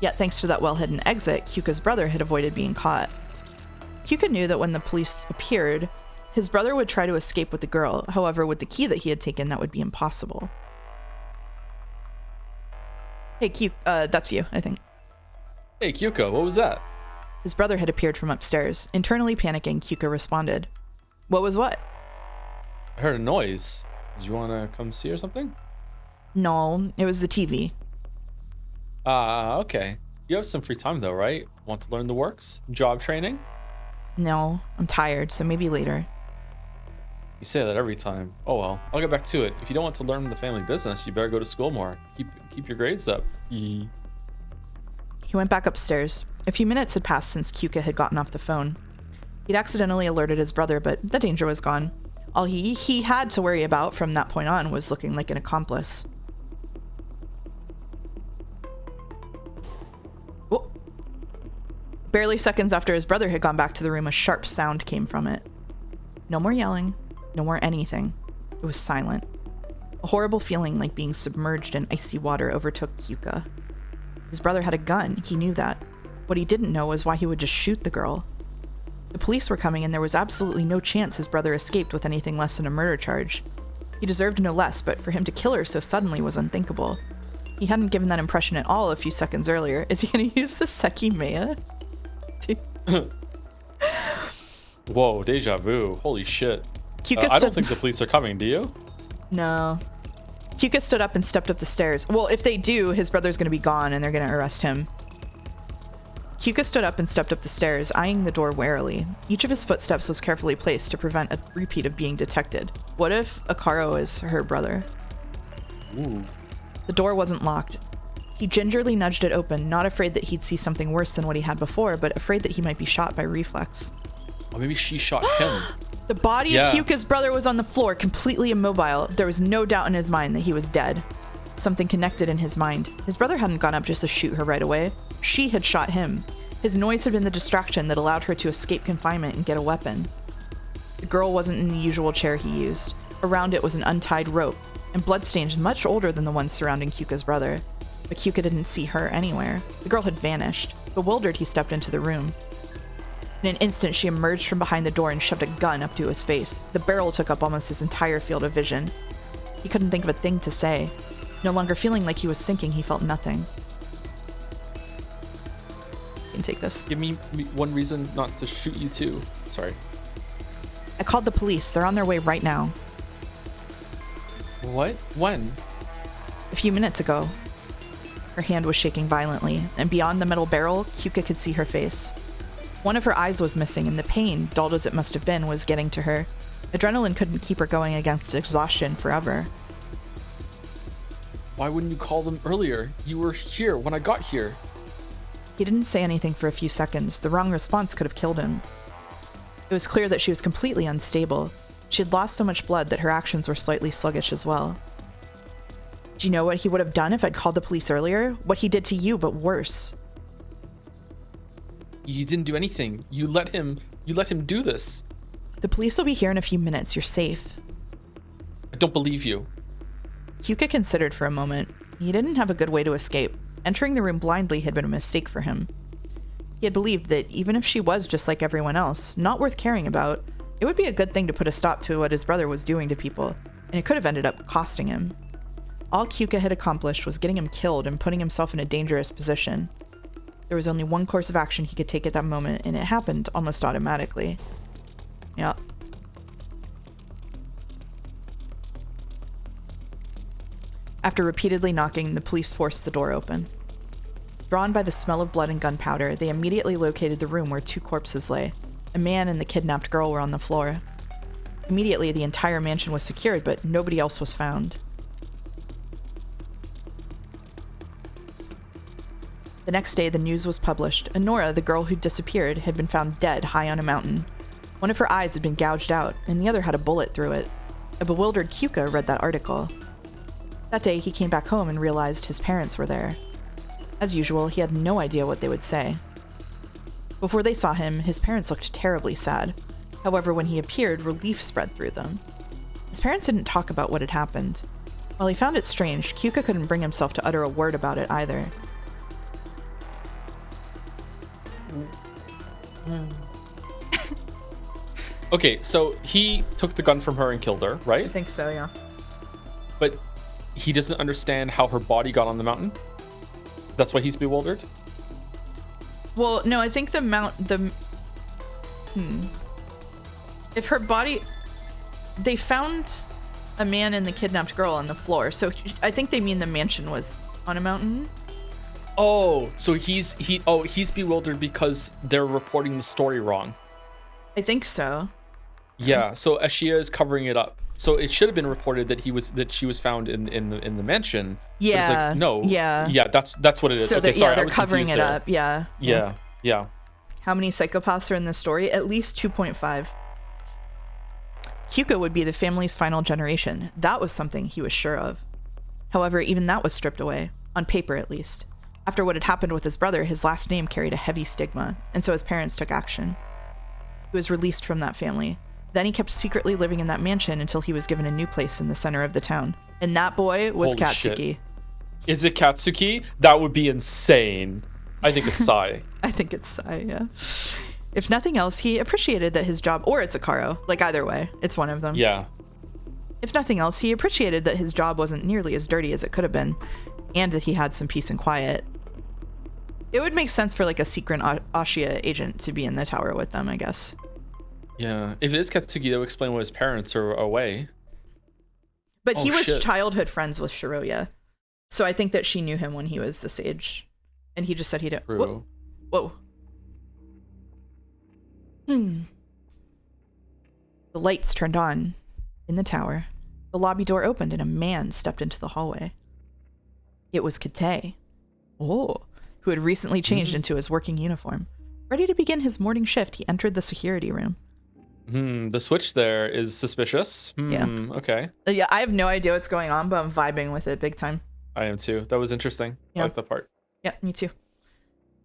Yet thanks to that well-hidden exit, Kyuka's brother had avoided being caught. Kyuka knew that when the police appeared, his brother would try to escape with the girl. However, with the key that he had taken, that would be impossible. Hey, Kyuka, that's you, I think. Hey, Kyuka, what was that? His brother had appeared from upstairs. Internally panicking, Kyuka responded. What was what? I heard a noise. Did you want to come see or something? No, it was the TV. Okay. You have some free time though, right? Want to learn the works? Job training? No, I'm tired, so maybe later. You say that every time. Oh well, I'll get back to it. If you don't want to learn the family business, you better go to school more. Keep your grades up. He went back upstairs. A few minutes had passed since Kyuka had gotten off the phone. He'd accidentally alerted his brother, but the danger was gone. All he had to worry about from that point on was looking like an accomplice. Whoa. Barely seconds after his brother had gone back to the room, a sharp sound came from it. No more yelling, no more anything. It was silent. A horrible feeling like being submerged in icy water overtook Kyuka. His brother had a gun, he knew that. What he didn't know was why he would just shoot the girl. The police were coming and there was absolutely no chance his brother escaped with anything less than a murder charge. He deserved no less, but for him to kill her so suddenly was unthinkable. He hadn't given that impression at all a few seconds earlier. Is he gonna use the Sekimeiya? Whoa, deja vu. Holy shit. I don't think the police are coming, do you? No. Kyuka stood up and stepped up the stairs. Well, if they do, his brother's gonna be gone and they're gonna arrest him. Kyuka stood up and stepped up the stairs, eyeing the door warily. Each of his footsteps was carefully placed to prevent a repeat of being detected. What if Akaro is her brother? Ooh. The door wasn't locked. He gingerly nudged it open, not afraid that he'd see something worse than what he had before, but afraid that he might be shot by reflex. Or maybe she shot him. The body of Kyuka's brother was on the floor, completely immobile. There was no doubt in his mind that he was dead. Something connected in his mind. His brother hadn't gone up just to shoot her right away. She had shot him. His noise had been the distraction that allowed her to escape confinement and get a weapon. The girl wasn't in the usual chair he used. Around it was an untied rope, and bloodstains much older than the ones surrounding Kyuka's brother. But Kyuka didn't see her anywhere. The girl had vanished. Bewildered, he stepped into the room. In an instant, she emerged from behind the door and shoved a gun up to his face. The barrel took up almost his entire field of vision. He couldn't think of a thing to say. No longer feeling like he was sinking, he felt nothing. You can take this. Give me one reason not to shoot you too. Sorry. I called the police. They're on their way right now. Oh. What? When? A few minutes ago. Her hand was shaking violently, and beyond the metal barrel, Kyuka could see her face. One of her eyes was missing, and the pain, dulled as it must have been, was getting to her. Adrenaline couldn't keep her going against exhaustion forever. Why wouldn't you call them earlier? You were here when I got here. He didn't say anything for a few seconds. The wrong response could have killed him. It was clear that she was completely unstable. She had lost so much blood that her actions were slightly sluggish as well. Do you know what he would have done if I'd called the police earlier? What he did to you, but worse. You didn't do anything. You let him do this. The police will be here in a few minutes. You're safe. I don't believe you. Kyuka considered for a moment. He didn't have a good way to escape. Entering the room blindly had been a mistake for him. He had believed that even if she was just like everyone else, not worth caring about, it would be a good thing to put a stop to what his brother was doing to people, and it could have ended up costing him. All Kyuka had accomplished was getting him killed and putting himself in a dangerous position. There was only one course of action he could take at that moment, and it happened almost automatically. Yeah. After repeatedly knocking, the police forced the door open. Drawn by the smell of blood and gunpowder, they immediately located the room where two corpses lay. A man and the kidnapped girl were on the floor. Immediately, the entire mansion was secured, but nobody else was found. The next day, the news was published. Honora, the girl who disappeared, had been found dead high on a mountain. One of her eyes had been gouged out, and the other had a bullet through it. A bewildered Kyuka read that article. That day, he came back home and realized his parents were there. As usual, he had no idea what they would say. Before they saw him, his parents looked terribly sad. However, when he appeared, relief spread through them. His parents didn't talk about what had happened. While he found it strange, Kyuka couldn't bring himself to utter a word about it either. Okay, so he took the gun from her and killed her, right? I think so, yeah. But he doesn't understand how her body got on the mountain? That's why he's bewildered? Well, no, I think if her body... They found a man and the kidnapped girl on the floor, so I think they mean the mansion was on a mountain. Oh, so he's bewildered because they're reporting the story wrong. I think so. Yeah, so Ashia is covering it up. So it should have been reported that she was found in the mansion. Yeah. But it's like, no. Yeah. That's what it is. So okay, sorry, they're covering it up. Yeah. Yeah. How many psychopaths are in this story? At least 2.5. Kyuka would be the family's final generation. That was something he was sure of. However, even that was stripped away, on paper at least. After what had happened with his brother, his last name carried a heavy stigma, and so his parents took action. He was released from that family. Then he kept secretly living in that mansion until he was given a new place in the center of the town. And that boy was Holy Katsuki. Shit. Is it Katsuki? That would be insane. I think it's Sai. I think it's Sai, yeah. If nothing else, he appreciated that his job, or it's Akaro, like either way, it's one of them. Yeah. If nothing else, he appreciated that his job wasn't nearly as dirty as it could have been, and that he had some peace and quiet. It would make sense for like a secret Ashia agent to be in the tower with them, I guess. Yeah, if it is Katsuki, that would explain why his parents are away. But he was childhood friends with Shiroya, so I think that she knew him when he was this age, and he just said he didn't. Whoa. The lights turned on in the tower. The lobby door opened and a man stepped into the hallway. It was Kate, who had recently changed into his working uniform. Ready to begin his morning shift, he entered the security room. The switch there is suspicious. Yeah. Okay. Yeah, I have no idea what's going on, but I'm vibing with it big time. I am too. That was interesting. Yeah. I like that part. Yeah, me too.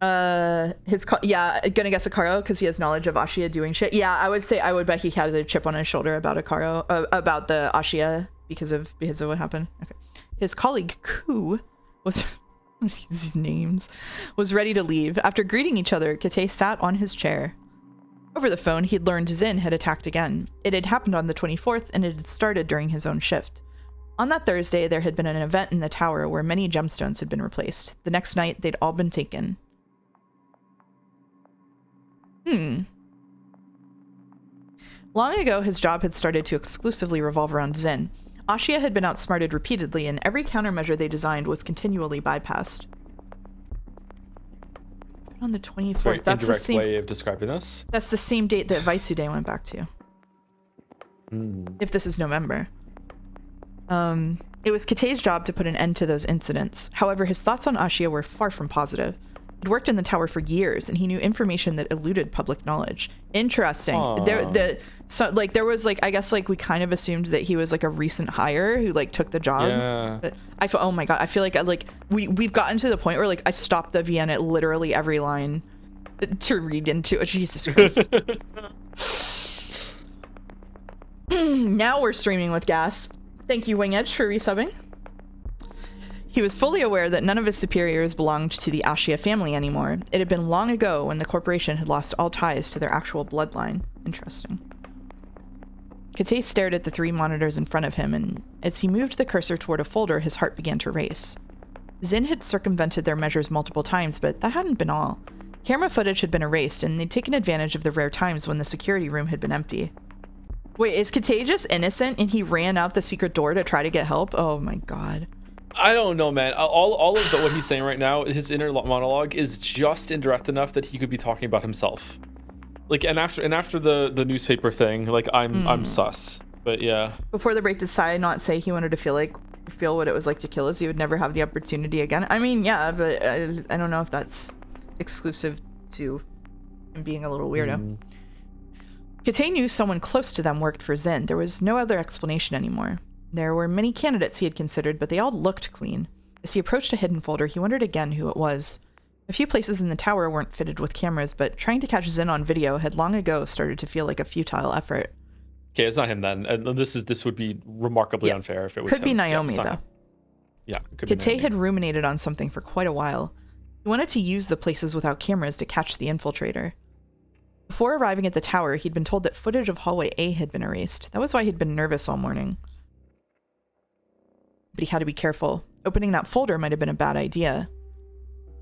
Gonna guess Akaro because he has knowledge of Ashia doing shit. Yeah, I would bet he has a chip on his shoulder about Akaro, about the Ashia because of what happened. Okay. His colleague Ku was these names was ready to leave. After greeting each other, Kate sat on his chair. Over the phone, he'd learned Zin had attacked again. It had happened on the 24th, and it had started during his own shift. On that Thursday, there had been an event in the tower where many gemstones had been replaced. The next night, they'd all been taken. Long ago, his job had started to exclusively revolve around Zin. Ashia had been outsmarted repeatedly, and every countermeasure they designed was continually bypassed. On the 24th. Very that's the same way of describing this. That's the same date that Vaisude went back to. If this is November. It was Kitei's job to put an end to those incidents. However, his thoughts on Ashia were far from positive. He'd worked in the tower for years, and he knew information that eluded public knowledge. Interesting. There was like, I guess like we kind of assumed that he was like a recent hire who like took the job. Yeah. But I feel, oh my god, I feel like we've gotten to the point where like I stopped the VN at literally every line to read into it. Jesus Christ. Now we're streaming with gas. Thank you, Wing Edge, for resubbing. He was fully aware that none of his superiors belonged to the Ashia family anymore. It had been long ago when the corporation had lost all ties to their actual bloodline. Interesting. Kitei stared at the 3 monitors in front of him, and as he moved the cursor toward a folder, his heart began to race. Zin had circumvented their measures multiple times, but that hadn't been all. Camera footage had been erased, and they'd taken advantage of the rare times when the security room had been empty. Wait, is Kitei just innocent and he ran out the secret door to try to get help? Oh my god. I don't know, man. All of what he's saying right now, his inner monologue is just indirect enough that he could be talking about himself. Like, and after the newspaper thing, like I'm sus. But yeah. Before the break, decided not say he wanted to feel what it was like to kill us. He would never have the opportunity again. I mean, yeah, but I don't know if that's exclusive to him being a little weirdo. Kitei knew someone close to them worked for Zin. There was no other explanation anymore. There were many candidates he had considered, but they all looked clean. As he approached a hidden folder, he wondered again who it was. A few places in the tower weren't fitted with cameras, but trying to catch Zin on video had long ago started to feel like a futile effort. Okay, it's not him then. And this would be remarkably unfair if it was him. Could be Naomi, though. Yeah, Kitei had ruminated on something for quite a while. He wanted to use the places without cameras to catch the infiltrator. Before arriving at the tower, he'd been told that footage of hallway A had been erased. That was why he'd been nervous all morning. But he had to be careful. Opening that folder might have been a bad idea.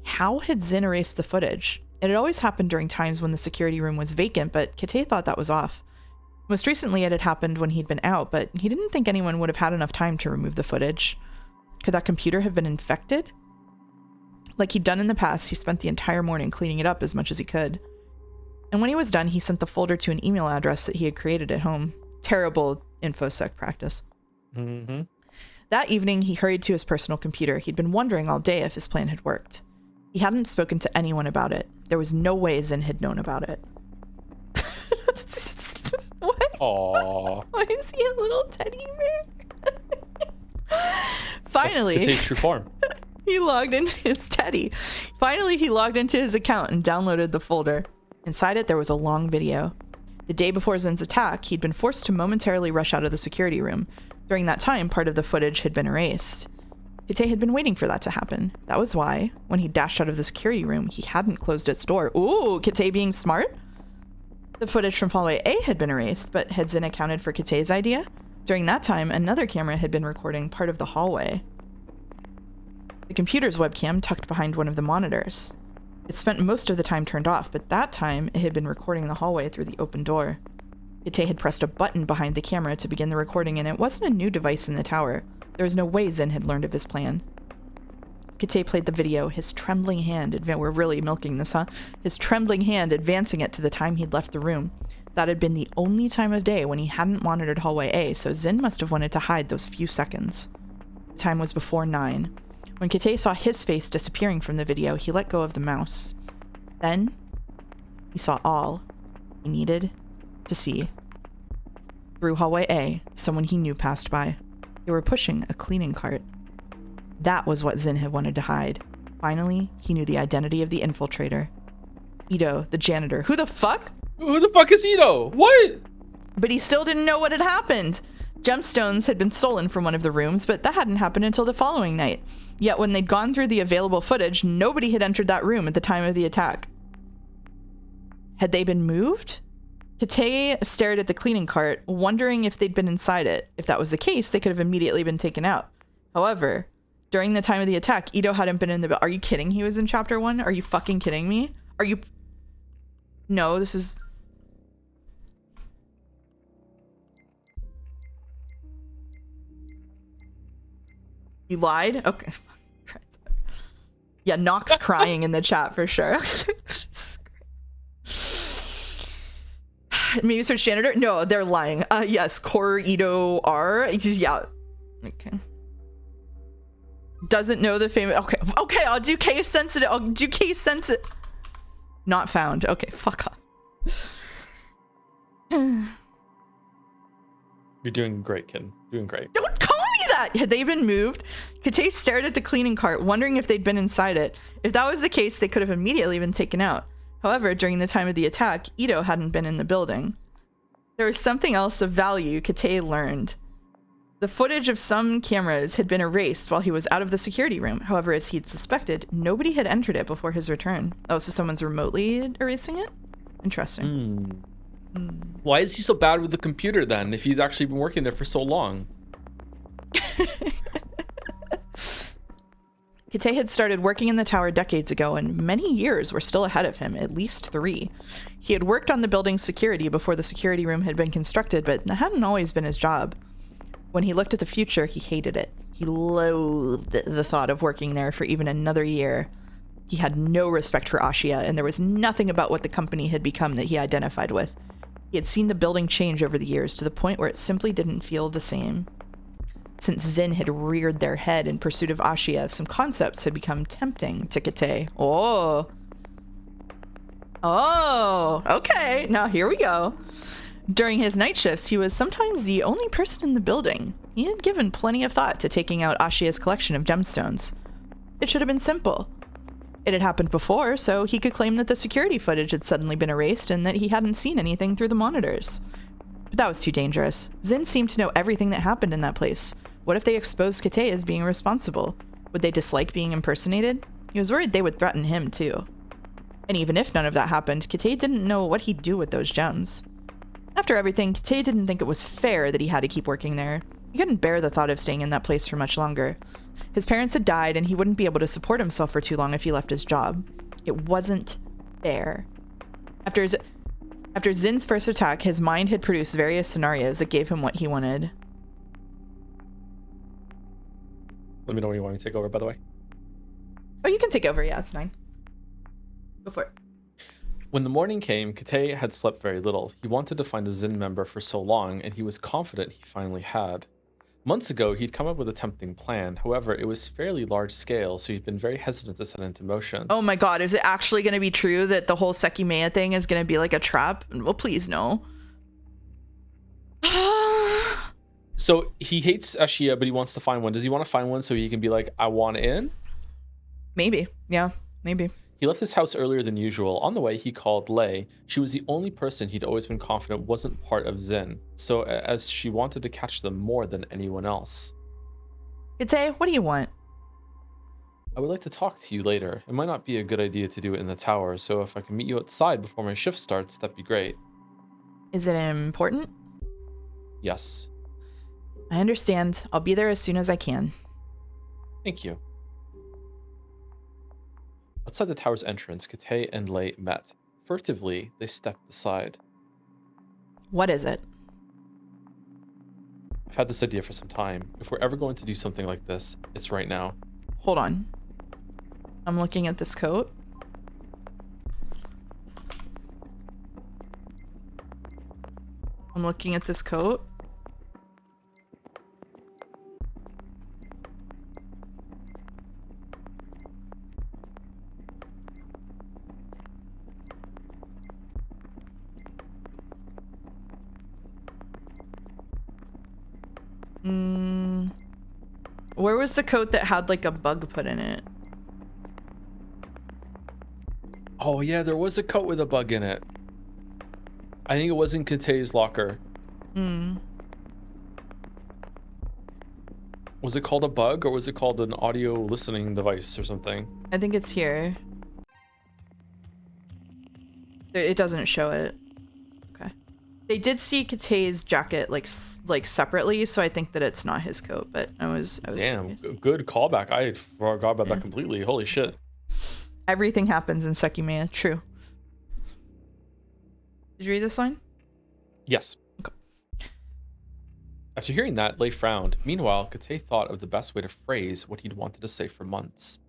How had Zin erased the footage? It had always happened during times when the security room was vacant, but Kitei thought that was off. Most recently it had happened when he'd been out, but he didn't think anyone would have had enough time to remove the footage. Could that computer have been infected? Like he'd done in the past, he spent the entire morning cleaning it up as much as he could. And when he was done, he sent the folder to an email address that he had created at home. Terrible InfoSec practice. That evening, he hurried to his personal computer. He'd been wondering all day if his plan had worked. He hadn't spoken to anyone about it. There was no way Zin had known about it. What? Aww. Why is he a little teddy bear? Finally, That's true form. He logged into his teddy. Finally, he logged into his account and downloaded the folder. Inside it, there was a long video. The day before Zin's attack, he'd been forced to momentarily rush out of the security room. During that time, part of the footage had been erased. Kitei had been waiting for that to happen. That was why, when he dashed out of the security room, he hadn't closed its door. Ooh, Kitei being smart? The footage from hallway A had been erased, but had Zin accounted for Kitei's idea? During that time, another camera had been recording part of the hallway. The computer's webcam tucked behind one of the monitors. It spent most of the time turned off, but that time it had been recording the hallway through the open door. Kitei had pressed a button behind the camera to begin the recording, and it wasn't a new device in the tower. There was no way Zin had learned of his plan. Kitei played the video, his trembling hand, we're really milking this, huh? His trembling hand advancing it to the time he'd left the room. That had been the only time of day when he hadn't monitored hallway A, so Zin must have wanted to hide those few seconds. The time was before 9. When Kitei saw his face disappearing from the video, he let go of the mouse. Then, he saw all he needed to see. Through hallway A, someone he knew passed by. They were pushing a cleaning cart. That was what Zin had wanted to hide. Finally, he knew the identity of the infiltrator. Ito, the janitor. Who the fuck? Who the fuck is Ito? What? But he still didn't know what had happened. Gemstones had been stolen from one of the rooms, but that hadn't happened until the following night. Yet when they'd gone through the available footage, nobody had entered that room at the time of the attack. Had they been moved? Kitei stared at the cleaning cart, wondering if they'd been inside it. If that was the case, they could have immediately been taken out. However, during the time of the attack, Ito hadn't been in the... Are you kidding? He was in chapter 1? Are you fucking kidding me? Are you... No, this is... You lied? Okay. Yeah, Nox crying in the chat for sure. Maybe search janitor? No, they're lying. Yes, Core Ito R. Yeah. Okay. Doesn't know the famous. Okay, I'll do case sensitive. Not found. Okay, fuck off. You're doing great, kid. Doing great. Don't call me that! Had they been moved? Kate stared at the cleaning cart, wondering if they'd been inside it. If that was the case, they could have immediately been taken out. However, during the time of the attack, Ito hadn't been in the building. There was something else of value Kate learned. The footage of some cameras had been erased while he was out of the security room. However, as he'd suspected, nobody had entered it before his return. Oh, so someone's remotely erasing it? Interesting. Why is he so bad with the computer then, if he's actually been working there for so long? Kate had started working in the tower decades ago, and many years were still ahead of him, at least 3. He had worked on the building's security before the security room had been constructed, but that hadn't always been his job. When he looked at the future, he hated it. He loathed the thought of working there for even another year. He had no respect for Ashia, and there was nothing about what the company had become that he identified with. He had seen the building change over the years to the point where it simply didn't feel the same. Since Zin had reared their head in pursuit of Ashia, some concepts had become tempting to Kate. Oh, okay. Now here we go. During his night shifts, he was sometimes the only person in the building. He had given plenty of thought to taking out Ashia's collection of gemstones. It should have been simple. It had happened before, so he could claim that the security footage had suddenly been erased and that he hadn't seen anything through the monitors. But that was too dangerous. Zin seemed to know everything that happened in that place. What if they exposed Kate as being responsible? Would they dislike being impersonated? He was worried they would threaten him, too. And even if none of that happened, Kate didn't know what he'd do with those gems. After everything, Kate didn't think it was fair that he had to keep working there. He couldn't bear the thought of staying in that place for much longer. His parents had died, and he wouldn't be able to support himself for too long if he left his job. It wasn't fair. After Zin's first attack, his mind had produced various scenarios that gave him what he wanted. Let me know when you want me to take over, by the way. Oh, you can take over. Yeah, it's fine. Go for it. When the morning came, Kate had slept very little. He wanted to find a Zin member for so long, and he was confident he finally had. Months ago, he'd come up with a tempting plan. However, it was fairly large scale, so he'd been very hesitant to set it into motion. Oh my god, is it actually going to be true that the whole Sekimeiya thing is going to be like a trap? Well, please, no. So he hates Ashia, but he wants to find one. Does he want to find one so he can be like, I want in? Maybe. Yeah, maybe. He left his house earlier than usual. On the way, he called Lei. She was the only person he'd always been confident wasn't part of Zin, so as she wanted to catch them more than anyone else. Kate, what do you want? I would like to talk to you later. It might not be a good idea to do it in the tower, so if I can meet you outside before my shift starts, that'd be great. Is it important? Yes. I understand. I'll be there as soon as I can. Thank you. Outside the tower's entrance, Kate and Lei met. Furtively, they stepped aside. What is it? I've had this idea for some time. If we're ever going to do something like this, it's right now. Hold on. I'm looking at this coat. I'm looking at this coat. Where was the coat that had like a bug put in it? Oh yeah, there was a coat with a bug in it. I think it was in Kate's locker. Was it called a bug, or was it called an audio listening device or something? I think it's here. It doesn't show it. Okay. They did see Kate's jacket like separately, so I think that it's not his coat. But I was Damn, curious. good callback. I forgot about that completely. Holy shit. Everything happens in Sekimeiya. True. Did you read this line? Yes. Okay. After hearing that, Lei frowned. Meanwhile, Kate thought of the best way to phrase what he'd wanted to say for months.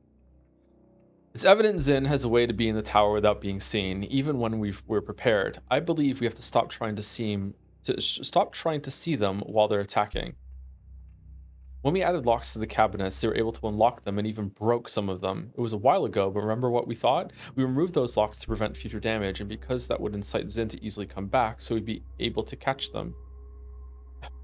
It's evident Zin has a way to be in the tower without being seen, even when we're prepared. I believe we have to stop trying to see them while they're attacking. When we added locks to the cabinets, they were able to unlock them and even broke some of them. It was a while ago, but remember what we thought? We removed those locks to prevent future damage, and because that would incite Zin to easily come back, so we'd be able to catch them.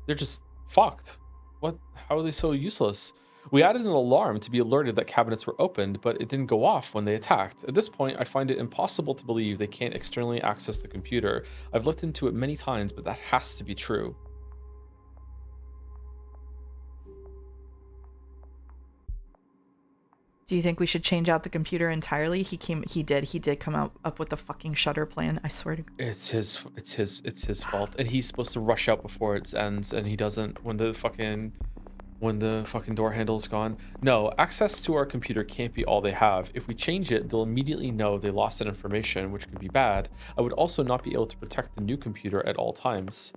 They're just fucked. What? How are they so useless? We added an alarm to be alerted that cabinets were opened, but it didn't go off when they attacked. At this point, I find it impossible to believe they can't externally access the computer. I've looked into it many times, but that has to be true. Do you think we should change out the computer entirely? He did come up with the fucking shutter plan. I swear to God. It's his fault. And he's supposed to rush out before it ends, and he doesn't when the fucking door handle's gone. No, access to our computer can't be all they have. If we change it, they'll immediately know they lost that information, which could be bad. I would also not be able to protect the new computer at all times.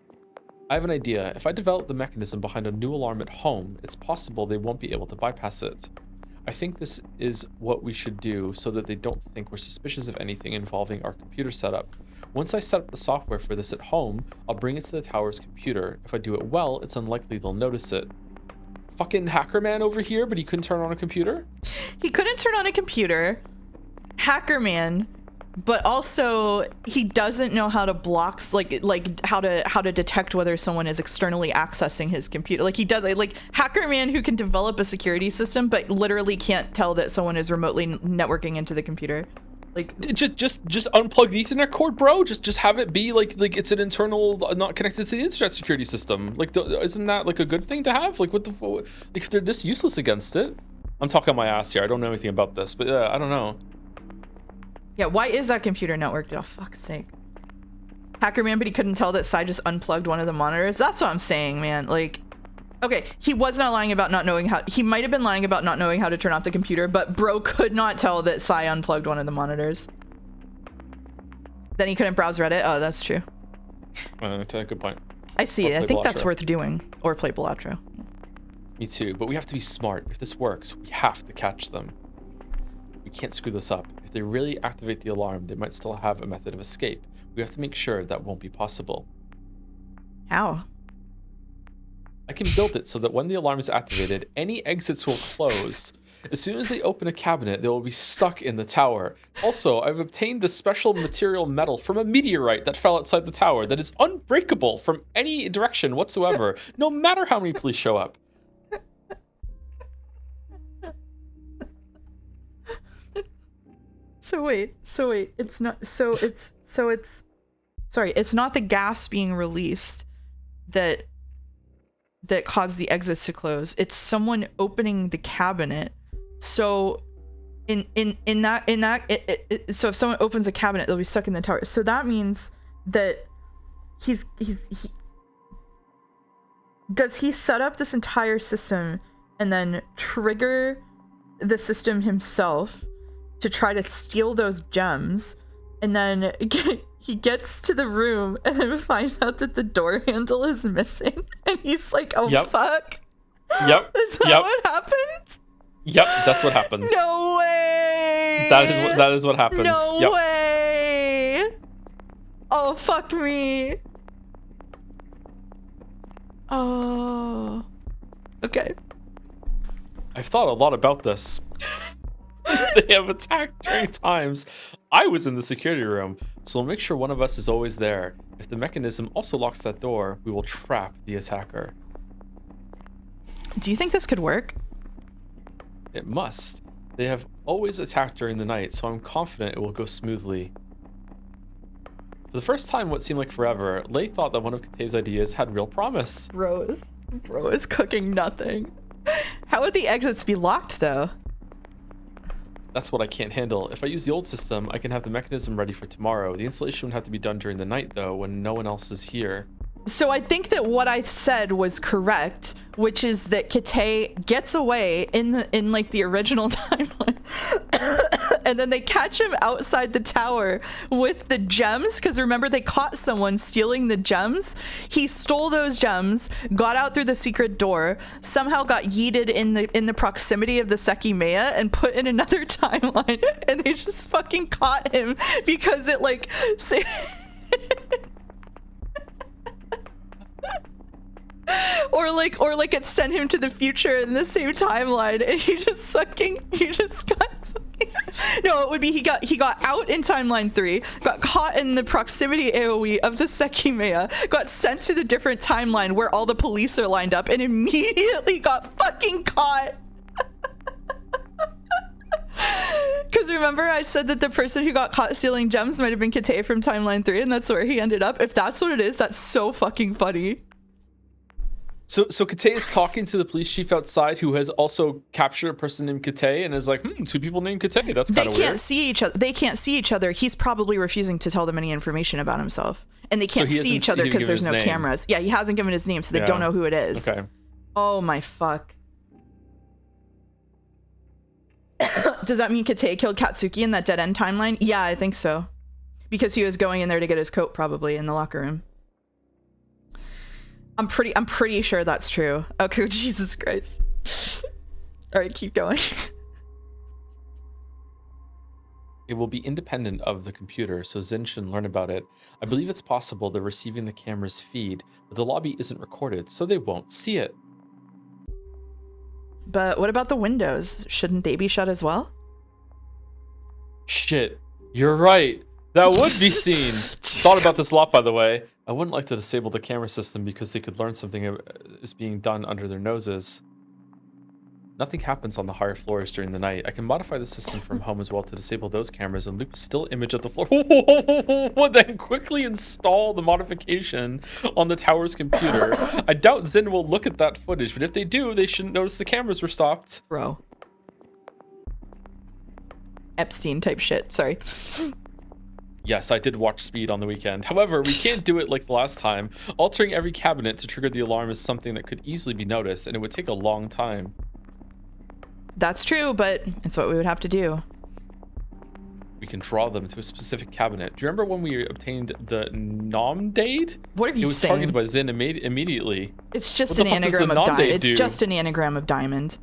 I have an idea. If I develop the mechanism behind a new alarm at home, it's possible they won't be able to bypass it. I think this is what we should do so that they don't think we're suspicious of anything involving our computer setup. Once I set up the software for this at home, I'll bring it to the tower's computer. If I do it well, it's unlikely they'll notice it. Fucking hacker man over here, but he couldn't turn on a computer? He couldn't turn on a computer. Hacker man, but also he doesn't know how to block, like how to detect whether someone is externally accessing his computer. Like he does, like hacker man who can develop a security system, but literally can't tell that someone is remotely networking into the computer. Like just unplug the Ethernet cord, bro. Just have it be like it's an internal, not connected to the internet security system. Like, isn't that like a good thing to have? Like, what the? Like, if they're this useless against it, I'm talking my ass here. I don't know anything about this, but I don't know. Yeah, why is that computer networked? Oh, fuck's sake. Hacker man, but he couldn't tell that Sai just unplugged one of the monitors. That's what I'm saying, man. Like, okay, he was not lying about not knowing how. He might have been lying about not knowing how to turn off the computer, but bro could not tell that Sai unplugged one of the monitors. Then he couldn't browse Reddit. Oh, that's true. That's a good point. I see it. I think that's worth doing. Or play Balatro. Me too, but we have to be smart. If this works, we have to catch them. We can't screw this up. If they really activate the alarm, they might still have a method of escape. We have to make sure that won't be possible. How? I can build it so that when the alarm is activated, any exits will close. As soon as they open a cabinet, they will be stuck in the tower. Also, I've obtained this special material metal from a meteorite that fell outside the tower that is unbreakable from any direction whatsoever, no matter how many police show up. So wait, it's not the gas being released that caused the exits to close. It's someone opening the cabinet. So so if someone opens a cabinet, they'll be stuck in the tower. So that means that does he set up this entire system and then trigger the system himself to try to steal those gems, and then he gets to the room and then finds out that the door handle is missing, and he's like, oh, yep. Fuck. Yep. Is that what happened? Yep, that's what happens. No way. That is what happens. No way. Oh, fuck me. Oh. Okay. I've thought a lot about this. They have attacked during times I was in the security room, so we'll make sure one of us is always there. If the mechanism also locks that door, we will trap the attacker. Do you think this could work? It must. They have always attacked during the night, so I'm confident it will go smoothly. For the first time what seemed like forever, Lei thought that one of Kate's ideas had real promise. Bro is cooking nothing. How would the exits be locked, though? That's what I can't handle. If I use the old system, I can have the mechanism ready for tomorrow. The installation would have to be done during the night, though, when no one else is here. So I think that what I said was correct, which is that Kate gets away in like the original timeline, and then they catch him outside the tower with the gems, because remember they caught someone stealing the gems. He stole those gems, got out through the secret door, somehow got yeeted in the proximity of the Sekimeiya and put in another timeline, and they just fucking caught him because it like or like it sent him to the future in the same timeline, and he just got no, it would be he got out in timeline 3, got caught in the proximity AoE of the Sekimeiya, got sent to the different timeline where all the police are lined up, and immediately got fucking caught. Because remember I said that the person who got caught stealing gems might have been Kate from timeline 3, and that's where he ended up. If that's what it is, that's so fucking funny. So Kate is talking to the police chief outside, who has also captured a person named Kate, and is like, 2 people named Kate. That's kind of weird. They can't see each other. They can't see each other. He's probably refusing to tell them any information about himself, and they can't see each other because there's no cameras. Yeah, he hasn't given his name, so they don't know who it is. Okay. Oh my fuck. Does that mean Kate killed Katsuki in that dead end timeline? Yeah, I think so, because he was going in there to get his coat, probably in the locker room. I'm pretty sure that's true. Okay, Jesus Christ. All right, keep going. It will be independent of the computer, so Zen should learn about it. I believe it's possible they're receiving the camera's feed, but the lobby isn't recorded, so they won't see it. But what about the windows? Shouldn't they be shut as well? Shit, you're right. That would be seen. Thought about this a lot, by the way. I wouldn't like to disable the camera system because they could learn something is being done under their noses. Nothing happens on the higher floors during the night. I can modify the system from home as well to disable those cameras and loop a still image of the floor. Then quickly install the modification on the tower's computer. I doubt Zen will look at that footage, but if they do, they shouldn't notice the cameras were stopped. Bro. Epstein type shit, sorry. Yes, I did watch Speed on the weekend. However, we can't do it like the last time. Altering every cabinet to trigger the alarm is something that could easily be noticed, and it would take a long time. That's true, but it's what we would have to do. We can draw them to a specific cabinet. Do you remember when we obtained the nom date? What are you saying? It was targeted by Zen immediately. It's just an anagram of diamond. It's just an anagram of diamond.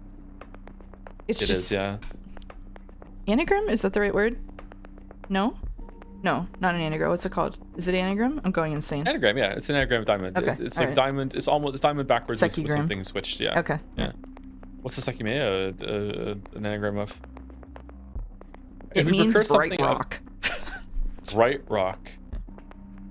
It is, yeah. Anagram? Is that the right word? No? No, not an anagram. What's it called? Is it anagram? I'm going insane. Anagram, yeah. It's an anagram of diamond. Okay. It's like diamond. It's diamond backwards with something switched, yeah. Okay. Yeah. What's the Sekimeiya an anagram of? It means bright rock. Bright rock.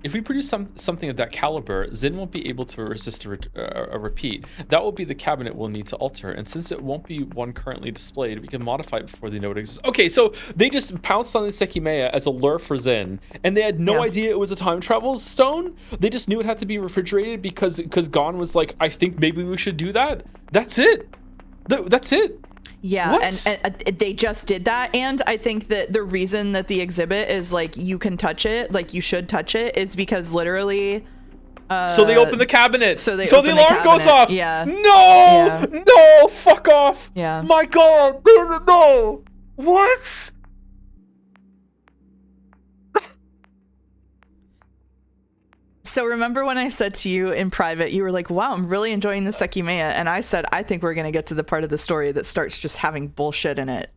If we produce something of that caliber, Zen won't be able to resist a repeat. That will be the cabinet we'll need to alter, and since it won't be one currently displayed, we can modify it before they know it exists. Okay, so they just pounced on the Sekimeiya as a lure for Zen, and they had no idea it was a time travel stone? They just knew it had to be refrigerated because Gon was like, I think maybe we should do that? That's it! That's it! Yeah, and they just did that, and I think that the reason that the exhibit is like you can touch it, like you should touch it, is because literally so they open the cabinet, so the alarm goes off. Yeah. No, fuck off. Yeah, my god, no. What? So remember when I said to you in private, you were like, wow, I'm really enjoying the Sekimeiya, and I said, I think we're gonna get to the part of the story that starts just having bullshit in it.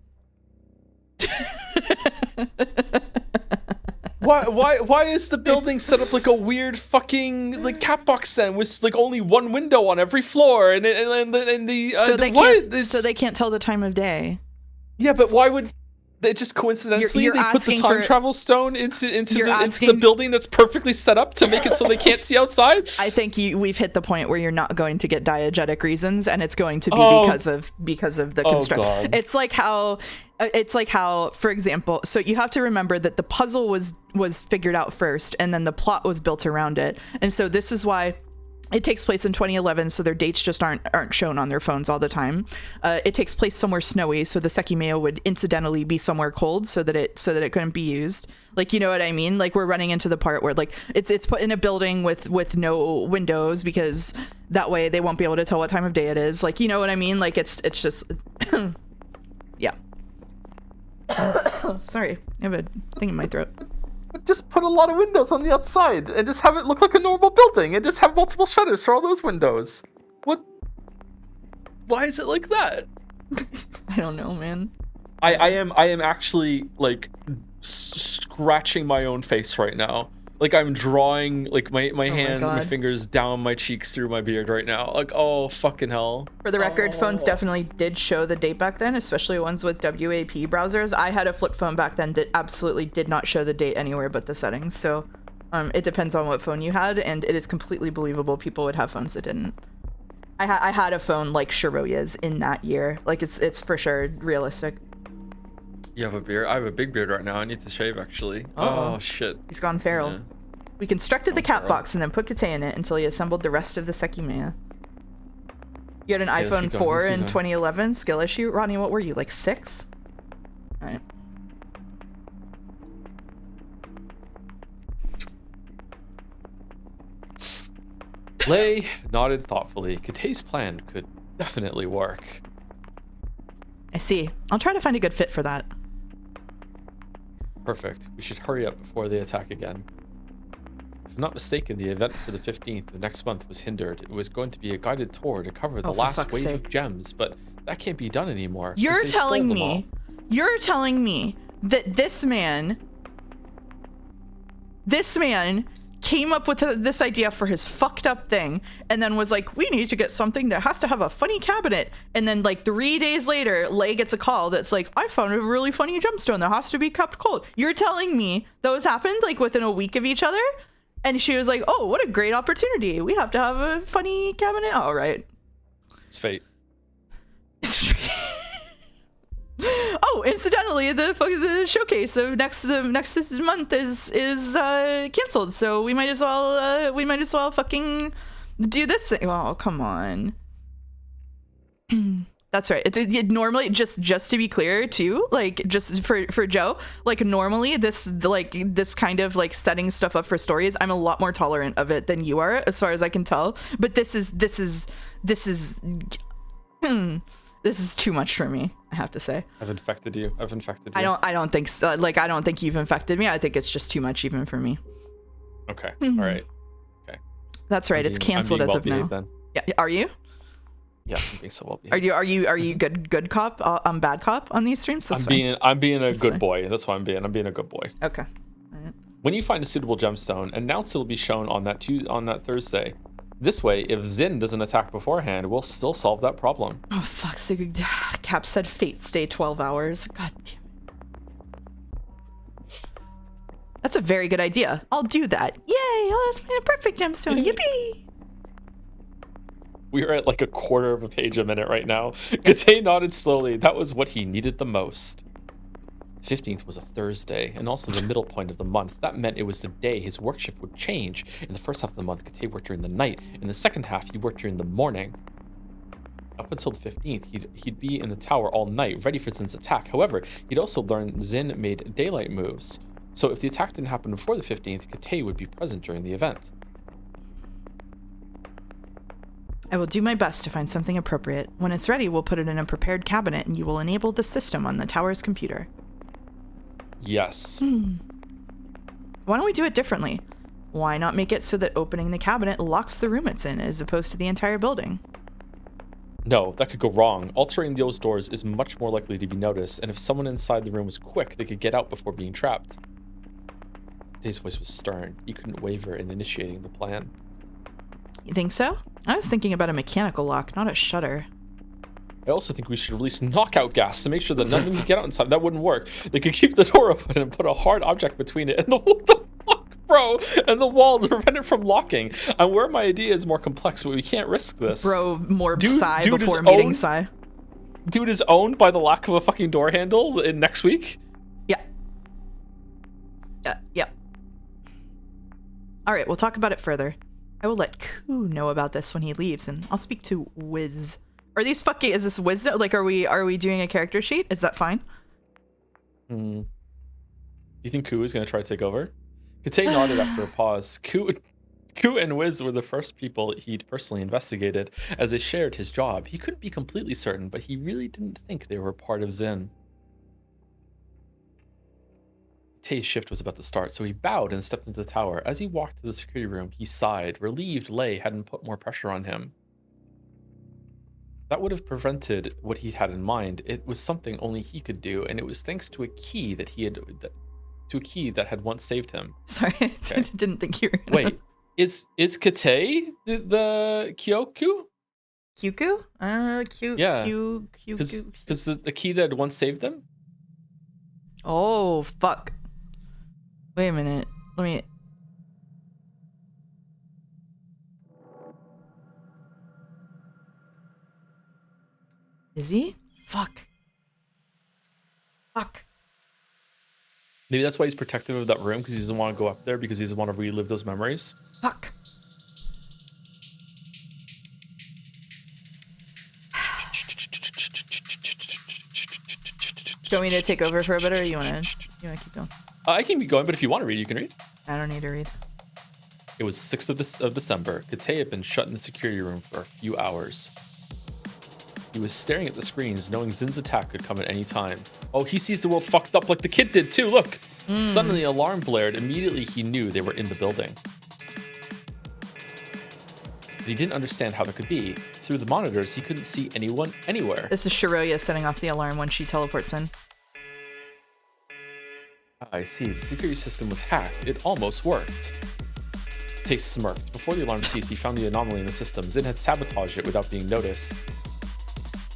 Why is the building set up like a weird fucking like cat box then with like only one window on every floor and the so they can't tell the time of day. Yeah, but why would they just coincidentally they put the time travel stone into the building that's perfectly set up to make it so they can't see outside? I think we've hit the point where you're not going to get diegetic reasons, and it's going to be because of the construction. It's like how, for example, so you have to remember that the puzzle was figured out first, and then the plot was built around it, and so this is why it takes place in 2011, so their dates just aren't shown on their phones all the time. It takes place somewhere snowy, so the Sekimeiya would incidentally be somewhere cold, so that it couldn't be used. Like, you know what I mean? Like, we're running into the part where like it's put in a building with no windows, because that way they won't be able to tell what time of day it is. Like, you know what I mean? Like, it's just yeah. Oh, sorry. I have a thing in my throat. Just put a lot of windows on the outside and just have it look like a normal building and just have multiple shutters for all those windows. What? Why is it like that? I don't know, man. I am actually like scratching my own face right now. Like I'm drawing like my hand and my fingers down my cheeks through my beard right now. Like, oh fucking hell. For the record, phones definitely did show the date back then, especially ones with WAP browsers. I had a flip phone back then that absolutely did not show the date anywhere but the settings. So it depends on what phone you had, and it is completely believable people would have phones that didn't. I had a phone like Shiroya's in that year. Like it's for sure realistic. You have a beard? I have a big beard right now. I need to shave, actually. Oh, shit. He's gone feral. Yeah. We constructed the cat box and then put Kate in it until he assembled the rest of the Sekimeiya. You had an iPhone 4 in 2011, skill issue. Rodney, what were you, like 6? All right. Lay nodded thoughtfully. Kate's plan could definitely work. I see. I'll try to find a good fit for that. Perfect. We should hurry up before they attack again. If I'm not mistaken, the event for the 15th of next month was hindered. It was going to be a guided tour to cover the last wave of gems, but that can't be done anymore. You're telling me that this man came up with this idea for his fucked up thing and then was like, we need to get something that has to have a funny cabinet. And then like 3 days later, Lay gets a call that's like, I found a really funny gemstone that has to be kept cold. You're telling me those happened like within a week of each other? And she was like, oh, what a great opportunity. We have to have a funny cabinet. All right. It's fate. Oh, incidentally, the showcase of next month is canceled, so we might as well fucking do this thing. Oh, come on. That's right. It normally just to be clear too, like just for Joe, like normally this kind of like setting stuff up for stories, I'm a lot more tolerant of it than you are, as far as I can tell. But this is this is too much for me, I have to say. I've infected you. I don't think so. Like, I don't think you've infected me. I think it's just too much even for me. Okay. All right. Okay. That's right. It's canceled as of now. Then. Yeah. Are you? Yeah, I'm being so well behaved. Are you good cop? Bad cop on these streams? I'm being a good boy. That's why I'm being a good boy. Okay. All right. When you find a suitable gemstone, announce it'll be shown on that Thursday. This way, if Zin doesn't attack beforehand, we'll still solve that problem. Oh, fuck. So Cap said fate stay 12 hours. God damn it. That's a very good idea. I'll do that. Yay! Oh, that's a perfect gemstone. Yippee! We're at like a quarter of a page a minute right now. Gate nodded slowly. That was what he needed the most. 15th was a Thursday, and also the middle point of the month. That meant it was the day his work shift would change. In the first half of the month, Kate worked during the night. In the second half, he worked during the morning. Up until the 15th, he'd be in the tower all night, ready for Zin's attack. However, he'd also learned Zin made daylight moves. So if the attack didn't happen before the 15th, Kate would be present during the event. I will do my best to find something appropriate. When it's ready, we'll put it in a prepared cabinet, and you will enable the system on the tower's computer. Yes. Why don't we do it differently? Why not make it so that opening the cabinet locks the room it's in as opposed to the entire building? No, that could go wrong. Altering those doors is much more likely to be noticed, and if someone inside the room was quick, they could get out before being trapped. Dave's voice was stern. He couldn't waver in initiating the plan. You think so? I was thinking about a mechanical lock, not a shutter. I also think we should release knockout gas to make sure that nothing can get out inside. That wouldn't work. They could keep the door open and put a hard object between it and the fuck, bro, and the wall to prevent it from locking. I'm aware my idea is more complex, but we can't risk this. Bro, more Psy before meeting Psy. Dude is owned by the lack of a fucking door handle in next week? Yeah. Yep. All right, we'll talk about it further. I will let Koo know about this when he leaves, and I'll speak to Wiz. Are these fucking, is this wisdom? Like, are we doing a character sheet? Is that fine? Do you think Koo is going to try to take over? Kate nodded after a pause. Koo and Wiz were the first people he'd personally investigated as they shared his job. He couldn't be completely certain, but he really didn't think they were part of Zin. Katei's shift was about to start, so he bowed and stepped into the tower. As he walked to the security room, he sighed, relieved Lei hadn't put more pressure on him. That would have prevented what he'd had in mind. It was something only he could do, and it was thanks to a key that had once saved him. Sorry, I didn't think you were gonna... Wait, is Katei the Kyoku? Kyuku? Yeah. Kyuku. Because the key that had once saved them? Oh, fuck. Wait a minute. Let me... Is he? Fuck. Maybe that's why he's protective of that room, because he doesn't want to go up there, because he doesn't want to relive those memories. Fuck. Do you want me to take over for a bit, or you want to keep going? I can keep going, but if you want to read, you can read. I don't need to read. It was 6th of December. Katei had been shut in the security room for a few hours. He was staring at the screens, knowing Zin's attack could come at any time. Oh, he sees the world fucked up like the kid did too, look! Suddenly, an alarm blared. Immediately, he knew they were in the building. But he didn't understand how that could be. Through the monitors, he couldn't see anyone anywhere. This is Shiroya setting off the alarm when she teleports in. I see. The security system was hacked. It almost worked. Tay smirked. Before the alarm ceased, he found the anomaly in the system. Zin had sabotaged it without being noticed.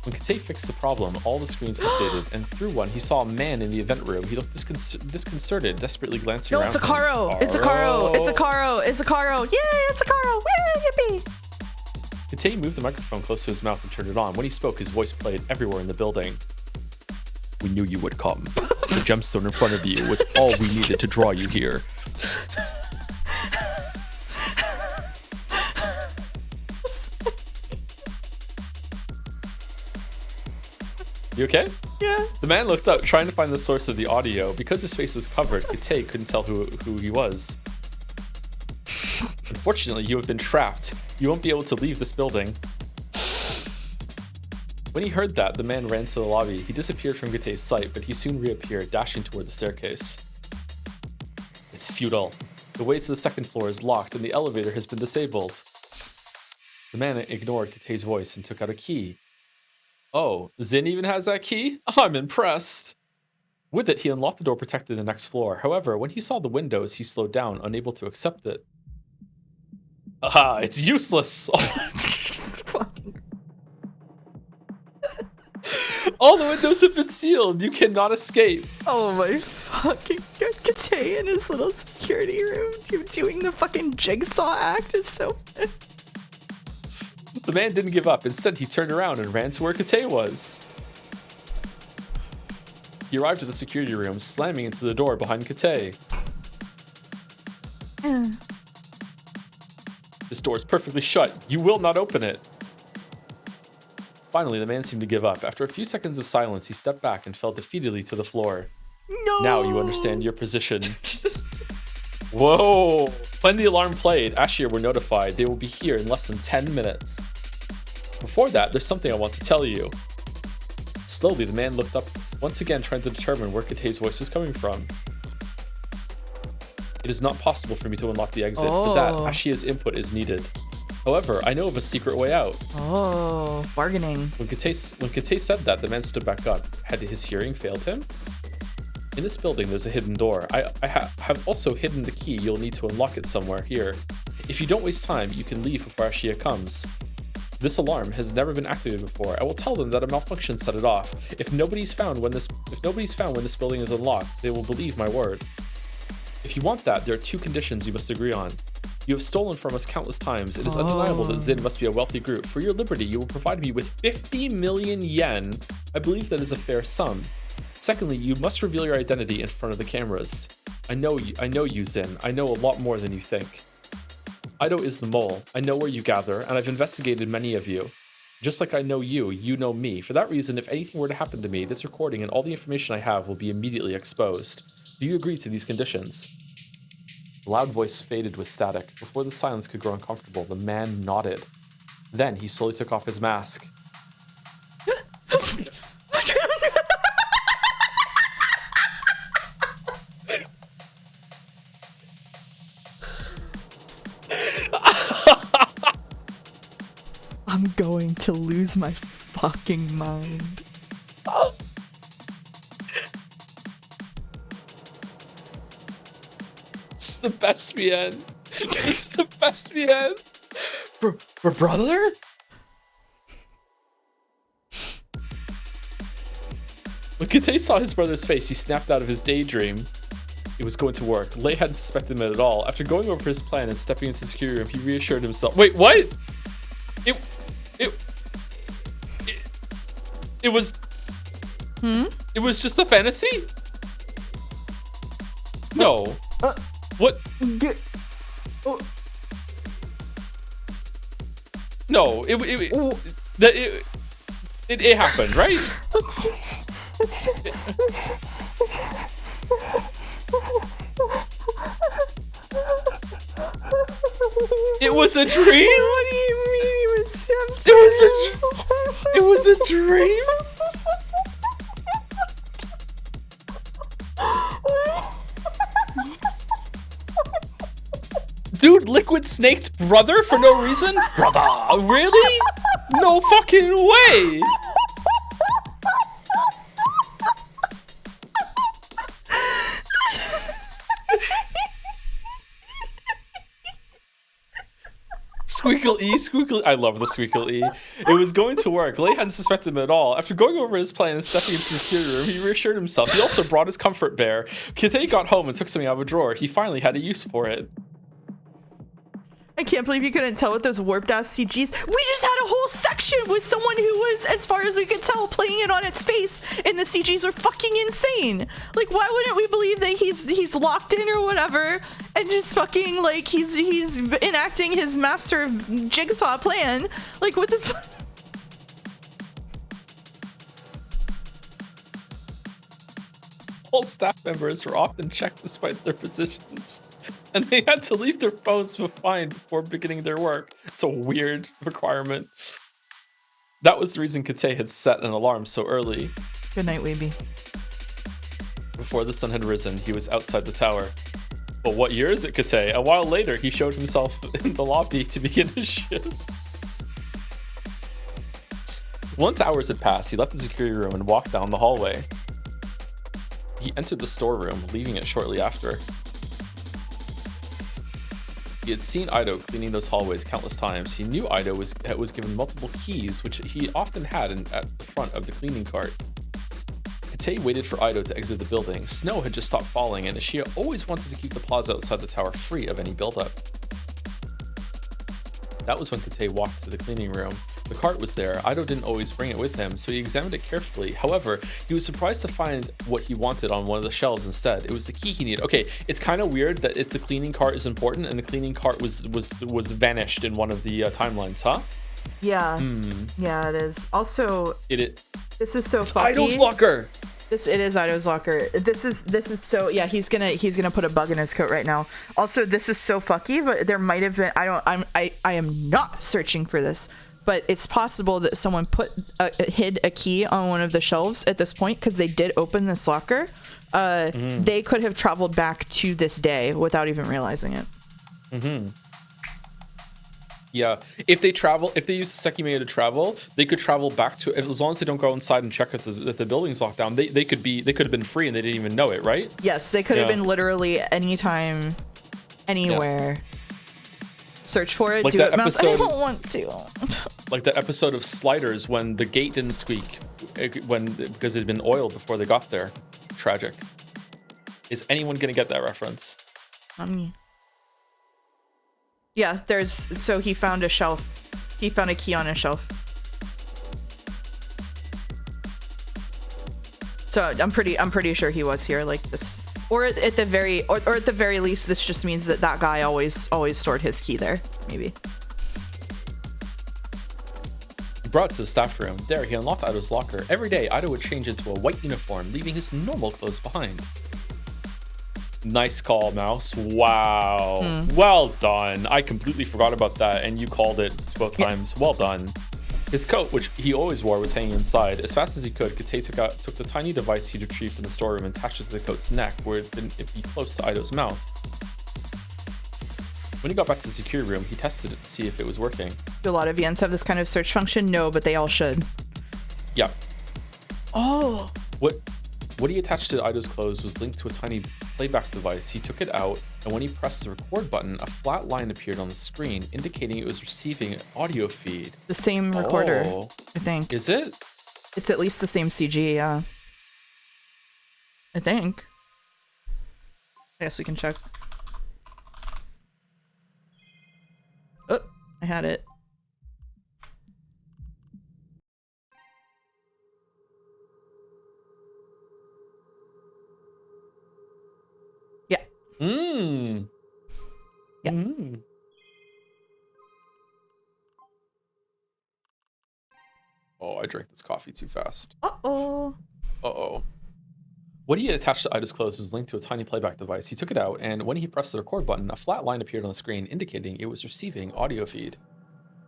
When Katei fixed the problem, all the screens updated, and through one, he saw a man in the event room. He looked disconcerted, desperately glancing around. No, it's Akaro! It's Akaro! It's Akaro! It's Akaro! Yay, it's Akaro! Yay, yippee! Katei moved the microphone close to his mouth and turned it on. When he spoke, his voice played everywhere in the building. We knew you would come. The gemstone in front of you was all we needed to draw you here. You okay? Yeah. The man looked up, trying to find the source of the audio. Because his face was covered, Katei couldn't tell who he was. Unfortunately, you have been trapped. You won't be able to leave this building. When he heard that, the man ran to the lobby. He disappeared from Katei's sight, but he soon reappeared, dashing toward the staircase. It's futile. The way to the second floor is locked, and the elevator has been disabled. The man ignored Katei's voice and took out a key. Oh, Zin even has that key? I'm impressed. With it, he unlocked the door protecting the next floor. However, when he saw the windows, he slowed down, unable to accept it. Aha, it's useless. All the windows have been sealed. You cannot escape. Oh my fucking god. Katei in his little security room doing the fucking jigsaw act is so... The man didn't give up. Instead, he turned around and ran to where Katei was. He arrived at the security room, slamming into the door behind Katei. This door is perfectly shut. You will not open it. Finally, the man seemed to give up. After a few seconds of silence, he stepped back and fell defeatedly to the floor. No! Now you understand your position. Whoa! When the alarm played, Ashir were notified. They will be here in less than 10 minutes. Before that, there's something I want to tell you. Slowly, the man looked up, once again trying to determine where Katei's voice was coming from. It is not possible for me to unlock the exit. For that, Ashir's input is needed. However, I know of a secret way out. Oh, bargaining. When Katei said that, the man stood back up. Had his hearing failed him? In this building, there's a hidden door. I have also hidden the key. You'll need to unlock it somewhere here. If you don't waste time, you can leave before Ashia comes. This alarm has never been activated before. I will tell them that a malfunction set it off. If nobody's found when this building is unlocked, they will believe my word. If you want that, there are two conditions you must agree on. You have stolen from us countless times. It is undeniable that Zin must be a wealthy group. For your liberty, you will provide me with 50 million yen. I believe that is a fair sum. Secondly, you must reveal your identity in front of the cameras. I know you, Zin. I know a lot more than you think. Ido is the mole. I know where you gather, and I've investigated many of you. Just like I know you, you know me. For that reason, if anything were to happen to me, this recording and all the information I have will be immediately exposed. Do you agree to these conditions? The loud voice faded with static. Before the silence could grow uncomfortable, the man nodded. Then he slowly took off his mask. I'm going to lose my fucking mind. It's the best man. It's the best man. For brother? When Kate saw his brother's face, he snapped out of his daydream. It was going to work. Lei hadn't suspected him at all. After going over his plan and stepping into the security room, he reassured himself. Wait, what? It was. It was just a fantasy? No. What? No, it happened, right? It was a dream? What do you mean it was something? It was a dream? Dude, Liquid snaked brother for no reason? Brother, really? No fucking way! Squeakle E, Squeakle. I love the Squeakle E. It was going to work. Lei hadn't suspected him at all. After going over his plan and stepping into the security room, he reassured himself. He also brought his comfort bear. Kite got home and took something out of a drawer. He finally had a use for it. I can't believe you couldn't tell with those warped ass CGs. We just had a whole section with someone who was, as far as we could tell, playing it on its face, and the CGs are fucking insane. Like, why wouldn't we believe that he's locked in or whatever, and just fucking like he's enacting his master jigsaw plan? Like, what the fuck? All staff members were often checked despite their positions, and they had to leave their phones behind before beginning their work. It's a weird requirement. That was the reason Kate had set an alarm so early. Good night, Weeby. Before the sun had risen, he was outside the tower. But what year is it, Kate? A while later, he showed himself in the lobby to begin his shift. Once hours had passed, he left the security room and walked down the hallway. He entered the storeroom, leaving it shortly after. He had seen Ido cleaning those hallways countless times. He knew Ido was given multiple keys, which he often had at the front of the cleaning cart. Kate waited for Ido to exit the building. Snow had just stopped falling, and Ashia always wanted to keep the plaza outside the tower free of any buildup. That was when Kate walked to the cleaning room. The cart was there. Ido didn't always bring it with him, so he examined it carefully. However, he was surprised to find what he wanted on one of the shelves instead. It was the key he needed. Okay, it's kind of weird that the cleaning cart is important, and the cleaning cart was vanished in one of the timelines, huh? Yeah. Yeah, it is. Also, this is so fucky. Ido's locker. It is Ido's locker. This is so, yeah, he's gonna put a bug in his coat right now. Also, this is so fucky, but there might have been, I am not searching for this, but it's possible that someone hid a key on one of the shelves at this point, because they did open this locker. They could have traveled back to this day without even realizing it. Yeah, if they use Sekimeiya to travel, they could travel back to, as long as they don't go inside and check if the building's locked down. They could have been free and they didn't even know it, right? Yes, they could have been literally anytime, anywhere. Yeah. Search for it, like do it, mouse. I don't want to. Like that episode of Sliders when the gate didn't squeak because it had been oiled before they got there. Tragic. Is anyone gonna get that reference? Yeah, so he found a shelf. He found a key on a shelf. So I'm pretty sure he was here like this. Or at the very least, this just means that guy always stored his key there, maybe. He brought it to the staff room. There, he unlocked Ido's locker. Every day, Ido would change into a white uniform, leaving his normal clothes behind. Nice call, Mouse. Wow. Well done. I completely forgot about that, and you called it both times. Well done. His coat, which he always wore, was hanging inside. As fast as he could, Kate took the tiny device he'd retrieved from the storeroom and attached it to the coat's neck, where it'd be close to Ido's mouth. When he got back to the security room, he tested it to see if it was working. Do a lot of VNs have this kind of search function? No, but they all should. Yeah. Oh. What he attached to Ido's clothes was linked to a tiny playback device. He took it out, and when he pressed the record button, a flat line appeared on the screen, indicating it was receiving an audio feed. The same recorder, I think. Is it? It's at least the same CG, yeah. I think. I guess we can check. Oh, I had it. Yeah. Mmm. Yeah. Mm. Oh, I drank this coffee too fast. Uh-oh. Uh-oh. What he had attached to Ida's clothes was linked to a tiny playback device. He took it out, and when he pressed the record button, a flat line appeared on the screen indicating it was receiving audio feed.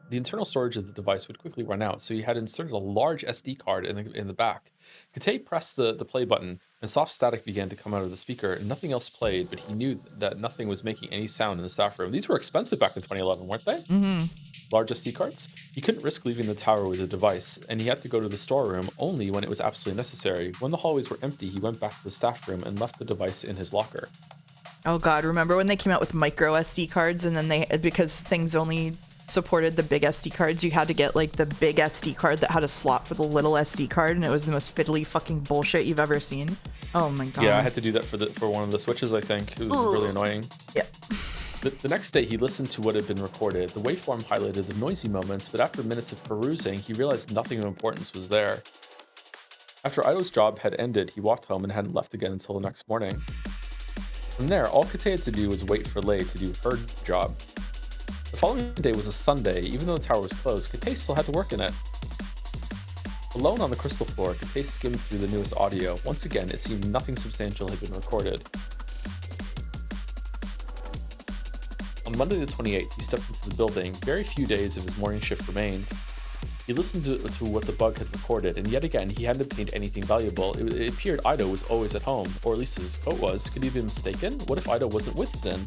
The internal storage of the device would quickly run out, so he had inserted a large SD card in the back. Kate pressed the play button, and soft static began to come out of the speaker. Nothing else played, but he knew that nothing was making any sound in the staff room. These were expensive back in 2011, weren't they? Mm-hmm. Large SD cards? He couldn't risk leaving the tower with the device, and he had to go to the storeroom only when it was absolutely necessary. When the hallways were empty, he went back to the staff room and left the device in his locker. Oh god, remember when they came out with micro SD cards and then because things only supported the big SD cards, you had to get like the big SD card that had a slot for the little SD card, and it was the most fiddly fucking bullshit you've ever seen. Oh my god. Yeah, I had to do that for one of the switches, I think. It was really annoying. Yeah. The next day, he listened to what had been recorded. The waveform highlighted the noisy moments, but after minutes of perusing, he realized nothing of importance was there. After Ido's job had ended, he walked home and hadn't left again until the next morning. From there, all Kate had to do was wait for Lei to do her job. The following day was a Sunday. Even though the tower was closed, Kate still had to work in it. Alone on the crystal floor, Kate skimmed through the newest audio. Once again, it seemed nothing substantial had been recorded. On Monday the 28th, he stepped into the building. Very few days of his morning shift remained. He listened to what the bug had recorded, and yet again, he hadn't obtained anything valuable. It appeared Ido was always at home, or at least his coat was. Could he have been mistaken? What if Ido wasn't with Zin?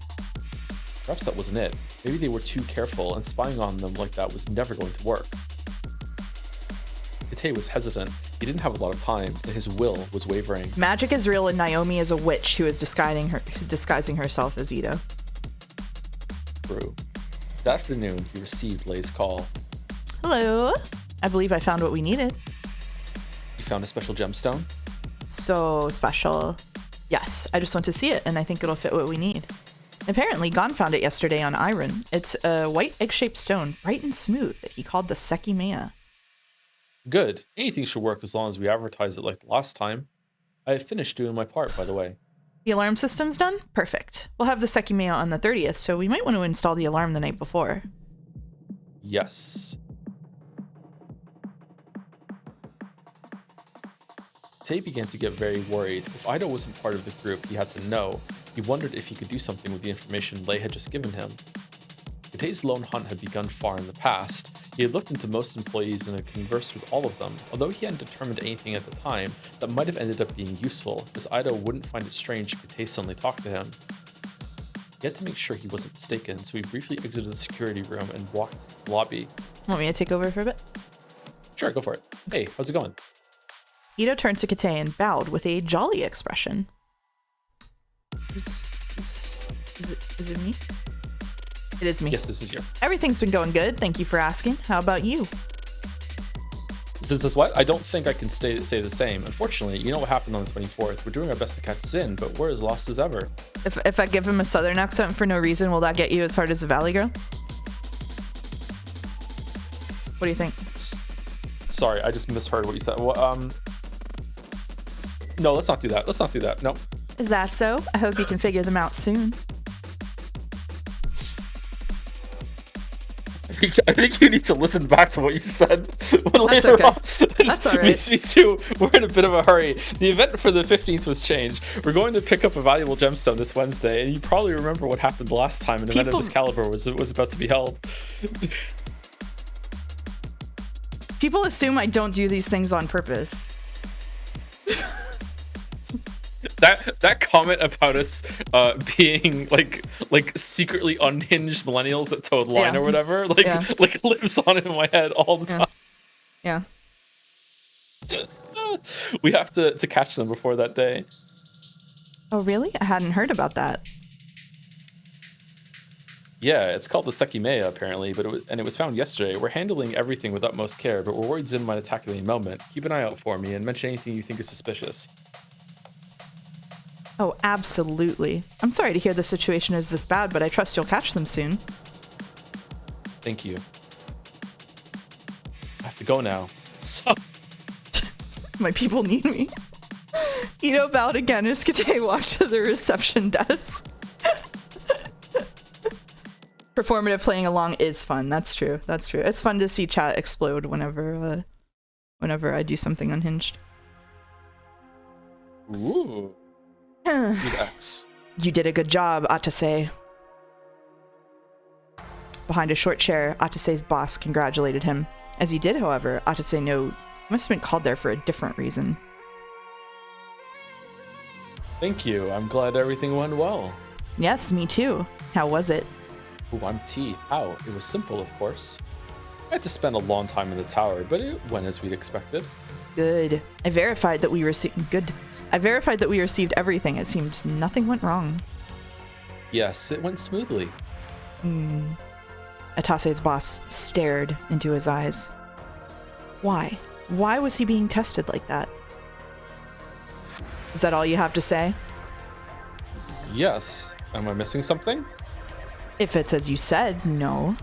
Perhaps that wasn't it. Maybe they were too careful, and spying on them like that was never going to work. Kate was hesitant. He didn't have a lot of time, and his will was wavering. Magic is real, and Naomi is a witch who is disguising herself as Ido. True. That afternoon, he received Lei's call. Hello. I believe I found what we needed. You found a special gemstone? So special. Yes, I just want to see it, and I think it'll fit what we need. Apparently, Gon found it yesterday on Iron. It's a white egg-shaped stone, bright and smooth, that he called the Sekimeiya. Good. Anything should work as long as we advertise it like the last time. I have finished doing my part, by the way. The alarm system's done? Perfect. We'll have the Sekimeiya on the 30th, so we might want to install the alarm the night before. Yes. Tay began to get very worried. If Ido wasn't part of the group, he had to know. He wondered if he could do something with the information Lei had just given him. Tay's lone hunt had begun far in the past. He had looked into most employees and had conversed with all of them. Although he hadn't determined anything at the time, that might have ended up being useful, as Ido wouldn't find it strange if Tay suddenly talked to him. He had to make sure he wasn't mistaken, so he briefly exited the security room and walked to the lobby. Want me to take over for a bit? Sure, go for it. Hey, how's it going? Ido turned to Kate and bowed with a jolly expression. Is it me? It is me. Yes, this is you. Everything's been going good. Thank you for asking. How about you? Since it's what? I don't think I can say the same. Unfortunately, you know what happened on the 24th. We're doing our best to catch Zin, but we're as lost as ever. If I give him a southern accent for no reason, will that get you as hard as a valley girl? What do you think? Sorry, I just misheard what you said. Well, no, let's not do that. Let's not do that. No. Is that so? I hope you can figure them out soon. I think you need to listen back to what you said. That's okay. That's all right. Me too. We're in a bit of a hurry. The event for the 15th was changed. We're going to pick up a valuable gemstone this Wednesday, and you probably remember what happened last time an event of this caliber was about to be held. People assume I don't do these things on purpose. that comment about us being like secretly unhinged millennials at Toad Line or whatever, like lives on in my head all the time. Yeah. We have to catch them before that day. Oh, really? I hadn't heard about that. Yeah, it's called the Sekimeiya apparently, but it was found yesterday. We're handling everything with utmost care, but we're worried Zin might attack at any moment. Keep an eye out for me and mention anything you think is suspicious. Oh, absolutely. I'm sorry to hear the situation is this bad, but I trust you'll catch them soon. Thank you. I have to go now. So my people need me. Ito bowed again as Kate walked to the reception desk. Performative playing along is fun. That's true. That's true. It's fun to see chat explode whenever I do something unhinged. Ooh. Who's X? You did a good job, Atase. Behind a short chair, Atase's boss congratulated him. As he did, however, Atase must have been called there for a different reason. Thank you. I'm glad everything went well. Yes, me too. How was it? Ooh, I'm T. How? It was simple, of course. I had to spend a long time in the tower, but it went as we'd expected. Good. I verified that we received everything. It seemed nothing went wrong. Yes, it went smoothly. Atase's boss stared into his eyes. Why? Why was he being tested like that? Is that all you have to say? Yes. Am I missing something? If it's as you said, no.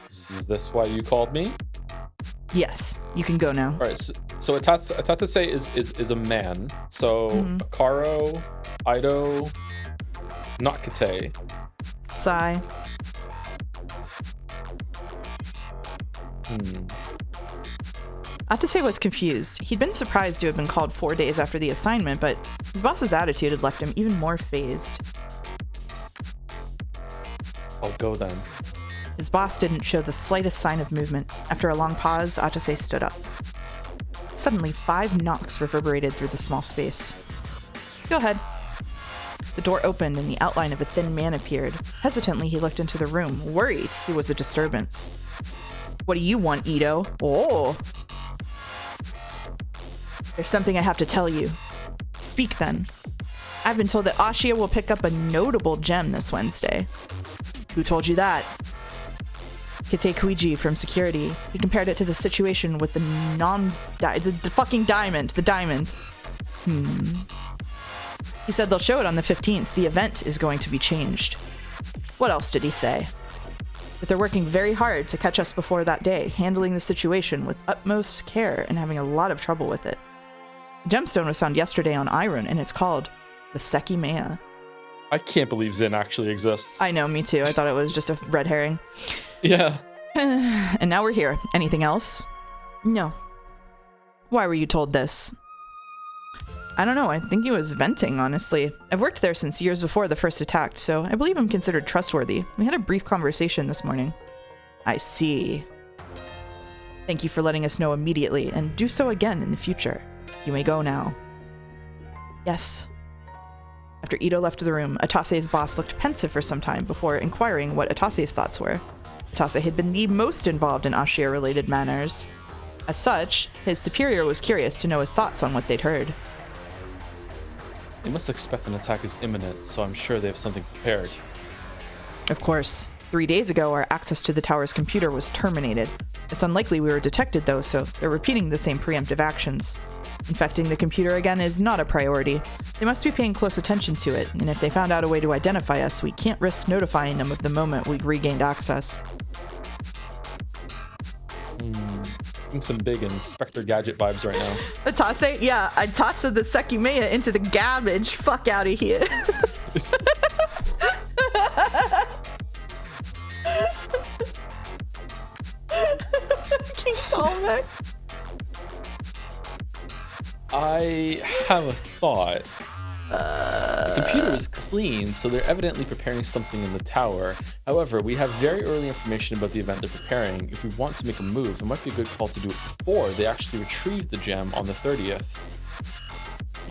Is this why you called me? Yes, you can go now. All right, so Atatase is a man. So Akaro, Ido, not Kate. Sai. Atase was confused. He'd been surprised to have been called 4 days after the assignment, but his boss's attitude had left him even more phased. I'll go then. His boss didn't show the slightest sign of movement. After a long pause, Atase stood up. Suddenly, 5 knocks reverberated through the small space. Go ahead. The door opened and the outline of a thin man appeared. Hesitantly, he looked into the room, worried he was a disturbance. What do you want, Ito? Oh. There's something I have to tell you. Speak then. I've been told that Ashia will pick up a notable gem this Wednesday. Who told you that? Kite Kuiji from security. He compared it to the situation with the fucking diamond. The diamond. He said they'll show it on the 15th. The event is going to be changed. What else did he say? That they're working very hard to catch us before that day, handling the situation with utmost care and having a lot of trouble with it. The gemstone was found yesterday on Irun, and it's called the Sekimeiya. I can't believe Zin actually exists. I know, me too. I thought it was just a red herring. Yeah. And now we're here. Anything else? No. Why were you told this? I don't know. I think he was venting, honestly. I've worked there since years before the first attack, so I believe I'm considered trustworthy. We had a brief conversation this morning. I see. Thank you for letting us know immediately, and do so again in the future. You may go now. Yes. After Ito left the room, Atase's boss looked pensive for some time before inquiring what Atase's thoughts were. Atase had been the most involved in Ashia-related matters. As such, his superior was curious to know his thoughts on what they'd heard. They must expect an attack is imminent, so I'm sure they have something prepared. Of course. 3 days ago, our access to the tower's computer was terminated. It's unlikely we were detected, though, so they're repeating the same preemptive actions. Infecting the computer again is not a priority. They must be paying close attention to it, and if they found out a way to identify us, we can't risk notifying them of the moment we regained access. Some big Inspector Gadget vibes right now. Atase? Yeah, I tossed the Sekimeiya into the garbage. Fuck out of here. King Tallneck. I have a thought. The computer is clean, so they're evidently preparing something in the tower. However, we have very early information about the event they're preparing. If we want to make a move, it might be a good call to do it before they actually retrieve the gem on the 30th.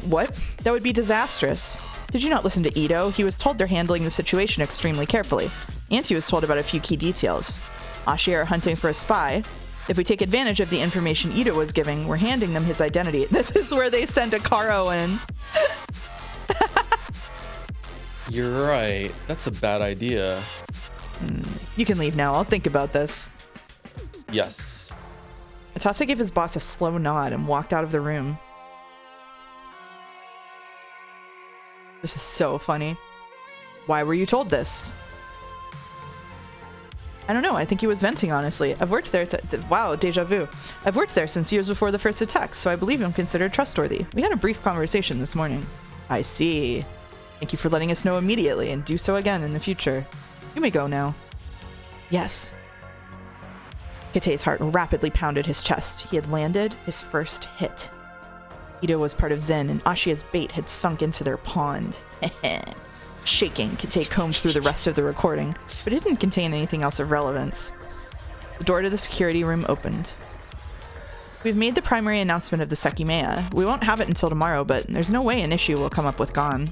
What? That would be disastrous. Did you not listen to Ito? He was told they're handling the situation extremely carefully. And he was told about a few key details. Ashia are hunting for a spy. If we take advantage of the information Ito was giving, we're handing them his identity. This is where they send Akaro in. You're right. That's a bad idea. You can leave now. I'll think about this. Yes. Atase gave his boss a slow nod and walked out of the room. This is so funny. Why were you told this? I don't know. I think he was venting, honestly. I've worked there. Wow, deja vu. I've worked there since years before the first attack, so I believe I'm considered trustworthy. We had a brief conversation this morning. I see. Thank you for letting us know immediately, and do so again in the future. You may go now. Yes. Kite's heart rapidly pounded his chest. He had landed his first hit. Ito was part of Zen, and Ashia's bait had sunk into their pond. Shaking, Kite combed through the rest of the recording, but it didn't contain anything else of relevance. The door to the security room opened. We've made the primary announcement of the Sekimeiya. We won't have it until tomorrow, but there's no way an issue will come up with Gon.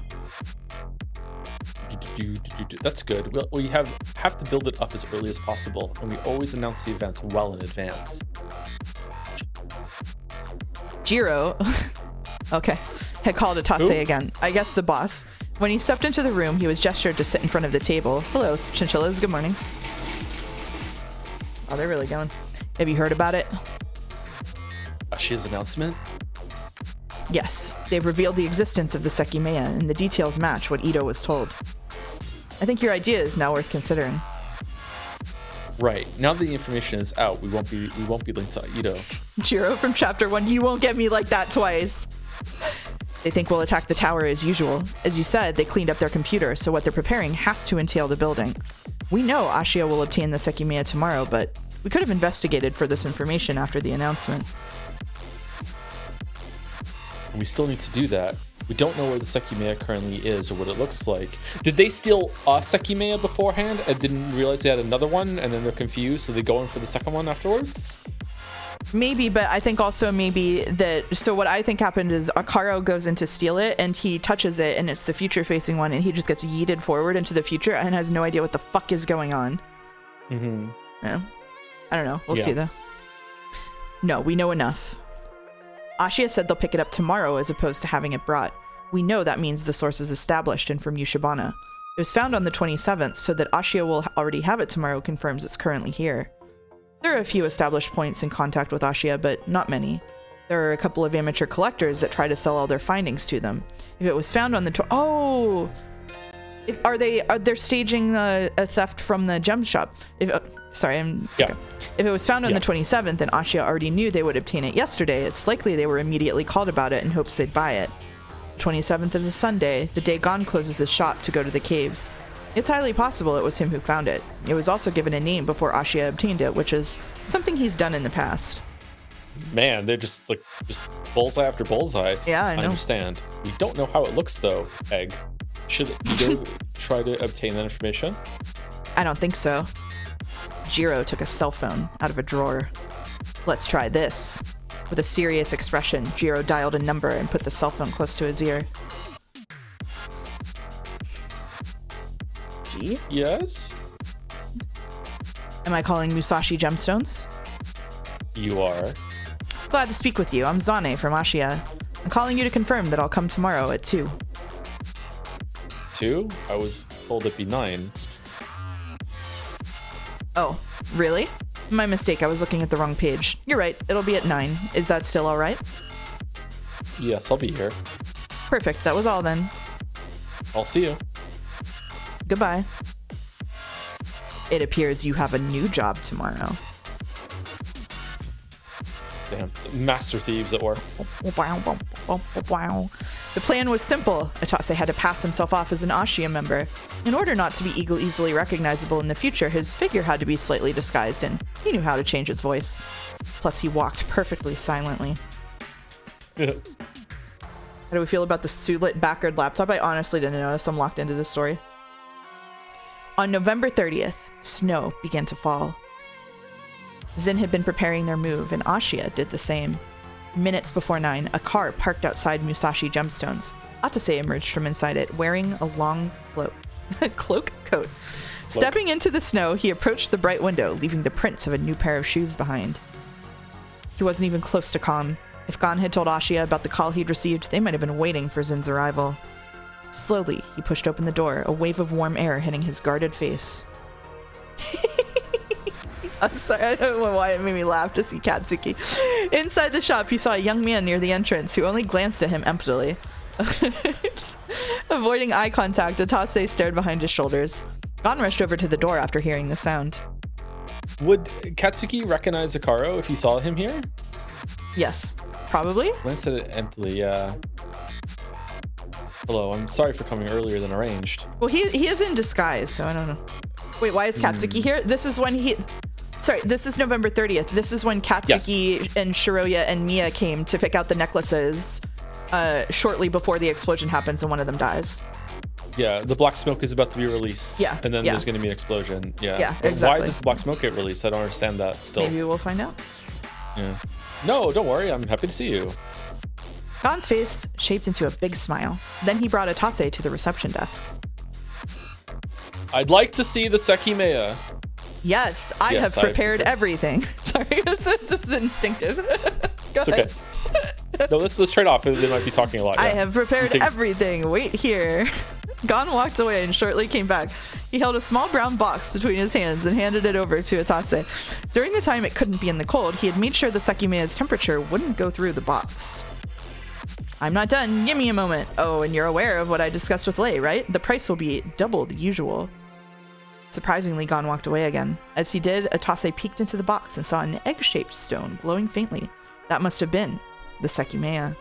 That's good. We have to build it up as early as possible, and we always announce the events well in advance. Jiro, okay, had called Atase again. I guess the boss. When he stepped into the room, he was gestured to sit in front of the table. Hello, chinchillas. Good morning. Oh, they're really going. Have you heard about it? Ashia's announcement? Yes. They've revealed the existence of the Sekimeiya, and the details match what Ito was told. I think your idea is now worth considering. Right. Now that the information is out, we won't be linked to Ito. Jiro from chapter 1, you won't get me like that twice. They think we'll attack the tower as usual. As you said, they cleaned up their computer, so what they're preparing has to entail the building. We know Ashia will obtain the Sekimeiya tomorrow, but we could have investigated for this information after the announcement. We still need to do that. We don't know where the Sekimeiya currently is or what it looks like. Did they steal a Sekimeiya beforehand and didn't realize they had another one, and then they're confused, so they go in for the second one afterwards? Maybe, but I think also maybe that... So what I think happened is Akaro goes in to steal it, and he touches it, and it's the future-facing one, and he just gets yeeted forward into the future and has no idea what the fuck is going on. Mm-hmm. Yeah. I don't know. We'll see, though. No, we know enough. Ashia said they'll pick it up tomorrow as opposed to having it brought. We know that means the source is established and from Yushibana. It was found on the 27th, so that Ashia will already have it tomorrow confirms it's currently here. There are a few established points in contact with Ashia, but not many. There are a couple of amateur collectors that try to sell all their findings to them. If it was found on the... Oh! They're staging a theft from the gem shop. Sorry, Yeah. Okay. If it was found on the 27th and Ashia already knew they would obtain it yesterday, it's likely they were immediately called about it in hopes they'd buy it. The 27th is a Sunday, the day Gon closes his shop to go to the caves. It's highly possible it was him who found it. It was also given a name before Ashia obtained it, which is something he's done in the past. Man, they're just bullseye after bullseye. Yeah, I know. I understand. We don't know how it looks, though, Egg. Should you try to obtain that information? I don't think so. Jiro took a cell phone out of a drawer. Let's try this. With a serious expression, Jiro dialed a number and put the cell phone close to his ear. G? Yes? Am I calling Musashi Gemstones? You are. Glad to speak with you. I'm Zane from Ashia. I'm calling you to confirm that I'll come tomorrow at 2. 2? I was told it'd be 9. Oh, really? My mistake. I was looking at the wrong page. You're right. It'll be at 9. Is that still all right? Yes, I'll be here. Perfect. That was all then. I'll see you. Goodbye. It appears you have a new job tomorrow. Damn. Master thieves at work. The plan was simple. Atase had to pass himself off as an Ashia member. In order not to be easily recognizable in the future, his figure had to be slightly disguised, and he knew how to change his voice. Plus, he walked perfectly silently. How do we feel about the Sulit Backard laptop? I honestly didn't notice. I'm locked into this story. On November 30th, snow began to fall. Zin had been preparing their move, and Ashia did the same. Minutes before 9, a car parked outside Musashi Gemstones. Atase emerged from inside it, wearing a long coat. Stepping into the snow, he approached the bright window, leaving the prints of a new pair of shoes behind. He wasn't even close to calm. If Gon had told Ashiya about the call he'd received, they might have been waiting for Zin's arrival. Slowly, he pushed open the door, a wave of warm air hitting his guarded face. I'm sorry, I don't know why it made me laugh to see Katsuki. Inside the shop, he saw a young man near the entrance who only glanced at him emptily. Avoiding eye contact, Atase stared behind his shoulders. Gon rushed over to the door after hearing the sound. Would Katsuki recognize Akaro if he saw him here? Yes, probably. Glanced at it emptily, yeah. Hello, I'm sorry for coming earlier than arranged. Well, he is in disguise, so I don't know. Wait, why is Katsuki here? This is when he... Sorry, this is November 30th. This is when Katsuki and Shiroya and Mia came to pick out the necklaces shortly before the explosion happens and one of them dies. Yeah, the black smoke is about to be released. Yeah. And then there's going to be an explosion. Yeah. Yeah, But exactly. why does the black smoke get released? I don't understand that still. Maybe we'll find out. Yeah. No, don't worry. I'm happy to see you. Gon's face shaped into a big smile. Then he brought Atase to the reception desk. I'd like to see the Sekimeiya. Yes, I Yes, have prepared everything. Sorry, it's just instinctive. Go It's ahead. okay. No, let's trade off. They might be talking a lot. I yeah. have prepared everything. Wait here. Gon walked away and shortly came back. He held a small brown box between his hands and handed it over to Atase. During the time it couldn't be in the cold, he had made sure the Sekimeiya's temperature wouldn't go through the box. I'm not done. Give me a moment. Oh, and you're aware of what I discussed with Lei, right? The price will be double the usual. Surprisingly, Gon walked away again. As he did, Atase peeked into the box and saw an egg-shaped stone glowing faintly. That must have been the Sekimeiya.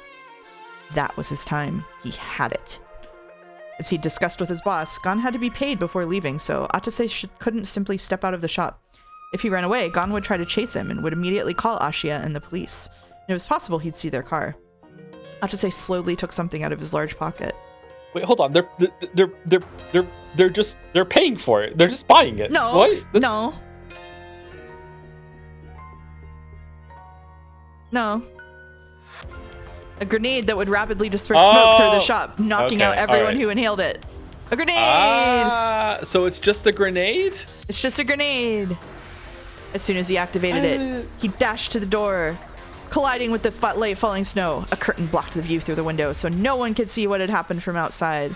That was his time. He had it. As he discussed with his boss, Gon had to be paid before leaving, so Atase couldn't simply step out of the shop. If he ran away, Gon would try to chase him and would immediately call Ashiya and the police. And it was possible he'd see their car. Atase slowly took something out of his large pocket. Wait, hold on. They're paying for it. They're just buying it. No, What? No. A grenade that would rapidly disperse smoke through the shop, knocking out everyone who inhaled it. A grenade! So it's just a grenade? It's just a grenade. As soon as he activated it, he dashed to the door, colliding with the late falling snow. A curtain blocked the view through the window, so no one could see what had happened from outside.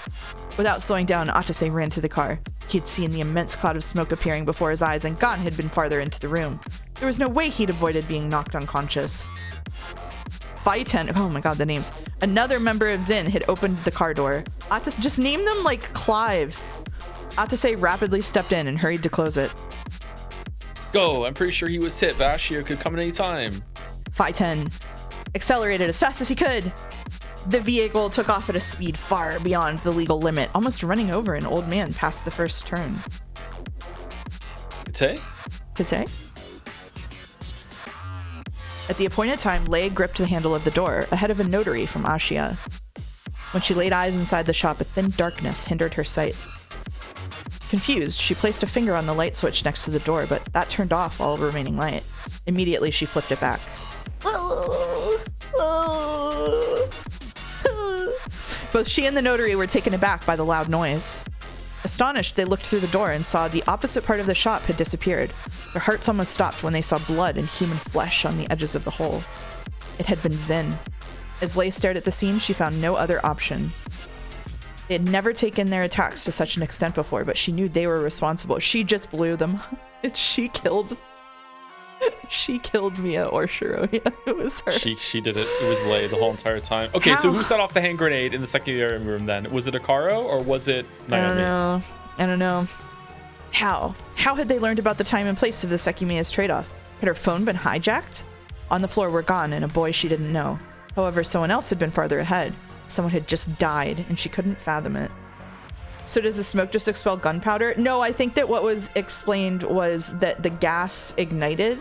Without slowing down, Atase ran to the car. He'd seen the immense cloud of smoke appearing before his eyes, and Gon had been farther into the room. There was no way he'd avoided being knocked unconscious. Faiten, oh my god, the names. Another member of Zin had opened the car door. Atase, just name them like Clive. Atase rapidly stepped in and hurried to close it. Go, I'm pretty sure he was hit, but Ashiya could come at any time. Faiten accelerated as fast as he could. The vehicle took off at a speed far beyond the legal limit, almost running over an old man past the first turn. Kate? Kate? At the appointed time, Lei gripped the handle of the door, ahead of a notary from Ashiya. When she laid eyes inside the shop, a thin darkness hindered her sight. Confused, she placed a finger on the light switch next to the door, but that turned off all remaining light. Immediately, she flipped it back. Both she and the notary were taken aback by the loud noise. Astonished, they looked through the door and saw the opposite part of the shop had disappeared. Their hearts almost stopped when they saw blood and human flesh on the edges of the hole. It had been Zin. As Lei stared at the scene, she found no other option. They had never taken their attacks to such an extent before, but she knew they were responsible. She just blew them. She killed Mia or Shiroya. It was her. She did it. It was Lei the whole entire time. Okay, so who set off the hand grenade in the secondary room then? Was it Akaro or was it Naomi? I don't know. How had they learned about the time and place of the Sekimeiya's trade-off? Had her phone been hijacked? On the floor were Gon and a boy she didn't know. However, someone else had been farther ahead. Someone had just died, and she couldn't fathom it. So does the smoke just expel gunpowder? No, I think that what was explained was that the gas ignited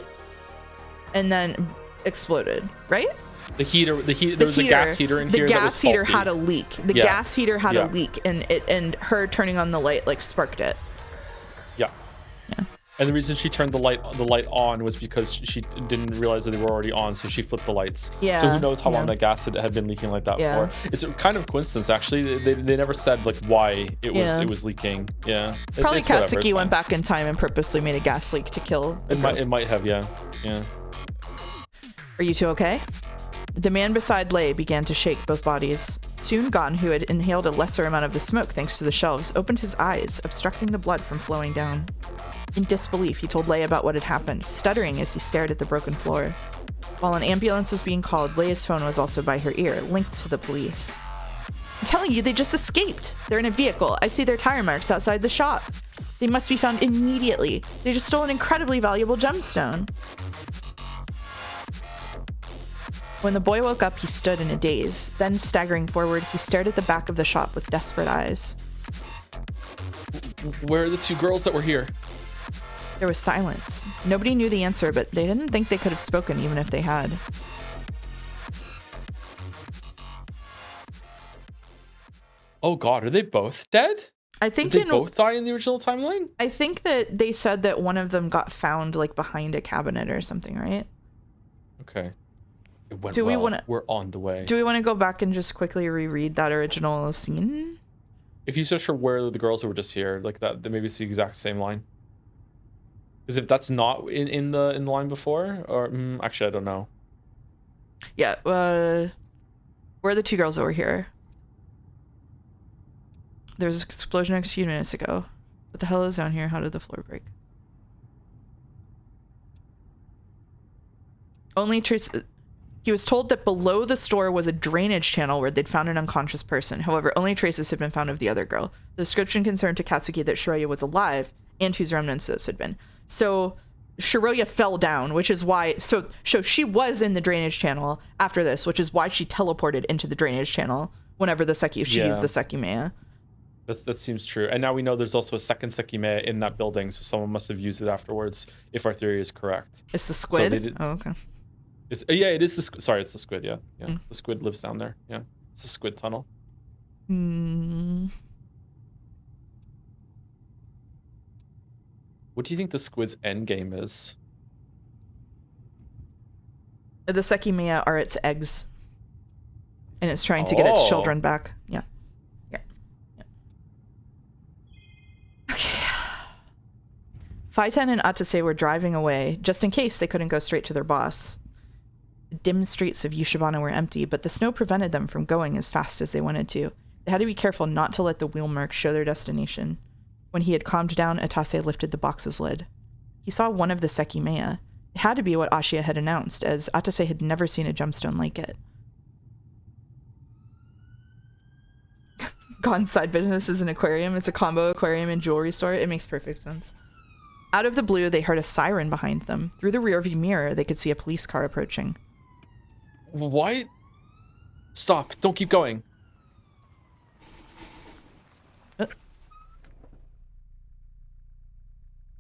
and then exploded, right? There was a gas heater in here. The gas heater faulty. had a leak. The gas heater had a leak, and her turning on the light like sparked it. Yeah. And the reason she turned the light on was because she didn't realize that they were already on, so she flipped the lights. Yeah. So who knows how long that gas had been leaking like that for. It's a kind of coincidence, actually. They never said like why it was leaking. Yeah. Probably Katsuki went back in time and purposely made a gas leak to kill. It might have, yeah. Yeah. Are you two okay? The man beside Lei began to shake both bodies. Soon Gon, who had inhaled a lesser amount of the smoke thanks to the shelves, opened his eyes, obstructing the blood from flowing down. In disbelief, he told Lei about what had happened, stuttering as he stared at the broken floor. While an ambulance was being called, Leia's phone was also by her ear, linked to the police. I'm telling you, they just escaped. They're in a vehicle. I see their tire marks outside the shop. They must be found immediately. They just stole an incredibly valuable gemstone. When the boy woke up, he stood in a daze. Then, staggering forward, he stared at the back of the shop with desperate eyes. Where are the two girls that were here? There was silence. Nobody knew the answer, but they didn't think they could have spoken even if they had. Oh god, are they both dead? I think Did they both die in the original timeline? I think that they said that one of them got found like behind a cabinet or something, right? Okay. It went Do we well. want to? We're on the way. Do we want to go back and just quickly reread that original scene? If you search for where are the girls who were just here, like that, then maybe it's the exact same line. Because if that's not in the line before, or actually I don't know. Yeah. Where are the two girls that were here? There was an explosion a few minutes ago. What the hell is down here? How did the floor break? Only trace. He was told that below the store was a drainage channel where they'd found an unconscious person. However, only traces had been found of the other girl. The description concerned to Katsuki that Shiroya was alive and whose remnants those had been. So Shiroya fell down, which is why. So she was in the drainage channel after this, which is why she teleported into the drainage channel whenever she used the Sekimeiya. That seems true. And now we know there's also a second Sekimeiya in that building, so someone must have used it afterwards, if our theory is correct. It's the squid? So oh, okay. Yeah, it is the squid. Sorry, it's the squid, yeah. The squid lives down there. Yeah, it's the squid tunnel. What do you think the squid's end game is? The Sekimeiya are its eggs. And it's trying to get its children back. Yeah. Okay. Faiten and Atase were driving away, just in case they couldn't go straight to their boss. The dim streets of Yushibana were empty, but the snow prevented them from going as fast as they wanted to. They had to be careful not to let the wheel marks show their destination. When he had calmed down, Atase lifted the box's lid. He saw one of the Sekimeiya. It had to be what Ashiya had announced, as Atase had never seen a gemstone like it. Gon's side business is an aquarium. It's a combo aquarium and jewelry store. It makes perfect sense. Out of the blue, they heard a siren behind them. Through the rearview mirror, they could see a police car approaching. Why? Stop. Don't keep going.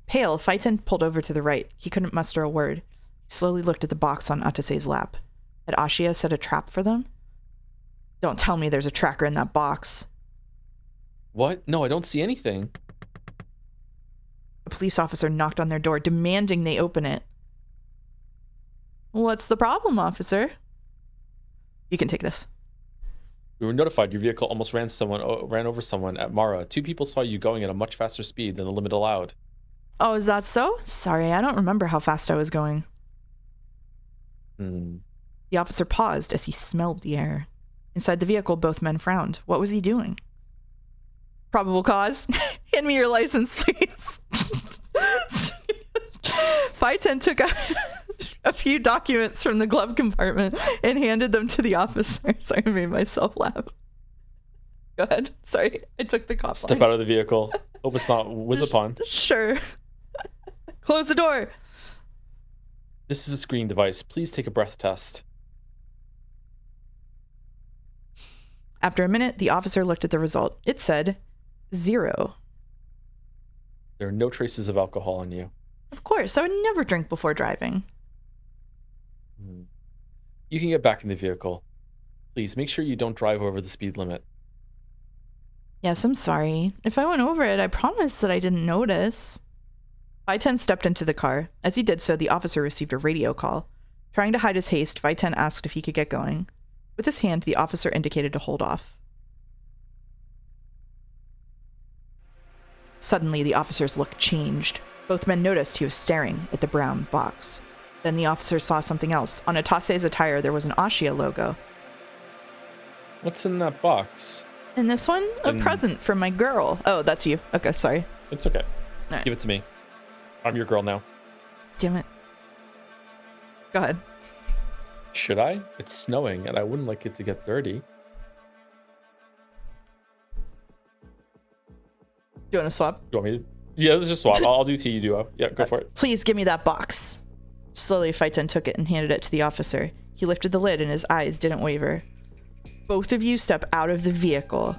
Pale, Faiten pulled over to the right. He couldn't muster a word. He slowly looked at the box on Atase's lap. Had Ashiya set a trap for them? Don't tell me there's a tracker in that box. What? No, I don't see anything. A police officer knocked on their door, demanding they open it. What's the problem, officer? You can take this. We were notified your vehicle almost ran over someone at Mara. 2 people saw you going at a much faster speed than the limit allowed. Oh, is that so? Sorry, I don't remember how fast I was going. The officer paused as he smelled the air. Inside the vehicle, both men frowned. What was he doing? Probable cause. Hand me your license, please. Faiten took a few documents from the glove compartment and handed them to the officer. Sorry, I made myself laugh. Go ahead. Sorry, I took the cop Step out of the vehicle. Hope it's not whiz upon. Sure. Close the door. This is a screening device. Please take a breath test. After a minute, the officer looked at the result. It said 0. There are no traces of alcohol on you. Of course, I would never drink before driving. You can get back in the vehicle. Please make sure you don't drive over the speed limit. Yes, I'm sorry. If I went over it, I promise that I didn't notice. Vaiten stepped into the car. As he did so, the officer received a radio call. Trying to hide his haste, Vaiten asked if he could get going. With his hand, the officer indicated to hold off. Suddenly, the officer's look changed. Both men noticed he was staring at the brown box. Then the officer saw something else. On Atase's attire, there was an Ashia logo. What's in that box? And this one? A present from my girl. Oh, that's you. Okay, sorry. It's okay. Right. Give it to me. I'm your girl now. Damn it. Go ahead. Should I? It's snowing and I wouldn't like it to get dirty. Do you want to swap? Do you want me to? Yeah, let's just swap. I'll do T, you do O. Yeah, go for it. Please give me that box. Slowly, Vaiten took it and handed it to the officer. He lifted the lid and his eyes didn't waver. Both of you step out of the vehicle.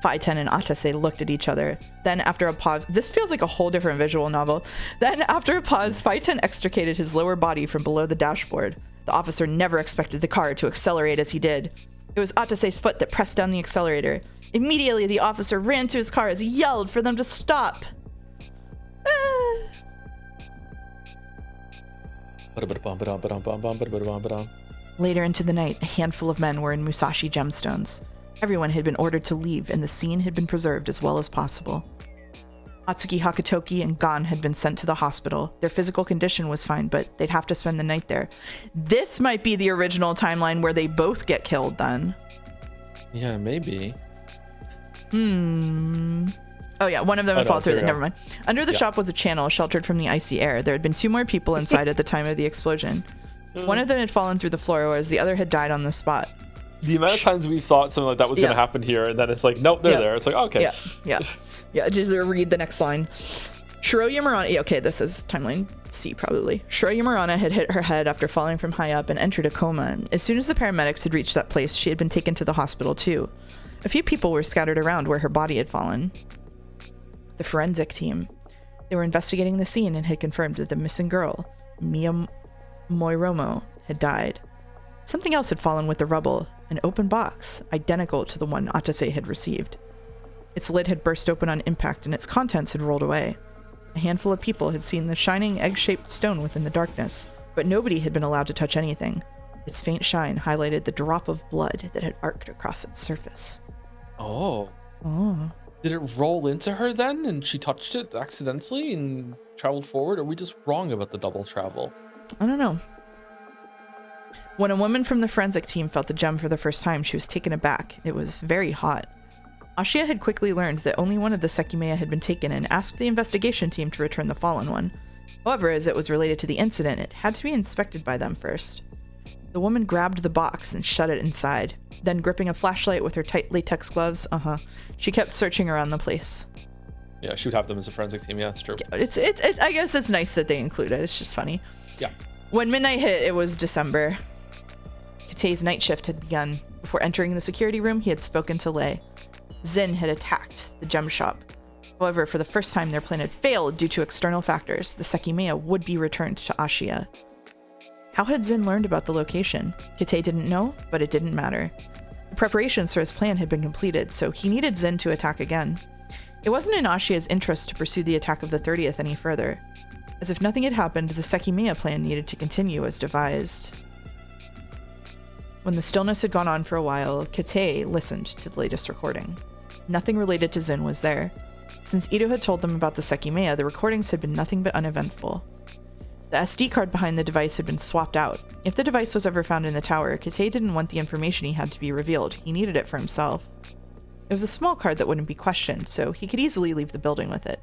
Vaiten and Atase looked at each other. Then, after a pause, this feels like a whole different visual novel. Then, after a pause, Vaiten extricated his lower body from below the dashboard. The officer never expected the car to accelerate as he did. It was Atase's foot that pressed down the accelerator. Immediately, the officer ran to his car as he yelled for them to stop. Later into the night, a handful of men were in Musashi Gemstones. Everyone had been ordered to leave, and the scene had been preserved as well as possible. Atsuki Hakatoki and Gon had been sent to the hospital. Their physical condition was fine, but they'd have to spend the night there. This might be the original timeline where they both get killed then. Yeah, maybe. Oh yeah, one of them had fallen through. Never mind. Under the shop was a channel sheltered from the icy air. There had been 2 more people inside at the time of the explosion. One of them had fallen through the floor, whereas the other had died on the spot. The amount of times we've thought something like that was going to happen here, and then it's like, nope, they're there. It's like, okay. Yeah. Just read the next line. Shiroya Murana. Okay, this is timeline C probably. Shiroya Murana had hit her head after falling from high up and entered a coma. As soon as the paramedics had reached that place, she had been taken to the hospital too. A few people were scattered around where her body had fallen. The forensic team. They were investigating the scene and had confirmed that the missing girl, Mia Moiromo, had died. Something else had fallen with the rubble, an open box, identical to the one Atase had received. Its lid had burst open on impact and its contents had rolled away. A handful of people had seen the shining egg-shaped stone within the darkness, but nobody had been allowed to touch anything. Its faint shine highlighted the drop of blood that had arced across its surface. Oh. Did it roll into her then, and she touched it accidentally and traveled forward? Or are we just wrong about the double travel? I don't know. When a woman from the forensic team felt the gem for the first time, she was taken aback. It was very hot. Ashia had quickly learned that only one of the Sekimeiya had been taken and asked the investigation team to return the fallen one. However, as it was related to the incident, it had to be inspected by them first. The woman grabbed the box and shut it inside. Then, gripping a flashlight with her tight latex gloves, she kept searching around the place. Yeah, she would have them as a forensic team. Yeah, that's true. It's. I guess it's nice that they include it. It's just funny. Yeah. When midnight hit, it was December. Kate's night shift had begun. Before entering the security room, he had spoken to Lei. Zin had attacked the gem shop. However, for the first time, their plan had failed due to external factors. The Sekimeiya would be returned to Ashia. How had Zin learned about the location? Kate didn't know, but it didn't matter. The preparations for his plan had been completed, so he needed Zin to attack again. It wasn't in Ashia's interest to pursue the attack of the 30th any further. As if nothing had happened, the Sekimeiya plan needed to continue as devised. When the stillness had gone on for a while, Kate listened to the latest recording. Nothing related to Zin was there. Since Ito had told them about the Sekimeiya, the recordings had been nothing but uneventful. The SD card behind the device had been swapped out. If the device was ever found in the tower, Kate didn't want the information he had to be revealed. He needed it for himself. It was a small card that wouldn't be questioned, so he could easily leave the building with it.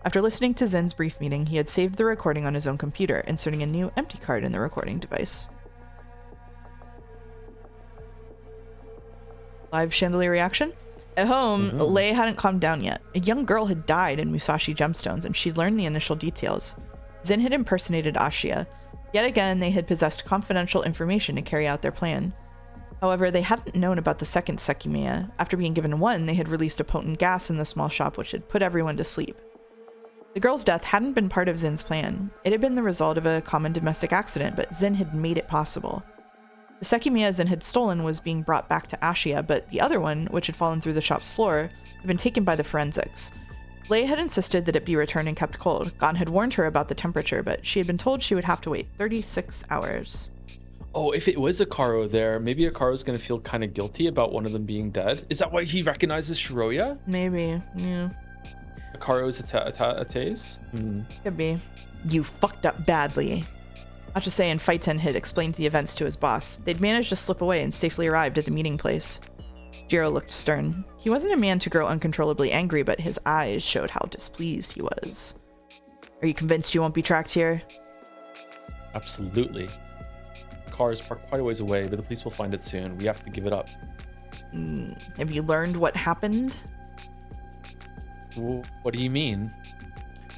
After listening to Zin's brief meeting, he had saved the recording on his own computer, inserting a new empty card in the recording device. Live chandelier reaction? At home, Lei hadn't calmed down yet. A young girl had died in Musashi Gemstones, and she'd learned the initial details. Zin had impersonated Ashia. Yet again, they had possessed confidential information to carry out their plan. However, they hadn't known about the second Sekimeiya. After being given one, they had released a potent gas in the small shop which had put everyone to sleep. The girl's death hadn't been part of Zin's plan. It had been the result of a common domestic accident, but Zin had made it possible. The Sekimeiya Zin had stolen was being brought back to Ashia, but the other one, which had fallen through the shop's floor, had been taken by the forensics. Lei had insisted that it be returned and kept cold. Gon had warned her about the temperature, but she had been told she would have to wait 36 hours. Oh, if it was Akaro there, maybe Akaro's gonna feel kind of guilty about one of them being dead. Is that why he recognizes Shiroya? Maybe, yeah. Akaro's Ataze? Could be. You fucked up badly. Achise and Phaeton had explained the events to his boss. They'd managed to slip away and safely arrived at the meeting place. Jiro looked stern. He wasn't a man to grow uncontrollably angry, but his eyes showed how displeased he was. Are you convinced you won't be tracked here? Absolutely. The car is parked quite a ways away, but the police will find it soon. We have to give it up. Have you learned what happened? What do you mean?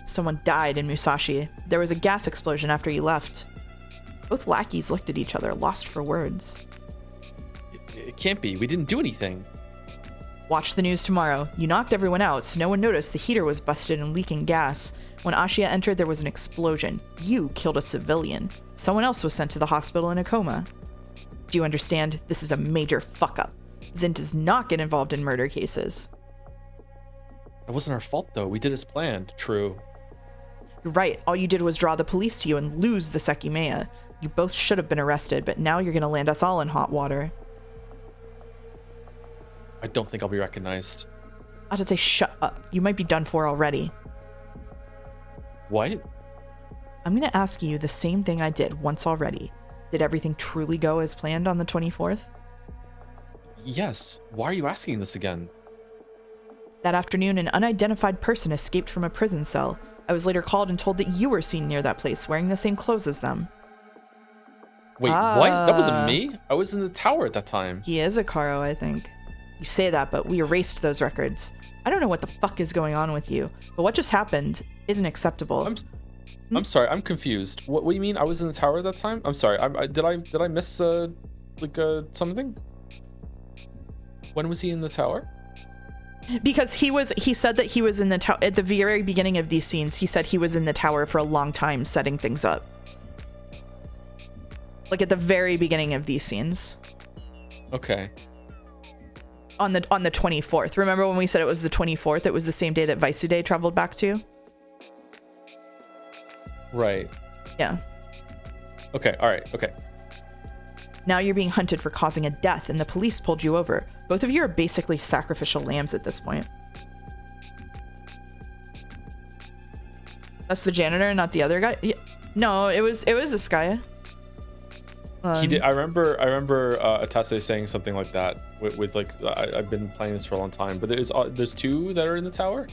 Someone died in Musashi. There was a gas explosion after you left. Both lackeys looked at each other, lost for words. It can't be. We didn't do anything. Watch the news tomorrow. You knocked everyone out, so no one noticed the heater was busted and leaking gas. When Ashiya entered, there was an explosion. You killed a civilian. Someone else was sent to the hospital in a coma. Do you understand? This is a major fuck-up. Zin does not get involved in murder cases. That wasn't our fault, though. We did as planned. True. You're right. All you did was draw the police to you and lose the Sekimeiya. You both should have been arrested, but now you're going to land us all in hot water. I don't think I'll be recognized. I should say shut up. You might be done for already. What? I'm going to ask you the same thing I did once already. Did everything truly go as planned on the 24th? Yes. Why are you asking this again? That afternoon, an unidentified person escaped from a prison cell. I was later called and told that you were seen near that place wearing the same clothes as them. Wait, what? That wasn't me? I was in the tower at that time. He is Akaro, I think. You say that, but we erased those records. I don't know what the fuck is going on with you, but what just happened isn't acceptable. I'm sorry, I'm confused. What do you mean I was in the tower at that time? I'm sorry, did I miss something? When was he in the tower? Because he said that he was in the tower at the very beginning of these scenes. He said he was in the tower for a long time setting things up. Like at the very beginning of these scenes. Okay. On the 24th. Remember when we said it was the 24th? It was the same day that Vaisude traveled back to? Right. Yeah. Okay, alright, okay. Now you're being hunted for causing a death, and the police pulled you over. Both of you are basically sacrificial lambs at this point. That's the janitor, not the other guy? Yeah. No, it was this guy. He did. I remember Atase saying something like that with like I've been playing this for a long time, but there's two that are in the tower.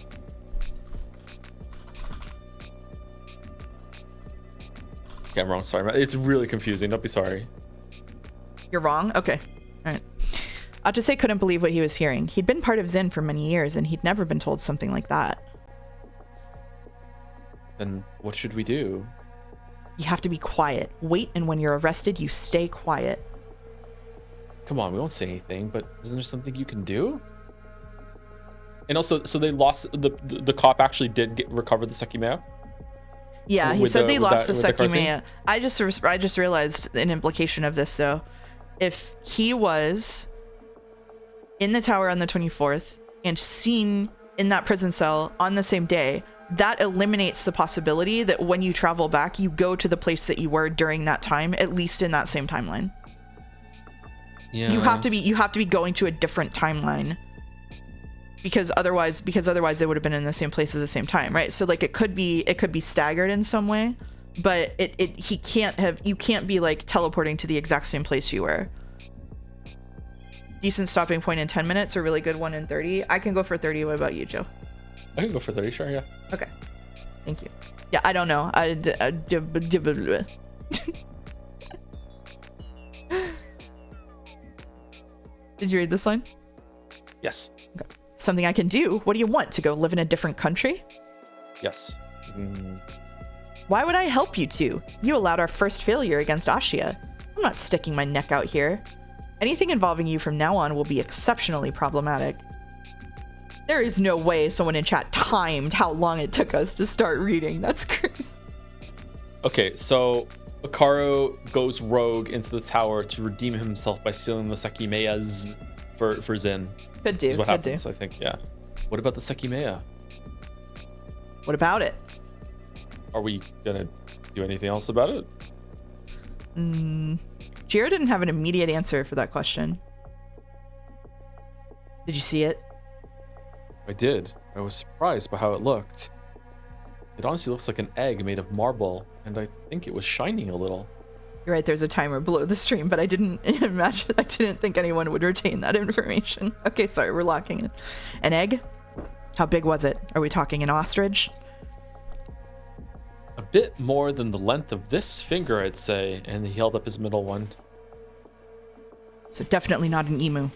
Okay, I'm wrong. Sorry, it's really confusing. Don't be sorry. You're wrong? Okay. All right. Atase couldn't believe what he was hearing. He'd been part of Zen for many years, and he'd never been told something like that. Then what should we do? You have to be quiet. Wait, and when you're arrested, you stay quiet. Come on, we won't say anything, but isn't there something you can do? And also, so they lost the cop actually did recover the Sekimeiya? Yeah, he said they lost the Sekimeiya. I just realized an implication of this though. If he was in the tower on the 24th and seen in that prison cell on the same day, that eliminates the possibility that when you travel back, you go to the place that you were during that time, at least in that same timeline. Yeah. You have to be going to a different timeline. Because otherwise they would have been in the same place at the same time, right? So like it could be staggered in some way, but you can't be like teleporting to the exact same place you were. Decent stopping point in 10 minutes, a really good one in 30. I can go for 30. What about you, Joe? I can go for 30, sure, yeah. Okay. Thank you. Yeah, I don't know. Did you read this line? Yes. Okay. Something I can do? What do you want? To go live in a different country? Yes. Why would I help you two? You allowed our first failure against Ashiya. I'm not sticking my neck out here. Anything involving you from now on will be exceptionally problematic. There is no way someone in chat timed how long it took us to start reading. That's crazy. Okay, so Akaro goes rogue into the tower to redeem himself by stealing the Sekimeiyas for Zen. Could do. Is what could happens, do. I think, yeah. What about the Sekimeiya? What about it? Are we gonna do anything else about it? Jiro didn't have an immediate answer for that question. Did you see it? I did. I was surprised by how it looked. It honestly looks like an egg made of marble, and I think it was shining a little. You're right, there's a timer below the stream, but I didn't think anyone would retain that information. Okay, sorry, we're locking it. An egg? How big was it? Are we talking an ostrich? A bit more than the length of this finger, I'd say, and he held up his middle one. So definitely not an emu.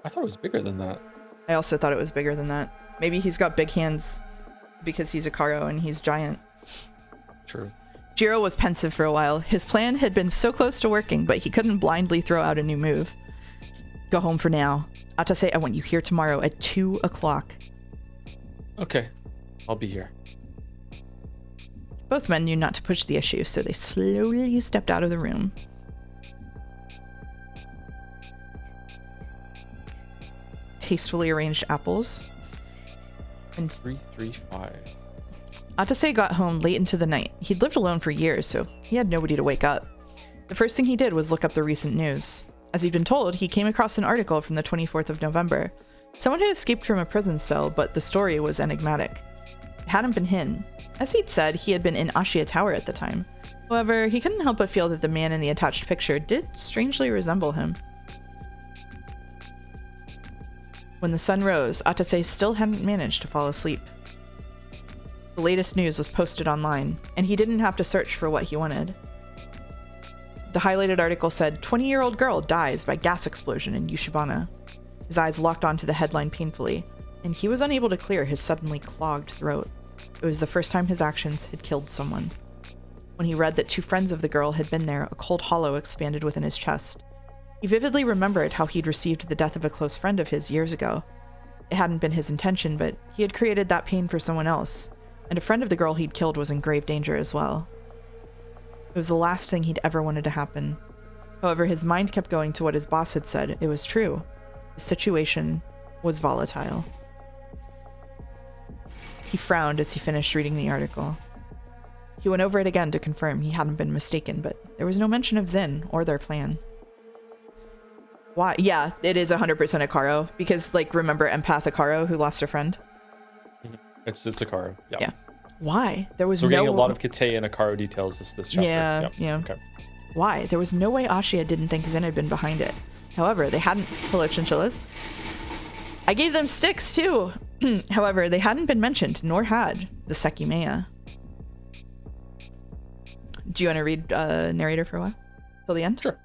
I thought it was bigger than that. I also thought it was bigger than that. Maybe he's got big hands because he's a Karo and he's giant. True. Jiro was pensive for a while. His plan had been so close to working, but he couldn't blindly throw out a new move. Go home for now. Atase, I want you here tomorrow at 2 o'clock. Okay, I'll be here. Both men knew not to push the issue, so they slowly stepped out of the room. Tastefully arranged apples. And 335. Atase got home late into the night. He'd lived alone for years, so he had nobody to wake up. The first thing he did was look up the recent news. As he'd been told, he came across an article from the 24th of November. Someone had escaped from a prison cell, but the story was enigmatic. It hadn't been hidden. As he'd said, he had been in Ashia Tower at the time. However, he couldn't help but feel that the man in the attached picture did strangely resemble him. When the sun rose, Atase still hadn't managed to fall asleep. The latest news was posted online, and he didn't have to search for what he wanted. The highlighted article said, 20-year-old girl dies by gas explosion in Yushibana. His eyes locked onto the headline painfully, and he was unable to clear his suddenly clogged throat. It was the first time his actions had killed someone. When he read that 2 friends of the girl had been there, a cold hollow expanded within his chest. He vividly remembered how he'd received the death of a close friend of his years ago. It hadn't been his intention, but he had created that pain for someone else, and a friend of the girl he'd killed was in grave danger as well. It was the last thing he'd ever wanted to happen. However, his mind kept going to what his boss had said. It was true. The situation was volatile. He frowned as he finished reading the article. He went over it again to confirm he hadn't been mistaken, but there was no mention of Zin or their plan. Why? Yeah, it is 100% a Karo, because, like, remember Empath Akaro who lost a friend? It's a Karo. Yeah. Why? There was so we're no... getting a lot of Kate and Akaro details this chapter. Yeah. Okay. Why? There was no way Ashia didn't think Zin had been behind it. However, they hadn't... Hello, chinchillas. I gave them sticks, too. However, they hadn't been mentioned, nor had the Sekimeiya. Do you want to read narrator for a while? Till the end? Sure.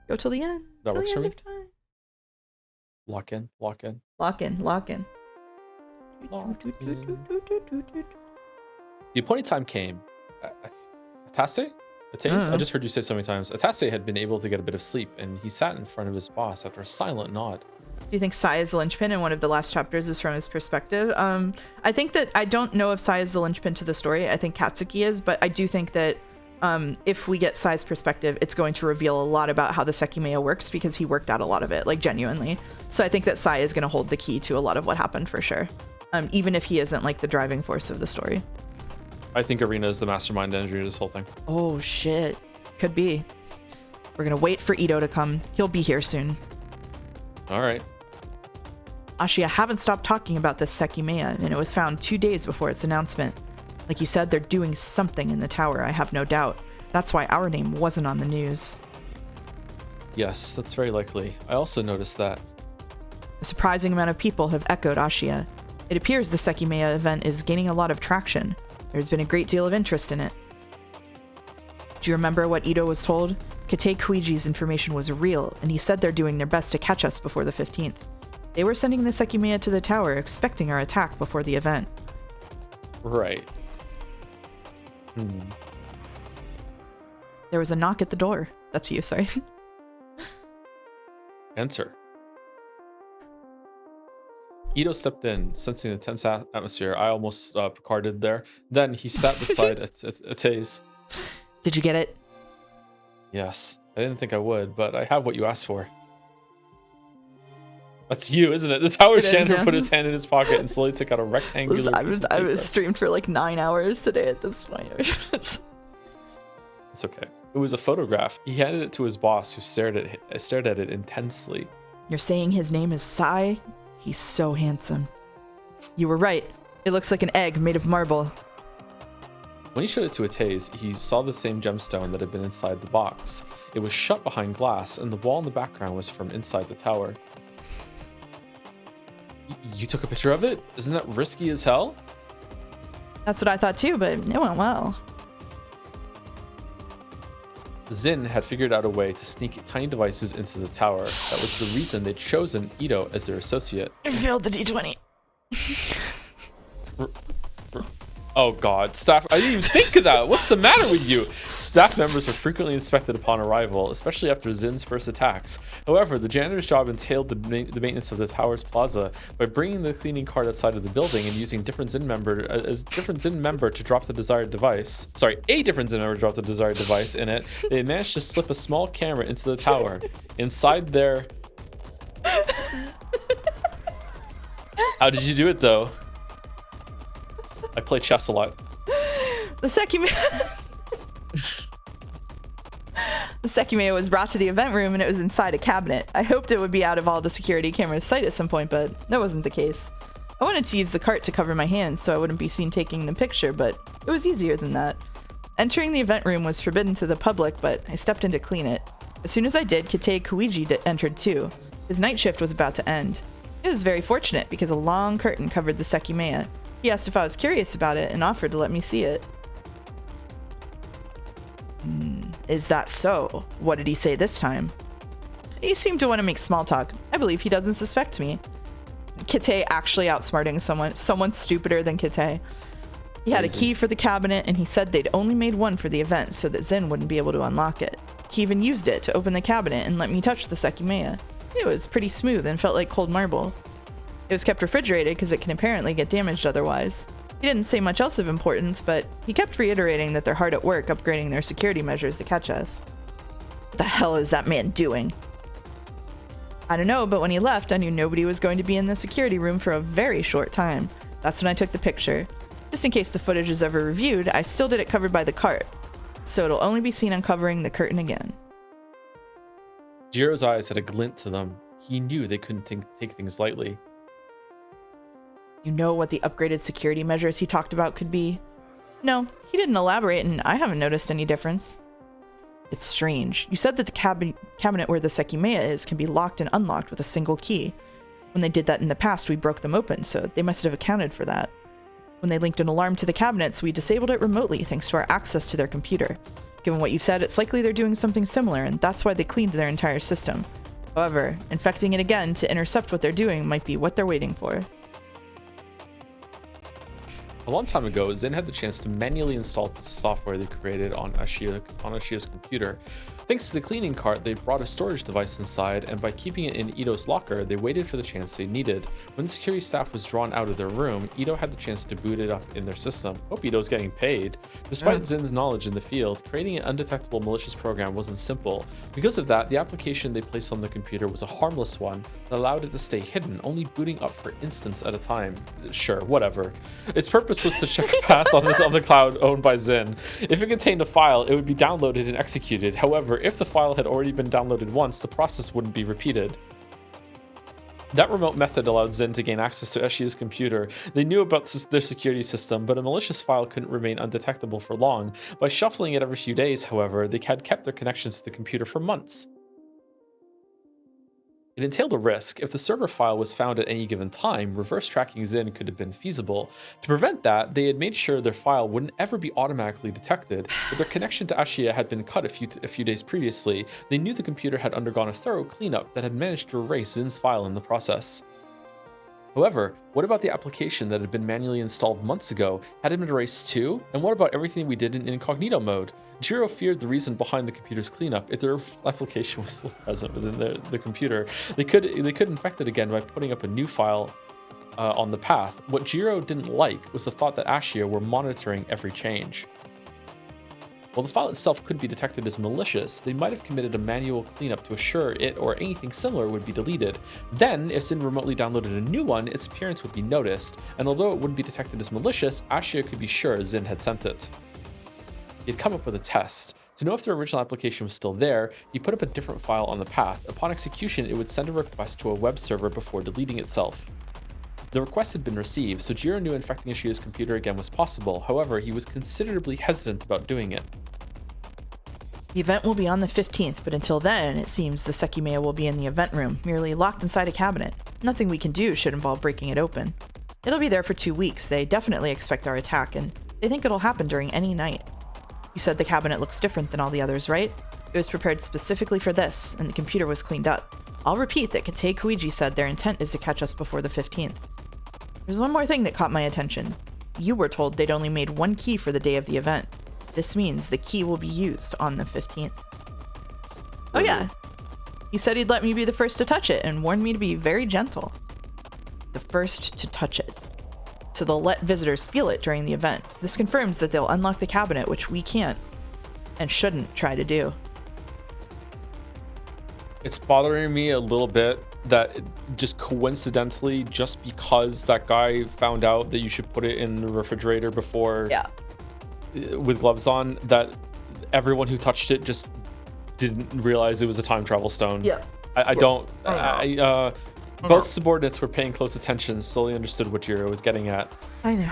Go till the end. That till works the for end me. of time. Lock in. Lock in. The appointed time came. Atase? I just heard you say so many times. Atase had been able to get a bit of sleep, and he sat in front of his boss after a silent nod. Do you think Sai is the linchpin in one of the last chapters is from his perspective? I think that I don't know if Sai is the linchpin to the story. I think Katsuki is, but I do think that if we get Sai's perspective, it's going to reveal a lot about how the Sekimeiya works because he worked out a lot of it, like genuinely. So I think that Sai is going to hold the key to a lot of what happened for sure, even if he isn't like the driving force of the story. I think Arena is the mastermind energy of this whole thing. Oh shit, could be. We're gonna wait for Ito to come. He'll be here soon. All right. Ashia haven't stopped talking about this Sekimeiya, and it was found 2 days before its announcement. Like you said, they're doing something in the tower, I have no doubt. That's why our name wasn't on the news. Yes, that's very likely. I also noticed that. A surprising amount of people have echoed Ashia. It appears the Sekimeiya event is gaining a lot of traction. There's been a great deal of interest in it. Do you remember what Ito was told? Kate Kuiji's information was real, and he said they're doing their best to catch us before the 15th. They were sending the Sekimeiya to the tower, expecting our attack before the event. Right. There was a knock at the door. That's you, sorry. Enter. Ito stepped in, sensing the tense atmosphere. I almost Picarded there. Then he sat beside Atase. Did you get it? Yes. I didn't think I would, but I have what you asked for. That's you, isn't it? The tower janitor yeah. put his hand in his pocket and slowly took out a rectangular piece of paper. I was streamed for like 9 hours today at this point. It's okay. It was a photograph. He handed it to his boss, who stared at it intensely. You're saying his name is Sai? He's so handsome. You were right. It looks like an egg made of marble. When he showed it to Atase, he saw the same gemstone that had been inside the box. It was shut behind glass, and the wall in the background was from inside the tower. You took a picture of it? Isn't that risky as hell? That's what I thought too, but it went well. Zin had figured out a way to sneak tiny devices into the tower. That was the reason they'd chosen Ito as their associate. I failed the D20. Oh god, staff, I didn't even think of that. What's the matter with you? Staff members were frequently inspected upon arrival, especially after Zin's first attacks. However, the janitor's job entailed the maintenance of the tower's plaza. By bringing the cleaning cart outside of the building and using a different Zin member to drop the desired device. Sorry, a different Zin member to drop the desired device in it. They managed to slip a small camera into the tower. Inside there. How did you do it though? I play chess a lot. The Sekimeiya was brought to the event room and it was inside a cabinet. I hoped it would be out of all the security cameras' sight at some point, but that wasn't the case. I wanted to use the cart to cover my hands so I wouldn't be seen taking the picture, but it was easier than that. Entering the event room was forbidden to the public, but I stepped in to clean it. As soon as I did, Kite Kuiji entered too. His night shift was about to end. It was very fortunate because a long curtain covered the Sekimeiya. He asked if I was curious about it and offered to let me see it. Is that so? What did he say this time? He seemed to want to make small talk. I believe he doesn't suspect me. Kite actually outsmarting someone stupider than Kite. He had a key for the cabinet and he said they'd only made one for the event so that Zin wouldn't be able to unlock it. He even used it to open the cabinet and let me touch the Sekimeiya. It was pretty smooth and felt like cold marble. It was kept refrigerated because it can apparently get damaged otherwise. He didn't say much else of importance, but he kept reiterating that they're hard at work upgrading their security measures to catch us. What the hell is that man doing? I don't know, but when he left, I knew nobody was going to be in the security room for a very short time. That's when I took the picture. Just in case the footage is ever reviewed, I still did it covered by the cart, so it'll only be seen uncovering the curtain again. Jiro's eyes had a glint to them. He knew they couldn't take things lightly. You know what the upgraded security measures he talked about could be? No, he didn't elaborate, and I haven't noticed any difference. It's strange. You said that the cabinet where the Sekimeiya is can be locked and unlocked with a single key. When they did that in the past, we broke them open, so they must have accounted for that. When they linked an alarm to the cabinets, we disabled it remotely thanks to our access to their computer. Given what you've said, it's likely they're doing something similar, and that's why they cleaned their entire system. However, infecting it again to intercept what they're doing might be what they're waiting for. A long time ago, Zin had the chance to manually install the software they created on Ashiya's computer. Thanks to the cleaning cart, they brought a storage device inside, and by keeping it in Ito's locker, they waited for the chance they needed. When the security staff was drawn out of their room, Ito had the chance to boot it up in their system. Hope Ito's getting paid. Despite Zin's knowledge in the field, creating an undetectable malicious program wasn't simple. Because of that, the application they placed on the computer was a harmless one that allowed it to stay hidden, only booting up for instance at a time. Sure, whatever. Its purpose was to check a path on the cloud owned by Zin. If it contained a file, it would be downloaded and executed. However, if the file had already been downloaded once, the process wouldn't be repeated. That remote method allowed Zin to gain access to Ashiya's computer. They knew about their security system, but a malicious file couldn't remain undetectable for long. By shuffling it every few days, however, they had kept their connection to the computer for months. It entailed a risk. If the server file was found at any given time, reverse tracking Zin could have been feasible. To prevent that, they had made sure their file wouldn't ever be automatically detected, but their connection to Ashiya had been cut a few days previously. They knew the computer had undergone a thorough cleanup that had managed to erase Zin's file in the process. However, what about the application that had been manually installed months ago? Had it been erased too? And what about everything we did in incognito mode? Jiro feared the reason behind the computer's cleanup. If their application was still present within the computer, they could infect it again by putting up a new file on the path. What Jiro didn't like was the thought that Ashiya were monitoring every change. While the file itself could be detected as malicious, they might have committed a manual cleanup to assure it or anything similar would be deleted. Then, if Zin remotely downloaded a new one, its appearance would be noticed, and although it wouldn't be detected as malicious, Ashia could be sure Zin had sent it. He had come up with a test. To know if the original application was still there, he put up a different file on the path. Upon execution, it would send a request to a web server before deleting itself. The request had been received, so Jiro knew infecting Ashia's computer again was possible. However, he was considerably hesitant about doing it. The event will be on the 15th, but until then, it seems the Sekimeiya will be in the event room, merely locked inside a cabinet. Nothing we can do should involve breaking it open. It'll be there for 2 weeks. They definitely expect our attack, and they think it'll happen during any night. You said the cabinet looks different than all the others, right? It was prepared specifically for this, and the computer was cleaned up. I'll repeat that Kate Kuiji said their intent is to catch us before the 15th. There's one more thing that caught my attention. You were told they'd only made one key for the day of the event. This means the key will be used on the 15th. Oh yeah. He said he'd let me be the first to touch it and warned me to be very gentle. The first to touch it. So they'll let visitors feel it during the event. This confirms that they'll unlock the cabinet, which we can't and shouldn't try to do. It's bothering me a little bit that just coincidentally, just because that guy found out that you should put it in the refrigerator before with gloves on, that everyone who touched it just didn't realize it was a time travel stone. Both subordinates were paying close attention, slowly understood what Jiro was getting at. I know.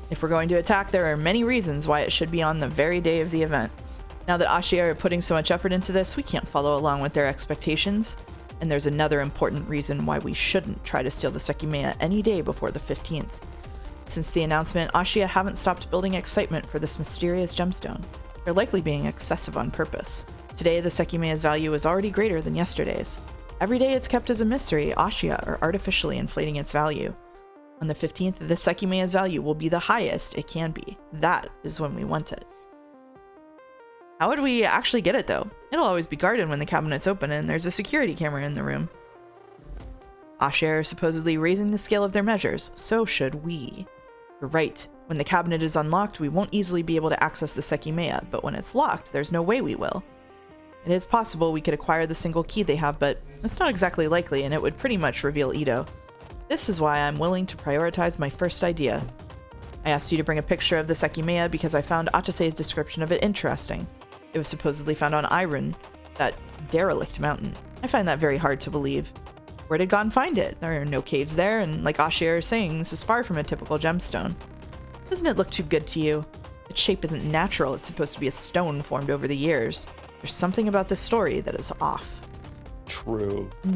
If we're going to attack, there are many reasons why it should be on the very day of the event. Now that Ashia are putting so much effort into this, we can't follow along with their expectations. And there's another important reason why we shouldn't try to steal the Sekimeiya any day before the 15th. Since the announcement, Ashia haven't stopped building excitement for this mysterious gemstone. They're likely being excessive on purpose. Today, the Sekimeiya's value is already greater than yesterday's. Every day it's kept as a mystery, Ashia are artificially inflating its value. On the 15th, the Sekimeiya's value will be the highest it can be. That is when we want it. How would we actually get it, though? It'll always be guarded when the cabinet's open and there's a security camera in the room. Ashia are supposedly raising the scale of their measures, so should we. You're right. When the cabinet is unlocked, we won't easily be able to access the Sekimeiya, but when it's locked, there's no way we will. It is possible we could acquire the single key they have, but that's not exactly likely, and it would pretty much reveal Ito. This is why I'm willing to prioritize my first idea. I asked you to bring a picture of the Sekimeiya because I found Atase's description of it interesting. It was supposedly found on Irun, that derelict mountain. I find that very hard to believe. Where did Gon find it? There are no caves there, and like Ashia is saying, this is far from a typical gemstone. Doesn't it look too good to you? Its shape isn't natural, it's supposed to be a stone formed over the years. There's something about this story that is off. True. It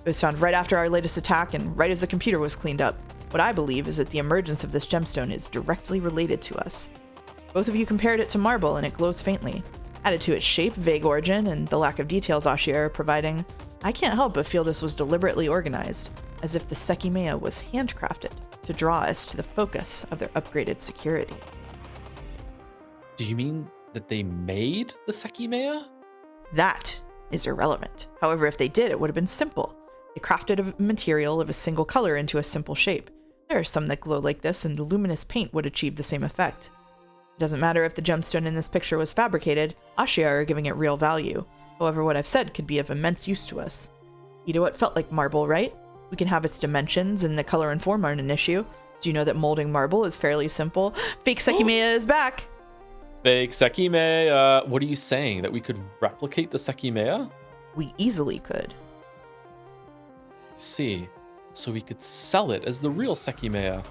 was found right after our latest attack and right as the computer was cleaned up. What I believe is that the emergence of this gemstone is directly related to us. Both of you compared it to marble and it glows faintly. Added to its shape, vague origin, and the lack of details Ashia are providing, I can't help but feel this was deliberately organized, as if the Sekimeiya was handcrafted to draw us to the focus of their upgraded security. Do you mean that they made the Sekimeiya? That is irrelevant. However, if they did, it would have been simple. They crafted a material of a single color into a simple shape. There are some that glow like this, and luminous paint would achieve the same effect. It doesn't matter if the gemstone in this picture was fabricated, Ashia are giving it real value. However, what I've said could be of immense use to us. Ito, it felt like marble, right? We can have its dimensions, and the color and form aren't an issue. Do you know that molding marble is fairly simple? Fake Sekimeiya is back! Fake Sekimeiya. What are you saying? That we could replicate the Sekimeiya? We easily could. See. So we could sell it as the real Sekimeiya.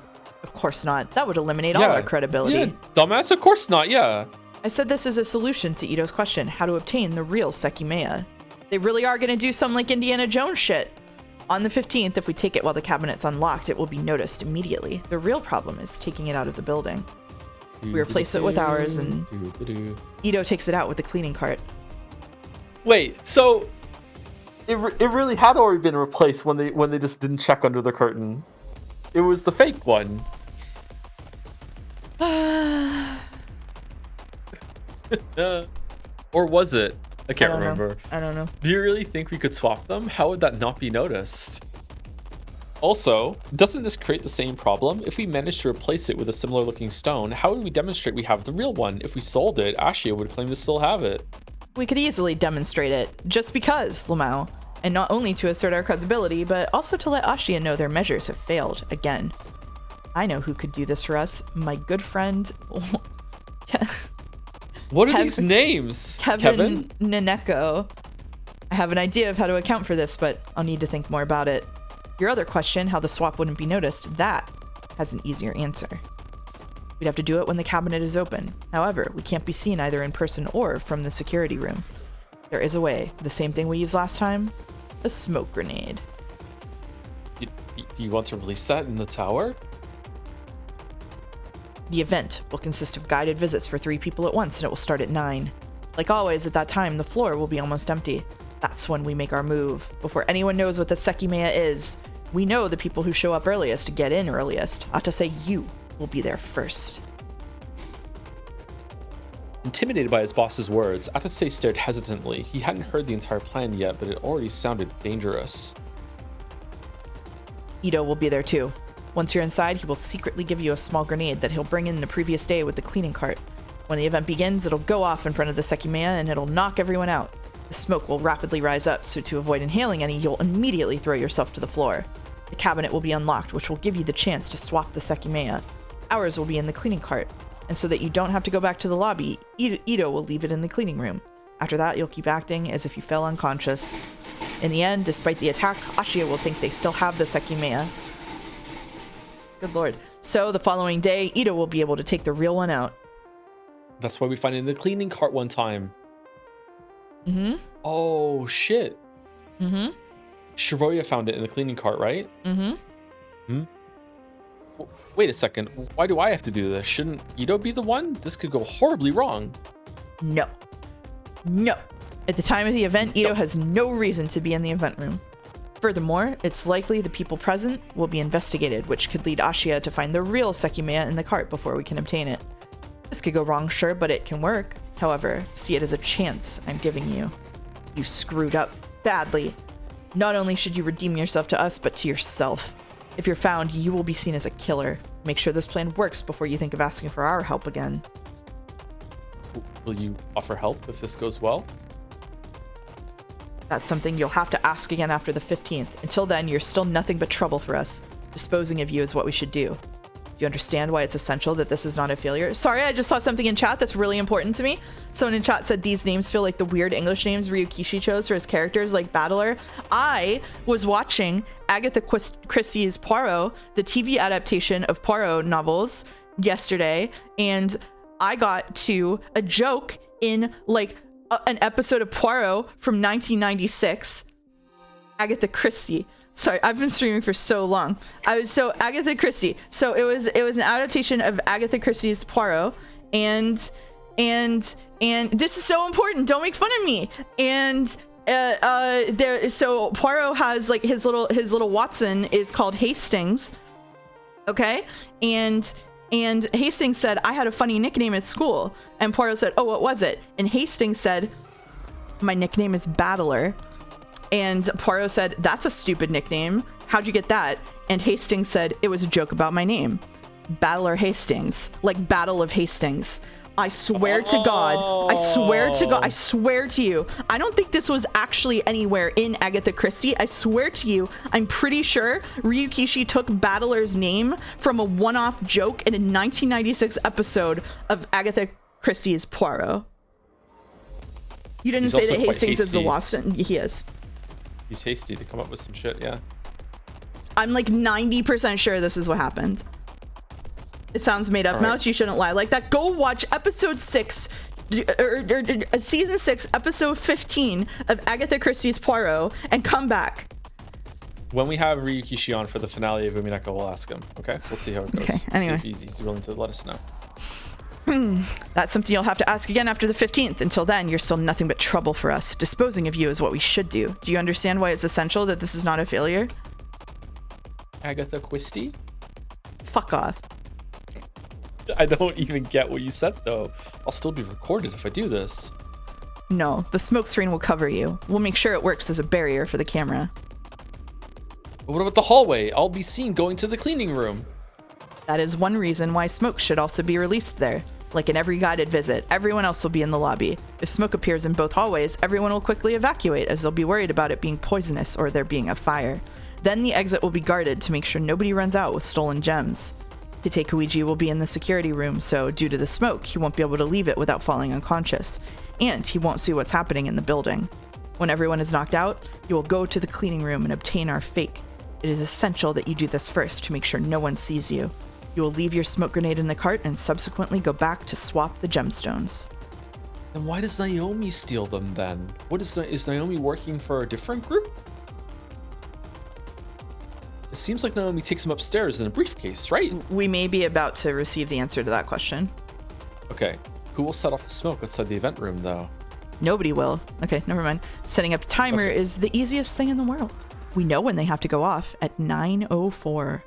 Of course not. That would eliminate all our credibility. Yeah, dumbass, of course not, yeah. I said this is a solution to Ito's question, how to obtain the real Sekimeiya. They really are going to do some like Indiana Jones shit. On the 15th, if we take it while the cabinet's unlocked, it will be noticed immediately. The real problem is taking it out of the building. We replace it with ours, and Ito takes it out with the cleaning cart. Wait, so it really had already been replaced when they just didn't check under the curtain. It was the fake one. Or was it? I can't remember. I don't know. Do you really think we could swap them? How would that not be noticed? Also, doesn't this create the same problem? If we manage to replace it with a similar looking stone, how would we demonstrate we have the real one? If we sold it, Ashia would claim to still have it. We could easily demonstrate it, just because, Lamau. And not only to assert our credibility, but also to let Ashia know their measures have failed again. I know who could do this for us. My good friend... What are these names? Kevin Naneko. I have an idea of how to account for this, but I'll need to think more about it. Your other question, how the swap wouldn't be noticed, that has an easier answer. We'd have to do it when the cabinet is open. However, we can't be seen either in person or from the security room. There is a way. The same thing we used last time. A smoke grenade. Do you want to release that in the tower? The event will consist of guided visits for 3 people at once, and it will start at 9. Like always, at that time, the floor will be almost empty. That's when we make our move. Before anyone knows what the Sekimeiya is, we know the people who show up earliest get in earliest. I have to say you will be there first. Intimidated by his boss's words, Atase stared hesitantly. He hadn't heard the entire plan yet, but it already sounded dangerous. Ito will be there too. Once you're inside, he will secretly give you a small grenade that he'll bring in the previous day with the cleaning cart. When the event begins, it'll go off in front of the Sekimeiya and it'll knock everyone out. The smoke will rapidly rise up, so to avoid inhaling any, you'll immediately throw yourself to the floor. The cabinet will be unlocked, which will give you the chance to swap the Sekimeiya. Ours will be in the cleaning cart, and so that you don't have to go back to the lobby, Ito will leave it in the cleaning room. After that, you'll keep acting as if you fell unconscious. In the end, despite the attack, Ashia will think they still have the Sekimeiya. Good lord. So, the following day, Ito will be able to take the real one out. That's why we find it in the cleaning cart one time. Mm-hmm. Oh, shit. Mm-hmm. Shiroya found it in the cleaning cart, right? Mm-hmm. Wait a second. Why do I have to do this? Shouldn't Ito be the one? This could go horribly wrong. No. No. At the time of the event, Ito has no reason to be in the event room. Furthermore, it's likely the people present will be investigated, which could lead Ashia to find the real Sekimeiya in the cart before we can obtain it. This could go wrong, sure, but it can work. However, see it as a chance I'm giving you. You screwed up badly. Not only should you redeem yourself to us, but to yourself. If you're found, you will be seen as a killer. Make sure this plan works before you think of asking for our help again. Will you offer help if this goes well? That's something you'll have to ask again after the 15th. Until then, you're still nothing but trouble for us. Disposing of you is what we should do. Do you understand why it's essential that this is not a failure? Sorry, I just saw something in chat that's really important to me. Someone in chat said these names feel like the weird English names Ryukishi chose for his characters, like Battler. I was watching Agatha Christie's Poirot, the TV adaptation of Poirot novels, yesterday, and I got to a joke in like an episode of Poirot from 1996. Agatha Christie. Sorry, I've been streaming for so long. Agatha Christie. So it was an adaptation of Agatha Christie's Poirot, and this is so important. Don't make fun of me. And so Poirot has like his little Watson is called Hastings. Okay, and Hastings said, I had a funny nickname at school, and Poirot said, oh, what was it? And Hastings said, my nickname is Battler. And Poirot said, that's a stupid nickname. How'd you get that? And Hastings said, it was a joke about my name. Battler Hastings. Like Battle of Hastings. I swear to God. I swear to God. I swear to you. I don't think this was actually anywhere in Agatha Christie. I swear to you. I'm pretty sure Ryukishi took Battler's name from a one-off joke in a 1996 episode of Agatha Christie's Poirot. You didn't say that Hastings is the Watson. He is. He's hasty to come up with some shit, yeah. I'm like 90% sure this is what happened. It sounds made up. Mouse, you shouldn't lie like that. Go watch episode 6, or season 6, episode 15 of Agatha Christie's Poirot, and come back. When we have Ryukishi on for the finale of Umineko, we'll ask him. Okay, we'll see how it goes. Okay, anyway. See if he's willing to let us know. That's something you'll have to ask again after the 15th. Until then, you're still nothing but trouble for us. Disposing of you is what we should do. Do you understand why it's essential that this is not a failure? Agatha Christie? Fuck off. I don't even get what you said, though. I'll still be recorded if I do this. No, the smoke screen will cover you. We'll make sure it works as a barrier for the camera. What about the hallway? I'll be seen going to the cleaning room. That is one reason why smoke should also be released there. Like in every guided visit, everyone else will be in the lobby. If smoke appears in both hallways, everyone will quickly evacuate as they'll be worried about it being poisonous or there being a fire. Then the exit will be guarded to make sure nobody runs out with stolen gems. Hitekuiji will be in the security room, so due to the smoke, he won't be able to leave it without falling unconscious. And he won't see what's happening in the building. When everyone is knocked out, you will go to the cleaning room and obtain our fake. It is essential that you do this first to make sure no one sees you. You will leave your smoke grenade in the cart and subsequently go back to swap the gemstones. Then why does Naomi steal them then? Is Naomi working for a different group? It seems like Naomi takes them upstairs in a briefcase, right? We may be about to receive the answer to that question. Okay. Who will set off the smoke outside the event room, though? Nobody will. Okay, never mind. Setting up a timer is the easiest thing in the world. We know when they have to go off at 9:04.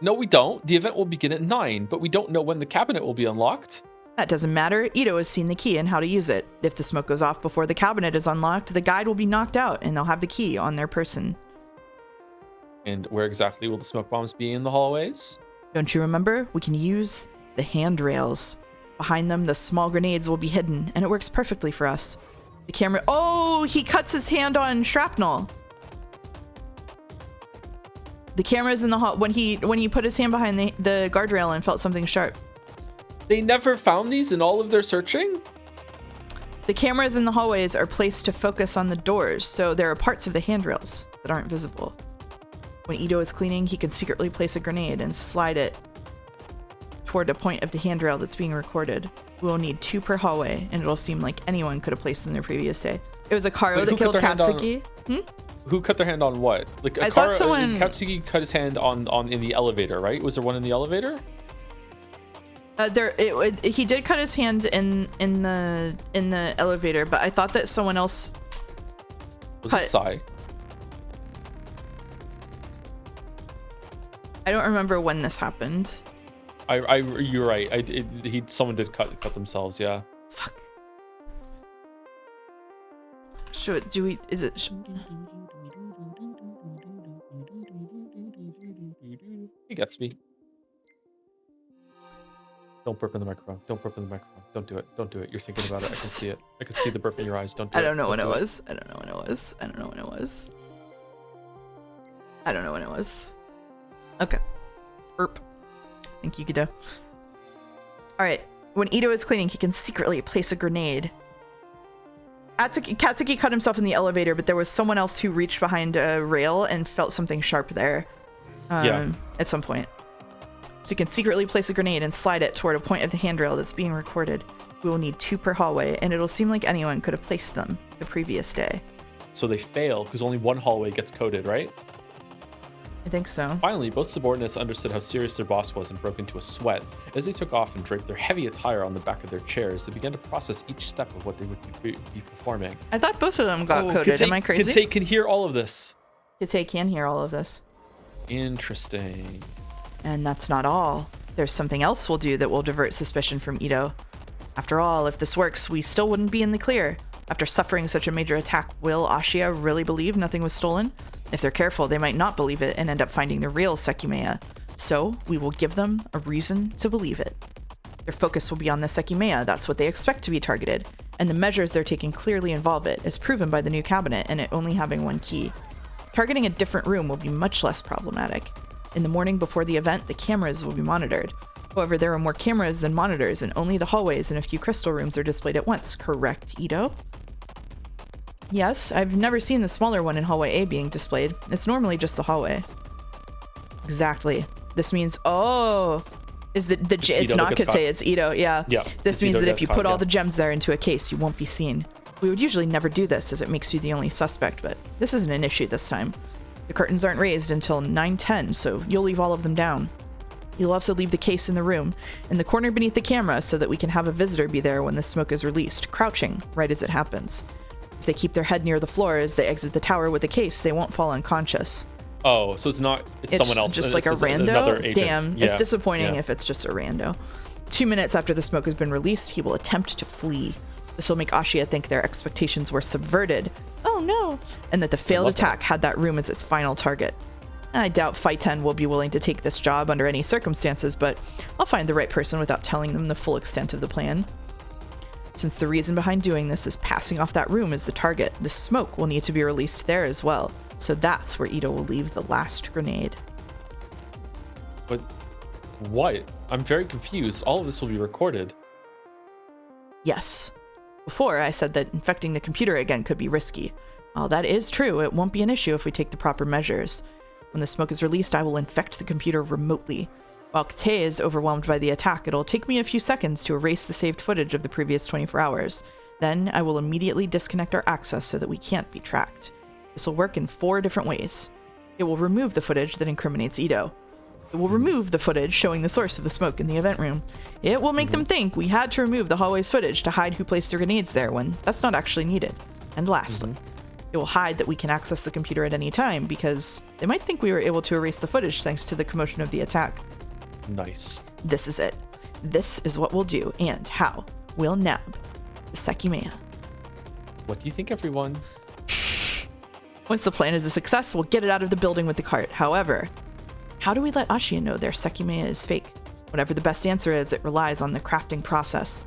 No, we don't. The event will begin at 9, but we don't know when the cabinet will be unlocked. That doesn't matter. Ito has seen the key and how to use it. If the smoke goes off before the cabinet is unlocked, the guide will be knocked out and they'll have the key on their person. And where exactly will the smoke bombs be in the hallways? Don't you remember? We can use the handrails. Behind them, the small grenades will be hidden, and it works perfectly for us. The camera... Oh, he cuts his hand on shrapnel. The camera's in the hall. When he put his hand behind the guardrail and felt something sharp. They never found these in all of their searching? The cameras in the hallways are placed to focus on the doors, so there are parts of the handrails that aren't visible. When Ito is cleaning, he can secretly place a grenade and slide it toward a point of the handrail that's being recorded. We will need 2 per hallway, and it'll seem like anyone could have placed them their previous day. It was Akaro that killed Katsuki. Who cut their hand on what? Like I thought someone... Katsuki cut his hand on in the elevator, right? Was there one in the elevator? He did cut his hand in the elevator, but I thought that someone else Was it Sai? I don't remember when this happened. You're right. Someone did cut themselves. Yeah. Fuck. Is it? He gets me. Don't burp in the microphone. Don't burp in the microphone. Don't do it. Don't do it. You're thinking about it. I can see it. I can see the burp in your eyes. Don't do it. I don't know when it was. I don't know when it was. Okay. Burp. Thank you, Guido. Alright. When Ito is cleaning, he can secretly place a grenade. Katsuki cut himself in the elevator, but there was someone else who reached behind a rail and felt something sharp there. At some point. So you can secretly place a grenade and slide it toward a point of the handrail that's being recorded. We will need 2 per hallway, and it'll seem like anyone could have placed them the previous day. So they fail because only one hallway gets coded, right? I think so. Finally, both subordinates understood how serious their boss was and broke into a sweat. As they took off and draped their heavy attire on the back of their chairs, they began to process each step of what they would be performing. I thought both of them got coded. Am I crazy? Kite can hear all of this. Kite can hear all of this. Interesting. And that's not all. There's something else we'll do that will divert suspicion from Ito. After all, if this works, we still wouldn't be in the clear. After suffering such a major attack, will Ashia really believe nothing was stolen? If they're careful, they might not believe it and end up finding the real Sekimeiya. So, we will give them a reason to believe it. Their focus will be on the Sekimeiya, that's what they expect to be targeted, and the measures they're taking clearly involve it, as proven by the new cabinet and it only having 1 key. Targeting a different room will be much less problematic. In the morning before the event, the cameras will be monitored. However, there are more cameras than monitors, and only the hallways and a few crystal rooms are displayed at once, correct, Ito? Yes, I've never seen the smaller one in hallway A being displayed. It's normally just the hallway. Exactly. This means, it's not Kite, it's Ito, yeah. This means that if you put all the gems there into a case, you won't be seen. We would usually never do this, as it makes you the only suspect, but this isn't an issue this time. The curtains aren't raised until 9:10, so you'll leave all of them down. You'll also leave the case in the room, in the corner beneath the camera, so that we can have a visitor be there when the smoke is released, crouching right as it happens. If they keep their head near the floor as they exit the tower with the case, they won't fall unconscious. Oh, so it's someone else. Just like a rando? Damn, it's disappointing if it's just a rando. 2 minutes after the smoke has been released, he will attempt to flee. This will make Ashia think their expectations were subverted. Oh no! And that the failed attack had that room as its final target. I doubt Phi-10 will be willing to take this job under any circumstances, but I'll find the right person without telling them the full extent of the plan. Since the reason behind doing this is passing off that room as the target, the smoke will need to be released there as well. So that's where Ito will leave the last grenade. But what? I'm very confused. All of this will be recorded. Yes. Before, I said that infecting the computer again could be risky. While that is true, it won't be an issue if we take the proper measures. When the smoke is released, I will infect the computer remotely. While Kate is overwhelmed by the attack, it'll take me a few seconds to erase the saved footage of the previous 24 hours. Then, I will immediately disconnect our access so that we can't be tracked. This will work in 4 different ways. It will remove the footage that incriminates Ito. It will remove the footage showing the source of the smoke in the event room. It will make them think we had to remove the hallway's footage to hide who placed their grenades there when that's not actually needed. And lastly, it will hide that we can access the computer at any time because they might think we were able to erase the footage thanks to the commotion of the attack. Nice. This is it. This is what we'll do and how we'll nab the Sekimeiya. What do you think, everyone? Once the plan is a success, we'll get it out of the building with the cart. However, how do we let Ashia know their Sekimeiya is fake? Whatever the best answer is, it relies on the crafting process.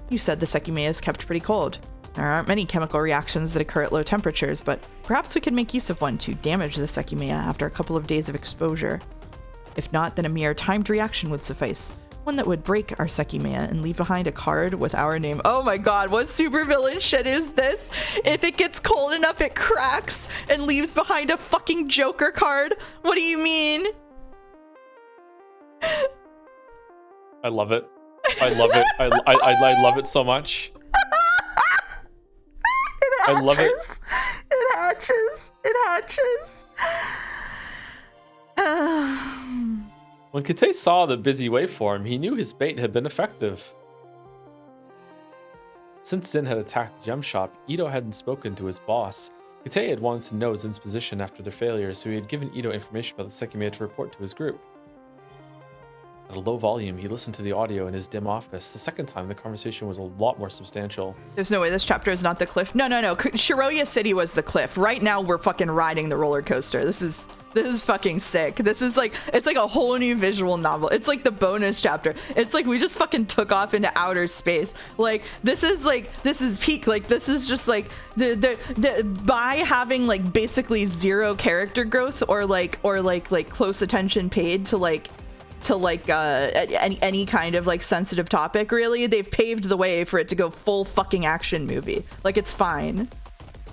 You said the Sekimeiya is kept pretty cold. There aren't many chemical reactions that occur at low temperatures, but perhaps we could make use of one to damage the Sekimeiya after a couple of days of exposure. If not, then a mere timed reaction would suffice. One that would break our Sekimeiya and leave behind a card with our name. Oh my god, what supervillain shit is this? If it gets cold enough, it cracks and leaves behind a fucking Joker card? What do you mean? I love it. I love it. I love it so much. I love it. It hatches. It hatches. When Kate saw the busy waveform, he knew his bait had been effective. Since Zin had attacked the gem shop, Ito hadn't spoken to his boss. Kate had wanted to know Zin's position after their failure, so he had given Ito information about the Sekimeiya to report to his group. At a low volume, he listened to the audio in his dim office. The second time, the conversation was a lot more substantial. There's no way this chapter is not the cliff. No. Shiroya City was the cliff. Right now, we're fucking riding the roller coaster. This is fucking sick. This is like, it's like a whole new visual novel. It's like the bonus chapter. It's like we just fucking took off into outer space. Like, this is peak. Like, this is just like by having like basically zero character growth or close attention paid to any kind of like sensitive topic, really, they've paved the way for it to go full fucking action movie. Like, it's fine.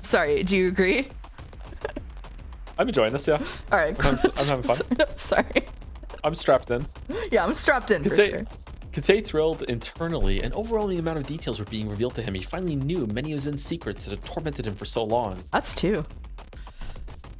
Sorry, do you agree? I'm enjoying this, yeah. All right, I'm having fun. Sorry. I'm strapped in. Yeah, I'm strapped in for sure. Kate thrilled internally. An overwhelming amount of details were being revealed to him. He finally knew many of Zin's secrets that had tormented him for so long. Us too.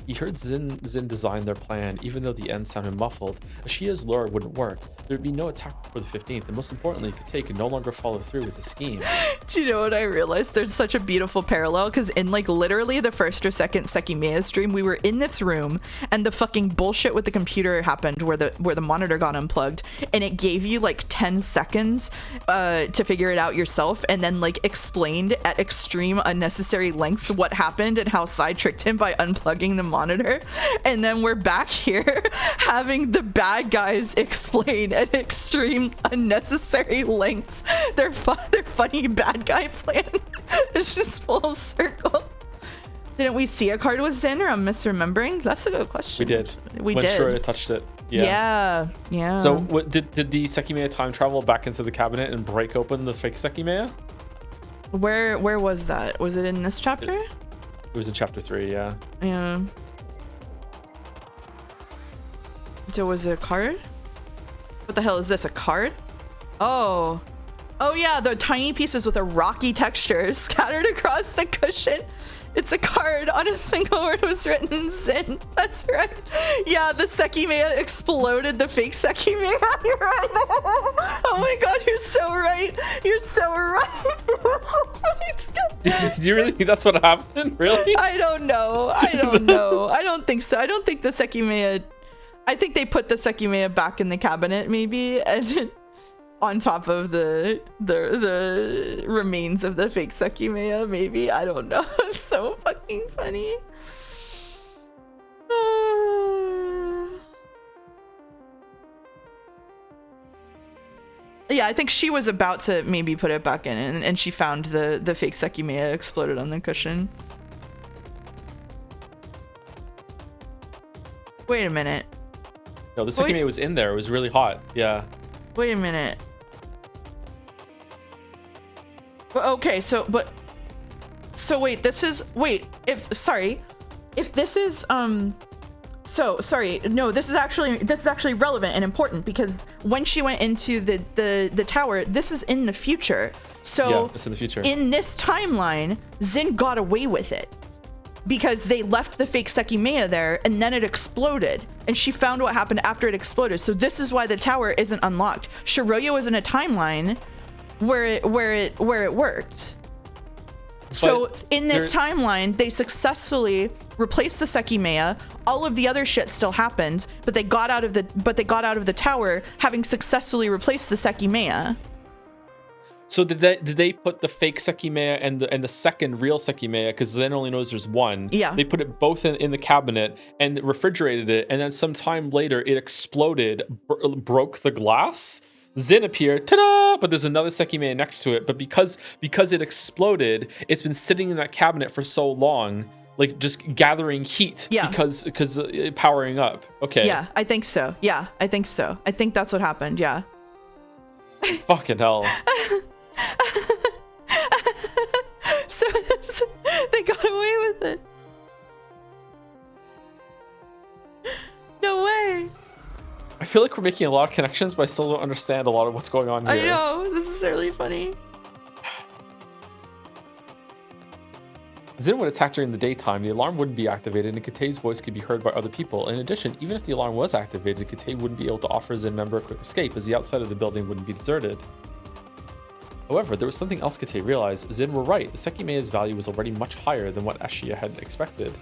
He heard Zin design their plan, even though the end sounded muffled. Ashia's lure wouldn't work. There would be no attack before the 15th, and most importantly, Kate could no longer follow through with the scheme. Do you know what I realized? There's such a beautiful parallel, because in like literally the first or second Sekimeiya stream, we were in this room, and the fucking bullshit with the computer happened where the monitor got unplugged, and it gave you like 10 seconds to figure it out yourself, and then like explained at extreme unnecessary lengths what happened and how Sai tricked him by unplugging the monitor. And then we're back here having the bad guys explain at extreme unnecessary lengths their funny bad guy plan. It's just full circle. Didn't we see a card with Zin, or I'm misremembering? That's a good question. We did. We when did. Shiraya touched it. Yeah. So did the Sekimeiya time travel back into the cabinet and break open the fake Sekimeiya? Where was that? Was it in this chapter? It was in chapter 3, yeah. Yeah. So was it a card? What the hell is this? A card? Oh yeah, the tiny pieces with a rocky texture scattered across the cushion. It's a card on a single word was written in Zin. That's right. Yeah, the Sekimeiya exploded the fake Sekimeiya. You're right. Oh my god, you're so right. You're so right. Do you really think that's what happened? Really? I don't know. I don't think so. I don't think the Sekimeiya... I think they put the Sekimeiya back in the cabinet, maybe, and on top of the remains of the fake Sekimeiya, maybe. I don't know. It's so fucking funny. Yeah, I think she was about to maybe put it back in, and she found the fake Sekimeiya exploded on the cushion. Wait a minute. No, the Sekimeiya was in there. It was really hot. Yeah. Wait a minute. Okay, so wait, this is if this is sorry, no, this is actually relevant and important, because when she went into the tower, this is in the future. So yeah, it's in the future. In this timeline, Zin got away with it because they left the fake Sekimeiya there, and then it exploded, and she found what happened after it exploded. So this is why the tower isn't unlocked. Shiroya was in a timeline where it worked. So in this timeline, they successfully replaced the Sekimeiya. All of the other shit still happened, but they got out of the tower having successfully replaced the Sekimeiya. So did they put the fake Sekimeiya and the second real Sekimeiya, because Zen only knows there's one. Yeah. They put it both in the cabinet and refrigerated it, and then some time later it exploded, broke the glass. Zin appeared, ta-da! But there's another Sekimeiya next to it. But because it exploded, it's been sitting in that cabinet for so long, like just gathering heat. Yeah. Because powering up. Okay. Yeah, I think so. Yeah, I think so. I think that's what happened. Yeah. Fucking hell. So they got away with it. No way. I feel like we're making a lot of connections, but I still don't understand a lot of what's going on here. I know, this is really funny. Zin would attack during the daytime, the alarm wouldn't be activated, and Katei's voice could be heard by other people. In addition, even if the alarm was activated, Katei wouldn't be able to offer a Zin member a quick escape, as the outside of the building wouldn't be deserted. However, there was something else Katei realized. Zin were right, the Sekimeiya's value was already much higher than what Ashiya had expected.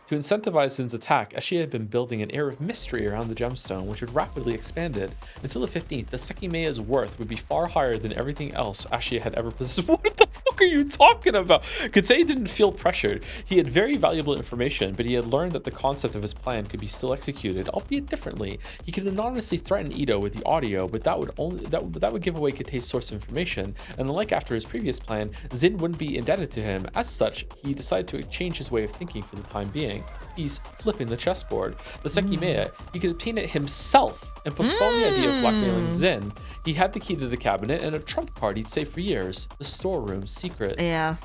To incentivize Zin's attack, Ashiya had been building an air of mystery around the gemstone, which had rapidly expanded. Until the 15th, the Sekimeiya's worth would be far higher than everything else Ashiya had ever possessed. What the fuck are you talking about? Katei didn't feel pressured. He had very valuable information, but he had learned that the concept of his plan could be still executed, albeit differently. He could anonymously threaten Ito with the audio, but that would give away Katei's source of information, and unlike after his previous plan, Zin wouldn't be indebted to him. As such, he decided to change his way of thinking for the time being. He's flipping the chessboard. The Sekimeiya, he could obtain it himself and postpone the idea of blackmailing Zin. He had the key to the cabinet and a trump card he'd saved for years, the storeroom secret. Yeah.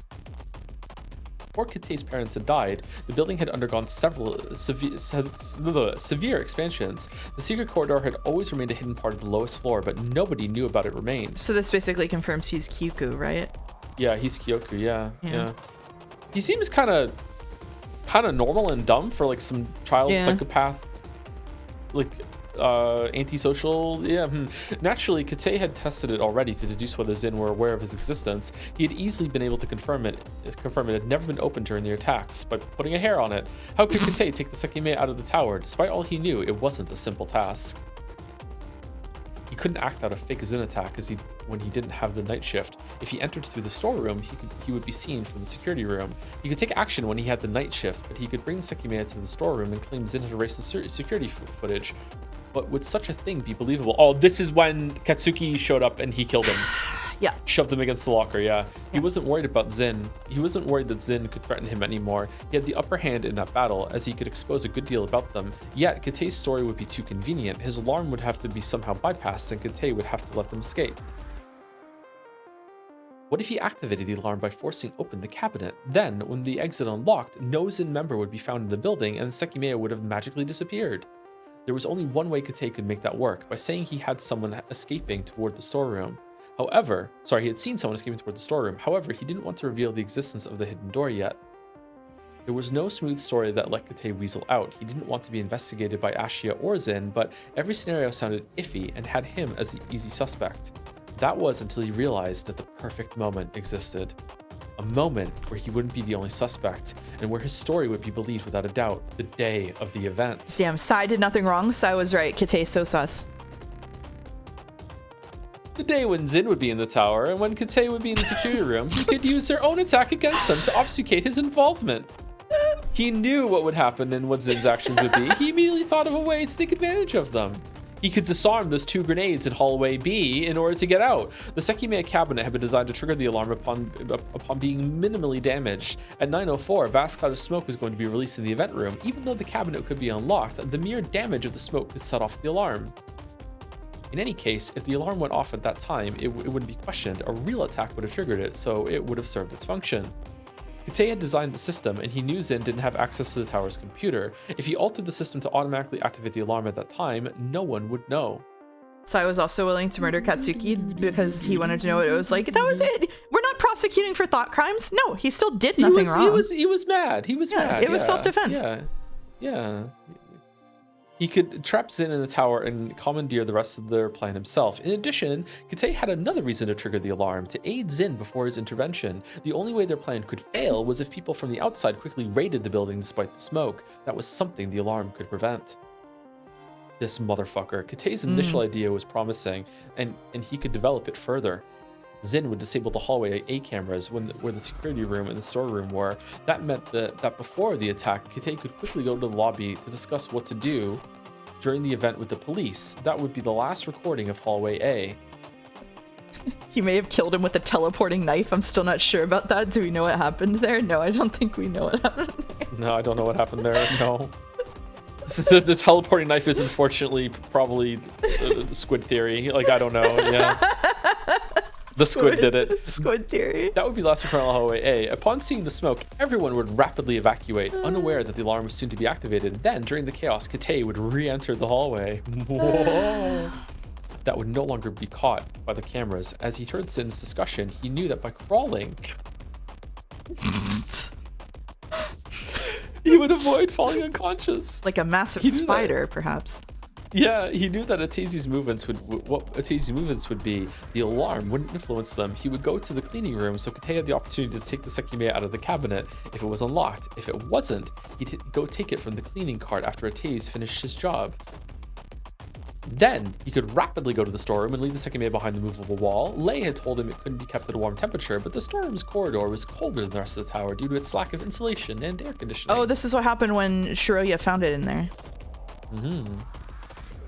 Before Katei's parents had died, the building had undergone several severe expansions. The secret corridor had always remained a hidden part of the lowest floor, but nobody knew about it remained. So this basically confirms he's Kyoku, right? Yeah, he's Kyoku, yeah. He seems kind of normal and dumb for like some child psychopath, like antisocial. Naturally, Katei had tested it already to deduce whether Zin were aware of his existence. He had easily been able to confirm it had never been opened during the attacks, but putting a hair on it. How could Katei take the Sekimeiya out of the tower? Despite all he knew, it wasn't a simple task. He couldn't act out a fake Zin attack when he didn't have the night shift. If he entered through the storeroom, he would be seen from the security room. He could take action when he had the night shift, but he could bring the Sekimeiya to the storeroom and claim Zin had erased the security footage. But would such a thing be believable? Oh, this is when Katsuki showed up and he killed him. Yeah. Shoved him against the locker, yeah. He wasn't worried about Zin. He wasn't worried that Zin could threaten him anymore. He had the upper hand in that battle, as he could expose a good deal about them. Yet, Katei's story would be too convenient. His alarm would have to be somehow bypassed, and Katei would have to let them escape. What if he activated the alarm by forcing open the cabinet? Then, when the exit unlocked, no Zin member would be found in the building, and the Sekimeiya would have magically disappeared. There was only one way Katei could make that work, by saying he had someone escaping toward the storeroom. He had seen someone escaping toward the storeroom. However, he didn't want to reveal the existence of the hidden door yet. There was no smooth story that let Katei weasel out. He didn't want to be investigated by Ashiya or Zin, but every scenario sounded iffy and had him as the easy suspect. That was until he realized that the perfect moment existed. A moment where he wouldn't be the only suspect, and where his story would be believed without a doubt, the day of the event. Damn, Sai did nothing wrong. Sai was right. Katei's so sus. The day when Zin would be in the tower and when Kate would be in the security room, he could use their own attack against them to obfuscate his involvement. He knew what would happen and what Zin's actions would be. He immediately thought of a way to take advantage of them. He could disarm those 2 grenades in hallway B in order to get out. The Sekimeiya cabinet had been designed to trigger the alarm upon being minimally damaged. At 9:04, a vast cloud of smoke was going to be released in the event room. Even though the cabinet could be unlocked, the mere damage of the smoke could set off the alarm. In any case, if the alarm went off at that time, it wouldn't be questioned. A real attack would have triggered it, so it would have served its function. Kate had designed the system, and he knew Zin didn't have access to the tower's computer. If he altered the system to automatically activate the alarm at that time, no one would know. So I was also willing to murder Katsuki because he wanted to know what it was like. That was it. We're not prosecuting for thought crimes. No, he still did nothing wrong. He was mad. He was mad. It was self-defense. Yeah. He could trap Zin in the tower and commandeer the rest of their plan himself. In addition, Kate had another reason to trigger the alarm, to aid Zin before his intervention. The only way their plan could fail was if people from the outside quickly raided the building despite the smoke. That was something the alarm could prevent. This motherfucker. Kate's initial idea was promising, and he could develop it further. Zin would disable the hallway A cameras where the security room and the storeroom were. That meant that before the attack, Kate could quickly go to the lobby to discuss what to do during the event with the police. That would be the last recording of hallway A. He may have killed him with a teleporting knife. I'm still not sure about that. Do we know what happened there? No, I don't think we know what happened there. No, I don't know what happened there. No. The teleporting knife is unfortunately probably the squid theory. Like, I don't know. Yeah. The squid did it. Squid theory. That would be last recording on hallway A. Upon seeing the smoke, everyone would rapidly evacuate, unaware that the alarm was soon to be activated. Then, during the chaos, Kate would re-enter the hallway. Whoa. That would no longer be caught by the cameras. As he heard Zin's discussion, he knew that by crawling, he would avoid falling unconscious. Like a massive spider, perhaps. Yeah, he knew that Atazi's movements would be. The alarm wouldn't influence them. He would go to the cleaning room so Kate had the opportunity to take the Sekimeiya out of the cabinet if it was unlocked. If it wasn't, he'd go take it from the cleaning cart after Atazi finished his job. Then, he could rapidly go to the storeroom and leave the Sekimeiya behind the movable wall. Lei had told him it couldn't be kept at a warm temperature, but the storeroom's corridor was colder than the rest of the tower due to its lack of insulation and air conditioning. Oh, this is what happened when Shiroya found it in there.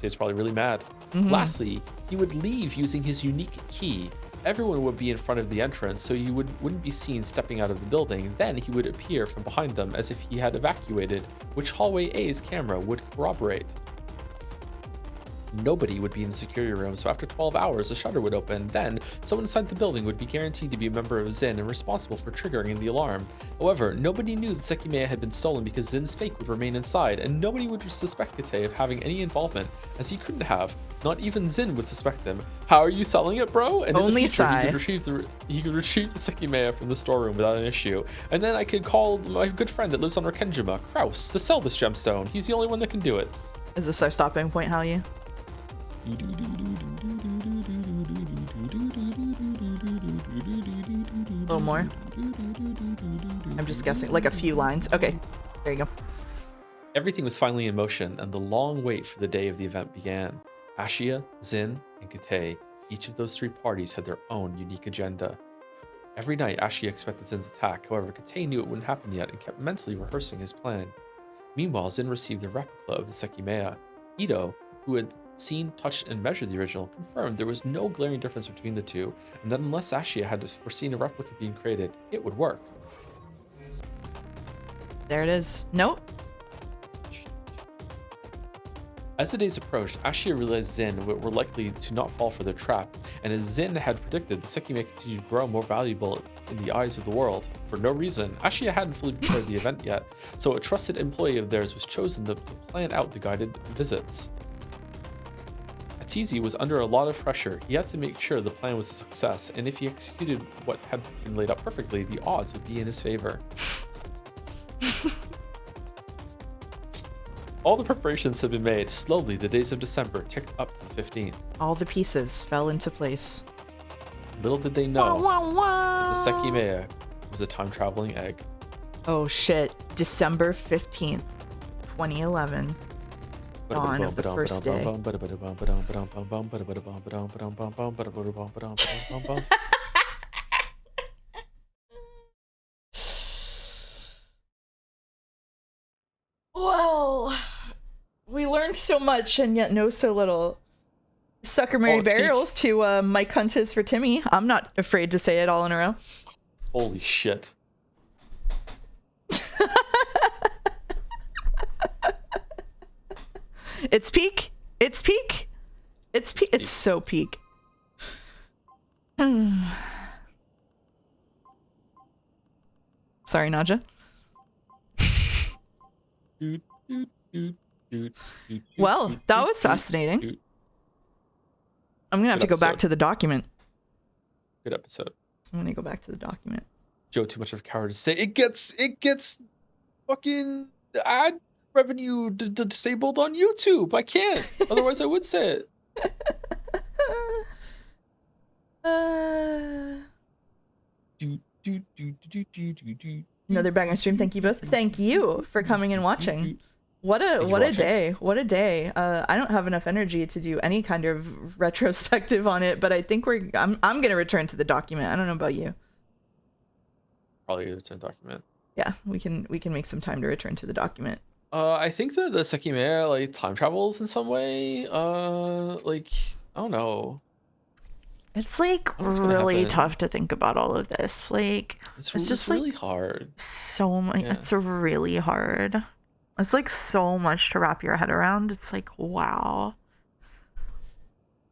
He was probably really mad. Lastly, he would leave using his unique key. Everyone would be in front of the entrance, so you wouldn't be seen stepping out of the building. Then he would appear from behind them as if he had evacuated, which hallway A's camera would corroborate. Nobody would be in the security room, so after 12 hours, a shutter would open. Then, someone inside the building would be guaranteed to be a member of Zin and responsible for triggering the alarm. However, nobody knew the Sekimeiya had been stolen because Zin's fake would remain inside, and nobody would suspect Kate of having any involvement, as he couldn't have. Not even Zin would suspect him. How are you selling it, bro? And only in the future, he could retrieve the Sekimeiya from the storeroom without an issue. And then I could call my good friend that lives on Rakenjima, Kraus, to sell this gemstone. He's the only one that can do it. Is this our stopping point, Halyu? A little more. I'm just guessing, like a few lines. Okay, there you go. Everything was finally in motion, and the long wait for the day of the event began. Ashia, Zin, and Kate, each of those 3 parties had their own unique agenda. Every night, Ashia expected Zin's attack. However, Kate knew it wouldn't happen yet and kept mentally rehearsing his plan. Meanwhile, Zin received the replica of the Sekimeiya. Ito, who had seen, touched, and measured the original, confirmed there was no glaring difference between the two, and that unless Ashia had foreseen a replica being created, it would work. There it is. Nope. As the days approached, Ashia realized Zin were likely to not fall for their trap, and as Zin had predicted, the Sekimeiya continued to grow more valuable in the eyes of the world. For no reason, Ashia hadn't fully prepared the event yet, so a trusted employee of theirs was chosen to plan out the guided visits. Atazi was under a lot of pressure. He had to make sure the plan was a success, and if he executed what had been laid out perfectly, the odds would be in his favor. All the preparations had been made. Slowly, the days of December ticked up to the 15th. All the pieces fell into place. Little did they know that the Sekimeiya was a time-traveling egg. Oh shit. December 15th, 2011. dawn of the first day. Well, we learned so much and yet know so little. Sucker Mary Barrels to Mike Hunt is for Timmy. I'm not afraid to say it all in a row. Holy shit. It's peak. It's peak. It's peak. It's so peak. Sorry, Naja. Well, that was fascinating. I'm gonna have to go back to the document. Good episode. I'm gonna go back to the document. Joe, too much of a coward to say it gets fucking ad revenue disabled on YouTube. I can't. Otherwise, I would say it. Another banger stream. Thank you both. Thank you for coming and watching. What a day. What a day. I don't have enough energy to do any kind of retrospective on it, but I think I'm gonna return to the document. I don't know about you. Probably return document. Yeah, we can make some time to return to the document. I think that the Sekimeiya like time travels in some way. Like I don't know. It's like really tough to think about all of this. Like it's just really hard. So much. Yeah. It's really hard. It's like so much to wrap your head around. It's like, wow.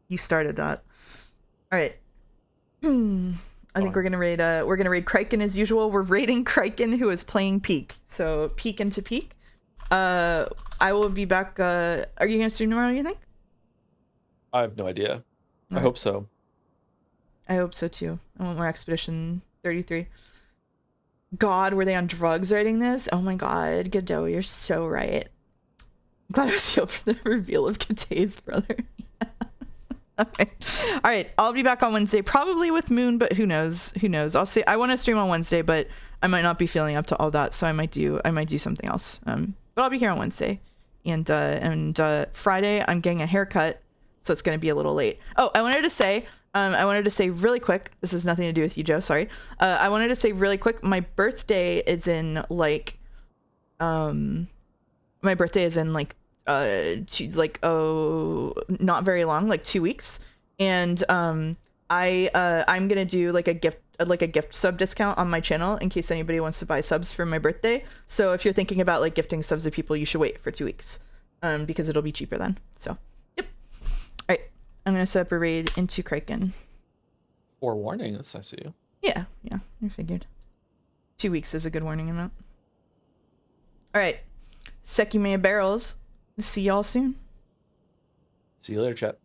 You started that. All right. I think we're gonna raid Kriken as usual. We're raiding Kriken, who is playing Peak. So Peak into Peak. I will be back. Are you gonna stream tomorrow, you think? I have no idea. I hope so. I hope so too. I want more Expedition 33. God, were they on drugs writing this? Oh my god, Godot, you're so right. I'm glad I was here for the reveal of Kate's brother. Okay. All right, I'll be back on Wednesday, probably with Moon, but who knows? Who knows? I'll see. I want to stream on Wednesday, but I might not be feeling up to all that, so I might do something else. But I'll be here on Wednesday, and Friday I'm getting a haircut, so it's gonna be a little late. Oh, I wanted to say really quick. This has nothing to do with you, Joe. Sorry. I wanted to say really quick. My birthday is in like, not very long, like 2 weeks, and I'm gonna do like a gift sub discount on my channel in case anybody wants to buy subs for my birthday. So if you're thinking about like gifting subs to people, you should wait for 2 weeks, because it'll be cheaper then. So yep. All right. I'm gonna set up a raid into Kraken. Forewarning, that's nice of you. Yeah, I figured. 2 weeks is a good warning amount. All right, Sekimeiya Barrels. See y'all soon. See you later, chat.